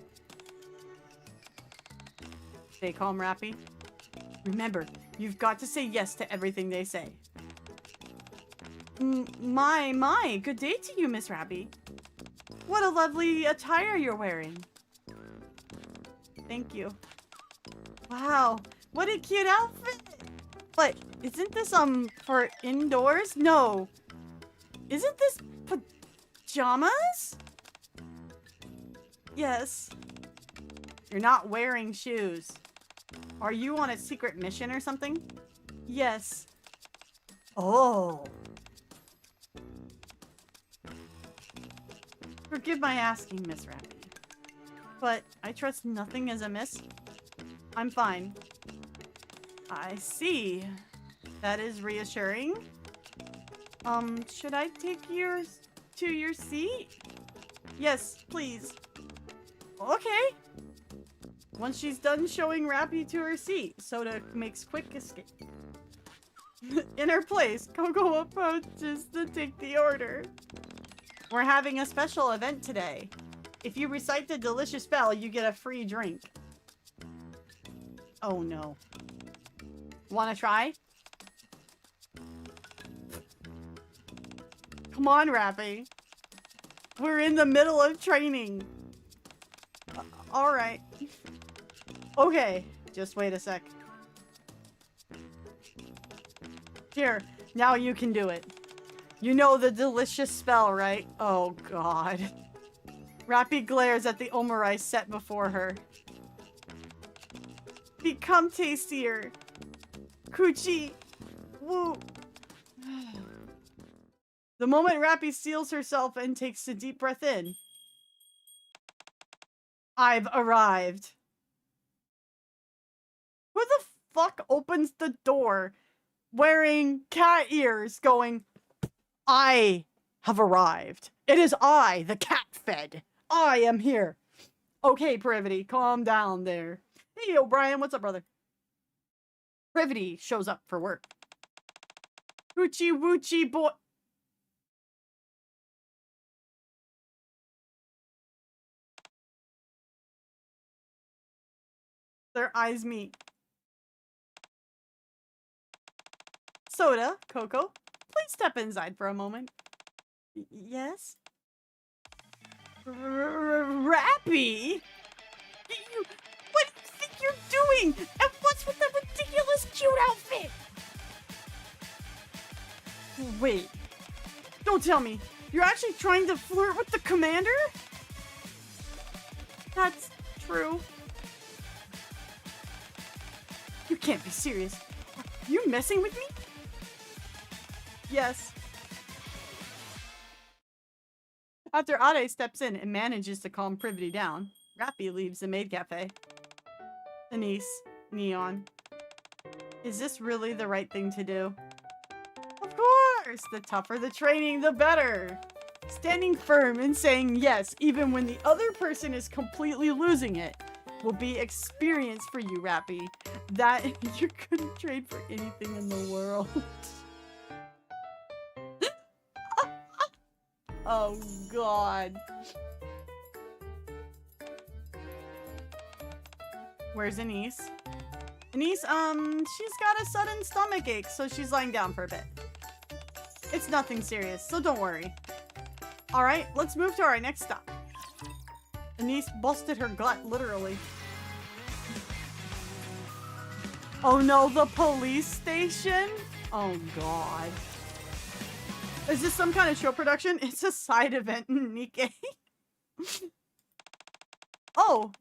Speaker 2: Stay calm, RAPI. Remember, you've got to say yes to everything they say. My, good day to you, Miss RAPI. What a lovely attire you're wearing. Thank you. Wow, what a cute outfit. But, isn't this, for indoors? No. Isn't this pajamas? Yes. You're not wearing shoes. Are you on a secret mission or something? Yes. Oh. Forgive my asking, Miss Rappy. But I trust nothing is amiss. I'm fine. I see. That is reassuring. Should I take yours to your seat? Yes, please. Okay. Once she's done showing Rappy to her seat, Soda makes quick escape. In her place, Coco approaches to take the order. We're having a special event today. If you recite the delicious spell, you get a free drink. Oh no. Wanna try? Come on, Rappy. We're in the middle of training. Alright. Okay, just wait a sec. Here, now you can do it. You know the delicious spell, right? Oh god. Rappy glares at the omurice set before her. Become tastier. Coochie. Woo. The moment Rappy steals herself and takes a deep breath in. I've arrived. Who the fuck opens the door wearing cat ears going, I have arrived. It is I, the cat fed. I am here. Okay, Privity, calm down there. Hey, O'Brien, what's up, brother? Privity shows up for work. Hoochie woochie boy. Their eyes meet. Soda, Coco, please step inside for a moment. Yes? Rappy? What do you think you're doing? And what's with the ridiculous cute outfit? Wait. Don't tell me. You're actually trying to flirt with the commander? That's true. You can't be serious. Are you messing with me? Yes. After Ade steps in and manages to calm Privity down, Rappy leaves the maid cafe. Anise, Neon. Is this really the right thing to do? Of course! The tougher the training, the better! Standing firm and saying yes, even when the other person is completely losing it, will be experience for you, Rappy. That you couldn't trade for anything in the world. Oh god. Where's Anise? Anise, she's got a sudden stomach ache, so she's lying down for a bit. It's nothing serious, so don't worry. Alright, let's move to our next stop. Anise busted her gut, literally. Oh no, the police station? Oh god. Is this some kind of show production? It's a side event in Nikke. Oh,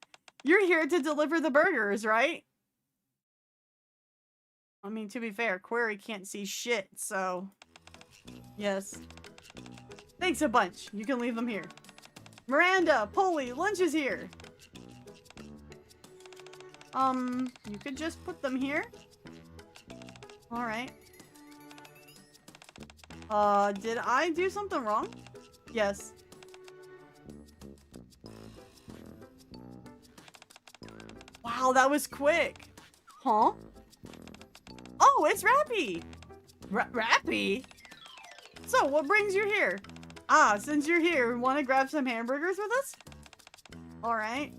Speaker 2: you're here to deliver the burgers, right? I mean, to be fair, Query can't see shit, so... Yes. Thanks a bunch. You can leave them here. Miranda, Polly, lunch is here. You could just put them here. Alright. Did I do something wrong? Yes. Wow, that was quick. Huh? Oh, it's Rappy! Rappy? So, what brings you here? Ah, since you're here, want to grab some hamburgers with us? Alright.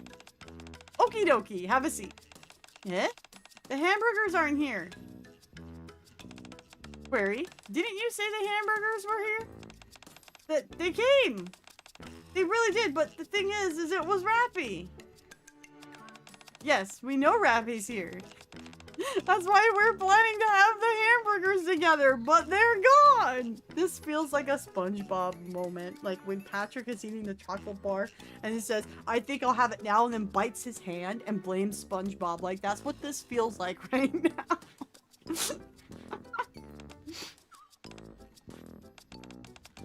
Speaker 2: Okie dokie, have a seat. Eh? The hamburgers aren't here. Query, didn't you say the hamburgers were here? They came! They really did, but the thing is it was Rappy. Yes, we know Rappy's here. That's why we're planning to have the hamburgers together, but they're gone! This feels like a SpongeBob moment, like when Patrick is eating the chocolate bar and he says, I think I'll have it now, and then bites his hand and blames SpongeBob. Like, that's what this feels like right now.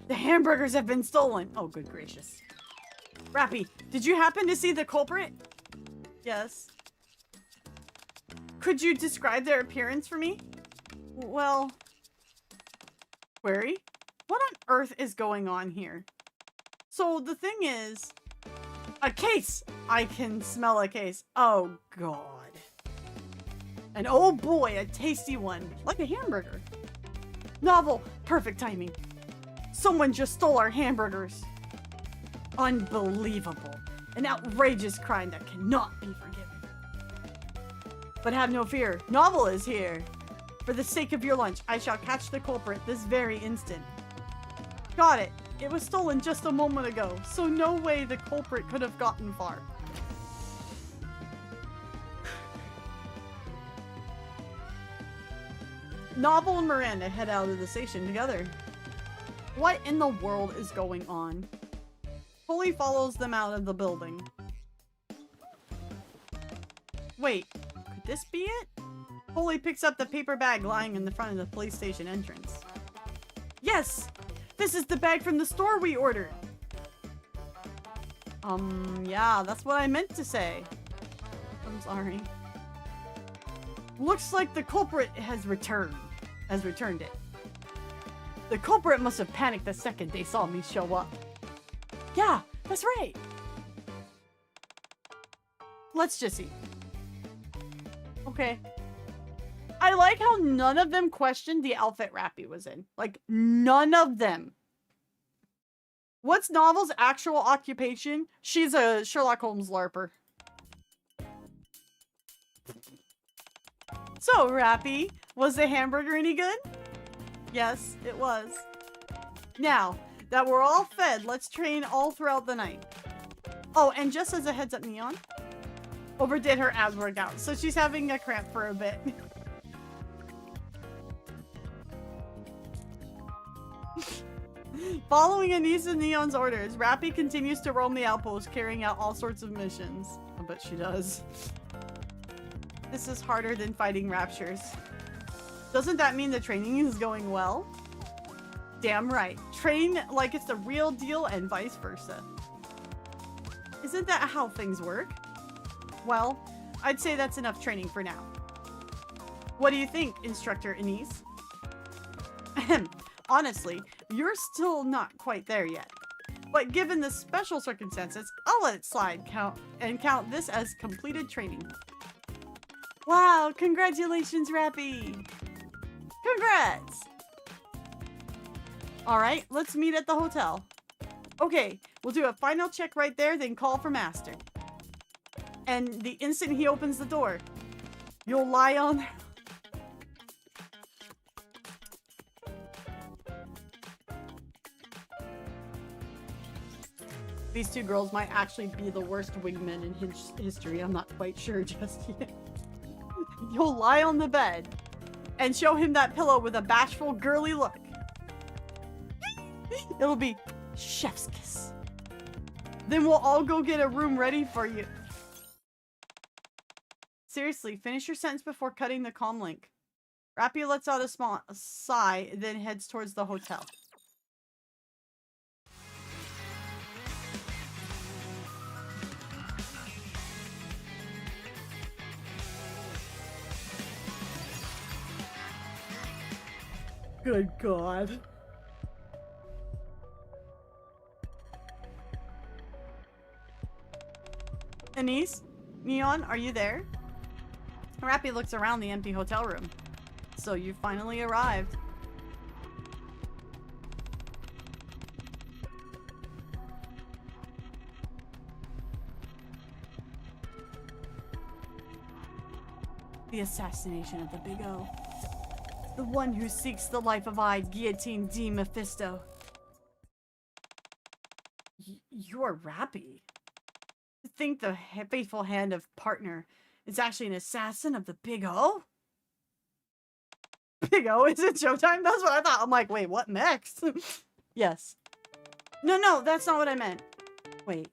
Speaker 2: The hamburgers have been stolen! Oh, good gracious. RAPI, did you happen to see the culprit? Yes. Could you describe their appearance for me? Well... Query? What on earth is going on here? So the thing is... A case! I can smell a case. Oh god. And oh boy, a tasty one. Like a hamburger. Novel. Perfect timing. Someone just stole our hamburgers. Unbelievable. An outrageous crime that cannot be forgiven. But have no fear. Novel is here. For the sake of your lunch, I shall catch the culprit this very instant. Got it. It was stolen just a moment ago, so no way the culprit could have gotten far. Novel and Miranda head out of the station together. What in the world is going on? Polly follows them out of the building. Wait, could this be it? Polly picks up the paper bag lying in the front of the police station entrance. Yes! This is the bag from the store we ordered! Yeah, that's what I meant to say. I'm sorry. Looks like the culprit has returned it. The culprit must have panicked the second they saw me show up. Yeah, that's right. Let's just see. Okay. I like how none of them questioned the outfit RAPI was in. Like, none of them. What's Novel's actual occupation? She's a Sherlock Holmes LARPer. So, RAPI, was the hamburger any good? Yes, it was. Now that we're all fed, let's train all throughout the night. Oh, and just as a heads up, Neon overdid her ab workout, so she's having a cramp for a bit. Following Anise and Neon's orders, RAPI continues to roam the outpost, carrying out all sorts of missions. I bet she does. This is harder than fighting raptures. Doesn't that mean the training is going well? Damn right. Train like it's the real deal and vice versa. Isn't that how things work? Well, I'd say that's enough training for now. What do you think, Instructor Anise? Honestly, you're still not quite there yet. But given the special circumstances, I'll let it slide count this as completed training. Wow, congratulations, RAPI! Congrats! Alright, let's meet at the hotel. Okay, we'll do a final check right there, then call for Master. And the instant he opens the door, you'll lie on... These two girls might actually be the worst wingmen in history. I'm not quite sure just yet. You'll lie on the bed and show him that pillow with a bashful, girly look. It'll be chef's kiss. Then we'll all go get a room ready for you. Seriously, finish your sentence before cutting the comm link. RAPI lets out a small sigh, then heads towards the hotel. Good God. Anise? Neon, are you there? RAPI looks around the empty hotel room. So you finally arrived. The assassination of the Big O. The one who seeks the life of I, Guillotine D. Mephisto. You're RAPI. To think the faithful hand of partner is actually an assassin of the Big O? Big O? Is it showtime? That's what I thought. I'm like, wait, what next? Yes. No, that's not what I meant. Wait,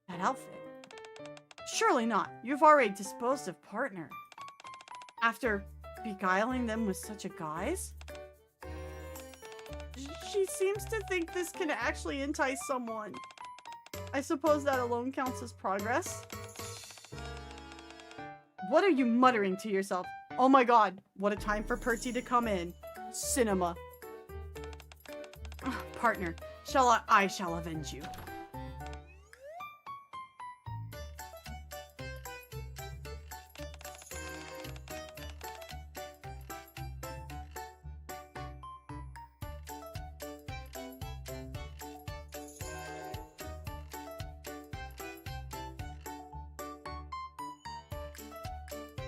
Speaker 2: that outfit? Surely not. You've already disposed of partner. After beguiling them with such a guise? She seems to think this can actually entice someone. I suppose that alone counts as progress. What are you muttering to yourself? Oh my god, what a time for Percy to come in. Cinema. Partner, I shall avenge you.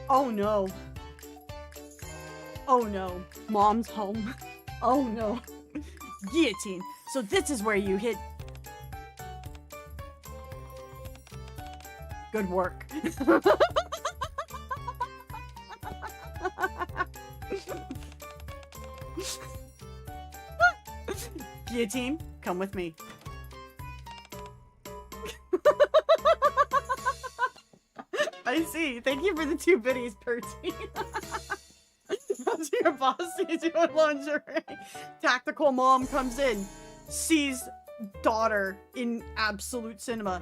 Speaker 2: Oh no. Oh no. Mom's home. Oh no. Guillotine. So this is where you hit. Good work. Guillotine, come with me. I see. Thank you for the 2 biddies, Percy. How's your boss sees you in lingerie? Tactical mom comes in, sees daughter in absolute cinema.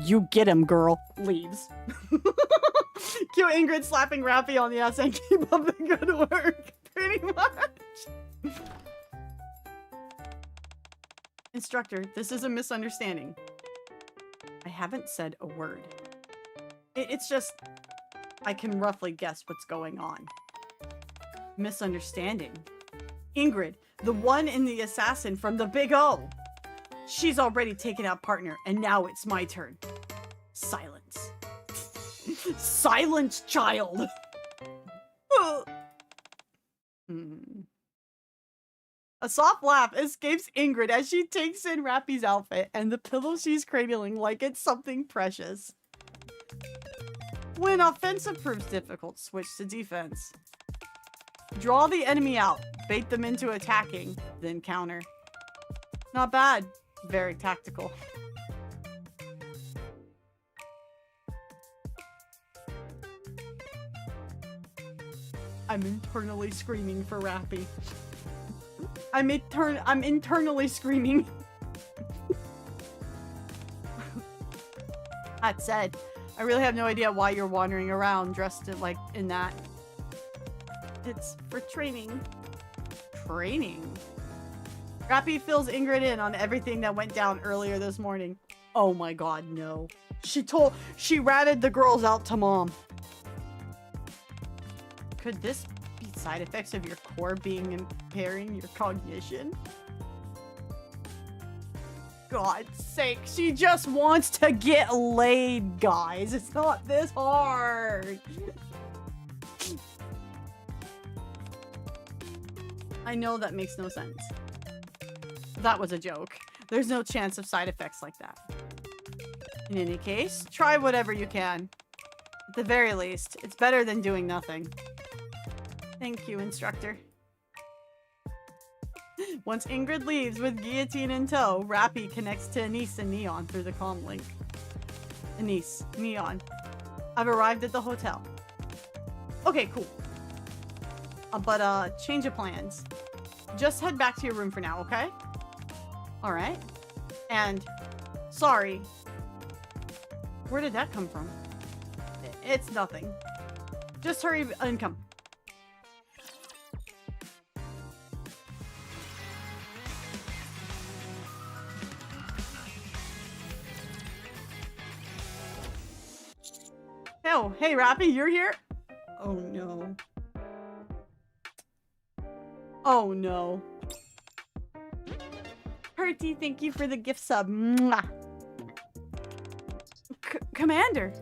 Speaker 2: You get him, girl. Leaves. Cue Ingrid slapping Rappy on the ass and keep up the good work. Pretty much. Instructor, this is a misunderstanding. I haven't said a word. It's just, I can roughly guess what's going on. Misunderstanding. Ingrid, the one in the assassin from the Big O. She's already taken out partner, and now it's my turn. Silence. Silence, child! A soft laugh escapes Ingrid as she takes in Rappy's outfit and the pillow she's cradling like it's something precious. When offensive proves difficult, switch to defense. Draw the enemy out, bait them into attacking, then counter. Not bad. Very tactical. I'm internally screaming for Rappy. I'm internally screaming. That said, I really have no idea why you're wandering around dressed in that. It's for training. Training? Rappy fills Ingrid in on everything that went down earlier this morning. Oh my god, no. She ratted the girls out to mom. Could this be side effects of your core being impairing your cognition? God's sake, she just wants to get laid, guys. It's not this hard. I know that makes no sense. That was a joke. There's no chance of side effects like that. In any case, try whatever you can. At the very least, it's better than doing nothing. Thank you, instructor. Once Ingrid leaves with Guillotine in tow, Rappy connects to Anise and Neon through the comm link. Anise, Neon. I've arrived at the hotel. Okay, cool. But change of plans. Just head back to your room for now, okay? Alright. And, sorry. Where did that come from? It's nothing. Just hurry and come. Oh, hey Rappy, you're here? Oh no. Oh no. Perty, thank you for the gift sub. Mwah. Commander!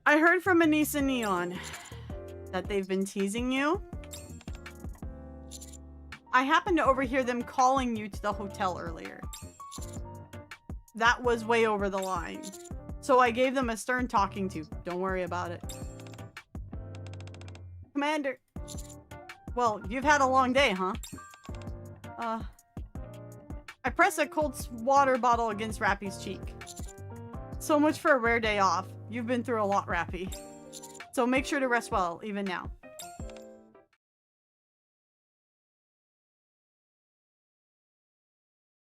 Speaker 2: I heard from Anise and Neon that they've been teasing you. I happened to overhear them calling you to the hotel earlier. That was way over the line. So I gave them a stern talking to. Don't worry about it. Commander. Well, you've had a long day, huh? I press a cold water bottle against Rappy's cheek. So much for a rare day off. You've been through a lot, Rappy. So make sure to rest well, even now.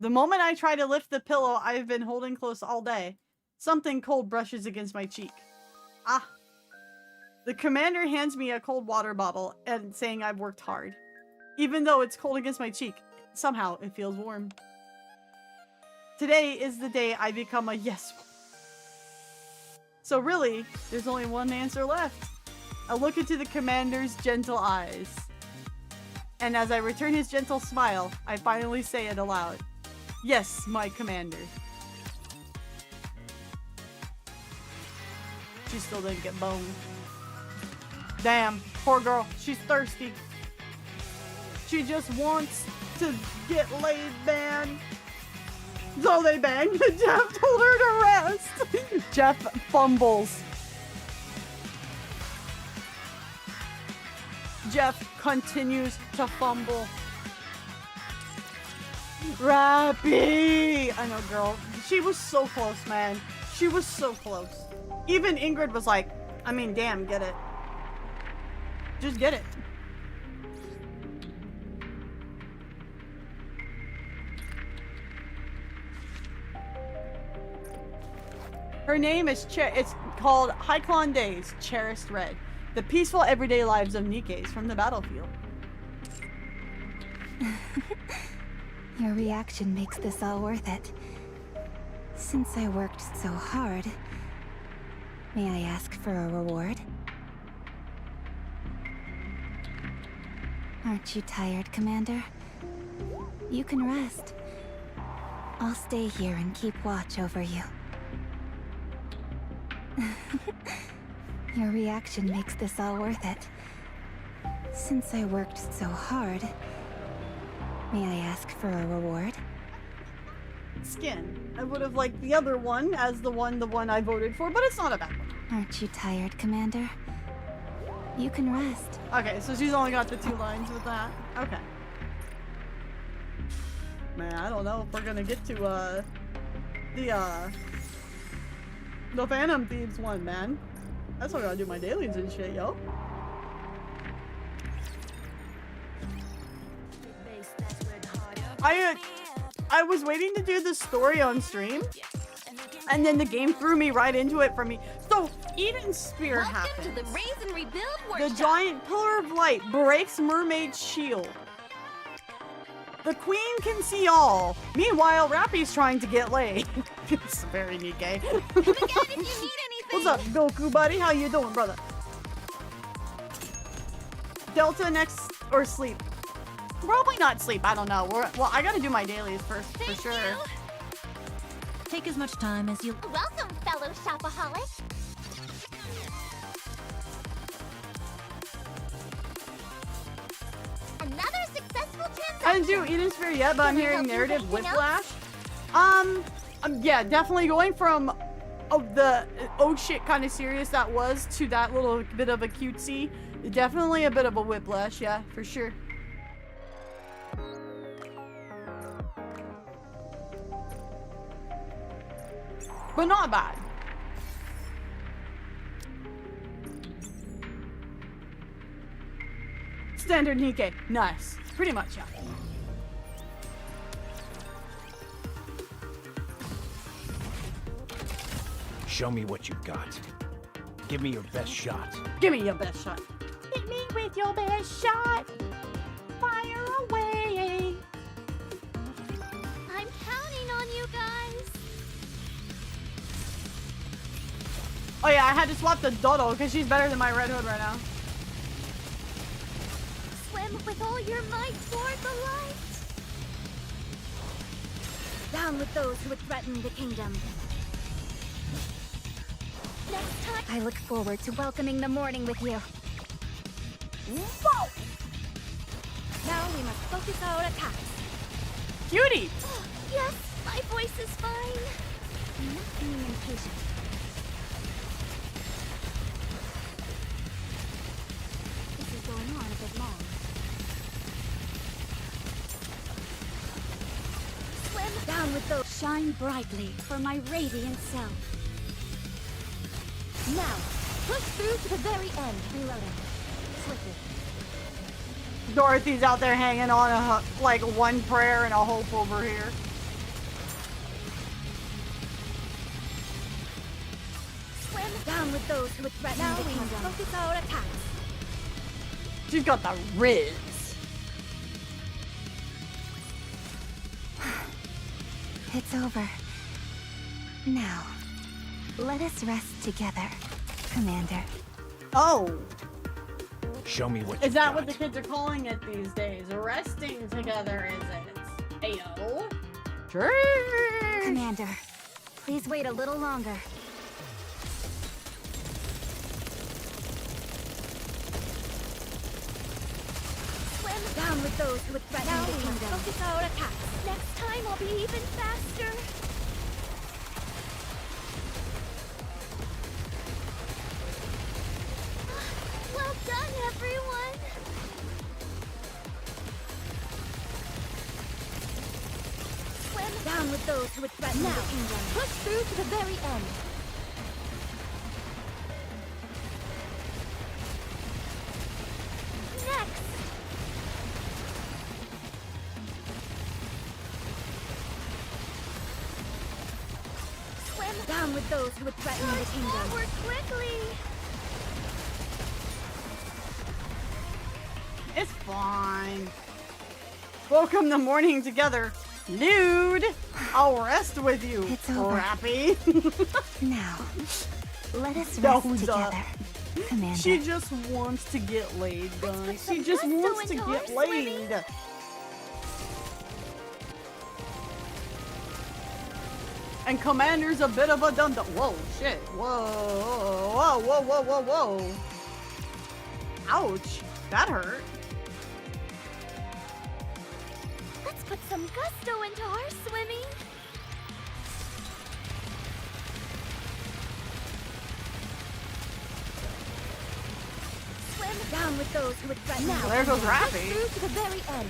Speaker 2: The moment I try to lift the pillow I've been holding close all day, something cold brushes against my cheek. Ah. The commander hands me a cold water bottle and saying I've worked hard. Even though it's cold against my cheek, somehow it feels warm. Today is the day I become a yes woman. So really, there's only one answer left. I look into the commander's gentle eyes. And as I return his gentle smile, I finally say it aloud. Yes, my commander. She still didn't get boned. Damn, poor girl. She's thirsty. She just wants to get laid, man. So they banged. Jeff told her to rest. Jeff fumbles. Jeff continues to fumble. RAPI! I know, girl. She was so close, man. She was so close. Even Ingrid was like, I mean, damn, get it. Just get it. Her name is it's called Hyclon Days, Cherished Red. The peaceful everyday lives of Nikkes from the battlefield.
Speaker 6: Your reaction makes this all worth it. Since I worked so hard, may I ask for a reward? Aren't you tired, Commander? You can rest. I'll stay here and keep watch over you. Your reaction makes this all worth it. Since I worked so hard, may I ask for a reward?
Speaker 2: Skin. I would have liked the other one as the one I voted for, but it's not a bad one.
Speaker 6: Aren't you tired, Commander? You can rest.
Speaker 2: Okay, so she's only got the 2 lines with that. Okay. Man, I don't know if we're gonna get to the Phantom Thieves one, man. That's why I gotta do my dailies and shit, yo. I was waiting to do the story on stream, and then the game threw me right into it for me. So Eden's Spear happens.
Speaker 3: To the Raise and Rebuild
Speaker 2: The
Speaker 3: workshop.
Speaker 2: giant pillar of light breaks Mermaid's shield. The queen can see all. Meanwhile, Rappy's trying to get laid. It's very Nikke. What's up, Goku buddy? How you doing, brother? Delta next or sleep? Probably not sleep. I don't know. Well, I gotta do my dailies first for sure.
Speaker 4: Take as much time as you...
Speaker 3: Welcome, fellow shopaholic. Another successful transaction.
Speaker 2: I didn't do Eden's Sphere yet, but I'm hearing narrative whiplash. Yeah, definitely going from the oh shit kind of serious that was to that little bit of a cutesy. Definitely a bit of a whiplash, yeah, for sure. But not bad. Standard Nikke. Nice. Pretty much, yeah.
Speaker 13: Show me what you got. Give me your best shot.
Speaker 2: Give me your best shot. Hit me with your best shot. Fire away.
Speaker 3: I'm counting on you guys.
Speaker 2: Oh yeah, I had to swap the Dodo because she's better than my Red Hood right now.
Speaker 3: Swim with all your might toward the light. Down with those who would threaten the kingdom. Next time,
Speaker 6: I look forward to welcoming the morning with you.
Speaker 3: whoa! Now we must focus our attacks.
Speaker 2: Cutie!
Speaker 3: Yes, my voice is fine. I'm not being impatient. This is going on a bit long. Swim down with those. Shine brightly for my radiant self. Now, push through to the very end. Reloading. Swiftly.
Speaker 2: Dorothy's out there hanging on like one prayer and a hope over here.
Speaker 3: Down with those who would threaten the kingdom. Focus our attacks.
Speaker 2: She's got the riz.
Speaker 3: It's over. Now, let us rest together, Commander.
Speaker 2: Oh.
Speaker 13: Show me what
Speaker 2: Is that what the kids are calling it these days? Resting together, is it? Ayo. Sure.
Speaker 3: Commander, please wait a little longer. Swim down with those who would threaten the kingdom. Focus our attacks. Next time we'll be even faster. Well done, everyone. Swim down with those who would threaten the kingdom. Push through to the very end. Next. Swim down with those who would threaten the kingdom. Forward quickly.
Speaker 2: It's fine. Welcome the morning together. Dude, I'll rest with you.
Speaker 3: It's over.
Speaker 2: RAPI.
Speaker 3: Now, let us
Speaker 2: No,
Speaker 3: rest together, Commander.
Speaker 2: She just wants to get laid, guys. She just wants to get laid. And Commander's a bit of a dum-dum. Whoa, shit. Whoa, whoa, whoa, whoa, whoa, whoa. Ouch. That hurt.
Speaker 3: Let's put some gusto into our swimming. Swim down with those who would threaten. Now,
Speaker 2: There goes
Speaker 3: push
Speaker 2: RAPI.
Speaker 3: through to the very end.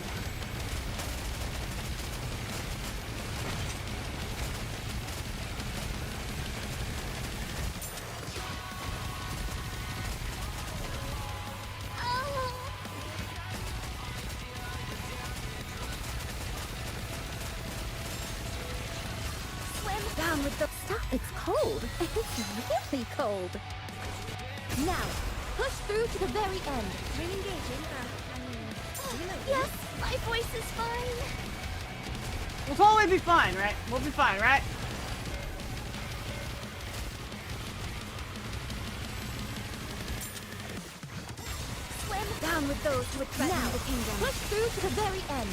Speaker 3: Swim down with the stuff. It's cold. It's really cold. Now, push through to the very end. Re-engaging. Yes, my voice is fine.
Speaker 2: We'll totally be fine, right? We'll be fine, right?
Speaker 3: Swim down with those who would threaten the kingdom. Push through to the very end.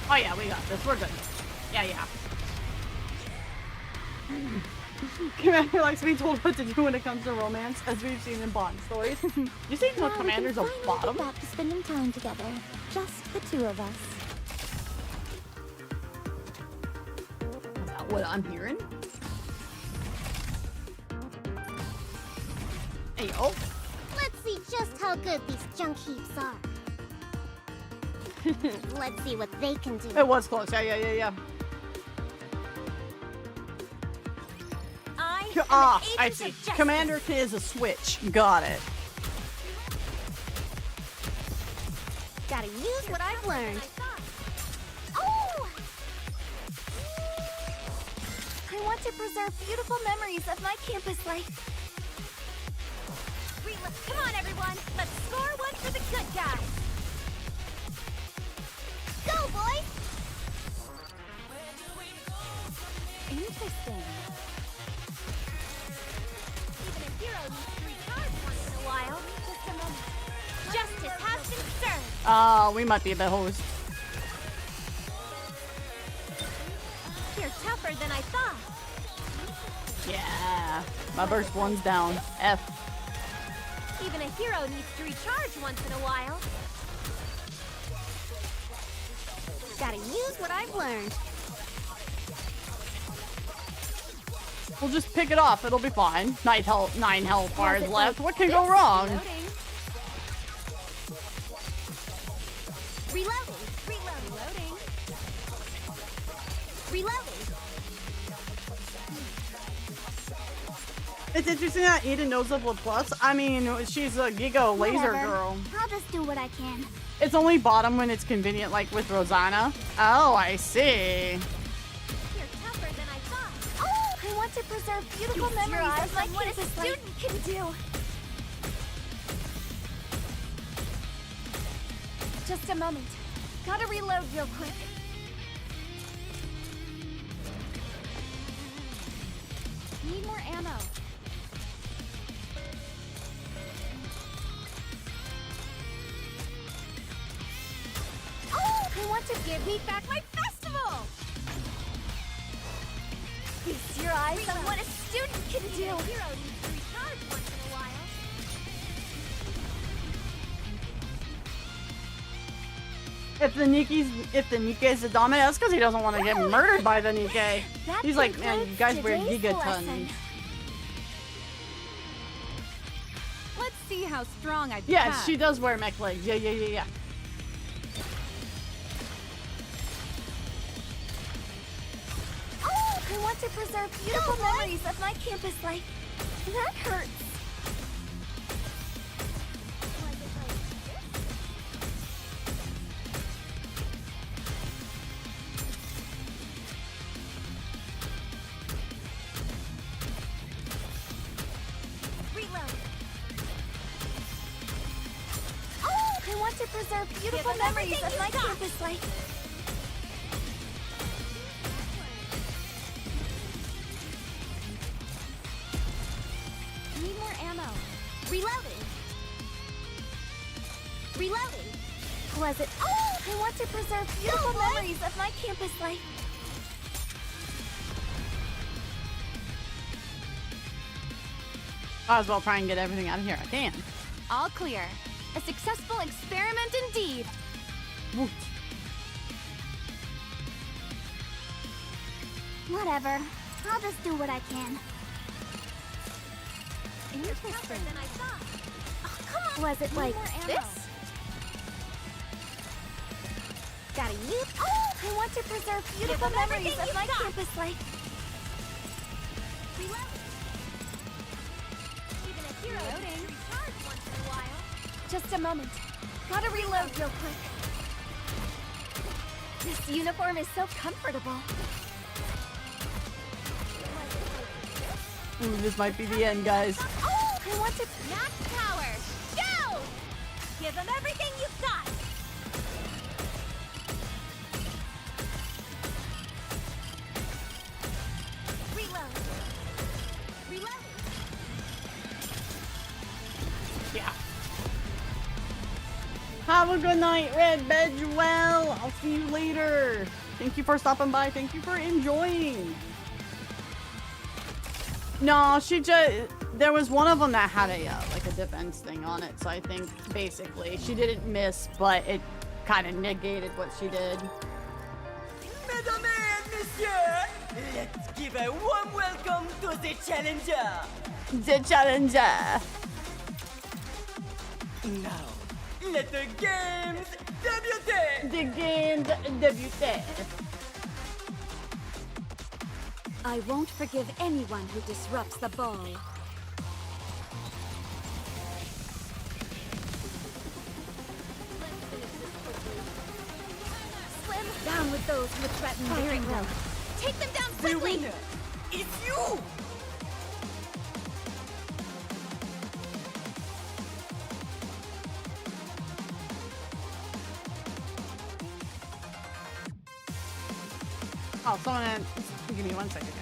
Speaker 2: Oh yeah, we got this. We're good. Yeah, yeah. Commander likes to be told what to do when it comes to romance, as we've seen in Bond stories. You seem like Commander's a bottom.
Speaker 3: Back to spending time together, just the two of us.
Speaker 2: Is that what I'm hearing? Hey, oh.
Speaker 3: Let's see just how good these junk heaps are. Let's see what they can do.
Speaker 2: It was close. Yeah. I see. Commander is a switch. Got it.
Speaker 3: Gotta use what I've learned. Oh! I want to preserve beautiful memories of my campus life. Come on, everyone. Let's score one for the good guys. Go, boys! Interesting. Even a hero needs to recharge once in a while. Just a moment. Justice has been served.
Speaker 2: We might be the host.
Speaker 3: You're tougher than I thought.
Speaker 2: Yeah. My burst one's down. F.
Speaker 3: Even a hero needs to recharge once in a while. Gotta use what I've learned.
Speaker 2: We'll just pick it off. It'll be fine. 9 health bars left. What can go wrong?
Speaker 3: Reloading. Reloading. Reloading.
Speaker 2: It's interesting that Eden knows up with plus. I mean, she's a Giga laser
Speaker 3: Whatever.
Speaker 2: girl.
Speaker 3: I'll just do what I can.
Speaker 2: It's only bottom when it's convenient, like with Rosanna. Oh, I see.
Speaker 3: You're tougher than I thought. Oh, I want to preserve beautiful memories of my what a student can do. Just a moment. Gotta reload real quick. Need more ammo. Oh, I want to give me back my festival! Feast your eyes on what a student can do. A hero needs to recharge once in a while.
Speaker 2: If the Nikke's the dominant, that's because he doesn't want to get murdered by the Nikke. He's like, man, you guys wear gigatons.
Speaker 7: Let's see how strong I
Speaker 2: Yes,
Speaker 7: pack.
Speaker 2: she does wear mech legs. Yeah.
Speaker 3: Oh, I want to preserve beautiful memories of my campus life. That hurts. To preserve beautiful memories of my campus life. Need more ammo. Reloading. Was it? Oh, I want to preserve beautiful memories of my campus life.
Speaker 2: Might as well try and get everything out of here I can.
Speaker 3: All clear. A successful experiment indeed.
Speaker 2: Woot.
Speaker 3: Whatever. I'll just do what I can. Interesting. Than I thought. Oh, come on. Was it like this? Gotta use. Oh, I want to preserve beautiful memories of my campus life. Even a hero needs to recharge once in a while. Just a moment. Gotta reload real quick. This uniform is so comfortable.
Speaker 2: Ooh, this might be the end, guys.
Speaker 3: Oh, I want to max power. Go! Give them everything you've got. Reload.
Speaker 2: Yeah. Have a good night, Red Bed well. I'll see you later. Thank you for stopping by. Thank you for enjoying. No, there was one of them that had a like a defense thing on it, so I think basically she didn't miss, but it kind of negated what she did.
Speaker 14: Mesdames et messieurs, let's give a warm welcome to the challenger.
Speaker 2: The challenger.
Speaker 14: Now, let the games debute.
Speaker 2: The games debute.
Speaker 3: I won't forgive anyone who disrupts the ball. Slim, down with those who threaten the kingdom. Take them down quickly!
Speaker 14: The winner is you!
Speaker 2: Oh, someone give me 1 second, guys.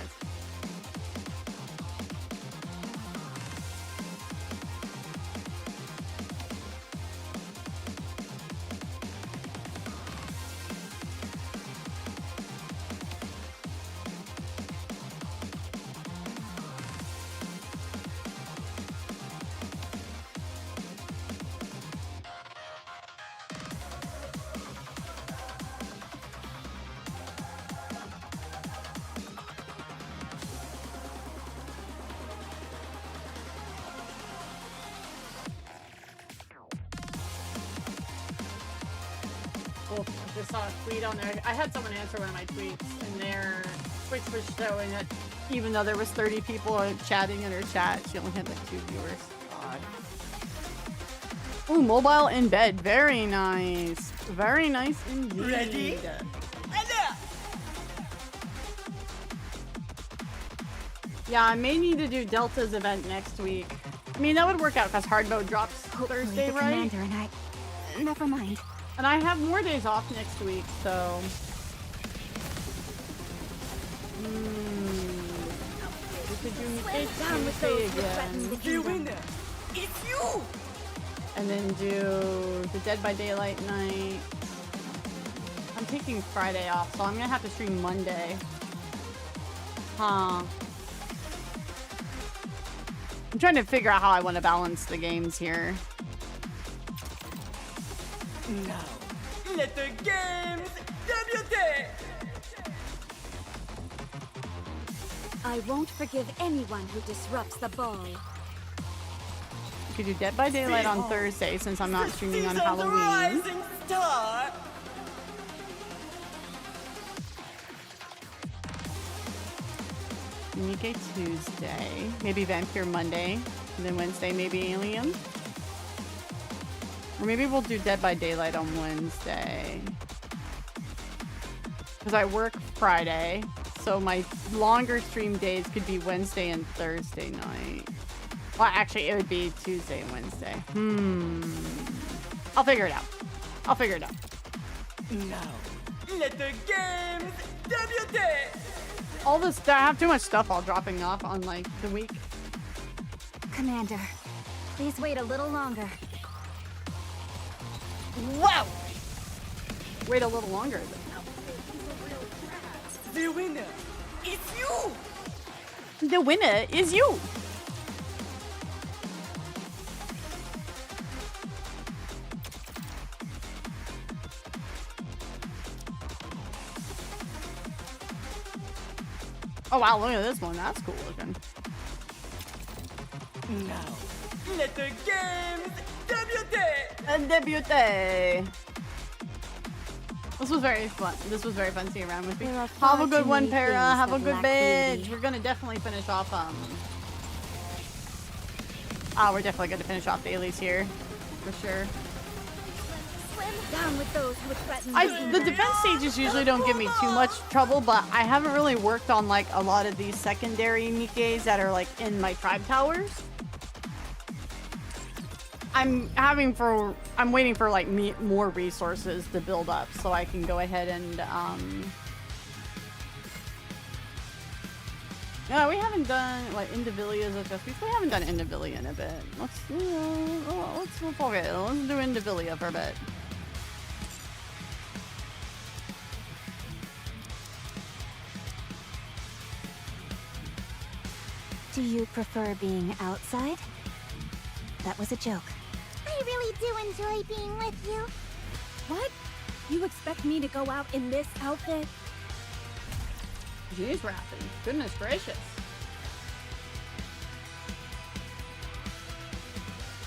Speaker 2: I just saw a tweet on there. I had someone answer one of my tweets, and their Twitch was showing that even though there was 30 people chatting in her chat, she only had like 2 viewers. God. Ooh, mobile in bed. Very nice. Very nice indeed.
Speaker 14: Ready?
Speaker 2: Yeah, I may need to do Delta's event next week. I mean, that would work out because hard mode drops Thursday,
Speaker 3: the
Speaker 2: right?
Speaker 3: commander and I... Never mind.
Speaker 2: And I have more days off next week, so... We could do Tuesday again.
Speaker 14: The winner! It's you!
Speaker 2: And then do the Dead by Daylight night. I'm taking Friday off, so I'm gonna have to stream Monday. Huh. I'm trying to figure out how I want to balance the games here.
Speaker 14: Now, let the games debut!
Speaker 3: I won't forgive anyone who disrupts the ball.
Speaker 2: You could do Dead by Daylight on Thursday since I'm not streaming on Halloween.
Speaker 14: Rising star!
Speaker 2: Nikkei Tuesday, maybe Vampire Monday, and then Wednesday maybe Alien. Or maybe we'll do Dead by Daylight on Wednesday. Because I work Friday, so my longer stream days could be Wednesday and Thursday night. Well, actually, it would be Tuesday and Wednesday. I'll figure it out. I'll figure it out.
Speaker 14: Now, let the games debut!
Speaker 2: All this, I have too much stuff all dropping off on like the week.
Speaker 3: Commander, please wait a little longer.
Speaker 2: Wow! Wait a little longer.
Speaker 14: The winner is you!
Speaker 2: The winner is you! Oh wow, look at this one. That's cool looking.
Speaker 14: Now, let the games debut!
Speaker 2: Debut! This was very fun. This was very fun seeing around with me. Have a good one, Para. Have a good binge. We're gonna definitely finish off, we're definitely gonna finish off dailies here. For sure.
Speaker 3: Down with those who threaten
Speaker 2: The defense stages usually don't give me too much trouble, but I haven't really worked on like a lot of these secondary Nikkeis that are like in my tribe towers. I'm waiting for like more resources to build up so I can go ahead and yeah, we haven't done like Indivilia's at just we haven't done Indivilia in a bit. Let's do Indivilia for a bit.
Speaker 3: Do you prefer being outside? That was a joke. I really do enjoy being with you.
Speaker 11: What? You expect me to go out in this outfit?
Speaker 2: Jeez, Rafi. Goodness gracious.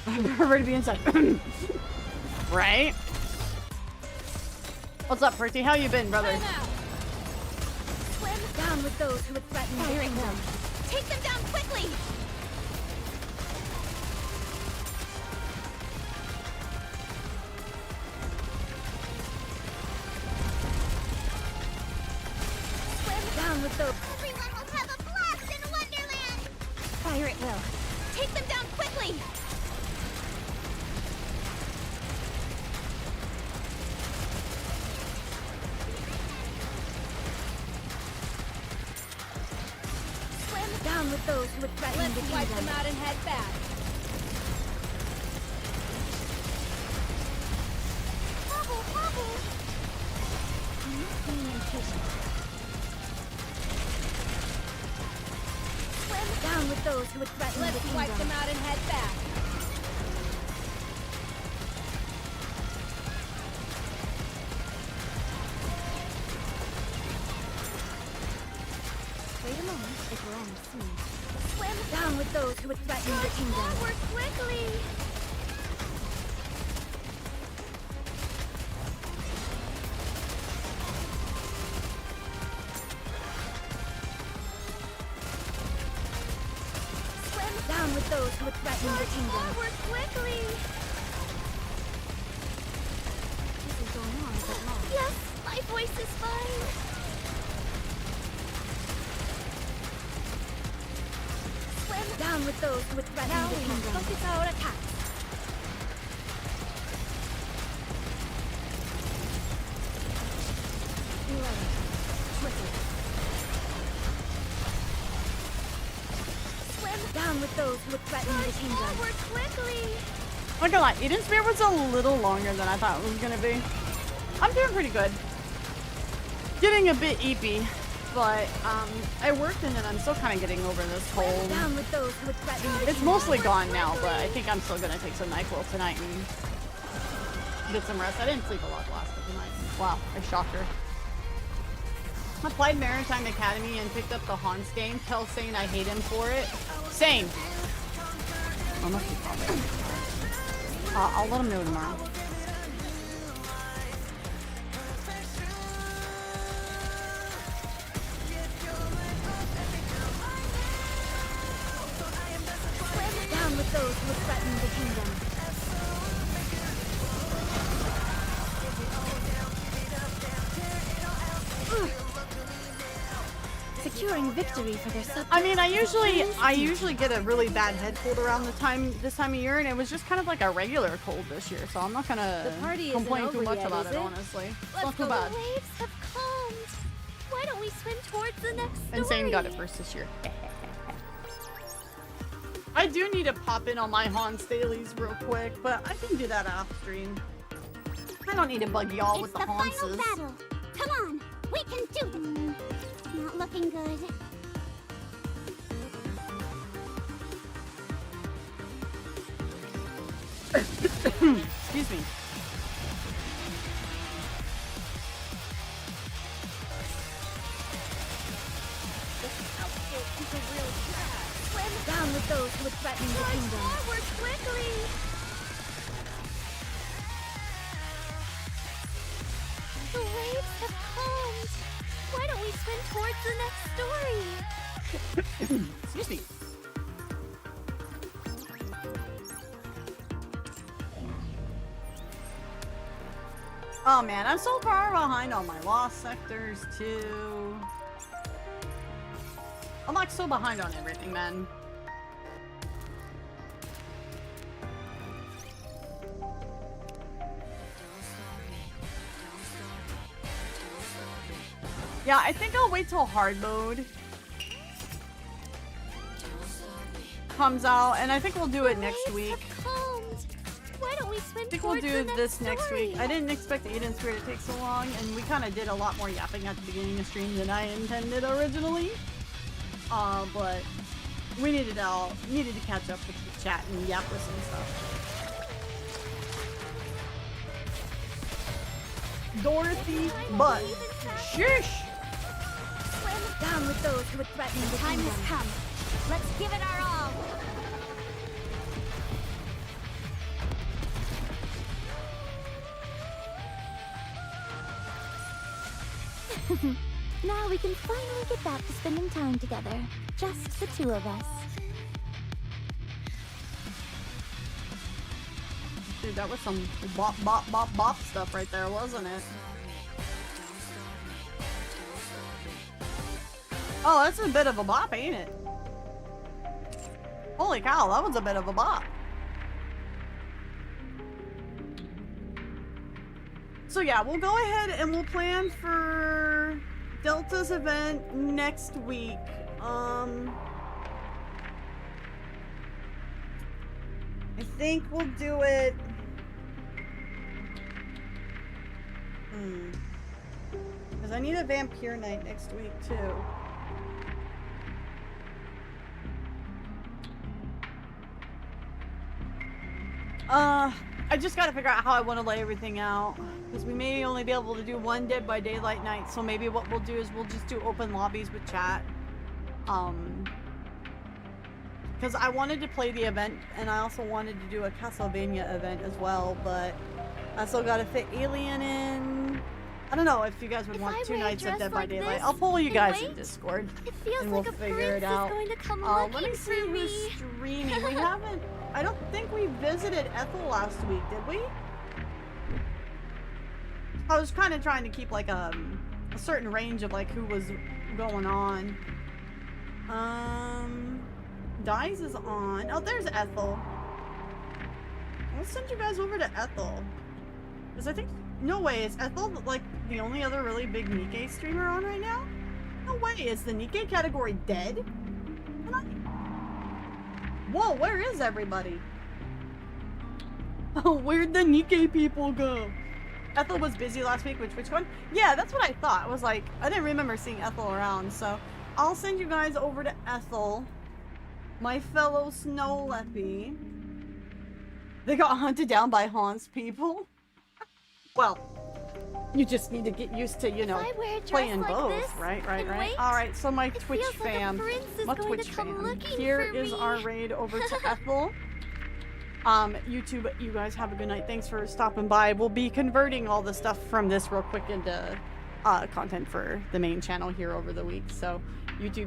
Speaker 2: I prefer to be inside. Right? What's up, Percy? How you been, brother?
Speaker 3: Swim down with those who would threaten their kingdom. Take them down quickly! Swim down with those. Everyone will have a blast in Wonderland! Fire at will. Take them down quickly! Down with those who would threaten the kingdom. Let's wipe them out and head back. Bubble, bubble. I'm not being impatient. Swim down with those who would threaten the kingdom. Let's wipe them out and head back. Wait a moment, it will end soon. Swim down with those who would threaten the kingdom. Forward quickly! Swim down with those who would threaten the kingdom. Forward quickly! This is going on a bit long. Yes, my voice is fine. Down with those who would threaten the kingdom. Focus our attacks. Swim down with those who would threaten the kingdom. Forward quickly.
Speaker 2: I'm not gonna lie, Eden's Spear was a little longer than I thought it was gonna be. I'm doing pretty good. Getting a bit eepy, but I worked and then I'm still kind of getting over this whole.
Speaker 3: Down with those who would threaten the
Speaker 2: It's mostly gone now, but I think I'm still gonna take some NyQuil tonight and get some rest. I didn't sleep a lot last night. Wow, I shocked her. I played Maritime Academy and picked up the Hans game. Tell Sane I hate him for it. Sane! Oh, must be probably. I'll let him know tomorrow.
Speaker 3: Down with those who would threaten the kingdom. Securing victory for their subjects.
Speaker 2: I mean, I usually get a really bad head cold around this time of year, and it was just kind of like a regular cold this year, so I'm not gonna complain too much about it, honestly. It's not too bad.
Speaker 3: The waves have calmed. Why don't we swim towards the next story?
Speaker 2: Insane got it first this year. I do need to pop in on my Hans dailies real quick, but I can do that off stream. I don't need to bug y'all with the Hanses.
Speaker 3: It's the final battle. Come on, we can do. Not looking good.
Speaker 2: Excuse me.
Speaker 3: Down with those who would threaten the kingdom. Forward quickly. The waves have calmed. Why don't we swim towards the next story?
Speaker 2: Excuse me. Oh man, I'm so far behind on my lost sectors too. I'm like so behind on everything, man. Yeah, I think I'll wait till hard mode comes out, and I think we'll do it next week.
Speaker 3: Why don't we swim
Speaker 2: I think we'll do this next week. I didn't expect Eden's Spear to take so long, and we kind of did a lot more yapping at the beginning of stream than I intended originally. But we needed to catch up with the chat and yap with some stuff. Dorothy, but shush!
Speaker 3: Down with those who would threaten the time has come. Let's give it our all. Now we can finally get back to spending time together. Just the two of us.
Speaker 2: Dude, that was some bop bop bop bop stuff right there, wasn't it? Oh, that's a bit of a bop, ain't it? Holy cow, that was a bit of a bop. So yeah, we'll go ahead and we'll plan for Delta's event next week. I think we'll do it. Because I need a vampire night next week too. I just gotta figure out how I want to lay everything out. Because we may only be able to do one Dead by Daylight night, so maybe what we'll do is we'll just do open lobbies with chat. Because I wanted to play the event, and I also wanted to do a Castlevania event as well, but I still gotta fit Alien in. I don't know if you guys would want 2 nights of Dead by Daylight. I'll pull you guys in Discord, and we'll figure it out. Let me see who's streaming. We haven't... I don't think we visited Ethel last week, did we? I was kind of trying to keep like a certain range of like who was going on. Dice is on. Oh, there's Ethel. I'll send you guys over to Ethel. Because I think... No way, is Ethel, like, the only other really big Nikke streamer on right now? No way, is the Nikke category dead? Whoa, where is everybody? Oh, where'd the Nikke people go? Ethel was busy last week, which one? Yeah, that's what I thought. I was like, I didn't remember seeing Ethel around, so I'll send you guys over to Ethel, my fellow snow leppy. They got hunted down by Han's people. Well, you just need to get used to, you know, playing like both, right? Alright, so my Twitch fam, here is our raid over to Ethel. YouTube, you guys have a good night. Thanks for stopping by. We'll be converting all the stuff from this real quick into content for the main channel here over the week. So, YouTube,